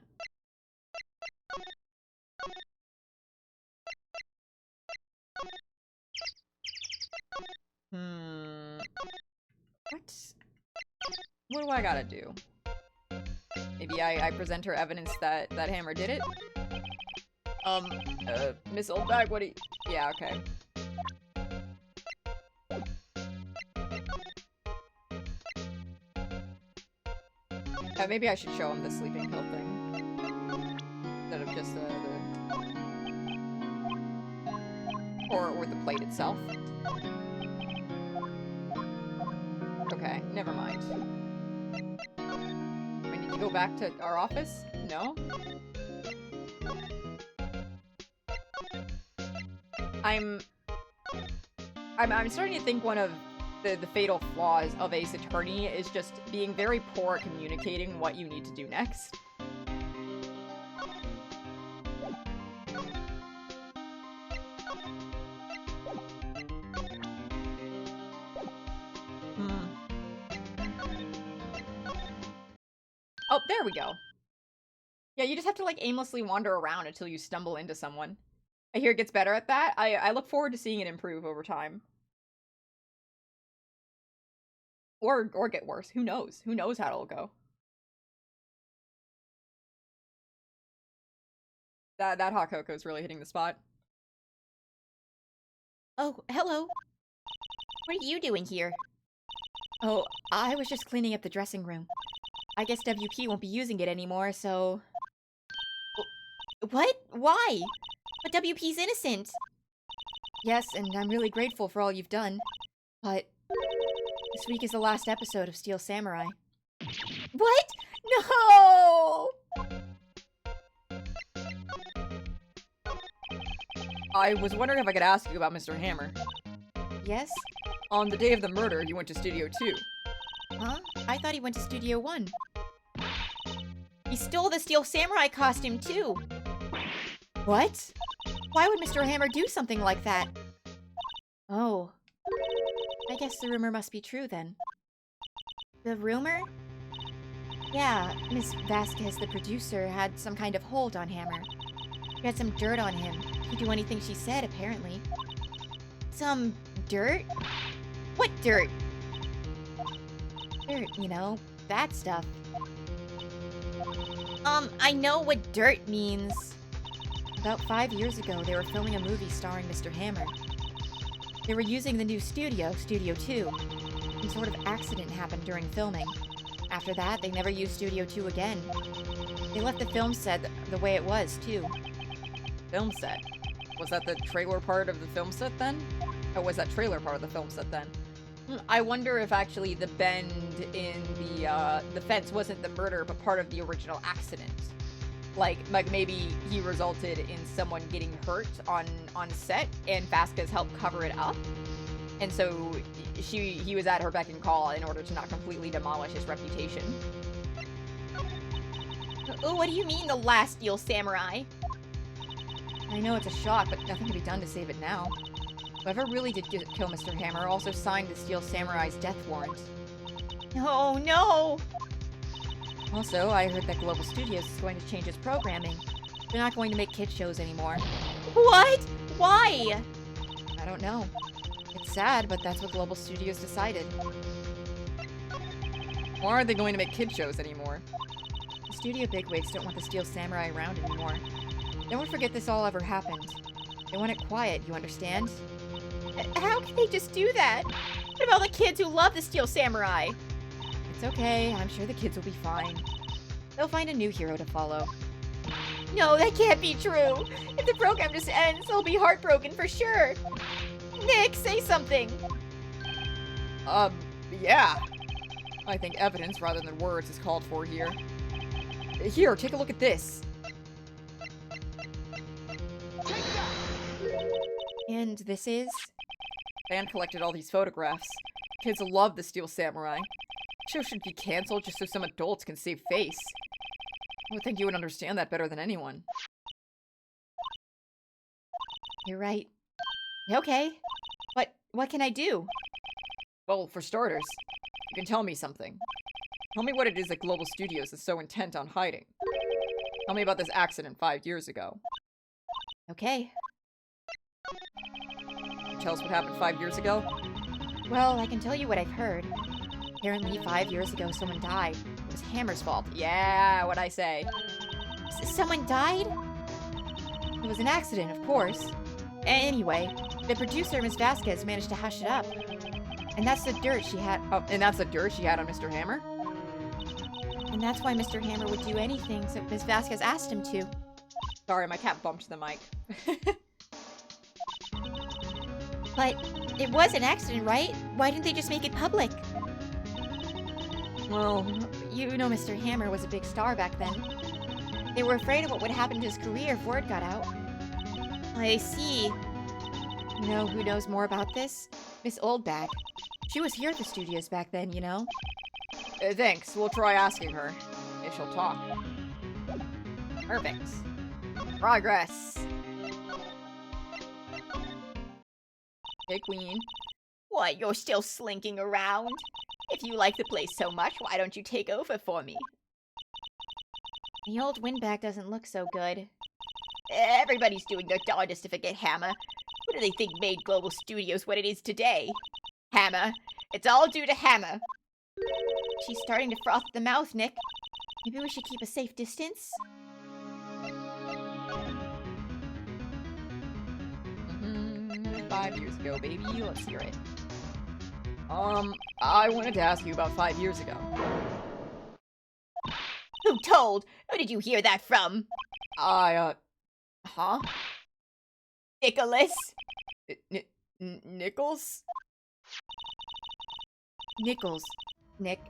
S1: What do I gotta do? Maybe I present her evidence that Hammer did it? Miss Oldbag, what do you... Yeah, okay. Maybe I should show him the sleeping pill thing. Instead of just the... Or the plate itself. Okay, never mind. We need to go back to our office? No? I'm starting to think one of the fatal flaws of Ace Attorney is just being very poor at communicating what you need to do next. Oh, there we go. Yeah, you just have to, like, aimlessly wander around until you stumble into someone. I hear it gets better at that. I look forward to seeing it improve over time. Or get worse. Who knows? Who knows how it'll go? That hot cocoa is really hitting the spot.
S2: Oh, hello. What are you doing here? Oh, I was just cleaning up the dressing room. I guess WP won't be using it anymore, so... What? Why? But WP's innocent. Yes, and I'm really grateful for all you've done. But this week is the last episode of Steel Samurai. What? No!
S1: I was wondering if I could ask you about Mr. Hammer.
S2: Yes?
S1: On the day of the murder, you went to Studio 2.
S2: Huh? I thought he went to Studio 1. He stole the Steel Samurai costume, too! What? Why would Mr. Hammer do something like that? Oh. I guess the rumor must be true, then. The rumor? Yeah, Miss Vasquez, the producer, had some kind of hold on Hammer. She had some dirt on him. He'd do anything she said, apparently. Some dirt? What dirt? Dirt, you know, bad stuff. I know what dirt means. About 5 years ago, they were filming a movie starring Mr. Hammer. They were using the new studio, Studio 2. Some sort of accident happened during filming. After that, they never used Studio 2 again. They left the film set the way it was, too.
S1: Film set? Was that the trailer part of the film set then? Or was that trailer part of the film set then? I wonder if actually the bend in the fence wasn't the murder, but part of the original accident. Like maybe he resulted in someone getting hurt on set, and Vasquez helped cover it up. And so he was at her beck and call in order to not completely demolish his reputation.
S2: Oh, what do you mean, the last Steel Samurai? I know it's a shock, but nothing can be done to save it now. Whoever really did kill Mr. Hammer also signed the Steel Samurai's death warrant. Oh, no! Also, I heard that Global Studios is going to change its programming. They're not going to make kid shows anymore. What? Why? I don't know. It's sad, but that's what Global Studios decided.
S1: Why aren't they going to make kid shows anymore?
S2: The studio bigwigs don't want the Steel Samurai around anymore. Don't forget this all ever happened. They want it quiet, you understand? How can they just do that? What about the kids who love the Steel Samurai? It's okay, I'm sure the kids will be fine. They'll find a new hero to follow. No, that can't be true! If the program just ends, they'll be heartbroken for sure! Nick, say something!
S1: Yeah. I think evidence rather than words is called for here. Here, take a look at this.
S2: And this is?
S1: Fan collected all these photographs. Kids love the Steel Samurai. Show should be cancelled just so some adults can save face. I would think you would understand that better than anyone.
S2: You're right. Okay. But what can I do?
S1: Well, for starters, you can tell me something. Tell me what it is that Global Studios is so intent on hiding. Tell me about this accident 5 years ago.
S2: Okay.
S1: Tell us what happened 5 years ago?
S2: Well, I can tell you what I've heard. Apparently 5 years ago someone died. It was Hammer's fault.
S1: Yeah, what'd I say?
S2: Someone died? It was an accident, of course. Anyway, the producer, Miss Vasquez, managed to hush it up. And that's the dirt she had.
S1: Oh, and that's the dirt she had on Mr. Hammer?
S2: And that's why Mr. Hammer would do anything so Miss Vasquez asked him to.
S1: Sorry, my cat bumped the mic.
S2: But it was an accident, right? Why didn't they just make it public?
S6: Well,
S2: You know Mr. Hammer was a big star back then. They were afraid of what would happen to his career if word got out. I see. You know who knows more about this? Miss Oldbag. She was here at the studios back then, you know?
S1: Thanks, we'll try asking her. If she'll talk. Perfect. Progress. Hey, Queen.
S4: What, you're still slinking around? If you like the place so much, why don't you take over for me?
S2: The old windbag doesn't look so good.
S4: Everybody's doing their darndest to forget Hammer. What do they think made Global Studios what it is today? Hammer. It's all due to Hammer.
S2: She's starting to froth at the mouth, Nick. Maybe we should keep a safe distance?
S1: 5 years ago, baby. Let's hear it. I wanted to ask you about 5 years ago.
S4: Who told? Who did you hear that from?
S1: Huh?
S4: Nicholas?
S1: Nichols?
S2: Nichols. Nick.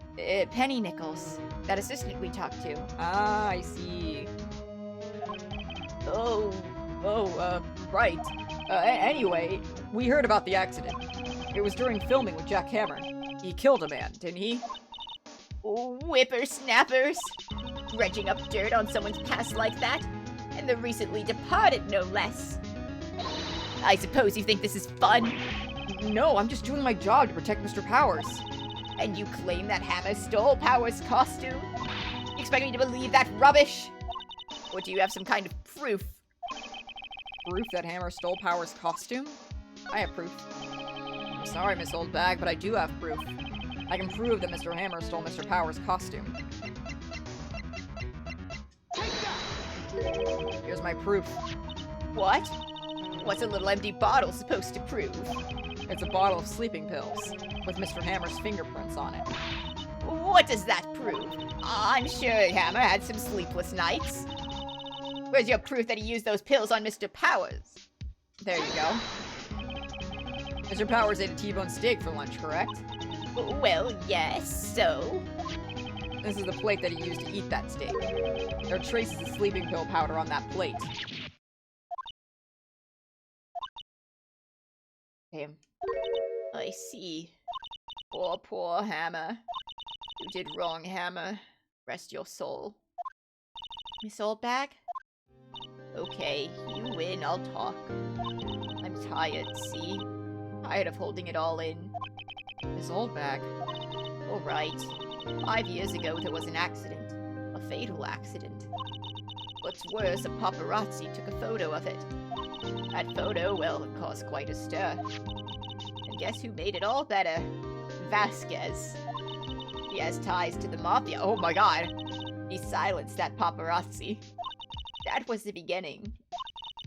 S2: Penny Nichols. That assistant we talked to.
S1: Ah, I see. Oh, right. Anyway, we heard about the accident. It was during filming with Jack Hammer. He killed a man, didn't he?
S4: Whippersnappers? Dredging up dirt on someone's past like that? And the recently departed, no less. I suppose you think this is fun?
S1: No, I'm just doing my job to protect Mr. Powers.
S4: And you claim that Hammer stole Powers' costume? You expect me to believe that rubbish? Or do you have some kind of proof?
S1: Proof that Hammer stole Powers' costume? I have proof. I'm sorry, Miss Oldbag, but I do have proof. I can prove that Mr. Hammer stole Mr. Powers' costume. Here's my proof.
S4: What? What's a little empty bottle supposed to prove?
S1: It's a bottle of sleeping pills, with Mr. Hammer's fingerprints on it.
S4: What does that prove? I'm sure Hammer had some sleepless nights. Where's your proof that he used those pills on Mr. Powers?
S1: There you go. Mr. Powers ate a T-bone steak for lunch, correct?
S4: Well, yes, so?
S1: This is the plate that he used to eat that steak. There are traces of sleeping pill powder on that plate. Damn.
S4: I see. Poor Hammer. You did wrong, Hammer. Rest your soul.
S2: Miss Oldbag?
S4: Okay, you win, I'll talk. I'm tired, see? Tired of holding it all in.
S1: Miss Oldbag.
S4: Alright. 5 years ago there was an accident. A fatal accident. What's worse, a paparazzi took a photo of it. That photo, well, it caused quite a stir. And guess who made it all better? Vasquez. He has ties to the mafia. Oh my god. He silenced that paparazzi. That was the beginning.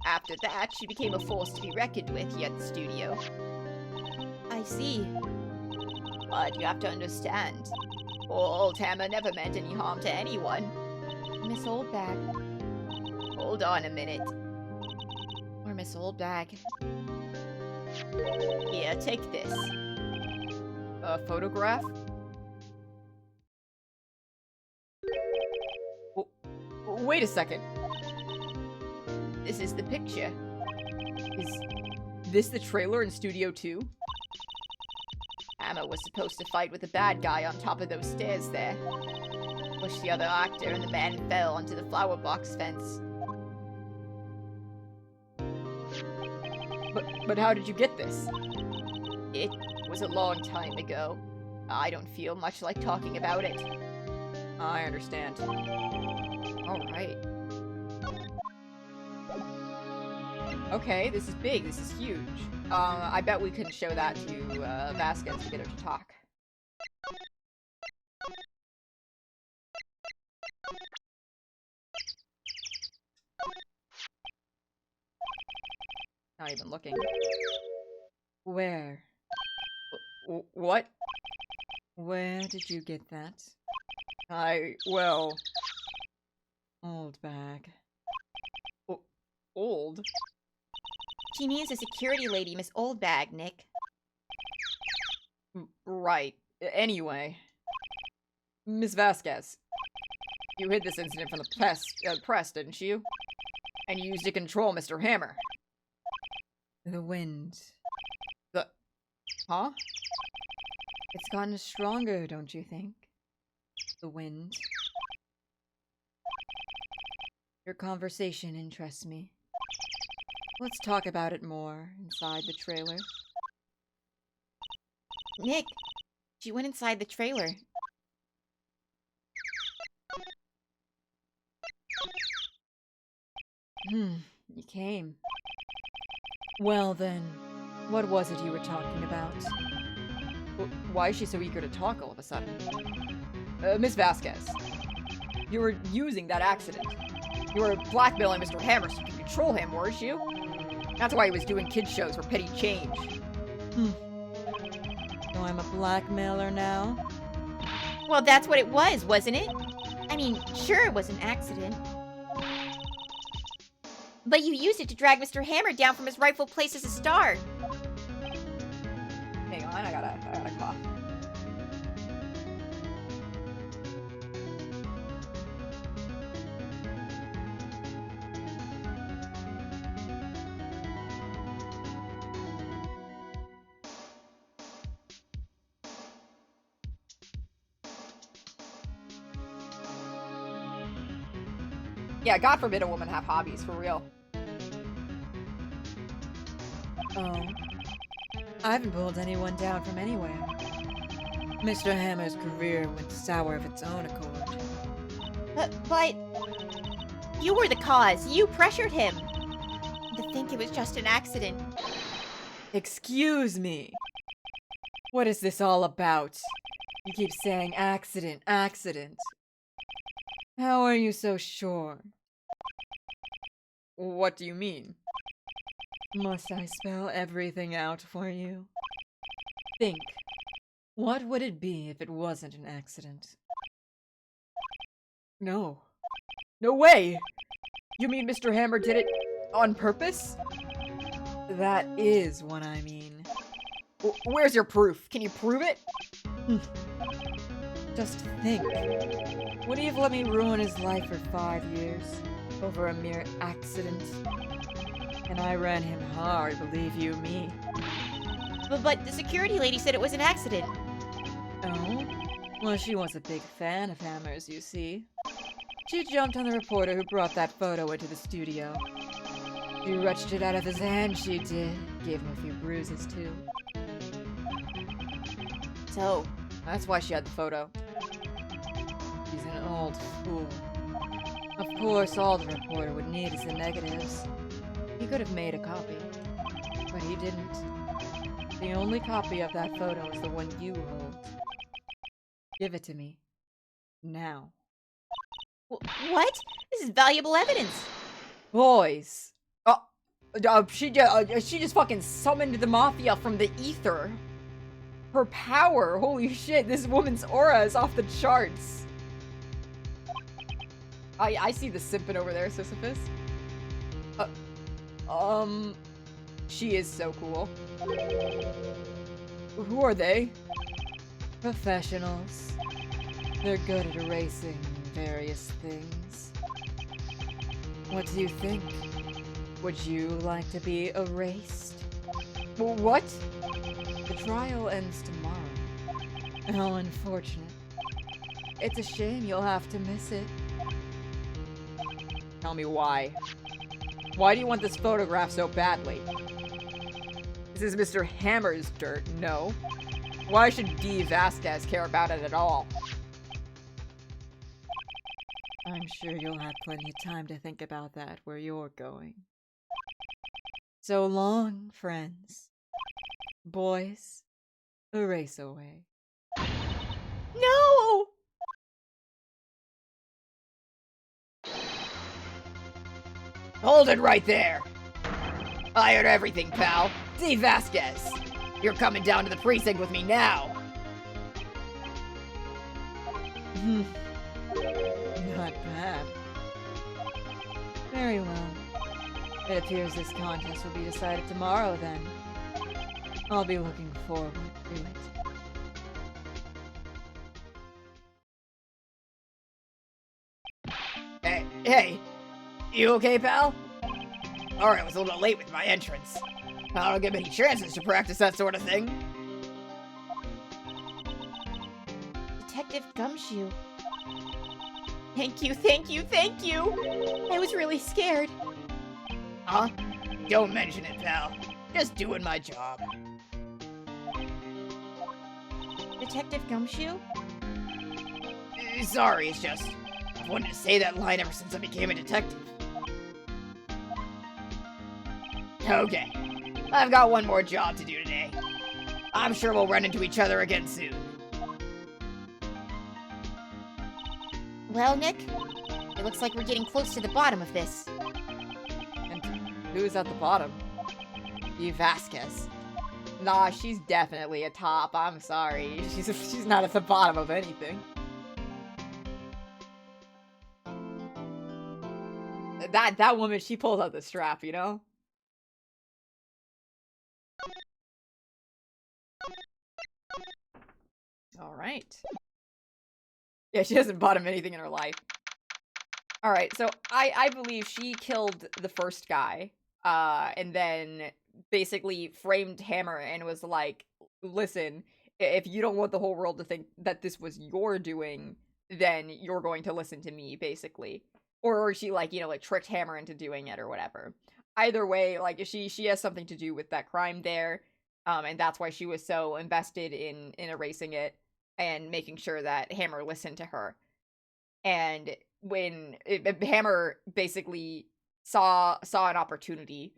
S4: After that, she became a force to be reckoned with here at the studio.
S2: I see.
S4: But you have to understand, old Hammer never meant any harm to anyone.
S2: Miss Oldbag.
S4: Hold on a minute.
S2: Or Miss Oldbag.
S4: Here, take this.
S1: A photograph? Wait a second.
S4: This is the picture.
S1: Is this the trailer in Studio 2?
S4: Hammer was supposed to fight with the bad guy on top of those stairs there. Pushed the other actor and the man fell onto the flower box fence.
S1: But how did you get this?
S4: It was a long time ago. I don't feel much like talking about it.
S1: I understand. Alright. Okay, this is big. This is huge. I bet we can show that to Vasquez to get her to talk. Not even looking.
S6: where?
S1: What?
S6: Where did you get that? well... Old bag. Old?
S2: She means a security lady, Miss Oldbag, Nick.
S6: Right. Anyway. Miss Vasquez. You hid this incident from the press, didn't you? And you used to control Mr. Hammer. The wind. Huh? It's gotten stronger, don't you think? The wind. Your conversation interests me. Let's talk about it more inside the trailer.
S2: Nick, she went inside the trailer.
S6: You came. Well then, what was it you were talking about? Why is she so eager to talk all of a sudden? Miss Vasquez, you were using that accident. You were blackmailing Mr. Hammer so you could control him, weren't you? That's why he was doing kids shows for petty change. So I'm a blackmailer now?
S2: Well, that's what it was, wasn't it? I mean, sure, it was an accident. But you used it to drag Mr. Hammer down from his rightful place as a star.
S1: Hang on, I gotta cough. Yeah, God forbid a woman have hobbies, for real.
S6: Oh. I haven't pulled anyone down from anywhere. Mr. Hammer's career went sour of its own accord.
S2: But you were the cause. You pressured him. To think it was just an accident.
S6: Excuse me. What is this all about? You keep saying accident, accident. How are you so sure? What do you mean? Must I spell everything out for you? Think. What would it be if it wasn't an accident? No. No way! You mean Mr. Hammer did it on purpose? That is what I mean.
S1: Where's your proof? Can you prove it?
S6: Just think. Would he have let me ruin his life for 5 years over a mere accident? And I ran him hard, believe you me.
S2: But the security lady said it was an accident.
S6: Oh? Well, she was a big fan of Hammer's, you see. She jumped on the reporter who brought that photo into the studio. She wrenched it out of his hand, she did. Gave him a few bruises, too.
S2: So,
S6: That's why she had the photo. She's an old fool. Of course, all the reporter would need is the negatives. He could have made a copy, but he didn't. The only copy of that photo is the one you hold. Give it to me. Now.
S2: what? This is valuable evidence.
S6: Boys! She just fucking summoned the mafia from the ether. Her power! Holy shit, this woman's aura is off the charts. I see the simping over there, Sisyphus. She is so cool. Who are they? Professionals. They're good at erasing various things. What do you think? Would you like to be erased? What? The trial ends tomorrow. How unfortunate. It's a shame you'll have to miss it. Tell me why. Why do you want this photograph so badly? This is Mr. Hammer's dirt, no? Why should D. Vasquez care about it at all? I'm sure you'll have plenty of time to think about that where you're going. So long, friends. Boys, erase away.
S2: No!
S5: Hold it right there! I heard everything, pal. D. Vasquez! You're coming down to the precinct with me now!
S6: but perhaps. Very well. It appears this contest will be decided tomorrow, then. I'll be looking forward to it.
S5: Hey, you okay, pal? Alright, I was a little late with my entrance. I don't get many chances to practice that sort of thing.
S2: Detective Gumshoe. Thank you, thank you, thank you! I was really scared.
S5: Huh? Don't mention it, pal. Just doing my job.
S2: Detective Gumshoe?
S5: Sorry, it's just... I've wanted to say that line ever since I became a detective. Okay. I've got one more job to do today. I'm sure we'll run into each other again soon.
S2: Well, Nick, it looks like we're getting close to the bottom of this.
S1: And who's at the bottom? Eve Vasquez. Nah, she's definitely a top. I'm sorry. She's not at the bottom of anything. That woman, she pulls out the strap, you know? Alright. Yeah, she hasn't bottomed anything in her life. Alright, so I believe she killed the first guy, and then basically framed Hammer and was like, listen, if you don't want the whole world to think that this was your doing, then you're going to listen to me, basically. Or she, like, you know, like, tricked Hammer into doing it or whatever. Either way, like, she has something to do with that crime there, and that's why she was so invested in erasing it and making sure that Hammer listened to her. And when Hammer basically saw an opportunity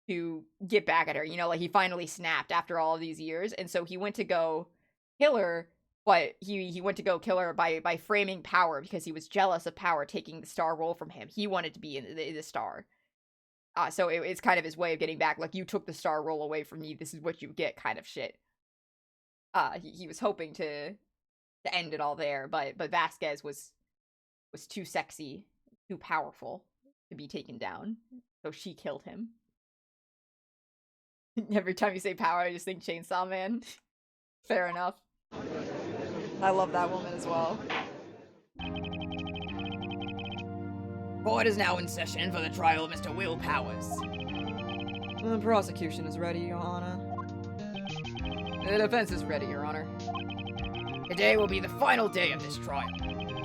S1: to get back at her, you know, like, he finally snapped after all of these years, and so he went to go kill her, but he went to go kill her by framing Power because he was jealous of Power taking the star role from him. He wanted to be in the star. So it's kind of his way of getting back, like, you took the star role away from me, this is what you get kind of shit. He was hoping to end it all there, but Vasquez was too sexy, too powerful to be taken down, so she killed him. Every time you say Power, I just think Chainsaw Man. Fair enough. I love that woman as well.
S5: Court is now in session for the trial of Mr. Will Powers.
S6: The prosecution is ready, Your Honor.
S1: The defense is ready, Your Honor.
S5: Today will be the final day of this trial.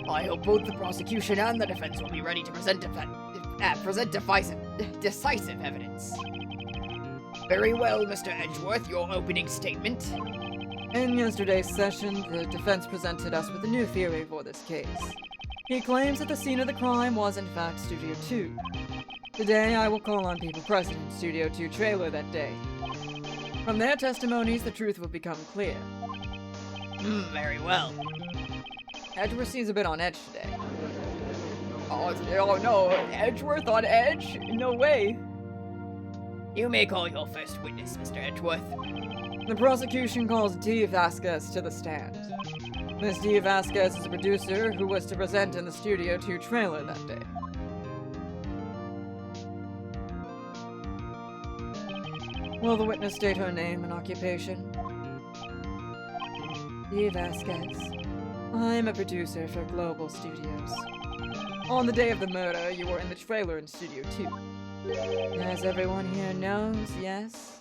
S5: I hope both the prosecution and the defense will be ready to present decisive evidence. Very well, Mr. Edgeworth, your opening statement.
S6: In yesterday's session, the defense presented us with a new theory for this case. He claims that the scene of the crime was in fact Studio 2. Today, I will call on people present in Studio 2 trailer that day. From their testimonies, the truth will become clear.
S5: Very well.
S6: Edgeworth seems a bit on edge today.
S1: Oh no, Edgeworth on edge? No way.
S5: You may call your first witness, Mr. Edgeworth.
S6: The prosecution calls D. Vasquez to the stand. Miss D. Vasquez is a producer who was to present in the Studio 2 trailer that day. Will the witness state her name and occupation? D. Vasquez. I'm a producer for Global Studios. On the day of the murder, you were in the trailer in Studio 2. As everyone here knows, yes?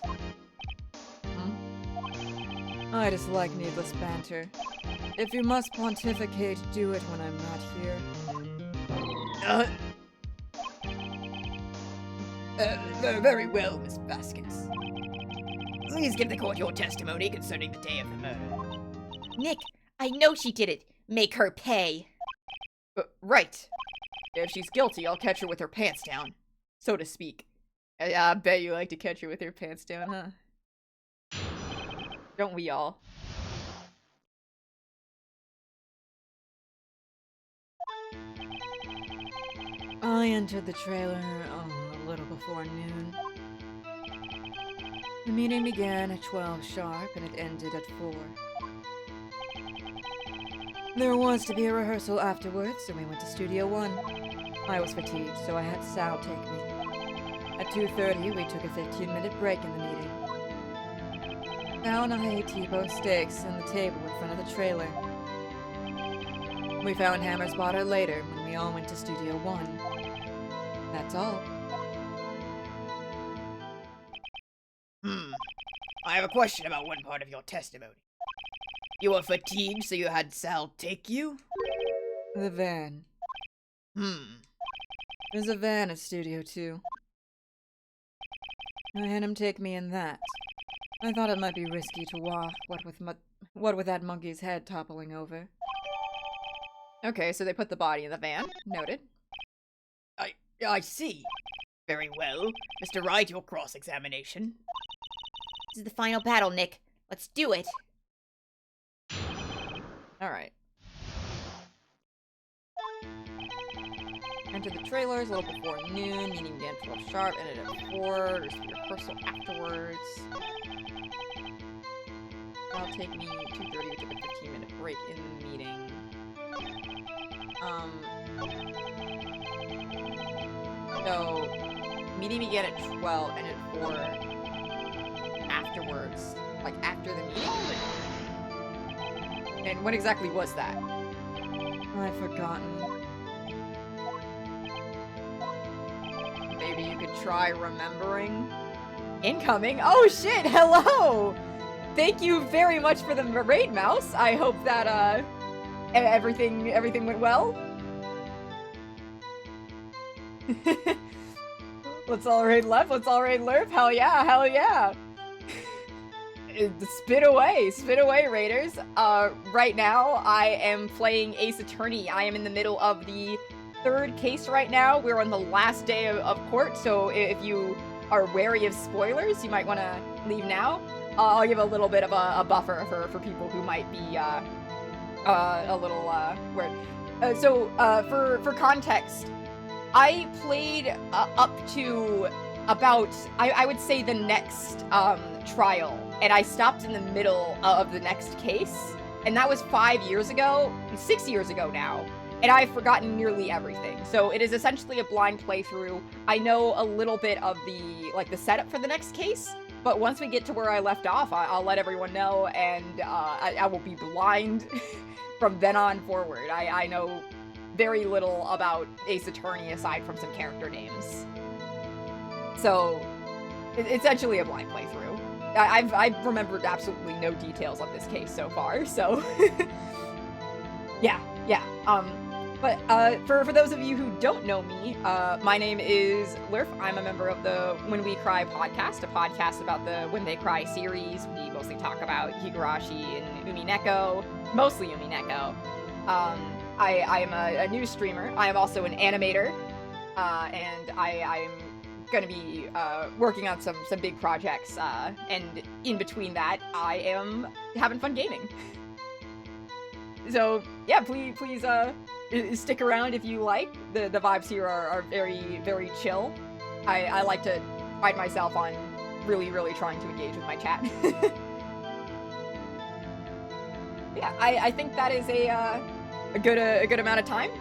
S6: I dislike needless banter. If you must pontificate, do it when I'm
S5: not here. Very well, Miss Vasquez. Please give the court your testimony concerning the day of the murder.
S2: Nick, I know she did it. Make her pay.
S1: Right. If she's guilty, I'll catch her with her pants down, so to speak. I bet you like to catch her with her pants down, huh? Don't we all?
S6: I entered the trailer, a little before noon. The meeting began at 12 sharp and it ended at 4. There was to be a rehearsal afterwards, so we went to Studio 1. I was fatigued, so I had Sal take me. At 2:30, we took a 15-minute break in the meeting. Sal and I ate T-bone steaks on the table in front of the trailer. We found Hammer's bottle later when we all went to Studio 1. That's all.
S5: I have a question about one part of your testimony. You were fatigued, so you had Sal take you?
S6: The van. There's a van at Studio 2. I had him take me in that. I thought it might be risky to walk, what with that monkey's head toppling over.
S1: Okay, so they put the body in the van. Noted.
S5: I see. Very well. Mr. Wright, your cross-examination.
S2: This is the final battle, Nick. Let's do it.
S1: Alright. Entered the trailers a little before noon, meeting began 12 sharp, ended at 4, there's the rehearsal afterwards. That'll take me 2:30, we took a 15-minute break in the meeting. So, meeting began at 12, ended at 4 afterwards. Like, after the meeting? And what exactly was that?
S6: I've forgotten.
S1: Maybe you could try remembering. Incoming. Oh shit, hello! Thank you very much for the raid, Mouse. I hope that, everything went well. Let's all raid left, let's all raid lerp. Hell yeah, hell yeah. Spit away, raiders. Right now, I am playing Ace Attorney. I am in the middle of the 3rd case right now. We're on the last day of court, so if you are wary of spoilers, you might want to leave now. I'll give a little bit of a buffer for people who might be a little weird. For context, I played up to about, I would say, the next trial, and I stopped in the middle of the next case, and that was 5 years ago, 6 years ago now. And I've forgotten nearly everything. So it is essentially a blind playthrough. I know a little bit of the setup for the next case, but once we get to where I left off, I'll let everyone know, and I will be blind from then on forward. I know very little about Ace Attorney aside from some character names. So it's essentially a blind playthrough. I've remembered absolutely no details of this case so far, so yeah. But for those of you who don't know me, my name is Lurf. I'm a member of the When We Cry podcast, a podcast about the When They Cry series. We mostly talk about Higurashi and Umineko, mostly Umineko. I am a news streamer. I am also an animator, and I'm going to be working on some big projects, and in between that, I am having fun gaming. So, yeah, please stick around if you like. The vibes here are very, very chill. I like to pride myself on really, really trying to engage with my chat. Yeah, I think that is a good amount of time.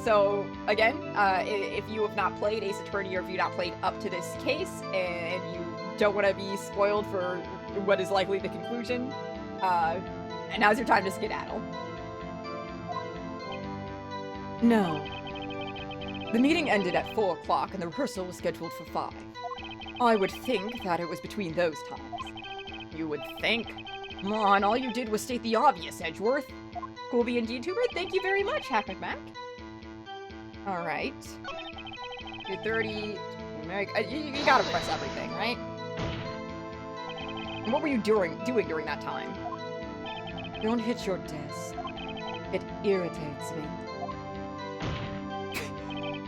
S1: So, again, if you have not played Ace Attorney, or if you've not played up to this case, and you don't want to be spoiled for what is likely the conclusion, and now's your time to skedaddle.
S6: No. The meeting ended at 4 o'clock and the rehearsal was scheduled for 5. I would think that it was between those times.
S1: You would think? Come on, all you did was state the obvious, Edgeworth. Cool being YouTuber, thank you very much, Hack McMac. Alright. 2:30. You gotta press everything, right? And what were you doing during that time?
S6: Don't hit your desk. It irritates me.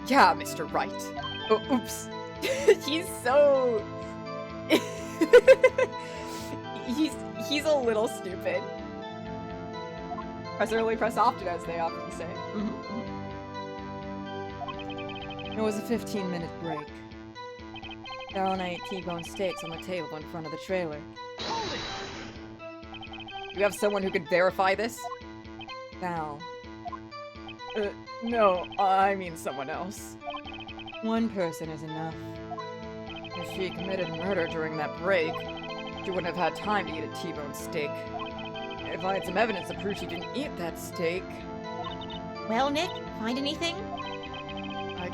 S1: Yeah, Mr. Wright. Oh, oops. He's so... he's a little stupid. Press early, press often, as they often say.
S6: It was a 15-minute break. Daryl and I ate T-bone steaks on the table in front of the trailer.
S1: You have someone who could verify this?
S6: Val.
S3: No, I mean someone else.
S6: One person is enough. If she committed murder during that break, she wouldn't have had time to eat a T-bone steak. If I had some evidence to prove she didn't eat that steak,
S2: Well, Nick, find anything?
S6: I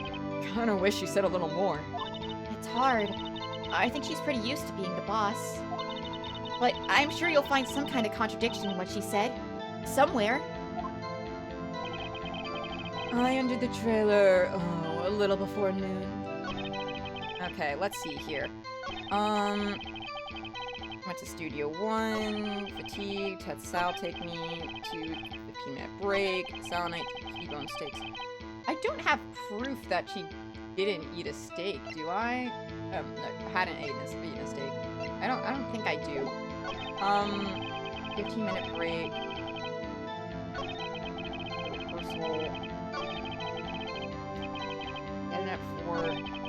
S6: kinda wish she said a little more.
S2: It's hard. I think she's pretty used to being the boss. But I'm sure you'll find some kind of contradiction in what she said. Somewhere.
S6: I ended the trailer, a little before noon.
S1: Okay, let's see here. Went to Studio 1, fatigued, had Sal take me to 15-minute break, Sal and I ate T-bone steaks. I don't have proof that she didn't eat a steak, do I? No, hadn't eaten a steak. I don't think I do. 15-minute break. Rehearsal. Getting at 4.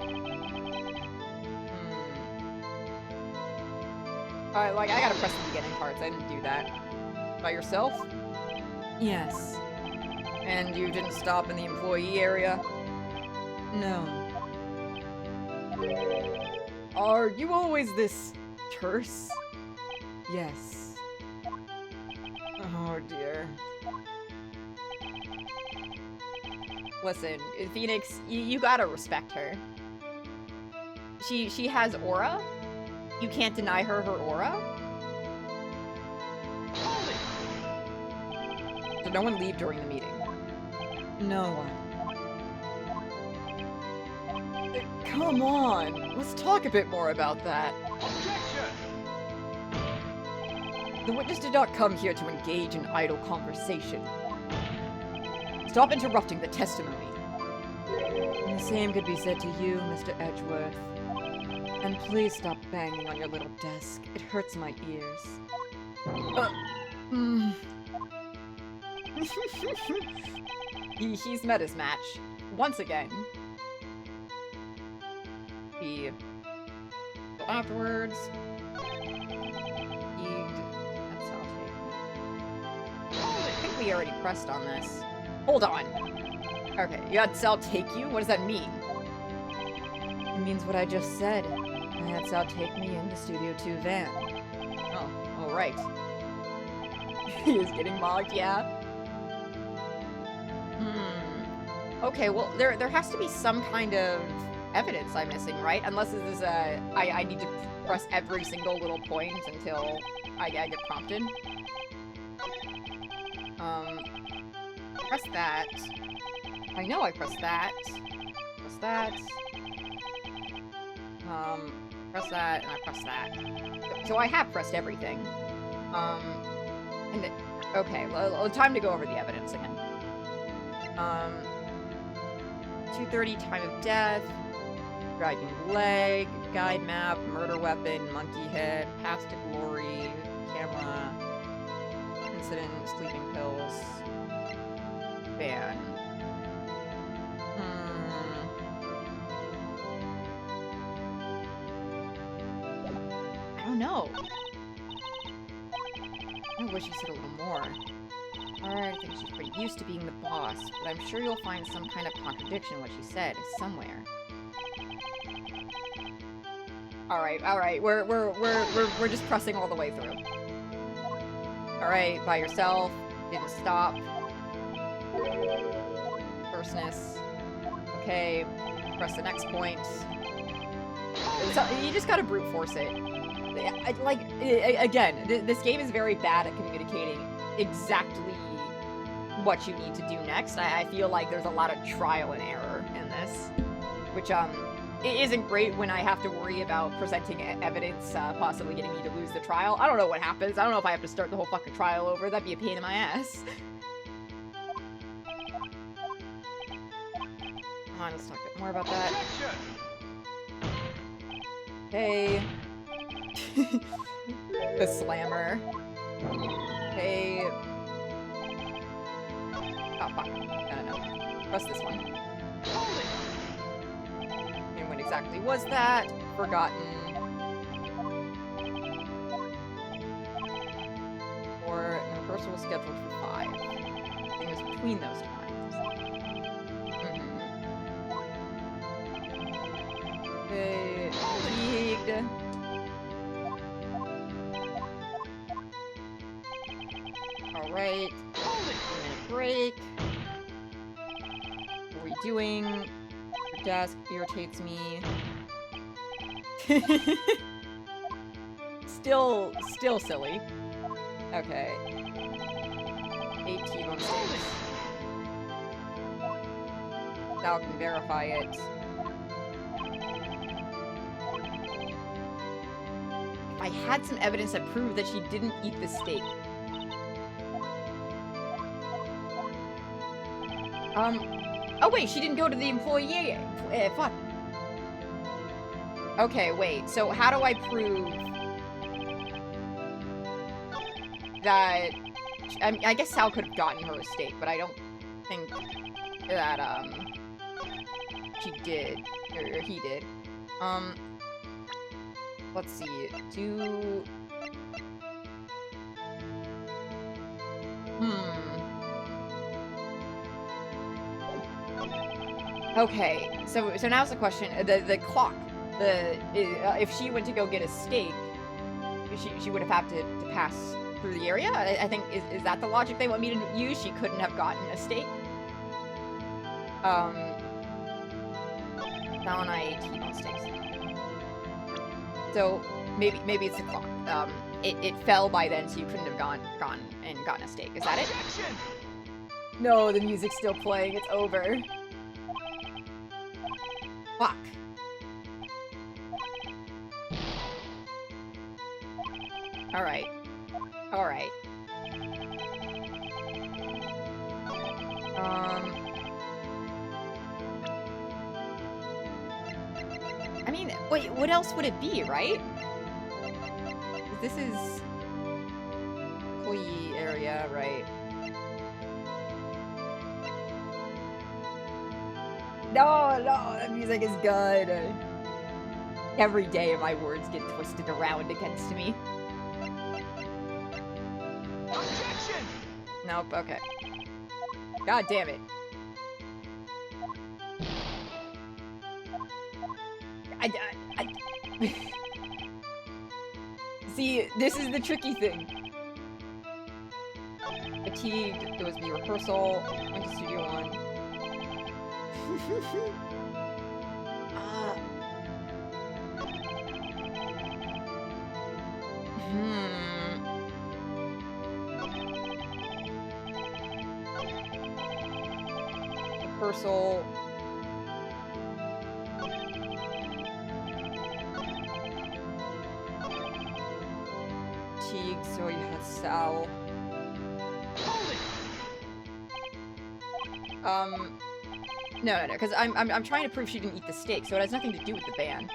S1: I gotta press the beginning parts. I didn't do that. By yourself?
S6: Yes.
S1: And you didn't stop in the employee area?
S6: No.
S1: Are you always this terse?
S6: Yes. Oh dear.
S1: Listen, Phoenix, you gotta respect her. She has aura. You can't deny her aura. Did no one leave during the meeting?
S6: No one.
S1: Come on, let's talk a bit more about that.
S7: Objection!
S1: The witness did not come here to engage in idle conversation. Stop interrupting the testimony.
S6: The same could be said to you, Mr. Edgeworth. And please stop banging on your little desk. It hurts my ears.
S1: He's met his match. Once again. Afterwards. That's all. I think we already pressed on this. Hold on. Okay, you had Sal take you? What does that mean?
S6: It means what I just said. I had Sal take me in the Studio 2 van.
S1: Oh, alright. He is getting mocked, yeah? Okay, well, there has to be some kind of evidence I'm missing, right? Unless this is I need to press every single little point until I get prompted. Press that. I know I pressed that. Press that. Press that, and I press that. So I have pressed everything. Okay, time to go over the evidence again. 2:30, time of death, dragging leg, guide map, murder weapon, monkey head, path to glory, camera, incident, sleeping pills, van. I don't know. I wish he said a little more. I think she's pretty used to being the boss, but I'm sure you'll find some kind of contradiction in what she said somewhere. All right. We're just pressing all the way through. All right, by yourself. Didn't stop. Firstness. Okay. Press the next point. So, you just gotta brute force it. Again, this game is very bad at communicating exactly what you need to do next. I feel like there's a lot of trial and error in this, which it isn't great when I have to worry about presenting evidence possibly getting me to lose the trial. I don't know what happens. I don't know if I have to start the whole fucking trial over. That'd be a pain in my ass. Come on, let's talk a bit more about that.
S7: Objection!
S1: Hey. The slammer. Hey. Oh, fuck. No. Press this one. And when exactly was that? Forgotten. Or an rehearsal was scheduled for 5. thing was between those times. Okay, fatigued. Alright. 2-minute break. What are we doing? Your desk irritates me. Still silly. Okay. 18 on stage. Now I can verify it. If I had some evidence that proved that she didn't eat the steak. Oh wait, she didn't go to the employee. Fuck. Okay, wait. So how do I prove that? I guess Sal could have gotten her a steak, but I don't think that she did or he did. Let's see. Okay, so now's the question. The clock. If she went to go get a steak, she would have had to pass through the area. I think is that the logic they want me to use? She couldn't have gotten a steak. Val and I ate T-bone steaks. So maybe it's the clock. It fell by then, so you couldn't have gone and gotten a steak. Is that it? No, the music's still playing. It's over. Fuck. Alright. Alright. I mean, wait, what else would it be, right? This is employee area, right? No, that music is good. Every day my words get twisted around against me.
S7: Objection!
S1: Nope, okay. God damn it. See, this is the tricky thing. Fatigued, there was the rehearsal, went to Studio One. Rehearsal. Fatigued, so you had Sal. No, because I'm trying to prove she didn't eat the steak, so it has nothing to do with the band.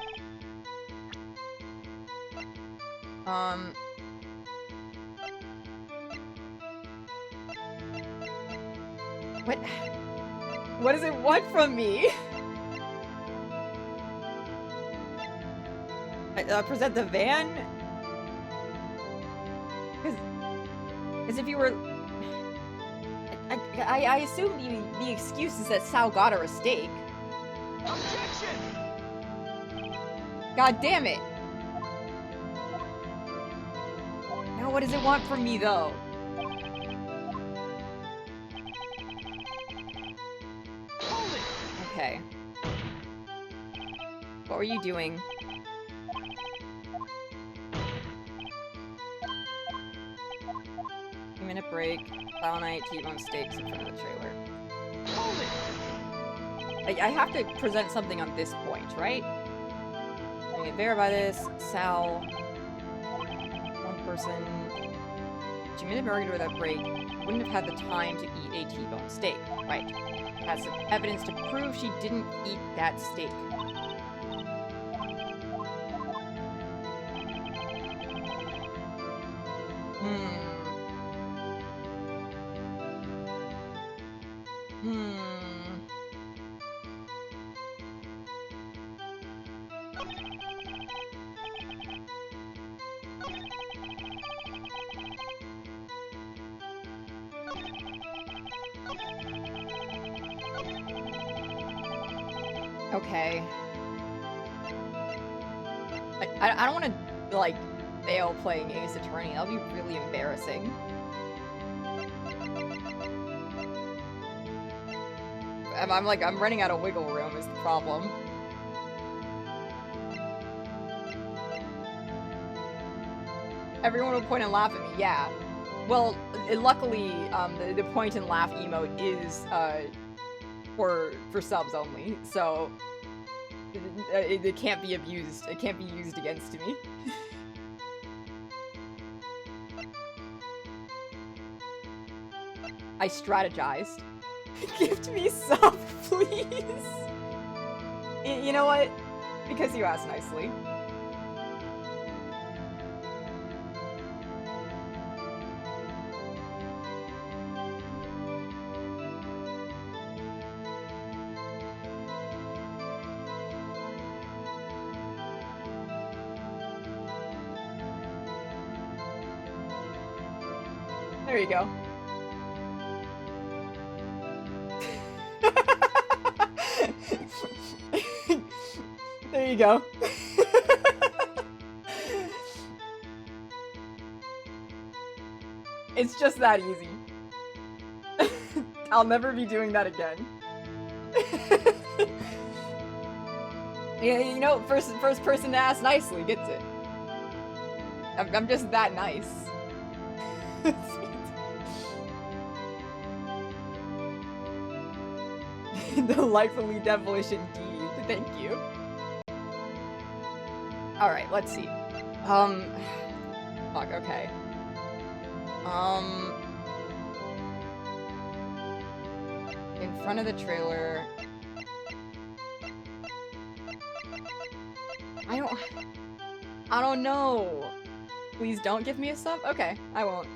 S1: What does it want from me? Present the van? Because if you were... I assume the excuse is that Sal got her a steak.
S7: Objection!
S1: God damn it! Now what does it want from me, though? Okay. What were you doing? Minute break. Sal and I ate T-bone steaks in front of the trailer. I have to present something on this point, right? I'm gonna verify this. Sal. One person. She made a burger without break. Wouldn't have had the time to eat a T-bone steak. Right. Has some evidence to prove she didn't eat that steak. Okay. Like, I don't want to, like, fail playing Ace Attorney. That'll be really embarrassing. I'm running out of wiggle room is the problem. Everyone will point and laugh at me, yeah. Well, luckily, the point and laugh emote is, for subs only, so it can't be abused. It can't be used against me. I strategized. Gift me sub, please. You know what? Because you asked nicely. There you go. There you go. It's just that easy. I'll never be doing that again. Yeah, you know, first person to ask nicely gets it. I'm just that nice. Delightfully devilish indeed. Thank you. Alright, let's see. Fuck, okay. In front of the trailer... I don't know. Please don't give me a sub? Okay, I won't.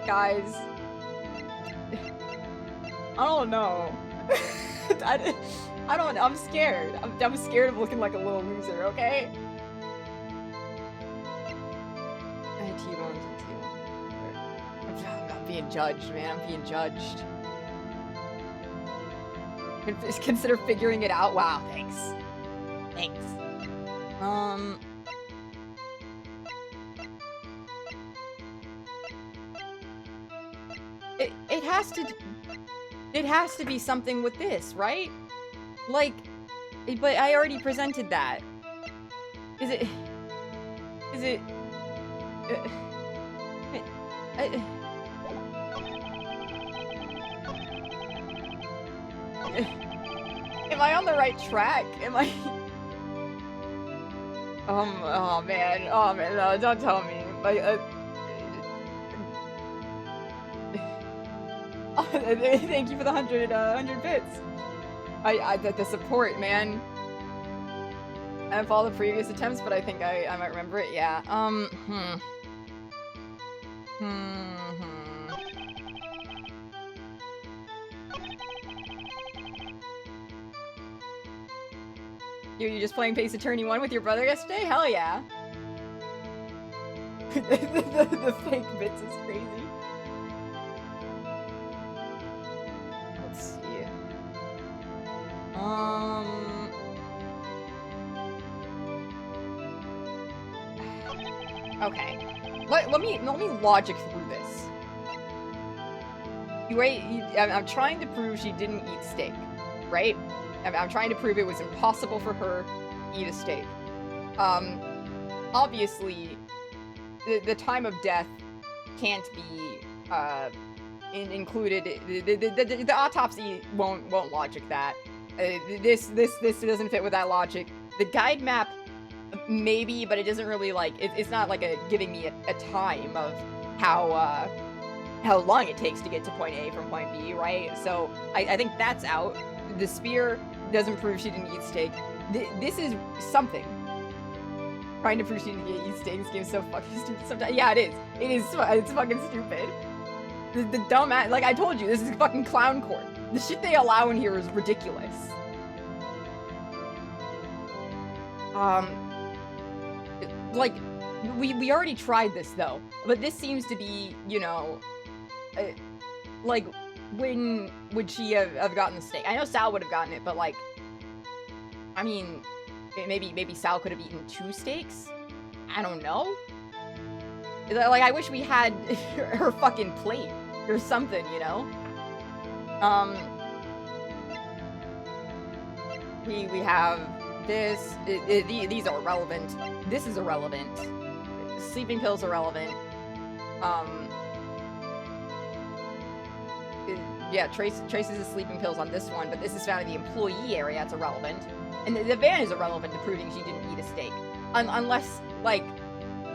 S1: Guys, I don't know. I don't. I'm scared. I'm scared of looking like a little loser. Okay. I T-bones and T-bones. I'm being judged, man. I'm being judged. Consider figuring it out. Wow. Thanks. Thanks. It has to be something with this, right? Like, but I already presented that. Is it? Am I on the right track? Am I? Oh man, no, don't tell me. Like, thank you for the 100 bits. The support, man. I have all the previous attempts, but I think I might remember it. Yeah. You just playing Pace Attorney 1 with your brother yesterday? Hell yeah. the fake bits is crazy. Let's see. Okay. Let me logic through this. I'm trying to prove she didn't eat steak, right? I'm trying to prove it was impossible for her to eat a steak. Obviously, the time of death can't be included. The autopsy won't logic that. This doesn't fit with that logic. The guide map, maybe, but it doesn't really like. It's not like giving me a time of how long it takes to get to point A from point B, right? So I think that's out. The spear doesn't prove she didn't eat steak. This is something. Trying to prove she didn't eat steak. This game's so fucking stupid sometimes. Yeah, it is. It's fucking stupid. The dumb ass, like I told you, this is fucking clown court. The shit they allow in here is ridiculous. like, we already tried this, though. But this seems to be, you know, like, when would she have gotten the steak? I know Sal would have gotten it, but, like, I mean, maybe Sal could have eaten 2 steaks? I don't know. Like, I wish we had her fucking plate or something, you know? We have this. These are irrelevant. This is irrelevant. Sleeping pills are relevant. Yeah, traces the sleeping pills on this one, but this is found in the employee area. It's irrelevant. And the van is irrelevant to proving she didn't eat a steak. Unless, like,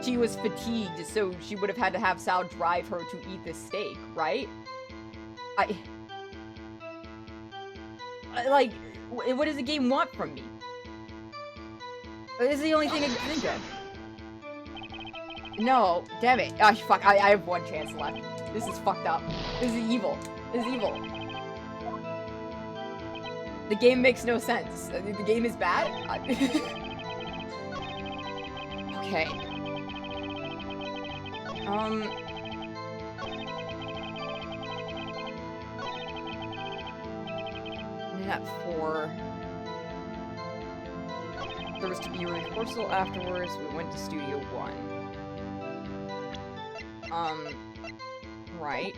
S1: she was fatigued, so she would have had to have Sal drive her to eat this steak, right? Like, what does the game want from me? This is the only thing I can think of. No, damn it. Gosh, fuck, I have 1 chance left. This is fucked up. This is evil. This is evil. The game makes no sense. The game is bad? Okay. At 4. There was to be a rehearsal afterwards. We went to Studio 1. Right.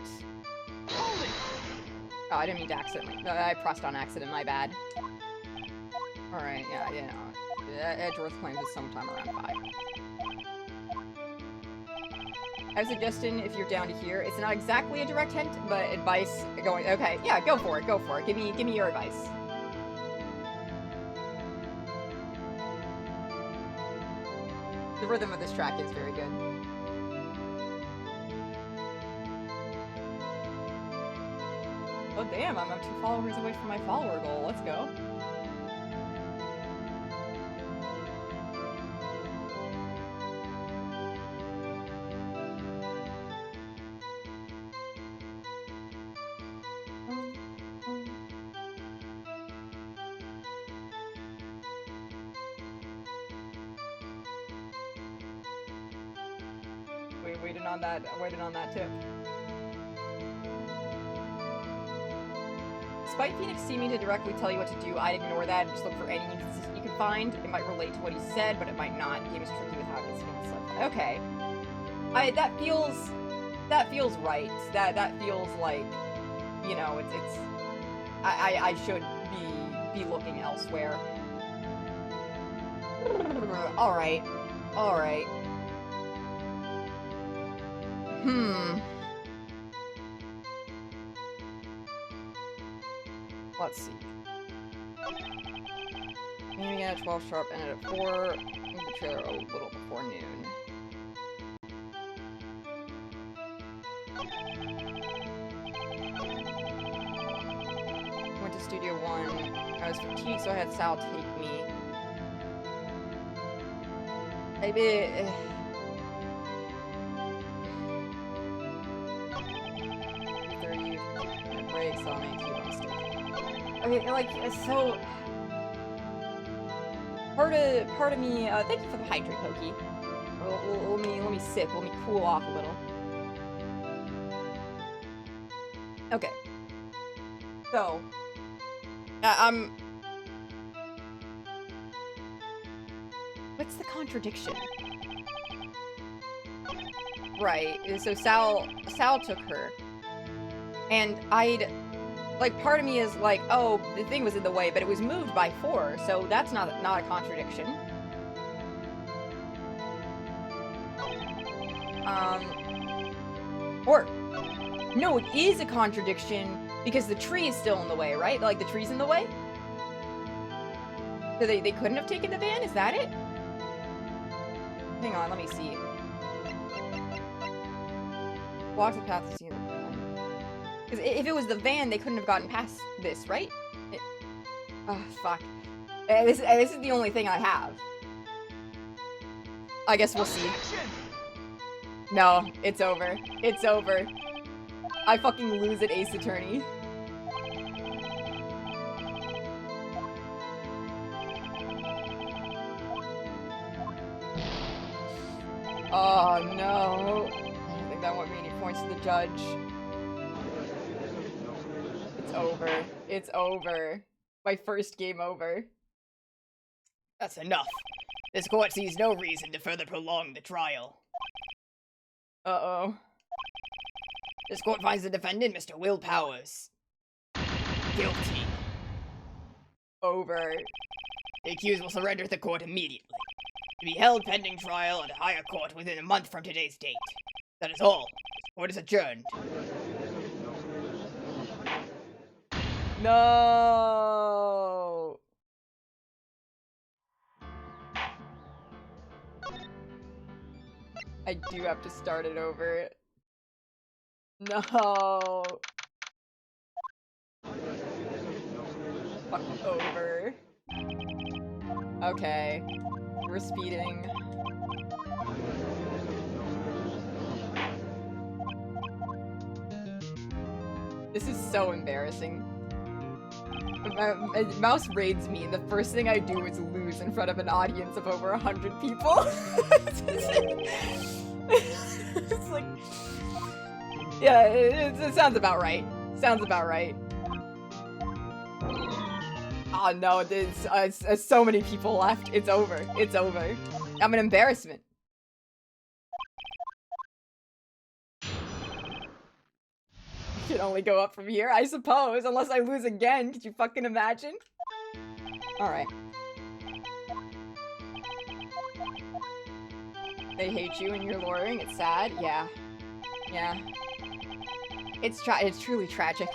S1: Oh, I didn't mean to accidentally. No, I pressed on accident, my bad. Alright, yeah, you know. Edgeworth claims it's sometime around 5. I have a suggestion if you're down to here. It's not exactly a direct hint, but advice going. Okay, yeah, go for it, go for it. Give me your advice. The rhythm of this track is very good. Oh damn, I'm 2 followers away from my follower goal. Let's go. Waiting on that tip. Despite Phoenix seeming to directly tell you what to do, I'd ignore that and just look for any inconsistency you can find. It might relate to what he said, but it might not. The game is tricky with how it gets feeling stuff. Okay. That feels right. That feels like, you know, it's I should be looking elsewhere. Alright. Alright. Let's see. Maybe at 12 sharp and at 4. Leave the trailer a little before noon. Went to Studio 1. I was fatigued, so I had Sal take me. Maybe. 30 breaks on me. Okay, like, so... Part of me, thank you for the hydrate, Pokey. Let me sip, let me cool off a little. Okay. So... What's the contradiction? Right, so Sal took her. And like, part of me is like, oh, the thing was in the way, but it was moved by 4, so that's not a contradiction. Or, no, it is a contradiction, because the tree is still in the way, right? Like, the tree's in the way? So they couldn't have taken the van? Is that it? Hang on, let me see. Block the path to see the... Because if it was the van, they couldn't have gotten past this, right? Oh, fuck. This is the only thing I have. I guess we'll see. No, it's over. It's over. I fucking lose at Ace Attorney. Oh no. I don't think that won't be any points to the judge. It's over. It's over. My first game over.
S5: That's enough. This court sees no reason to further prolong the trial.
S1: Uh-oh.
S5: This court finds the defendant, Mr. Will Powers, guilty.
S1: Over.
S5: The accused will surrender to the court immediately, to be held pending trial at a higher court within a month from today's date. That is all. This court is adjourned.
S1: No. I do have to start it over. No. Fuck over. Okay. We're speeding. This is so embarrassing. If Mouse raids me, the first thing I do is lose in front of an audience of over 100 people. It's like... Yeah, it sounds about right. Sounds about right. Oh no, there's so many people left. It's over. It's over. I'm an embarrassment. I can only go up from here, I suppose, unless I lose again. Could you fucking imagine? Alright. They hate you and you're lawyering. It's sad. Yeah. Yeah. It's truly tragic.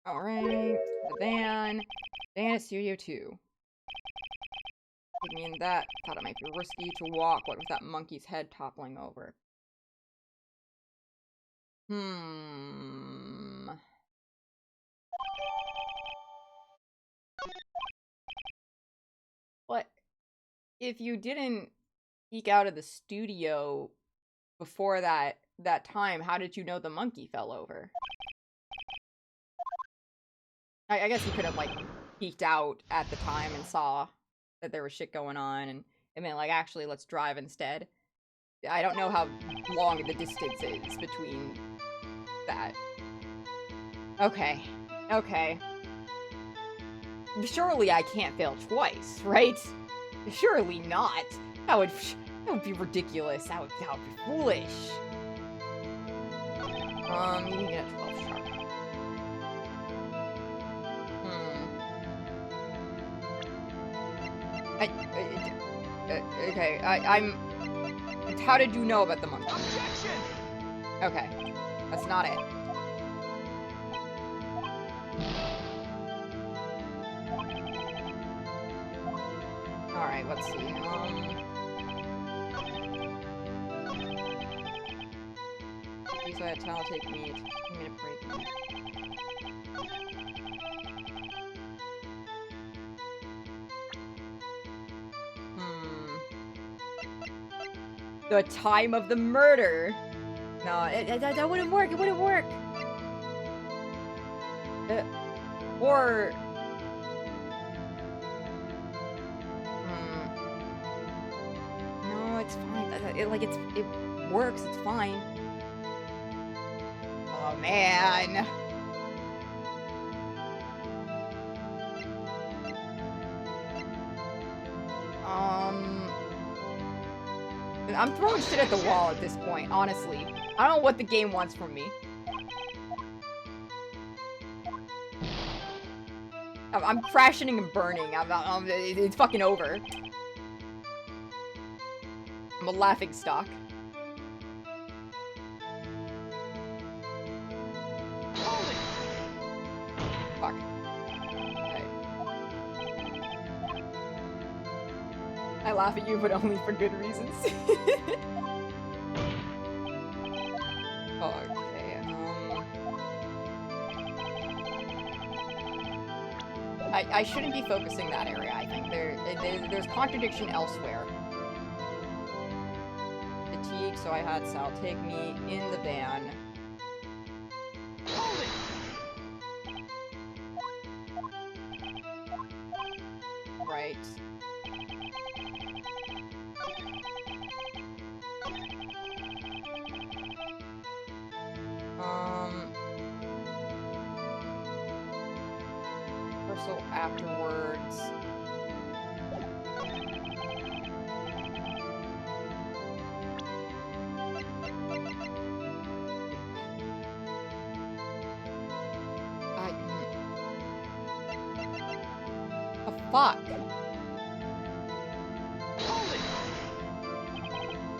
S1: Alright. The van. Van at Studio 2. Take me in that. Thought it might be risky to walk. What with that monkey's head toppling over? What if you didn't peek out of the studio before that time? How did you know the monkey fell over? I guess you could have like peeked out at the time and saw that there was shit going on and been like, actually, let's drive instead. I don't know how long the distance is between that. Okay. Okay. Surely I can't fail twice, right? Surely not. That would be ridiculous. That would be foolish. You can get a 12 sharp. Okay, I'm... How did you know about the monkey?
S7: Objection!
S1: Okay, that's not it. Alright, let's see. Please let Tal take me to 15-minute break. The time of the murder. No, that wouldn't work. It wouldn't work. Or... No, it's fine. It works. It's fine. Oh, man. I'm throwing shit at the wall at this point, honestly. I don't know what the game wants from me. I'm crashing and burning. It's fucking over. I'm a laughing stock. Fuck. Okay. I laugh at you, but only for good reasons. Okay, I shouldn't be focusing that area, I think. There's contradiction elsewhere. Fatigue, so I had Sal take me in the van. Right. rehearsal afterwards. Oh, fuck.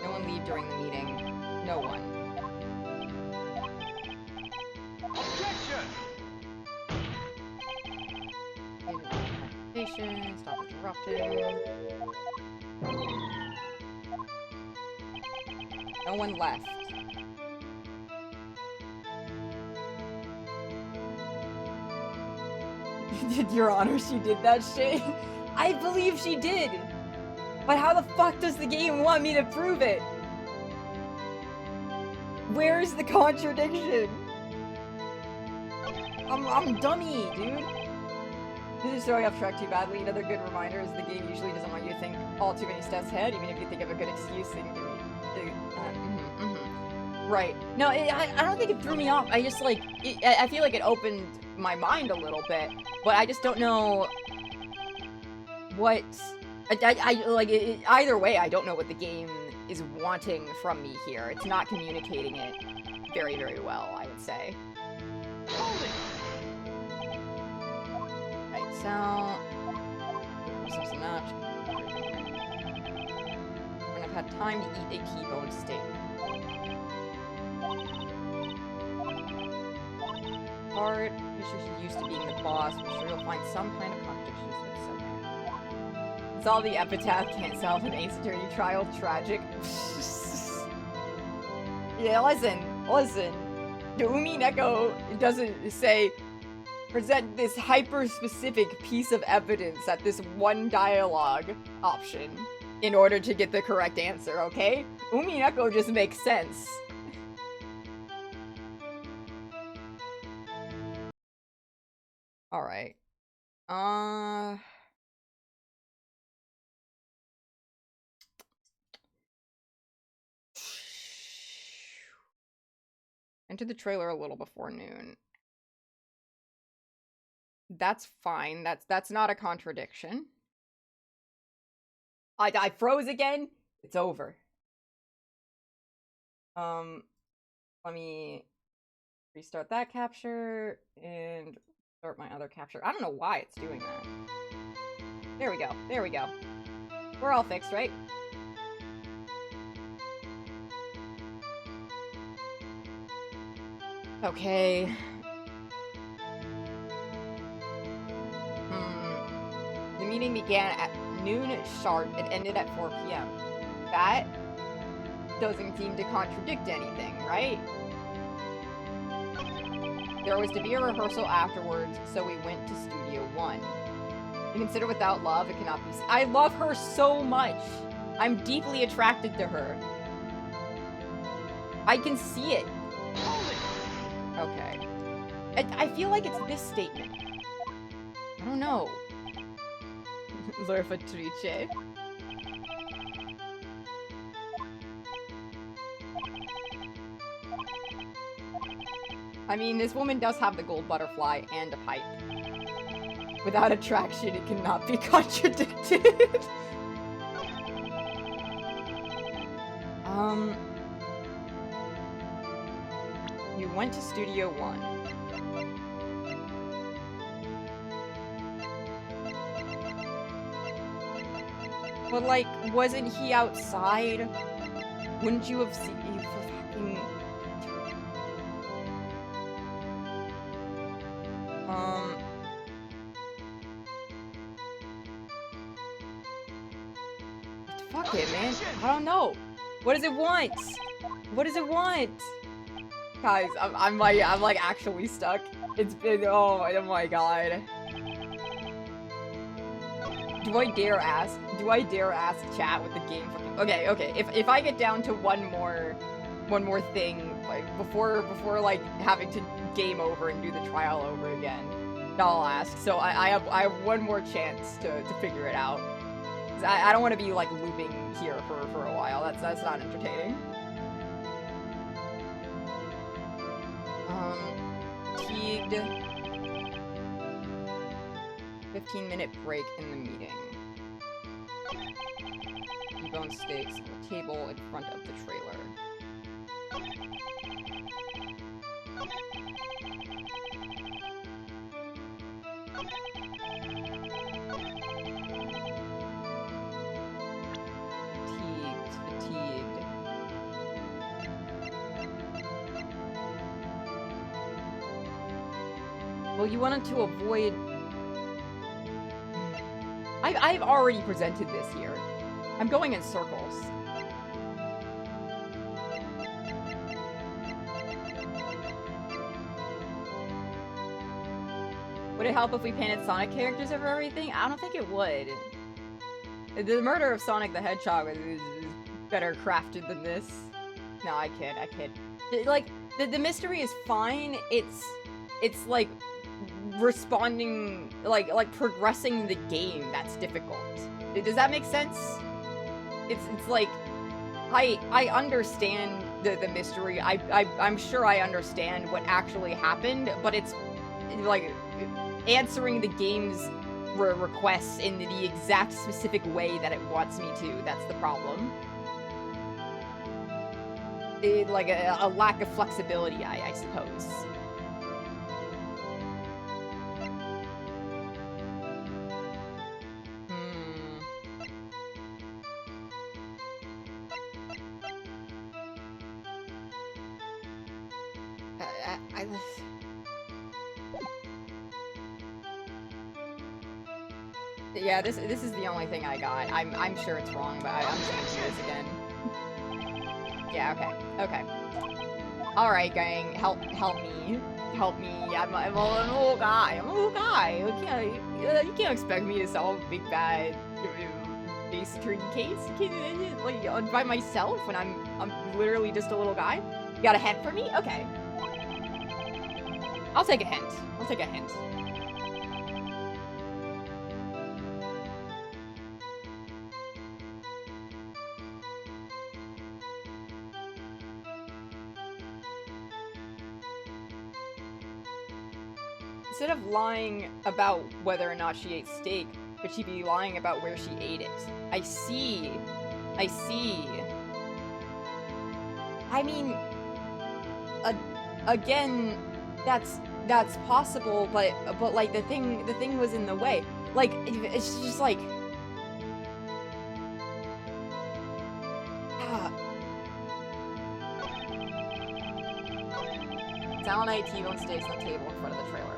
S1: No one leave during the meeting. No one.
S7: Objection!
S1: Stop interrupting. No one left. Your Honor, she did that shit? I believe she did! But how the fuck does the game want me to prove it? Where's the contradiction? I'm dummy, dude. This is throwing off track too badly. Another good reminder is the game usually doesn't want you to think all too many steps ahead, even if you think of a good excuse. Right. No, I don't think it threw me off. I just, like, I feel like it opened my mind a little bit, but I just don't know what... either way, I don't know what the game is wanting from me here. It's not communicating it very, very well, I would say. Right, so... This is not... And I've had time to eat a T-bone steak. Hard. Pretty sure she's used to being the boss. I'm sure you'll find some kind of contradictions with somewhere. It's all the epitaph can't solve an ace attorney trial. Tragic. Yeah, listen. The Umi Neko doesn't say present this hyper-specific piece of evidence at this one dialogue option in order to get the correct answer, okay? Umi Neko just makes sense. Alright. Entered the trailer a little before noon. That's fine. That's not a contradiction. I froze again? It's over. Let me restart that capture and start my other capture. I don't know why it's doing that. There we go. There we go. We're all fixed, right? Okay. The meeting began at noon sharp and ended at 4 p.m. That doesn't seem to contradict anything, right? There was to be a rehearsal afterwards, so we went to Studio 1. You consider without love, it cannot be... I love her so much! I'm deeply attracted to her. I can see it. Okay. I feel like it's this statement. I don't know. Lorfatrice. I mean, this woman does have the gold butterfly and a pipe. Without attraction, it cannot be contradicted. You went to Studio 1. But, like, wasn't he outside? Wouldn't you have seen you for fucking... Fuck it, man. I don't know. What does it want? What does it want? Guys, I'm like actually stuck. It's been, oh my god. Do I dare ask chat with the game fucking... Okay, if I get down to one more thing, like, before like, having to game over and do the trial over again, I'll ask. So I have one more chance to figure it out. 'Cause I don't want to be, like, looping here for a while. That's not entertaining. Fatigued. 15-minute break in the meeting. T-bone steaks on the table in front of the trailer. Fatigued. Well, you wanted to avoid... I've already presented this here. I'm going in circles. Would it help if we painted Sonic characters over everything? I don't think it would. The murder of Sonic the Hedgehog is better crafted than this. No, I kid. Like, the mystery is fine. It's like responding, like progressing the game that's difficult. Does that make sense? It's like, I understand the mystery. I'm sure I understand what actually happened, but it's like answering the game's requests in the exact specific way that it wants me to. That's the problem. Like a lack of flexibility, I suppose. Yeah, this is the only thing I got. I'm sure it's wrong, but I'm just gonna do this again. Yeah, okay. Alright, gang, help me. I'm an old guy. You can't expect me to solve a big bad mystery case like by myself when I'm literally just a little guy. You got a hint for me? Okay. I'll take a hint. Instead of lying about whether or not she ate steak, could she be lying about where she ate it? I see. I mean, again, that's possible, but like the thing was in the way. Like, it's just like, Talon ate T-bone steaks on the table in front of the trailer.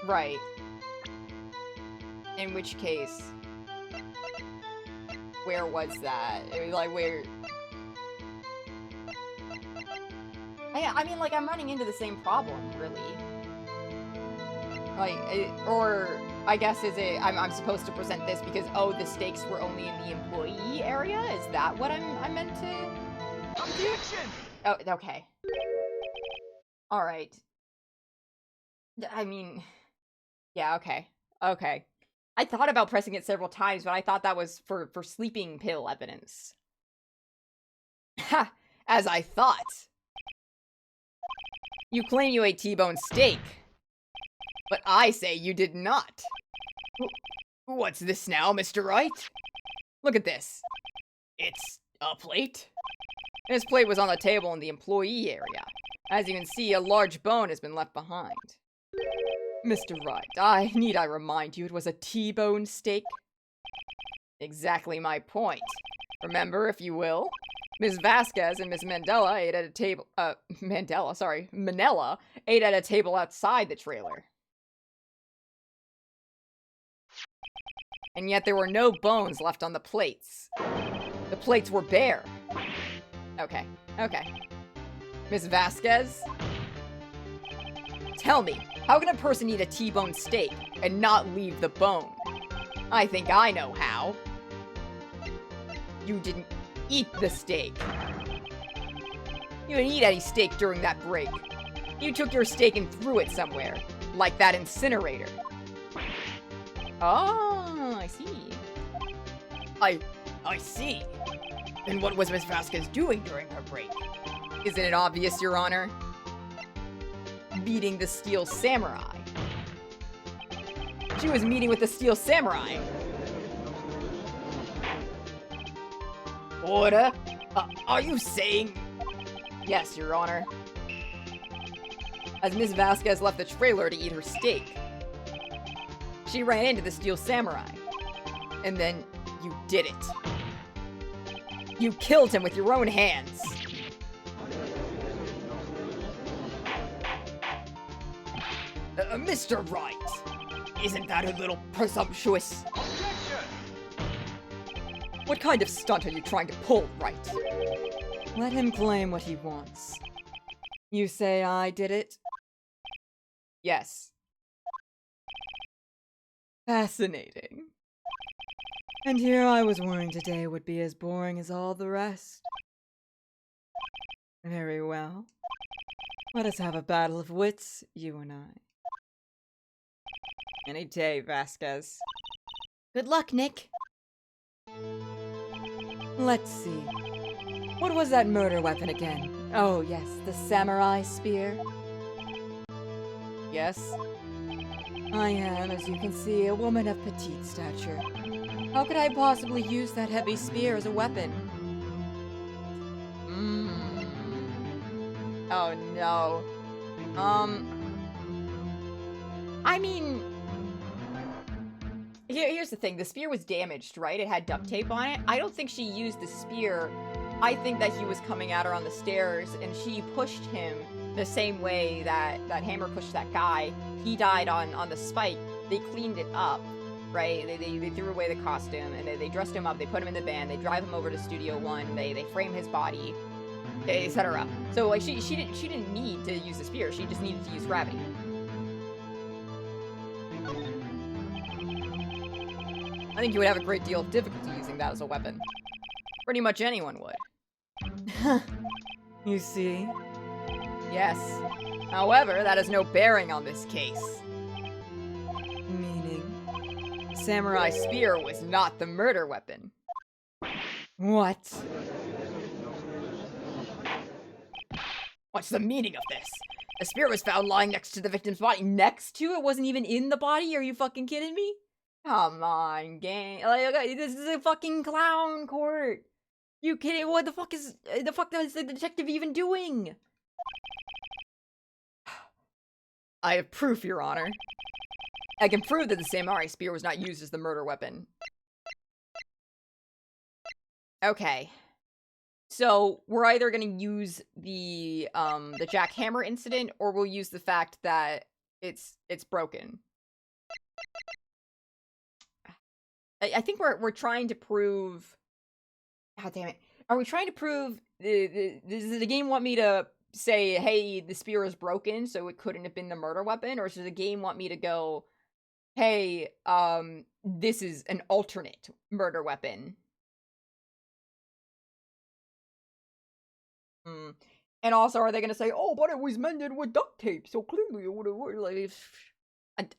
S1: Right. In which case, where was that? It was like, where... I mean, like, I'm running into the same problem, really. Like, or, I guess, is it, I'm supposed to present this because, oh, the stakes were only in the employee area? Is that what I'm meant to do? Oh, okay. Alright. I mean... Yeah, okay. I thought about pressing it several times, but I thought that was for sleeping pill evidence. Ha! As I thought! You claim you ate T-bone steak, but I say you did not. What's this now, Mr. Wright? Look at this. It's a plate? This plate was on the table in the employee area. As you can see, a large bone has been left behind. Mr. Wright, need I remind you it was a T-bone steak? Exactly my point. Remember, if you will, Ms. Vasquez and Ms. Manella ate at a table, Manella ate at a table outside the trailer. And yet there were no bones left on the plates. The plates were bare. Okay. Ms. Vasquez? Tell me, how can a person eat a T-bone steak and not leave the bone? I think I know how. You didn't eat the steak. You didn't eat any steak during that break. You took your steak and threw it somewhere, like that incinerator. Oh, I see. I see. And what was Miss Vasquez doing during her break? Isn't it obvious, Your Honor? Meeting the Steel Samurai. She was meeting with the Steel Samurai.
S5: Order? Are you saying...
S1: Yes, Your Honor. As Miss Vasquez left the trailer to eat her steak, she ran into the Steel Samurai. And then you did it. You killed him with your own hands.
S5: Mr. Wright, isn't that a little presumptuous?
S7: Objection!
S1: What kind of stunt are you trying to pull, Wright?
S6: Let him claim what he wants. You say I did it?
S1: Yes.
S6: Fascinating. And here I was worrying today would be as boring as all the rest. Very well. Let us have a battle of wits, you and I.
S1: Any day, Vasquez.
S2: Good luck, Nick.
S6: Let's see. What was that murder weapon again? Oh, yes, the samurai spear.
S1: Yes?
S6: I am, as you can see, a woman of petite stature. How could I possibly use that heavy spear as a weapon?
S1: Oh no. I mean... Here's the thing. The spear was damaged, right? It had duct tape on it. I don't think she used the spear. I think that he was coming at her on the stairs, and she pushed him the same way that Hammer pushed that guy. He died on the spike. They cleaned it up, right? They threw away the costume, and they dressed him up. They put him in the van. They drive him over to Studio One. They frame his body, etc. So like she didn't need to use the spear. She just needed to use gravity. I think you would have a great deal of difficulty using that as a weapon. Pretty much anyone would.
S6: You see?
S1: Yes. However, that has no bearing on this case.
S6: Meaning?
S1: Samurai spear was not the murder weapon.
S6: What?
S1: What's the meaning of this? The spear was found lying next to the victim's body. Next to it? Wasn't even in the body? Are you fucking kidding me? Come on, gang. Like, this is a fucking clown court. You kidding? What the fuck is the detective even doing? I have proof, Your Honor. I can prove that the samurai spear was not used as the murder weapon. Okay. So, we're either gonna use the jackhammer incident, or we'll use the fact that it's broken. I think we're trying to prove... God damn it. Are we trying to prove... Does the game want me to say, hey, the spear is broken, so it couldn't have been the murder weapon? Or does the game want me to go, hey, this is an alternate murder weapon? And also, are they going to say, oh, but it was mended with duct tape, so clearly it would have worked, like...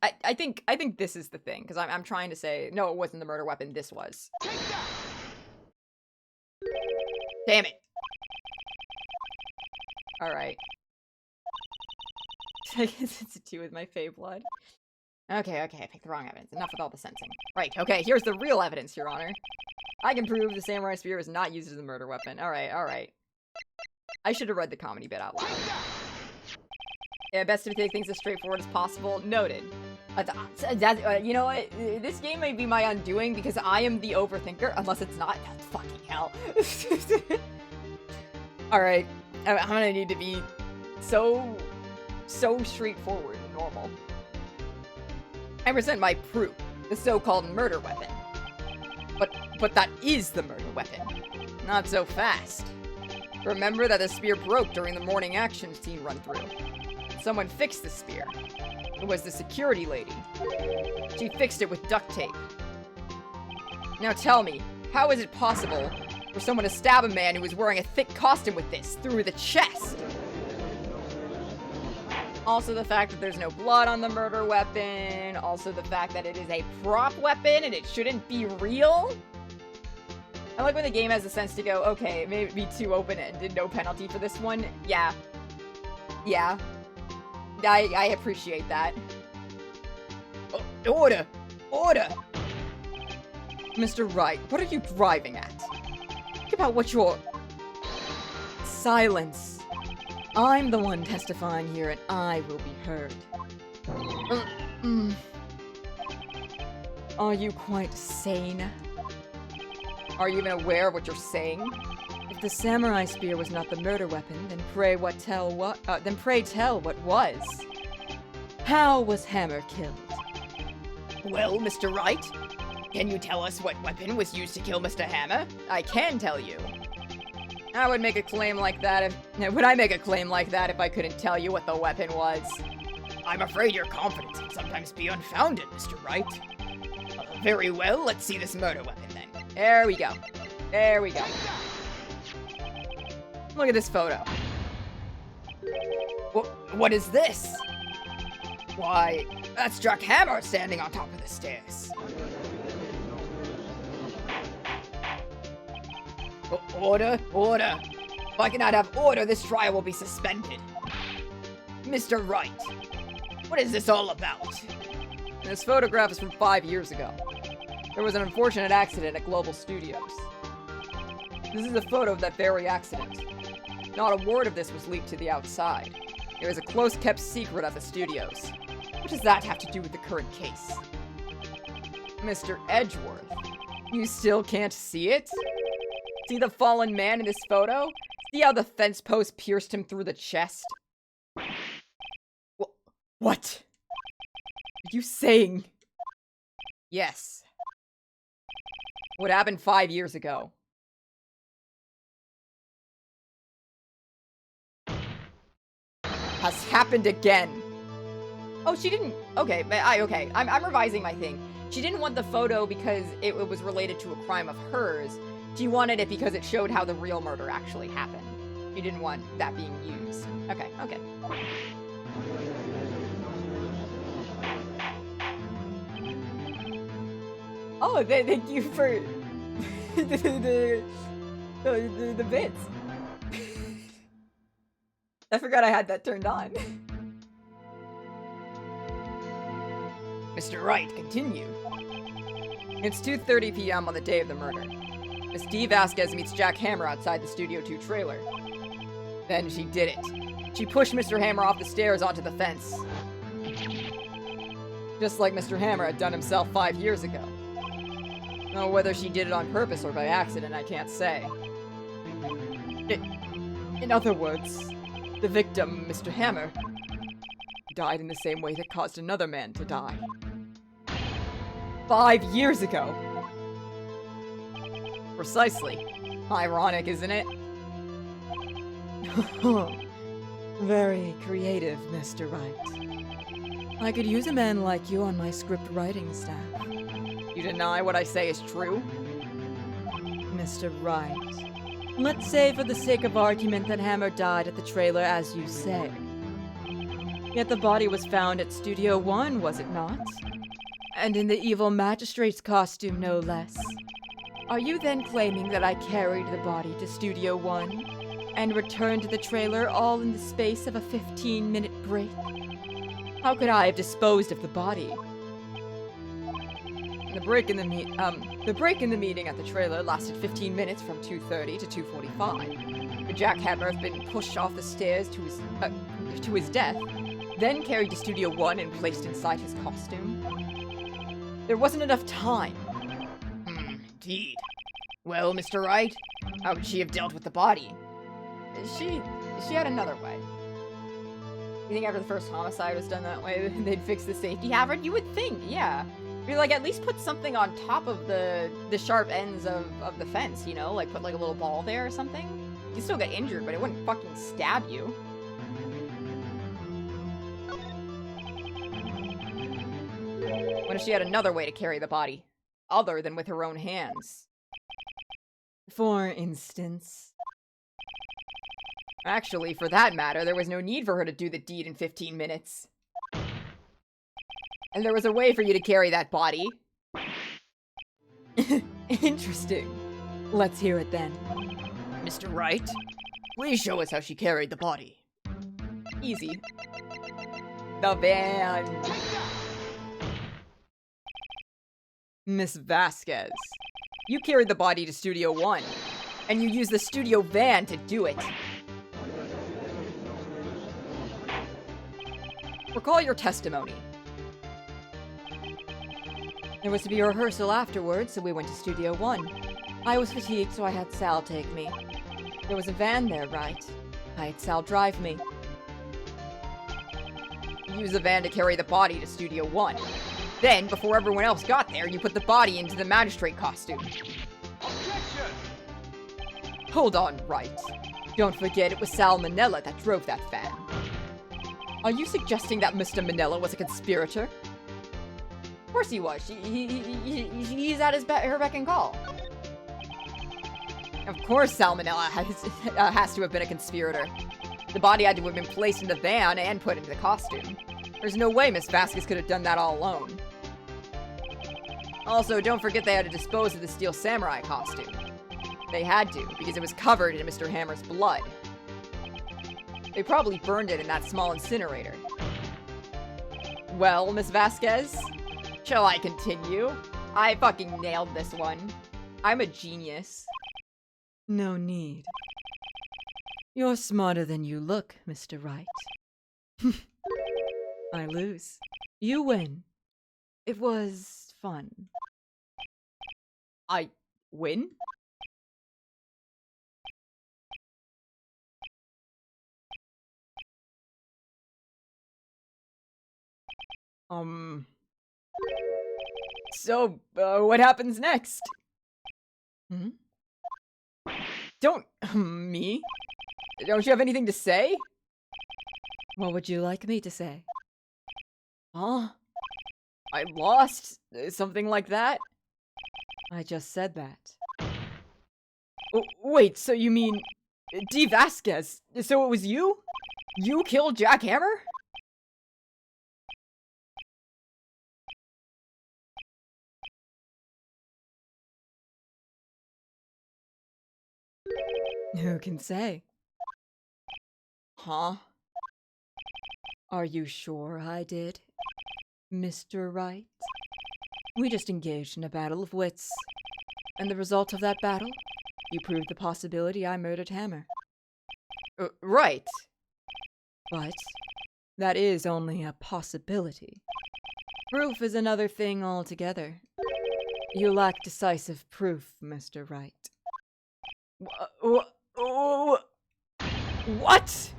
S1: I think this is the thing, because I'm trying to say, no, it wasn't the murder weapon, this was. Damn it. Alright. I guess it's a 2 with my Fey blood. Okay, I picked the wrong evidence. Enough with all the sensing. Right, okay, here's the real evidence, Your Honor. I can prove the samurai spear was not used as a murder weapon. Alright. I should have read the comedy bit out loud. Yeah, best to take things as straightforward as possible. Noted. You know what? This game may be my undoing because I am the overthinker, unless it's not. Oh, fucking hell. Alright. I'm gonna need to be so straightforward and normal. I present my proof, the so-called murder weapon. But that is the murder weapon. Not so fast. Remember that the spear broke during the morning action scene run-through. Someone fixed the spear. It was the security lady. She fixed it with duct tape. Now tell me, how is it possible for someone to stab a man who was wearing a thick costume with this through the chest? Also the fact that there's no blood on the murder weapon. Also the fact that it is a prop weapon and it shouldn't be real. I like when the game has a sense to go, okay, maybe too open-ended, no penalty for this one. Yeah. Yeah. I appreciate that.
S5: Order! Order!
S6: Mr. Wright, what are you driving at? Think about what you're... Silence. I'm the one testifying here, and I will be heard. Are you quite sane?
S1: Are you even aware of what you're saying?
S6: If the samurai spear was not the murder weapon, then pray tell what was. How was Hammer killed?
S5: Well, Mr. Wright, can you tell us what weapon was used to kill Mr. Hammer?
S1: I can tell you. I would make a claim like that would I make a claim like that if I couldn't tell you what the weapon was?
S5: I'm afraid your confidence can sometimes be unfounded, Mr. Wright. Very well, let's see this murder weapon then.
S1: There we go. There we go. Look at this photo.
S5: What is this? Why, that's Jack Hammer standing on top of the stairs. Order, order. If I cannot have order, this trial will be suspended. Mr. Wright, what is this all about?
S1: This photograph is from 5 years ago. There was an unfortunate accident at Global Studios. This is a photo of that very accident. Not a word of this was leaked to the outside. It was a close-kept secret at the studios. What does that have to do with the current case? Mr. Edgeworth, you still can't see it? See the fallen man in this photo? See how the fence post pierced him through the chest? What? Are you saying? Yes. What happened 5 years ago? Has happened again. Oh, she didn't. Okay, okay. I'm revising my thing. She didn't want the photo because it was related to a crime of hers. She wanted it because it showed how the real murder actually happened. She didn't want that being used. Okay, okay. Oh, thank you for the bits. I forgot I had that turned on.
S5: Mr. Wright, continue.
S1: It's 2:30 p.m. on the day of the murder. Miss Dee Vasquez meets Jack Hammer outside the Studio 2 trailer. Then she did it. She pushed Mr. Hammer off the stairs onto the fence. Just like Mr. Hammer had done himself 5 years ago. Now, whether she did it on purpose or by accident, I can't say. In other words, the victim, Mr. Hammer, died in the same way that caused another man to die. 5 years ago! Precisely. Ironic, isn't it?
S6: Very creative, Mr. Wright. I could use a man like you on my script writing staff.
S1: You deny what I say is true?
S6: Mr. Wright, let's say for the sake of argument that Hammer died at the trailer as you say. Yet the body was found at Studio 1, was it not? And in the evil magistrate's costume, no less. Are you then claiming that I carried the body to Studio 1 and returned to the trailer all in the space of a 15-minute break? How could I have disposed of the body? The break in the meeting at the trailer lasted 15 minutes from 2:30 to 2:45. Could Jack Hammer have been pushed off the stairs to his death, then carried to Studio 1 and placed inside his costume? There wasn't enough time.
S5: Indeed. Well, Mr. Wright, how would she have dealt with the body?
S1: She had another way. You think after the first homicide was done that way, they'd fix the safety hazard? You would think, yeah. Be like, at least put something on top of the sharp ends of the fence, you know? Like, put like a little ball there or something. You'd still get injured, but it wouldn't fucking stab you. What if she had another way to carry the body? Other than with her own hands?
S6: For instance...
S1: Actually, for that matter, there was no need for her to do the deed in 15 minutes. And there was a way for you to carry that body.
S6: Interesting. Let's hear it then.
S5: Mr. Wright, please show us how she carried the body.
S1: Easy. The van. Miss Vasquez, you carried the body to Studio 1, and you used the studio van to do it. Recall your testimony.
S6: There was to be a rehearsal afterwards, so we went to Studio 1. I was fatigued, so I had Sal take me. There was a van there, right? I had Sal drive me.
S1: You used the van to carry the body to Studio 1. Then, before everyone else got there, you put the body into the magistrate costume.
S7: Objection!
S1: Hold on, Wright. Don't forget it was Sal Manella that drove that van. Are you suggesting that Mr. Manella was a conspirator? Of course he was. He's at her beck and call. Of course Sal Manella has to have been a conspirator. The body had to have been placed in the van and put into the costume. There's no way Miss Vasquez could have done that all alone. Also, don't forget they had to dispose of the Steel Samurai costume. They had to, because it was covered in Mr. Hammer's blood. They probably burned it in that small incinerator. Well, Miss Vasquez, shall I continue? I fucking nailed this one. I'm a genius.
S6: No need. You're smarter than you look, Mr. Wright. I lose. You win. It was fun.
S1: I win? So, what happens next?
S6: Hmm?
S1: Don't, me? Don't you have anything to say?
S6: What would you like me to say?
S1: Huh? I lost? Something like that?
S6: I just said that.
S1: Oh, wait, so you mean... D. Vasquez? So it was you? You killed Jack Hammer?
S6: Who can say?
S1: Huh?
S6: Are you sure I did, Mr. Wright? We just engaged in a battle of wits. And the result of that battle? You proved the possibility I murdered Hammer.
S1: Right.
S6: But that is only a possibility. Proof is another thing altogether. You lack decisive proof, Mr. Wright.
S1: What?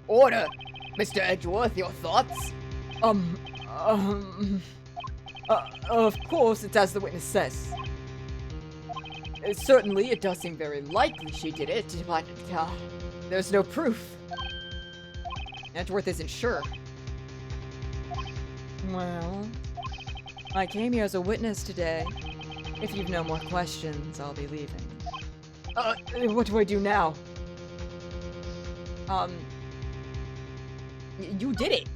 S5: Order! Mr. Edgeworth, your thoughts?
S1: Of course, it's as the witness says. Certainly, it does seem very likely she did it, but, there's no proof. Edgeworth isn't sure.
S6: Well, I came here as a witness today. If you've no more questions, I'll be leaving.
S1: What do I do now? You did it!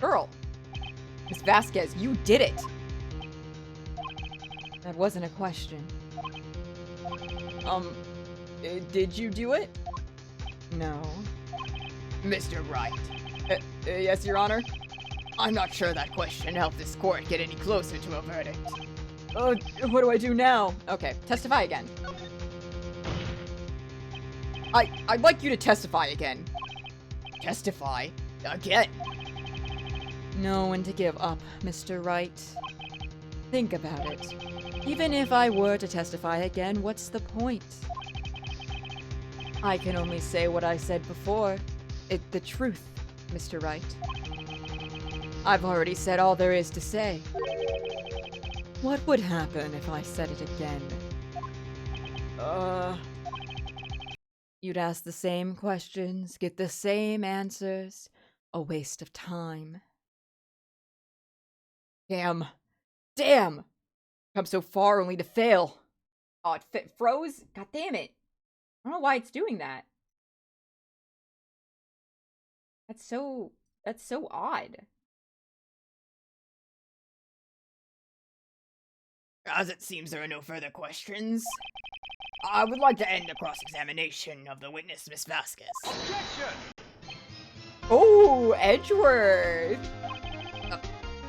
S1: Girl! Miss Vasquez, you did it!
S6: That wasn't a question.
S1: Did you do it?
S6: No.
S5: Mr. Wright,
S1: Yes, Your Honor?
S5: I'm not sure that question helped this court get any closer to a verdict.
S1: What do I do now? Okay, testify again. I'd like you to testify again.
S5: Testify? Again?
S6: Know when to give up, Mr. Wright. Think about it. Even if I were to testify again, what's the point? I can only say what I said before. The truth, Mr. Wright. I've already said all there is to say. What would happen if I said it again? You'd ask the same questions, get the same answers. A waste of time.
S1: Damn. Damn! Come so far only to fail. Oh, it froze? God damn it. I don't know why it's doing that. That's so odd.
S5: As it seems there are no further questions, I would like to end the cross-examination of the witness, Miss Vasquez.
S7: Objection!
S1: Oh, Edgeworth!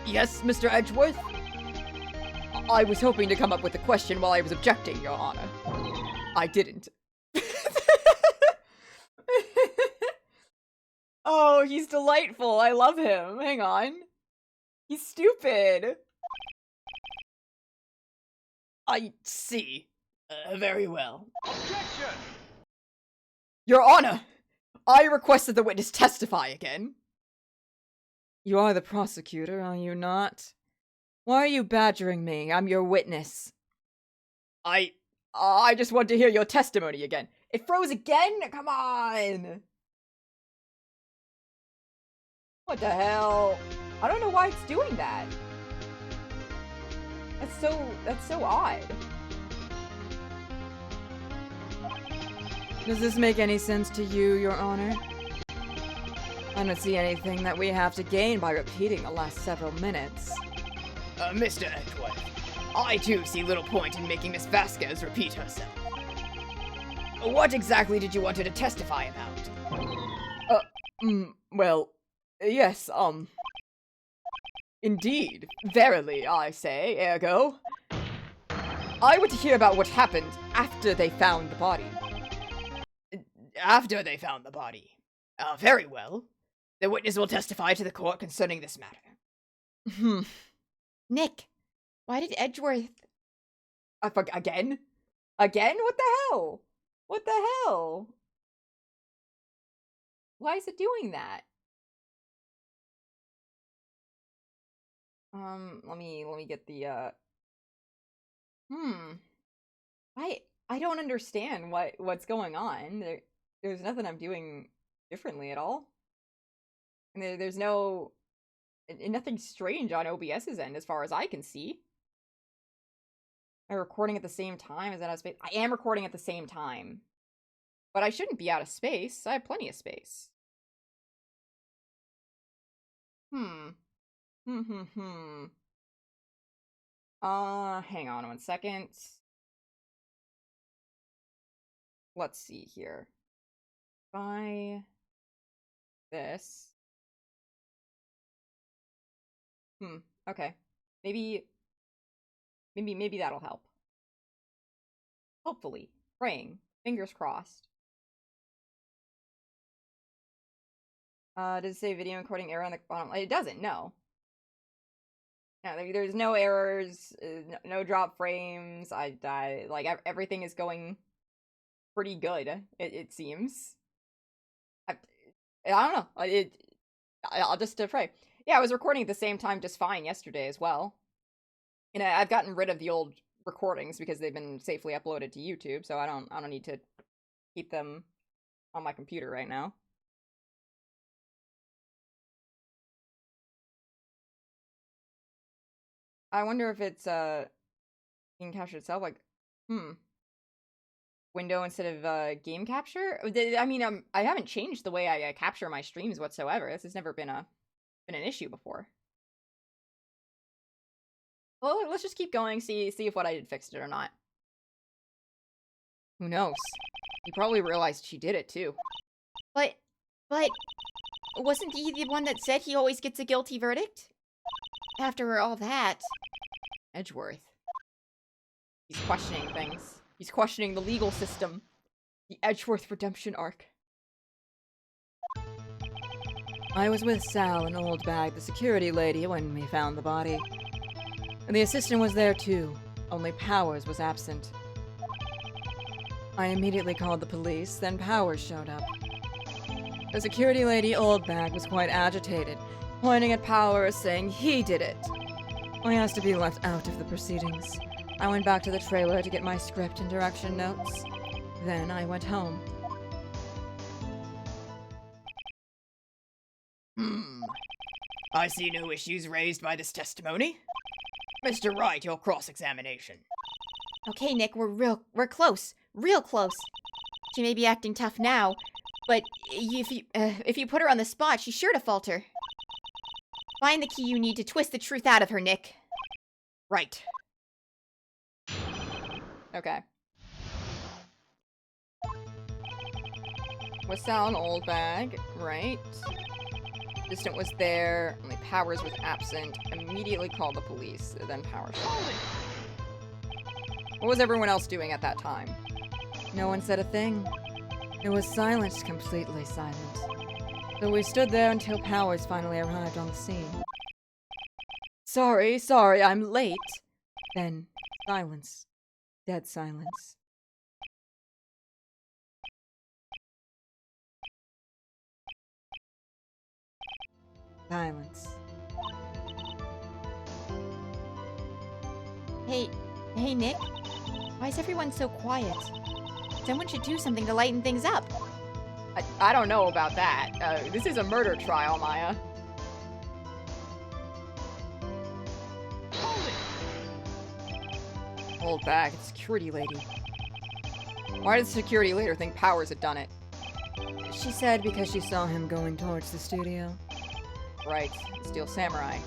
S3: Yes, Mr. Edgeworth?
S1: I was hoping to come up with a question while I was objecting, Your Honor. I didn't. Oh, he's delightful. I love him. Hang on. He's stupid.
S5: I see. Very well.
S7: Objection!
S1: Your Honor, I request that the witness testify again.
S6: You are the prosecutor, are you not? Why are you badgering me? I'm your witness.
S1: I just want to hear your testimony again. It froze again? Come on. What the hell? I don't know why it's doing that. That's so odd.
S6: Does this make any sense to you, Your Honor? I don't see anything that we have to gain by repeating the last several minutes.
S5: Mr. Edgeworth, I too see little point in making Miss Vasquez repeat herself. What exactly did you want her to testify about?
S1: Well, yes, indeed, verily, I say, ergo. I want to hear about what happened after they found the body.
S5: After they found the body. Very well. The witness will testify to the court concerning this matter.
S2: Nick, why did Edgeworth...
S1: Again? Again? What the hell? What the hell? Why is it doing that? Let me get the, I don't understand what's going on. There's nothing I'm doing differently at all. And there's nothing strange on OBS's end as far as I can see. Am I recording at the same time? Is that out of space? I am recording at the same time. But I shouldn't be out of space. I have plenty of space. Hang on one second. Let's see here. Buy this. Okay. Maybe that'll help. Hopefully. Praying. Fingers crossed. Does it say video encoding error on the bottom? It doesn't, no. No, there's no errors, no drop frames. Like, everything is going pretty good, it seems. I don't know. I'll just pray. Yeah, I was recording at the same time just fine yesterday as well. And I've gotten rid of the old recordings because they've been safely uploaded to YouTube, so I don't need to keep them on my computer right now. I wonder if it's game capture itself, like window instead of game capture. I mean, I haven't changed the way I capture my streams whatsoever. This has never been an issue before. Well, let's just keep going, see if what I did fixed it or not. Who knows? He probably realized she did it too.
S2: But, wasn't he the one that said he always gets a guilty verdict? After all that.
S1: Edgeworth. He's questioning things. He's questioning the legal system. The Edgeworth redemption arc.
S6: I was with Sal and Oldbag, the security lady, when we found the body. And the assistant was there too, only Powers was absent. I immediately called the police, then Powers showed up. The security lady, Oldbag, was quite agitated, pointing at Powers, saying he did it. I asked to be left out of the proceedings. I went back to the trailer to get my script and direction notes. Then I went home.
S5: I see no issues raised by this testimony. Mr. Wright, your cross-examination.
S2: Okay, Nick, we're close. Real close. She may be acting tough now, but if you put her on the spot, she's sure to falter. Find the key you need to twist the truth out of her, Nick.
S5: Right.
S1: Okay. Was Sal an old bag? Right. Assistant was there. Only Powers was absent. Immediately called the police. Then Powers. What was everyone else doing at that time?
S6: No one said a thing. It was silent, completely silent. So we stood there until Powers finally arrived on the scene. Sorry, I'm late. Then, silence. Dead silence. Silence.
S2: Hey, Nick. Why is everyone so quiet? Someone should do something to lighten things up.
S1: I don't know about that. This is a murder trial, Maya. Hold back, it's security lady. Why did the security later think Powers had done it?
S6: She said because she saw him going towards the studio.
S1: Right, Steel Samurai.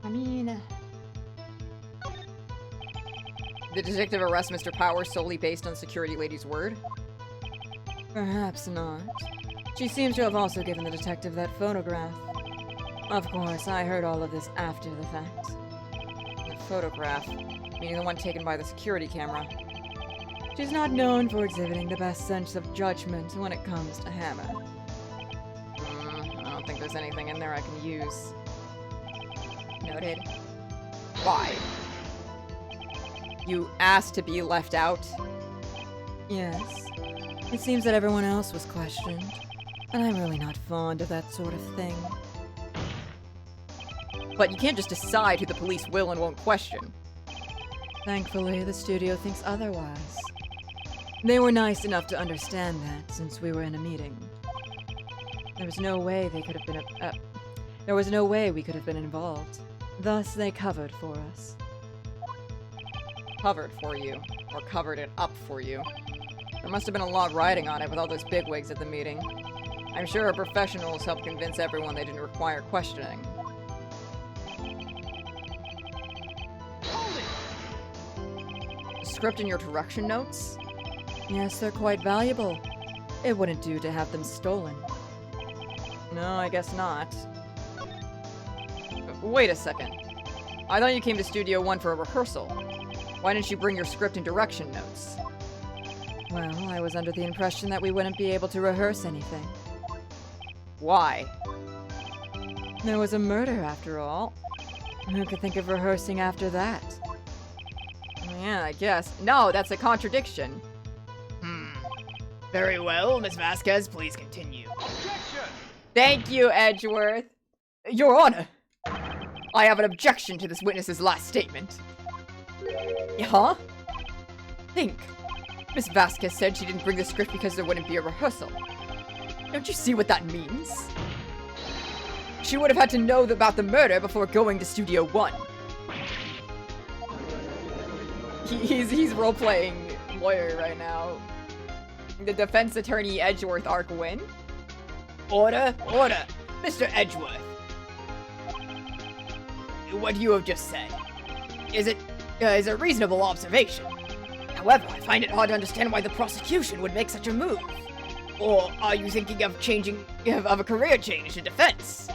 S2: I mean,
S1: The detective arrests Mr. Powers solely based on security lady's word?
S6: Perhaps not. She seems to have also given the detective that photograph. Of course, I heard all of this after the fact.
S1: The photograph, meaning the one taken by the security camera.
S6: She's not known for exhibiting the best sense of judgment when it comes to Hammer.
S1: I don't think there's anything in there I can use.
S2: noted.
S1: Why? You asked to be left out?
S6: Yes. It seems that everyone else was questioned. And I'm really not fond of that sort of thing.
S1: But you can't just decide who the police will and won't question.
S6: Thankfully, the studio thinks otherwise. They were nice enough to understand that since we were in a meeting. There was no way they could have been there was no way we could have been involved. Thus, they covered for us.
S1: Covered for you. Or covered it up for you. There must have been a lot riding on it with all those bigwigs at the meeting. I'm sure our professionals helped convince everyone they didn't require questioning. The script in your direction notes?
S6: Yes, they're quite valuable. It wouldn't do to have them stolen.
S1: No, I guess not. Wait a second. I thought you came to Studio 1 for a rehearsal. Why didn't you bring your script and direction notes?
S6: Well, I was under the impression that we wouldn't be able to rehearse anything.
S1: Why?
S6: There was a murder, after all. Who could think of rehearsing after that?
S1: Yeah, I guess. No, that's a contradiction.
S5: Very well, Miss Vasquez, please continue.
S7: Objection!
S1: Thank you, Edgeworth. Your Honor! I have an objection to this witness's last statement. Huh? Think. Miss Vasquez said she didn't bring the script because there wouldn't be a rehearsal. Don't you see what that means? She would have had to know about the murder before going to Studio 1. He's role-playing lawyer right now. The defense attorney Edgeworth arc win.
S5: Order, order! Mr. Edgeworth. What you have just said is a reasonable observation. However, I find it hard to understand why the prosecution would make such a move. Or are you thinking of of a career change to defense?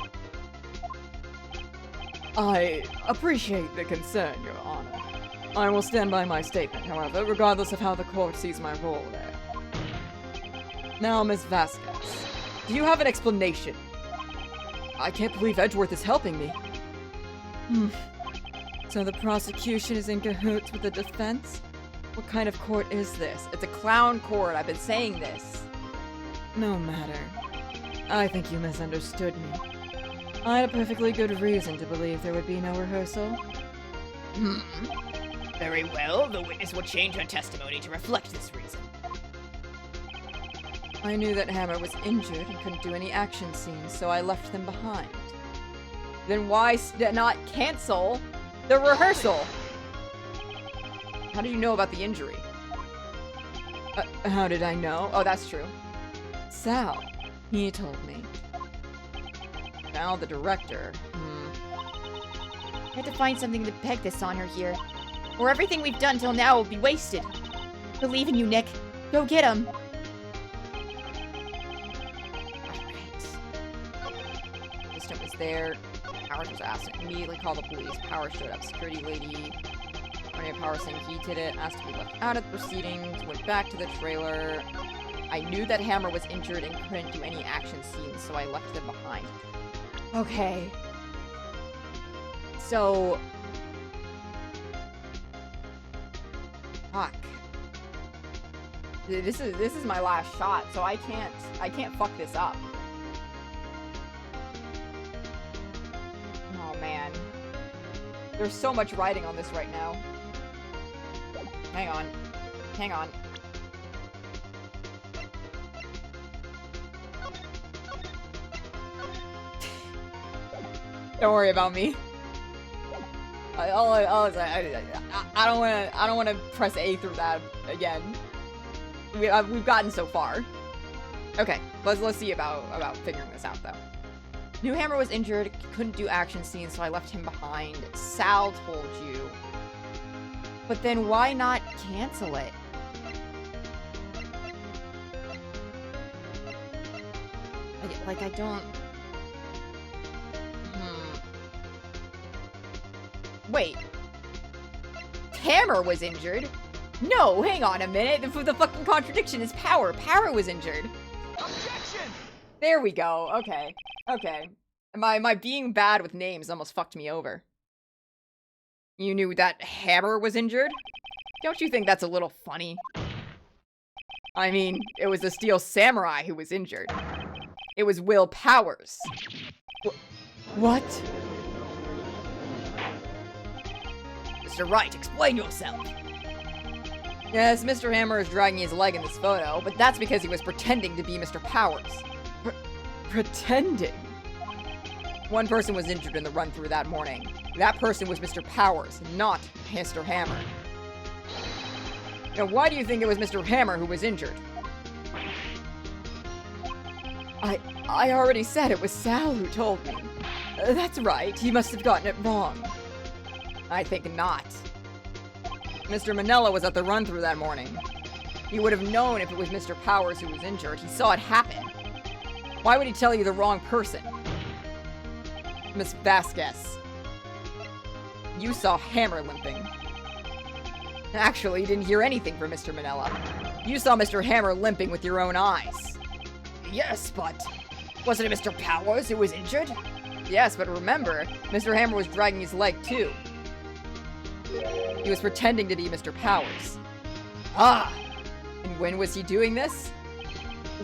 S6: I appreciate the concern, Your Honor. I will stand by my statement, however, regardless of how the court sees my role there.
S1: Now, Miss Vasquez, do you have an explanation? I can't believe Edgeworth is helping me.
S6: So the prosecution is in cahoots with the defense? What kind of court is this?
S1: It's a clown court, I've been saying this.
S6: No matter. I think you misunderstood me. I had a perfectly good reason to believe there would be no rehearsal.
S5: Very well, the witness will change her testimony to reflect this reason.
S6: I knew that Hammer was injured and couldn't do any action scenes, so I left them behind.
S1: Then why not cancel the rehearsal? How do you know about the injury?
S6: How did I know?
S1: Oh, that's true.
S6: Sal. He told me.
S1: Now the director.
S2: I have to find something to peg this on her here, or everything we've done till now will be wasted. Believe in you, Nick. Go get him.
S1: Assistant was there. Powers was asked to immediately call the police. Powers showed up. Security lady. When Powers saying he did it, asked to be left out of the proceedings. Went back to the trailer. I knew that Hammer was injured and couldn't do any action scenes, so I left them behind.
S2: Okay.
S1: So... Fuck. This is my last shot, so I can't fuck this up. Oh man. There's so much writing on this right now. Hang on. Hang on. Don't worry about me. I don't want to press A through that again. We've gotten so far. Okay, let's see about figuring this out though. Knew Hammer was injured, couldn't do action scenes, so I left him behind. Sal told you. But then why not cancel it? I don't... Wait. Hammer was injured? No, hang on a minute. The fucking contradiction is Power. Power was injured.
S7: Objection!
S1: There we go. Okay. Okay. My being bad with names almost fucked me over. You knew that Hammer was injured? Don't you think that's a little funny? I mean, it was the Steel Samurai who was injured. It was Will Powers. What?
S5: Mr. Wright, explain yourself.
S1: Yes, Mr. Hammer is dragging his leg in this photo, but that's because he was pretending to be Mr. Powers. Pretending? One person was injured in the run-through that morning. That person was Mr. Powers, not Mr. Hammer. Now, why do you think it was Mr. Hammer who was injured? I already said it was Sal who told me. That's right, he must have gotten it wrong. I think not. Mr. Manella was at the run-through that morning. He would have known if it was Mr. Powers who was injured. He saw it happen. Why would he tell you the wrong person? Miss Vasquez. You saw Hammer limping. Actually, you didn't hear anything from Mr. Manella. You saw Mr. Hammer limping with your own eyes.
S5: Yes, but wasn't it Mr. Powers who was injured?
S1: Yes, but remember, Mr. Hammer was dragging his leg too. He was pretending to be Mr. Powers.
S5: Ah!
S1: And when was he doing this?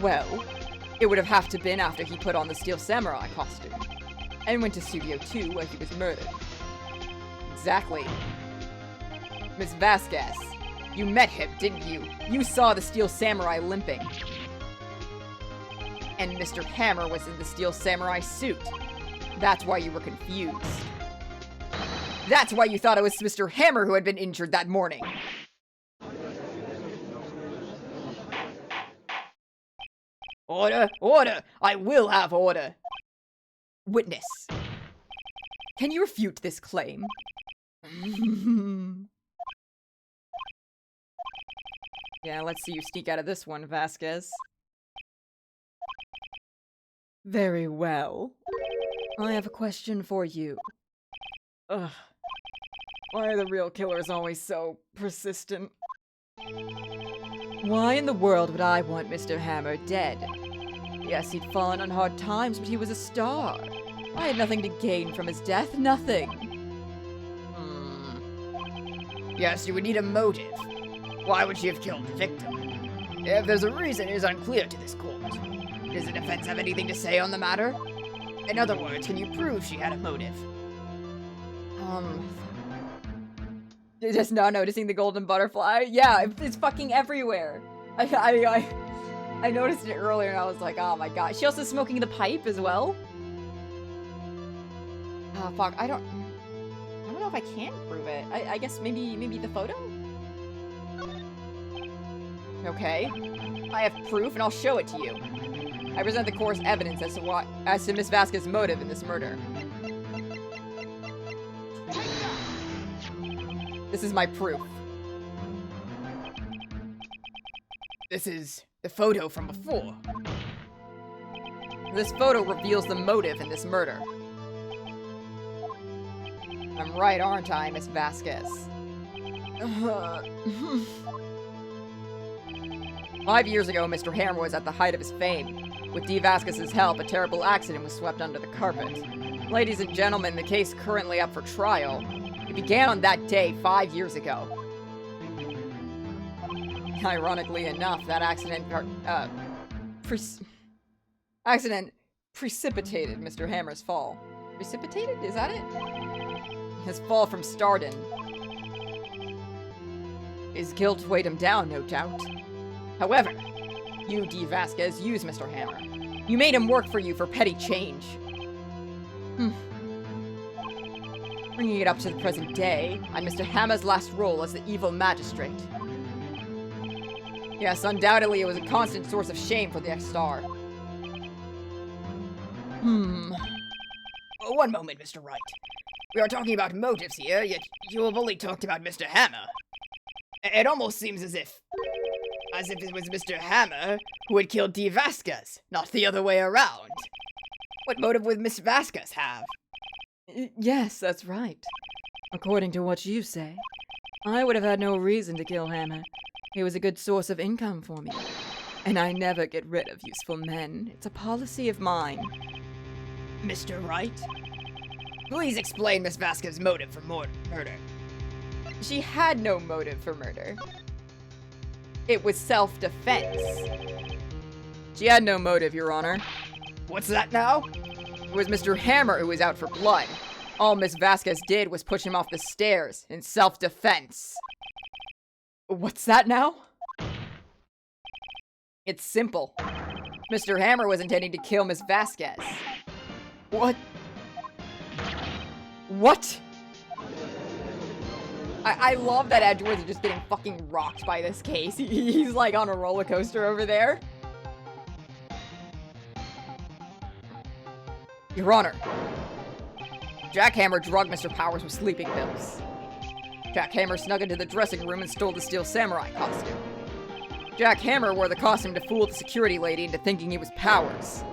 S1: Well, it would have to been after he put on the Steel Samurai costume. And went to Studio 2 where he was murdered. Exactly. Miss Vasquez, you met him, didn't you? You saw the Steel Samurai limping. And Mr. Hammer was in the Steel Samurai suit. That's why you were confused. That's why you thought it was Mr. Hammer who had been injured that morning.
S5: Order! Order! I will have order!
S1: Witness. Can you refute this claim? Yeah, let's see you sneak out of this one, Vasquez. Very well. I have a question for you. Ugh. Why are the real killers always so persistent? Why in the world would I want Mr. Hammer dead? Yes, he'd fallen on hard times, but he was a star. I had nothing to gain from his death, nothing.
S5: Yes, you would need a motive. Why would she have killed the victim? If there's a reason, it is unclear to this court. Does the defense have anything to say on the matter? In other words, can you prove she had a motive?
S1: Just not noticing the golden butterfly? Yeah, it's fucking everywhere. I noticed it earlier and I was like, oh my god. She also smoking the pipe as well? Oh fuck, I don't know if I can prove it. I guess maybe the photo? Okay. I have proof and I'll show it to you. I present the course evidence as to Miss Vasquez's motive in this murder. This is my proof.
S5: This is the photo from before.
S1: This photo reveals the motive in this murder. I'm right, aren't I, Miss Vasquez? 5 years ago, Mr. Hammer was at the height of his fame. With Dee Vasquez's help, a terrible accident was swept under the carpet. Ladies and gentlemen, the case currently up for trial. It began on that day 5 years ago. Ironically enough, that accident precipitated Mr. Hammer's fall. Precipitated? Is that it? His fall from stardom. His guilt weighed him down, no doubt. However, you, Dee Vasquez, used Mr. Hammer. You made him work for you for petty change. Bringing it up to the present day, I'm Mr. Hammer's last role as the evil magistrate. Yes, undoubtedly it was a constant source of shame for the ex-star.
S5: One moment, Mr. Wright. We are talking about motives here, yet you have only talked about Mr. Hammer. It almost seems as if it was Mr. Hammer who had killed Dee Vasquez, not the other way around. What motive would Miss Vasquez have?
S6: Yes, that's right. According to what you say, I would have had no reason to kill Hammer. He was a good source of income for me. And I never get rid of useful men. It's a policy of mine.
S5: Mr. Wright? Please explain Miss Vasquez's motive for murder.
S1: She had no motive for murder. It was self-defense.
S6: She had no motive, Your Honor.
S5: What's that now?
S1: It was Mr. Hammer who was out for blood. All Miss Vasquez did was push him off the stairs in self-defense. What's that now? It's simple. Mr. Hammer was intending to kill Miss Vasquez.
S6: What?
S1: What? I love that Edgeworth is just getting fucking rocked by this case. He's like on a roller coaster over there. Your Honor, Jack Hammer drugged Mr. Powers with sleeping pills. Jack Hammer snuck into the dressing room and stole the Steel Samurai costume. Jack Hammer wore the costume to fool the security lady into thinking he was Powers.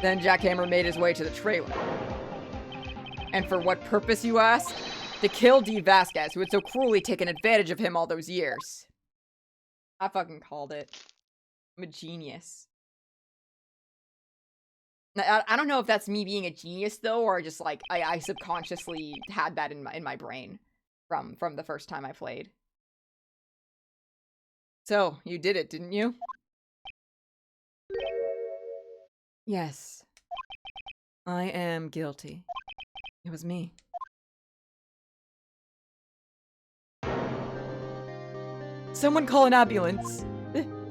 S1: Then Jack Hammer made his way to the trailer. And for what purpose, you ask? To kill Dee Vasquez, who had so cruelly taken advantage of him all those years. I fucking called it. I'm a genius. Now, I don't know if that's me being a genius, though, or just, like, I subconsciously had that in my brain from the first time I played. So, you did it, didn't you?
S6: Yes. I am guilty. It was me. Someone call an ambulance.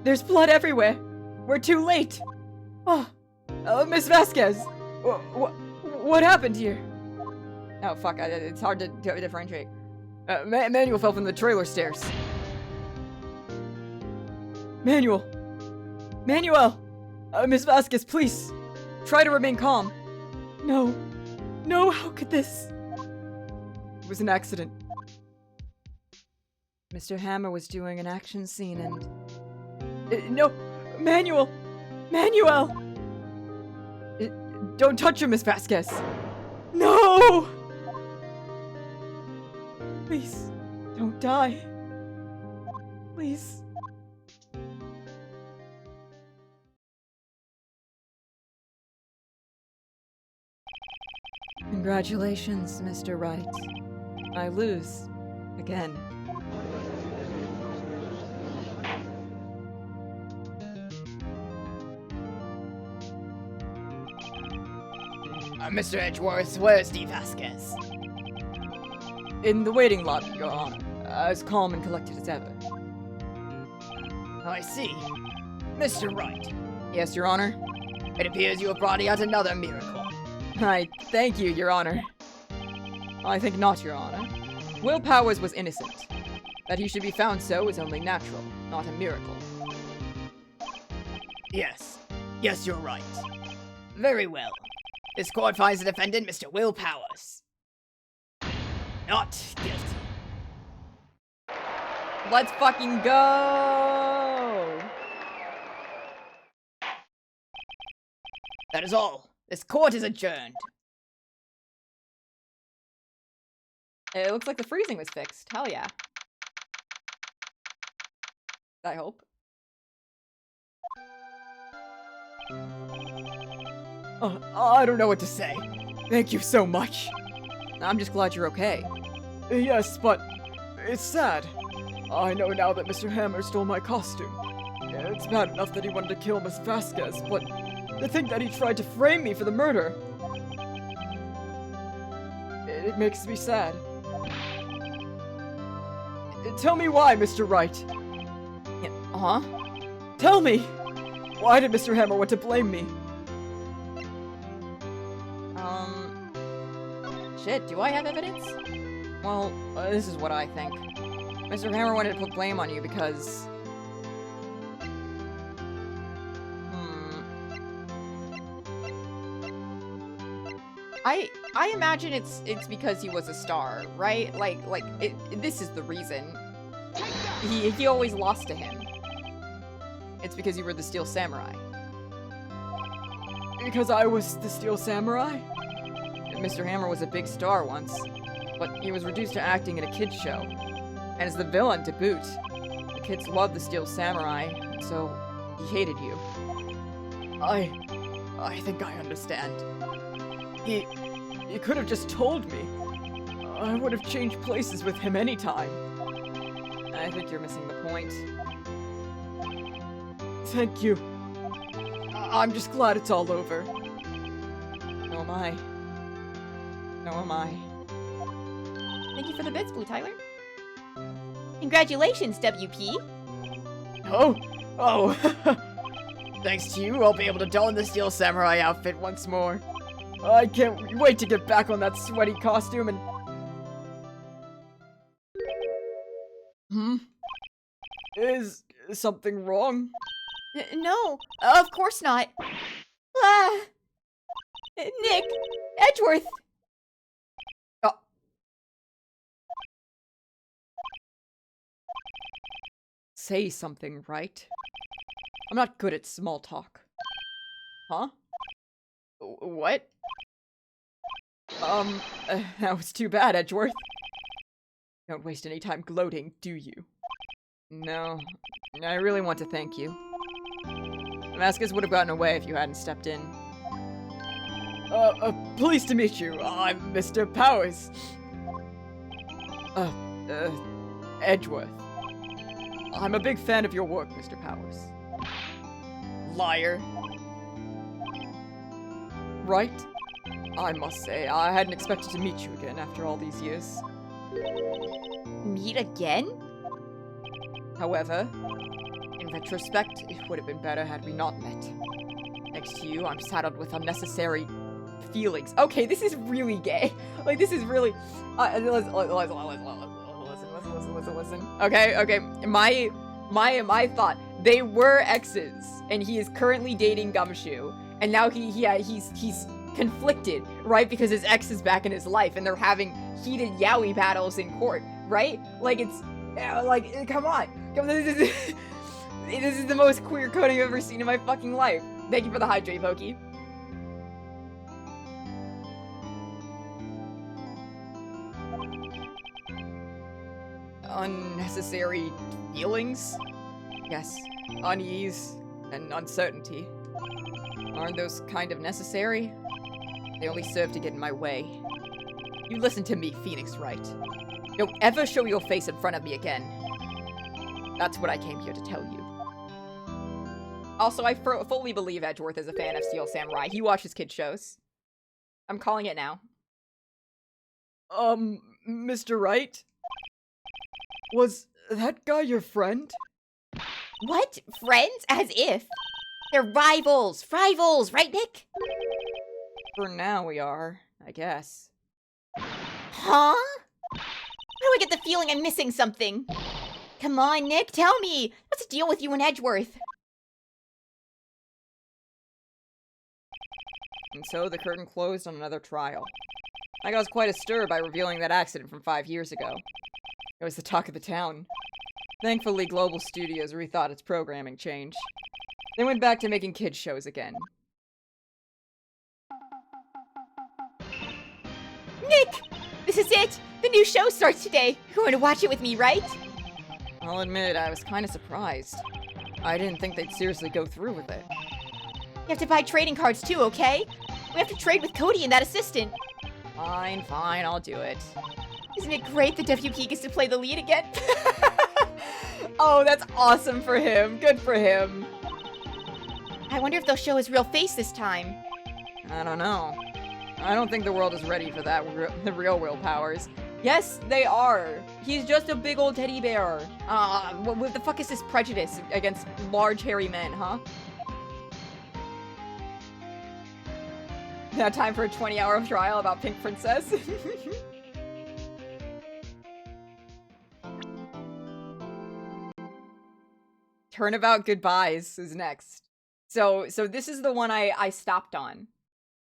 S6: There's blood everywhere. We're too late. Miss Vasquez. What happened here?
S1: Oh, fuck. It's hard to differentiate.
S6: Manuel fell from the trailer stairs. Manuel! Miss Vasquez, please! Try to remain calm. No, how could this? It was an accident. Mr. Hammer was doing an action scene and... no! Manuel! Don't touch him, Miss Vasquez! No! Please, don't die. Please. Congratulations, Mr. Wright. I lose. Again.
S5: Mr. Edgeworth, where's Dee Vasquez?
S6: In the waiting lobby, Your Honor. As calm and collected as ever.
S5: I see. Mr. Wright.
S1: Yes, Your Honor?
S5: It appears you have brought yet another miracle.
S1: I thank you, Your Honor. I think not, Your Honor. Will Powers was innocent. That he should be found so is only natural, not a miracle.
S5: Yes. Yes, you're right. Very well. This court finds the defendant, Mr. Will Powers, not guilty.
S1: Let's fucking go!
S5: That is all. This court is adjourned.
S1: It looks like the freezing was fixed. Hell yeah. I hope.
S3: I don't know what to say. Thank you so much.
S1: I'm just glad you're okay.
S3: Yes, but it's sad. I know now that Mr. Hammer stole my costume. It's bad enough that he wanted to kill Miss Vasquez, but to think that he tried to frame me for the murder. It makes me sad. Tell me why, Mr. Wright.
S1: Uh-huh.
S3: Tell me! Why did Mr. Hammer want to blame me?
S1: Shit, do I have evidence? Well, this is what I think. Mr. Hammer wanted to put blame on you because... I imagine it's because he was a star, right? This is the reason. He always lost to him. It's because you were the Steel Samurai.
S3: Because I was the Steel Samurai?
S1: Mr. Hammer was a big star once, but he was reduced to acting in a kids show. And as the villain to boot, the kids loved the Steel Samurai, and so he hated you.
S3: I think I understand. He could have just told me. I would have changed places with him anytime.
S1: I think you're missing the point.
S3: Thank you. I'm just glad it's all over.
S1: So am I. So am I.
S2: Thank you for the bits, Blue Tyler. Congratulations, WP.
S3: Oh. Thanks to you, I'll be able to don the Steel Samurai outfit once more. I can't wait to get back on that sweaty costume and... Is something wrong?
S2: No, of course not. Ah! Nick! Edgeworth!
S1: Say something, right? I'm not good at small talk. Huh? What? That was too bad, Edgeworth. Don't waste any time gloating, do you? No, I really want to thank you. Vasquez would have gotten away if you hadn't stepped in.
S3: Pleased to meet you. I'm Mr. Powers. Edgeworth. I'm a big fan of your work, Mr. Powers.
S5: Liar.
S3: Right? I must say, I hadn't expected to meet you again after all these years.
S2: Meet again?
S1: However, in retrospect, it would have been better had we not met. Next to you, I'm saddled with unnecessary feelings. Okay, this is really gay. Like, this is really... Listen. Okay. My thought. They were exes, and he is currently dating Gumshoe, and now he's conflicted, right? Because his ex is back in his life, and they're having heated yaoi battles in court, right? Like, it's... come on. This is the most queer coding I've ever seen in my fucking life. Thank you for the hydrate, Pokey. Unnecessary feelings? Yes, unease and uncertainty. Aren't those kind of necessary? They only serve to get in my way. You listen to me, Phoenix Wright. Don't ever show your face in front of me again. That's what I came here to tell you. Also, I fully believe Edgeworth is a fan of Steel Samurai. He watches kid shows. I'm calling it now.
S3: Mr. Wright? Was that guy your friend?
S2: What? Friends? As if. They're rivals! Rivals! Right, Nick?
S1: For now we are, I guess.
S2: Huh? Why do I get the feeling I'm missing something? Come on, Nick, tell me! What's the deal with you and Edgeworth?
S6: And so the curtain closed on another trial. I caused quite a stir by revealing that accident from 5 years ago. It was the talk of the town. Thankfully, Global Studios rethought its programming change. They went back to making kids shows again.
S2: Nick! This is it! The new show starts today! You're going to watch it with me, right?
S6: I'll admit, I was kind of surprised. I didn't think they'd seriously go through with it.
S2: You have to buy trading cards too, okay? We have to trade with Cody and that assistant.
S6: Fine, fine, I'll do it.
S2: Isn't it great that WP gets to play the lead again?
S1: Oh, that's awesome for him. Good for him.
S2: I wonder if they'll show his real face this time.
S6: I don't know. I don't think the world is ready for that, the real Will powers.
S1: Yes, they are. He's just a big old teddy bear.
S6: What the fuck is this prejudice against large hairy men, huh?
S1: Now time for a 20-hour trial about Pink Princess. Turnabout Goodbyes is next. So this is the one I stopped on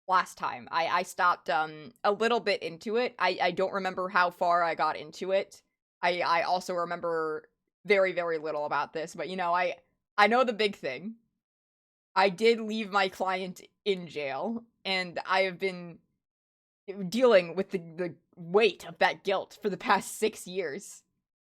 S1: last time. I stopped a little bit into it. I don't remember how far I got into it. I also remember very, very little about this, but you know, I know the big thing. I did leave my client in jail, and I have been dealing with the weight of that guilt for the past 6 years.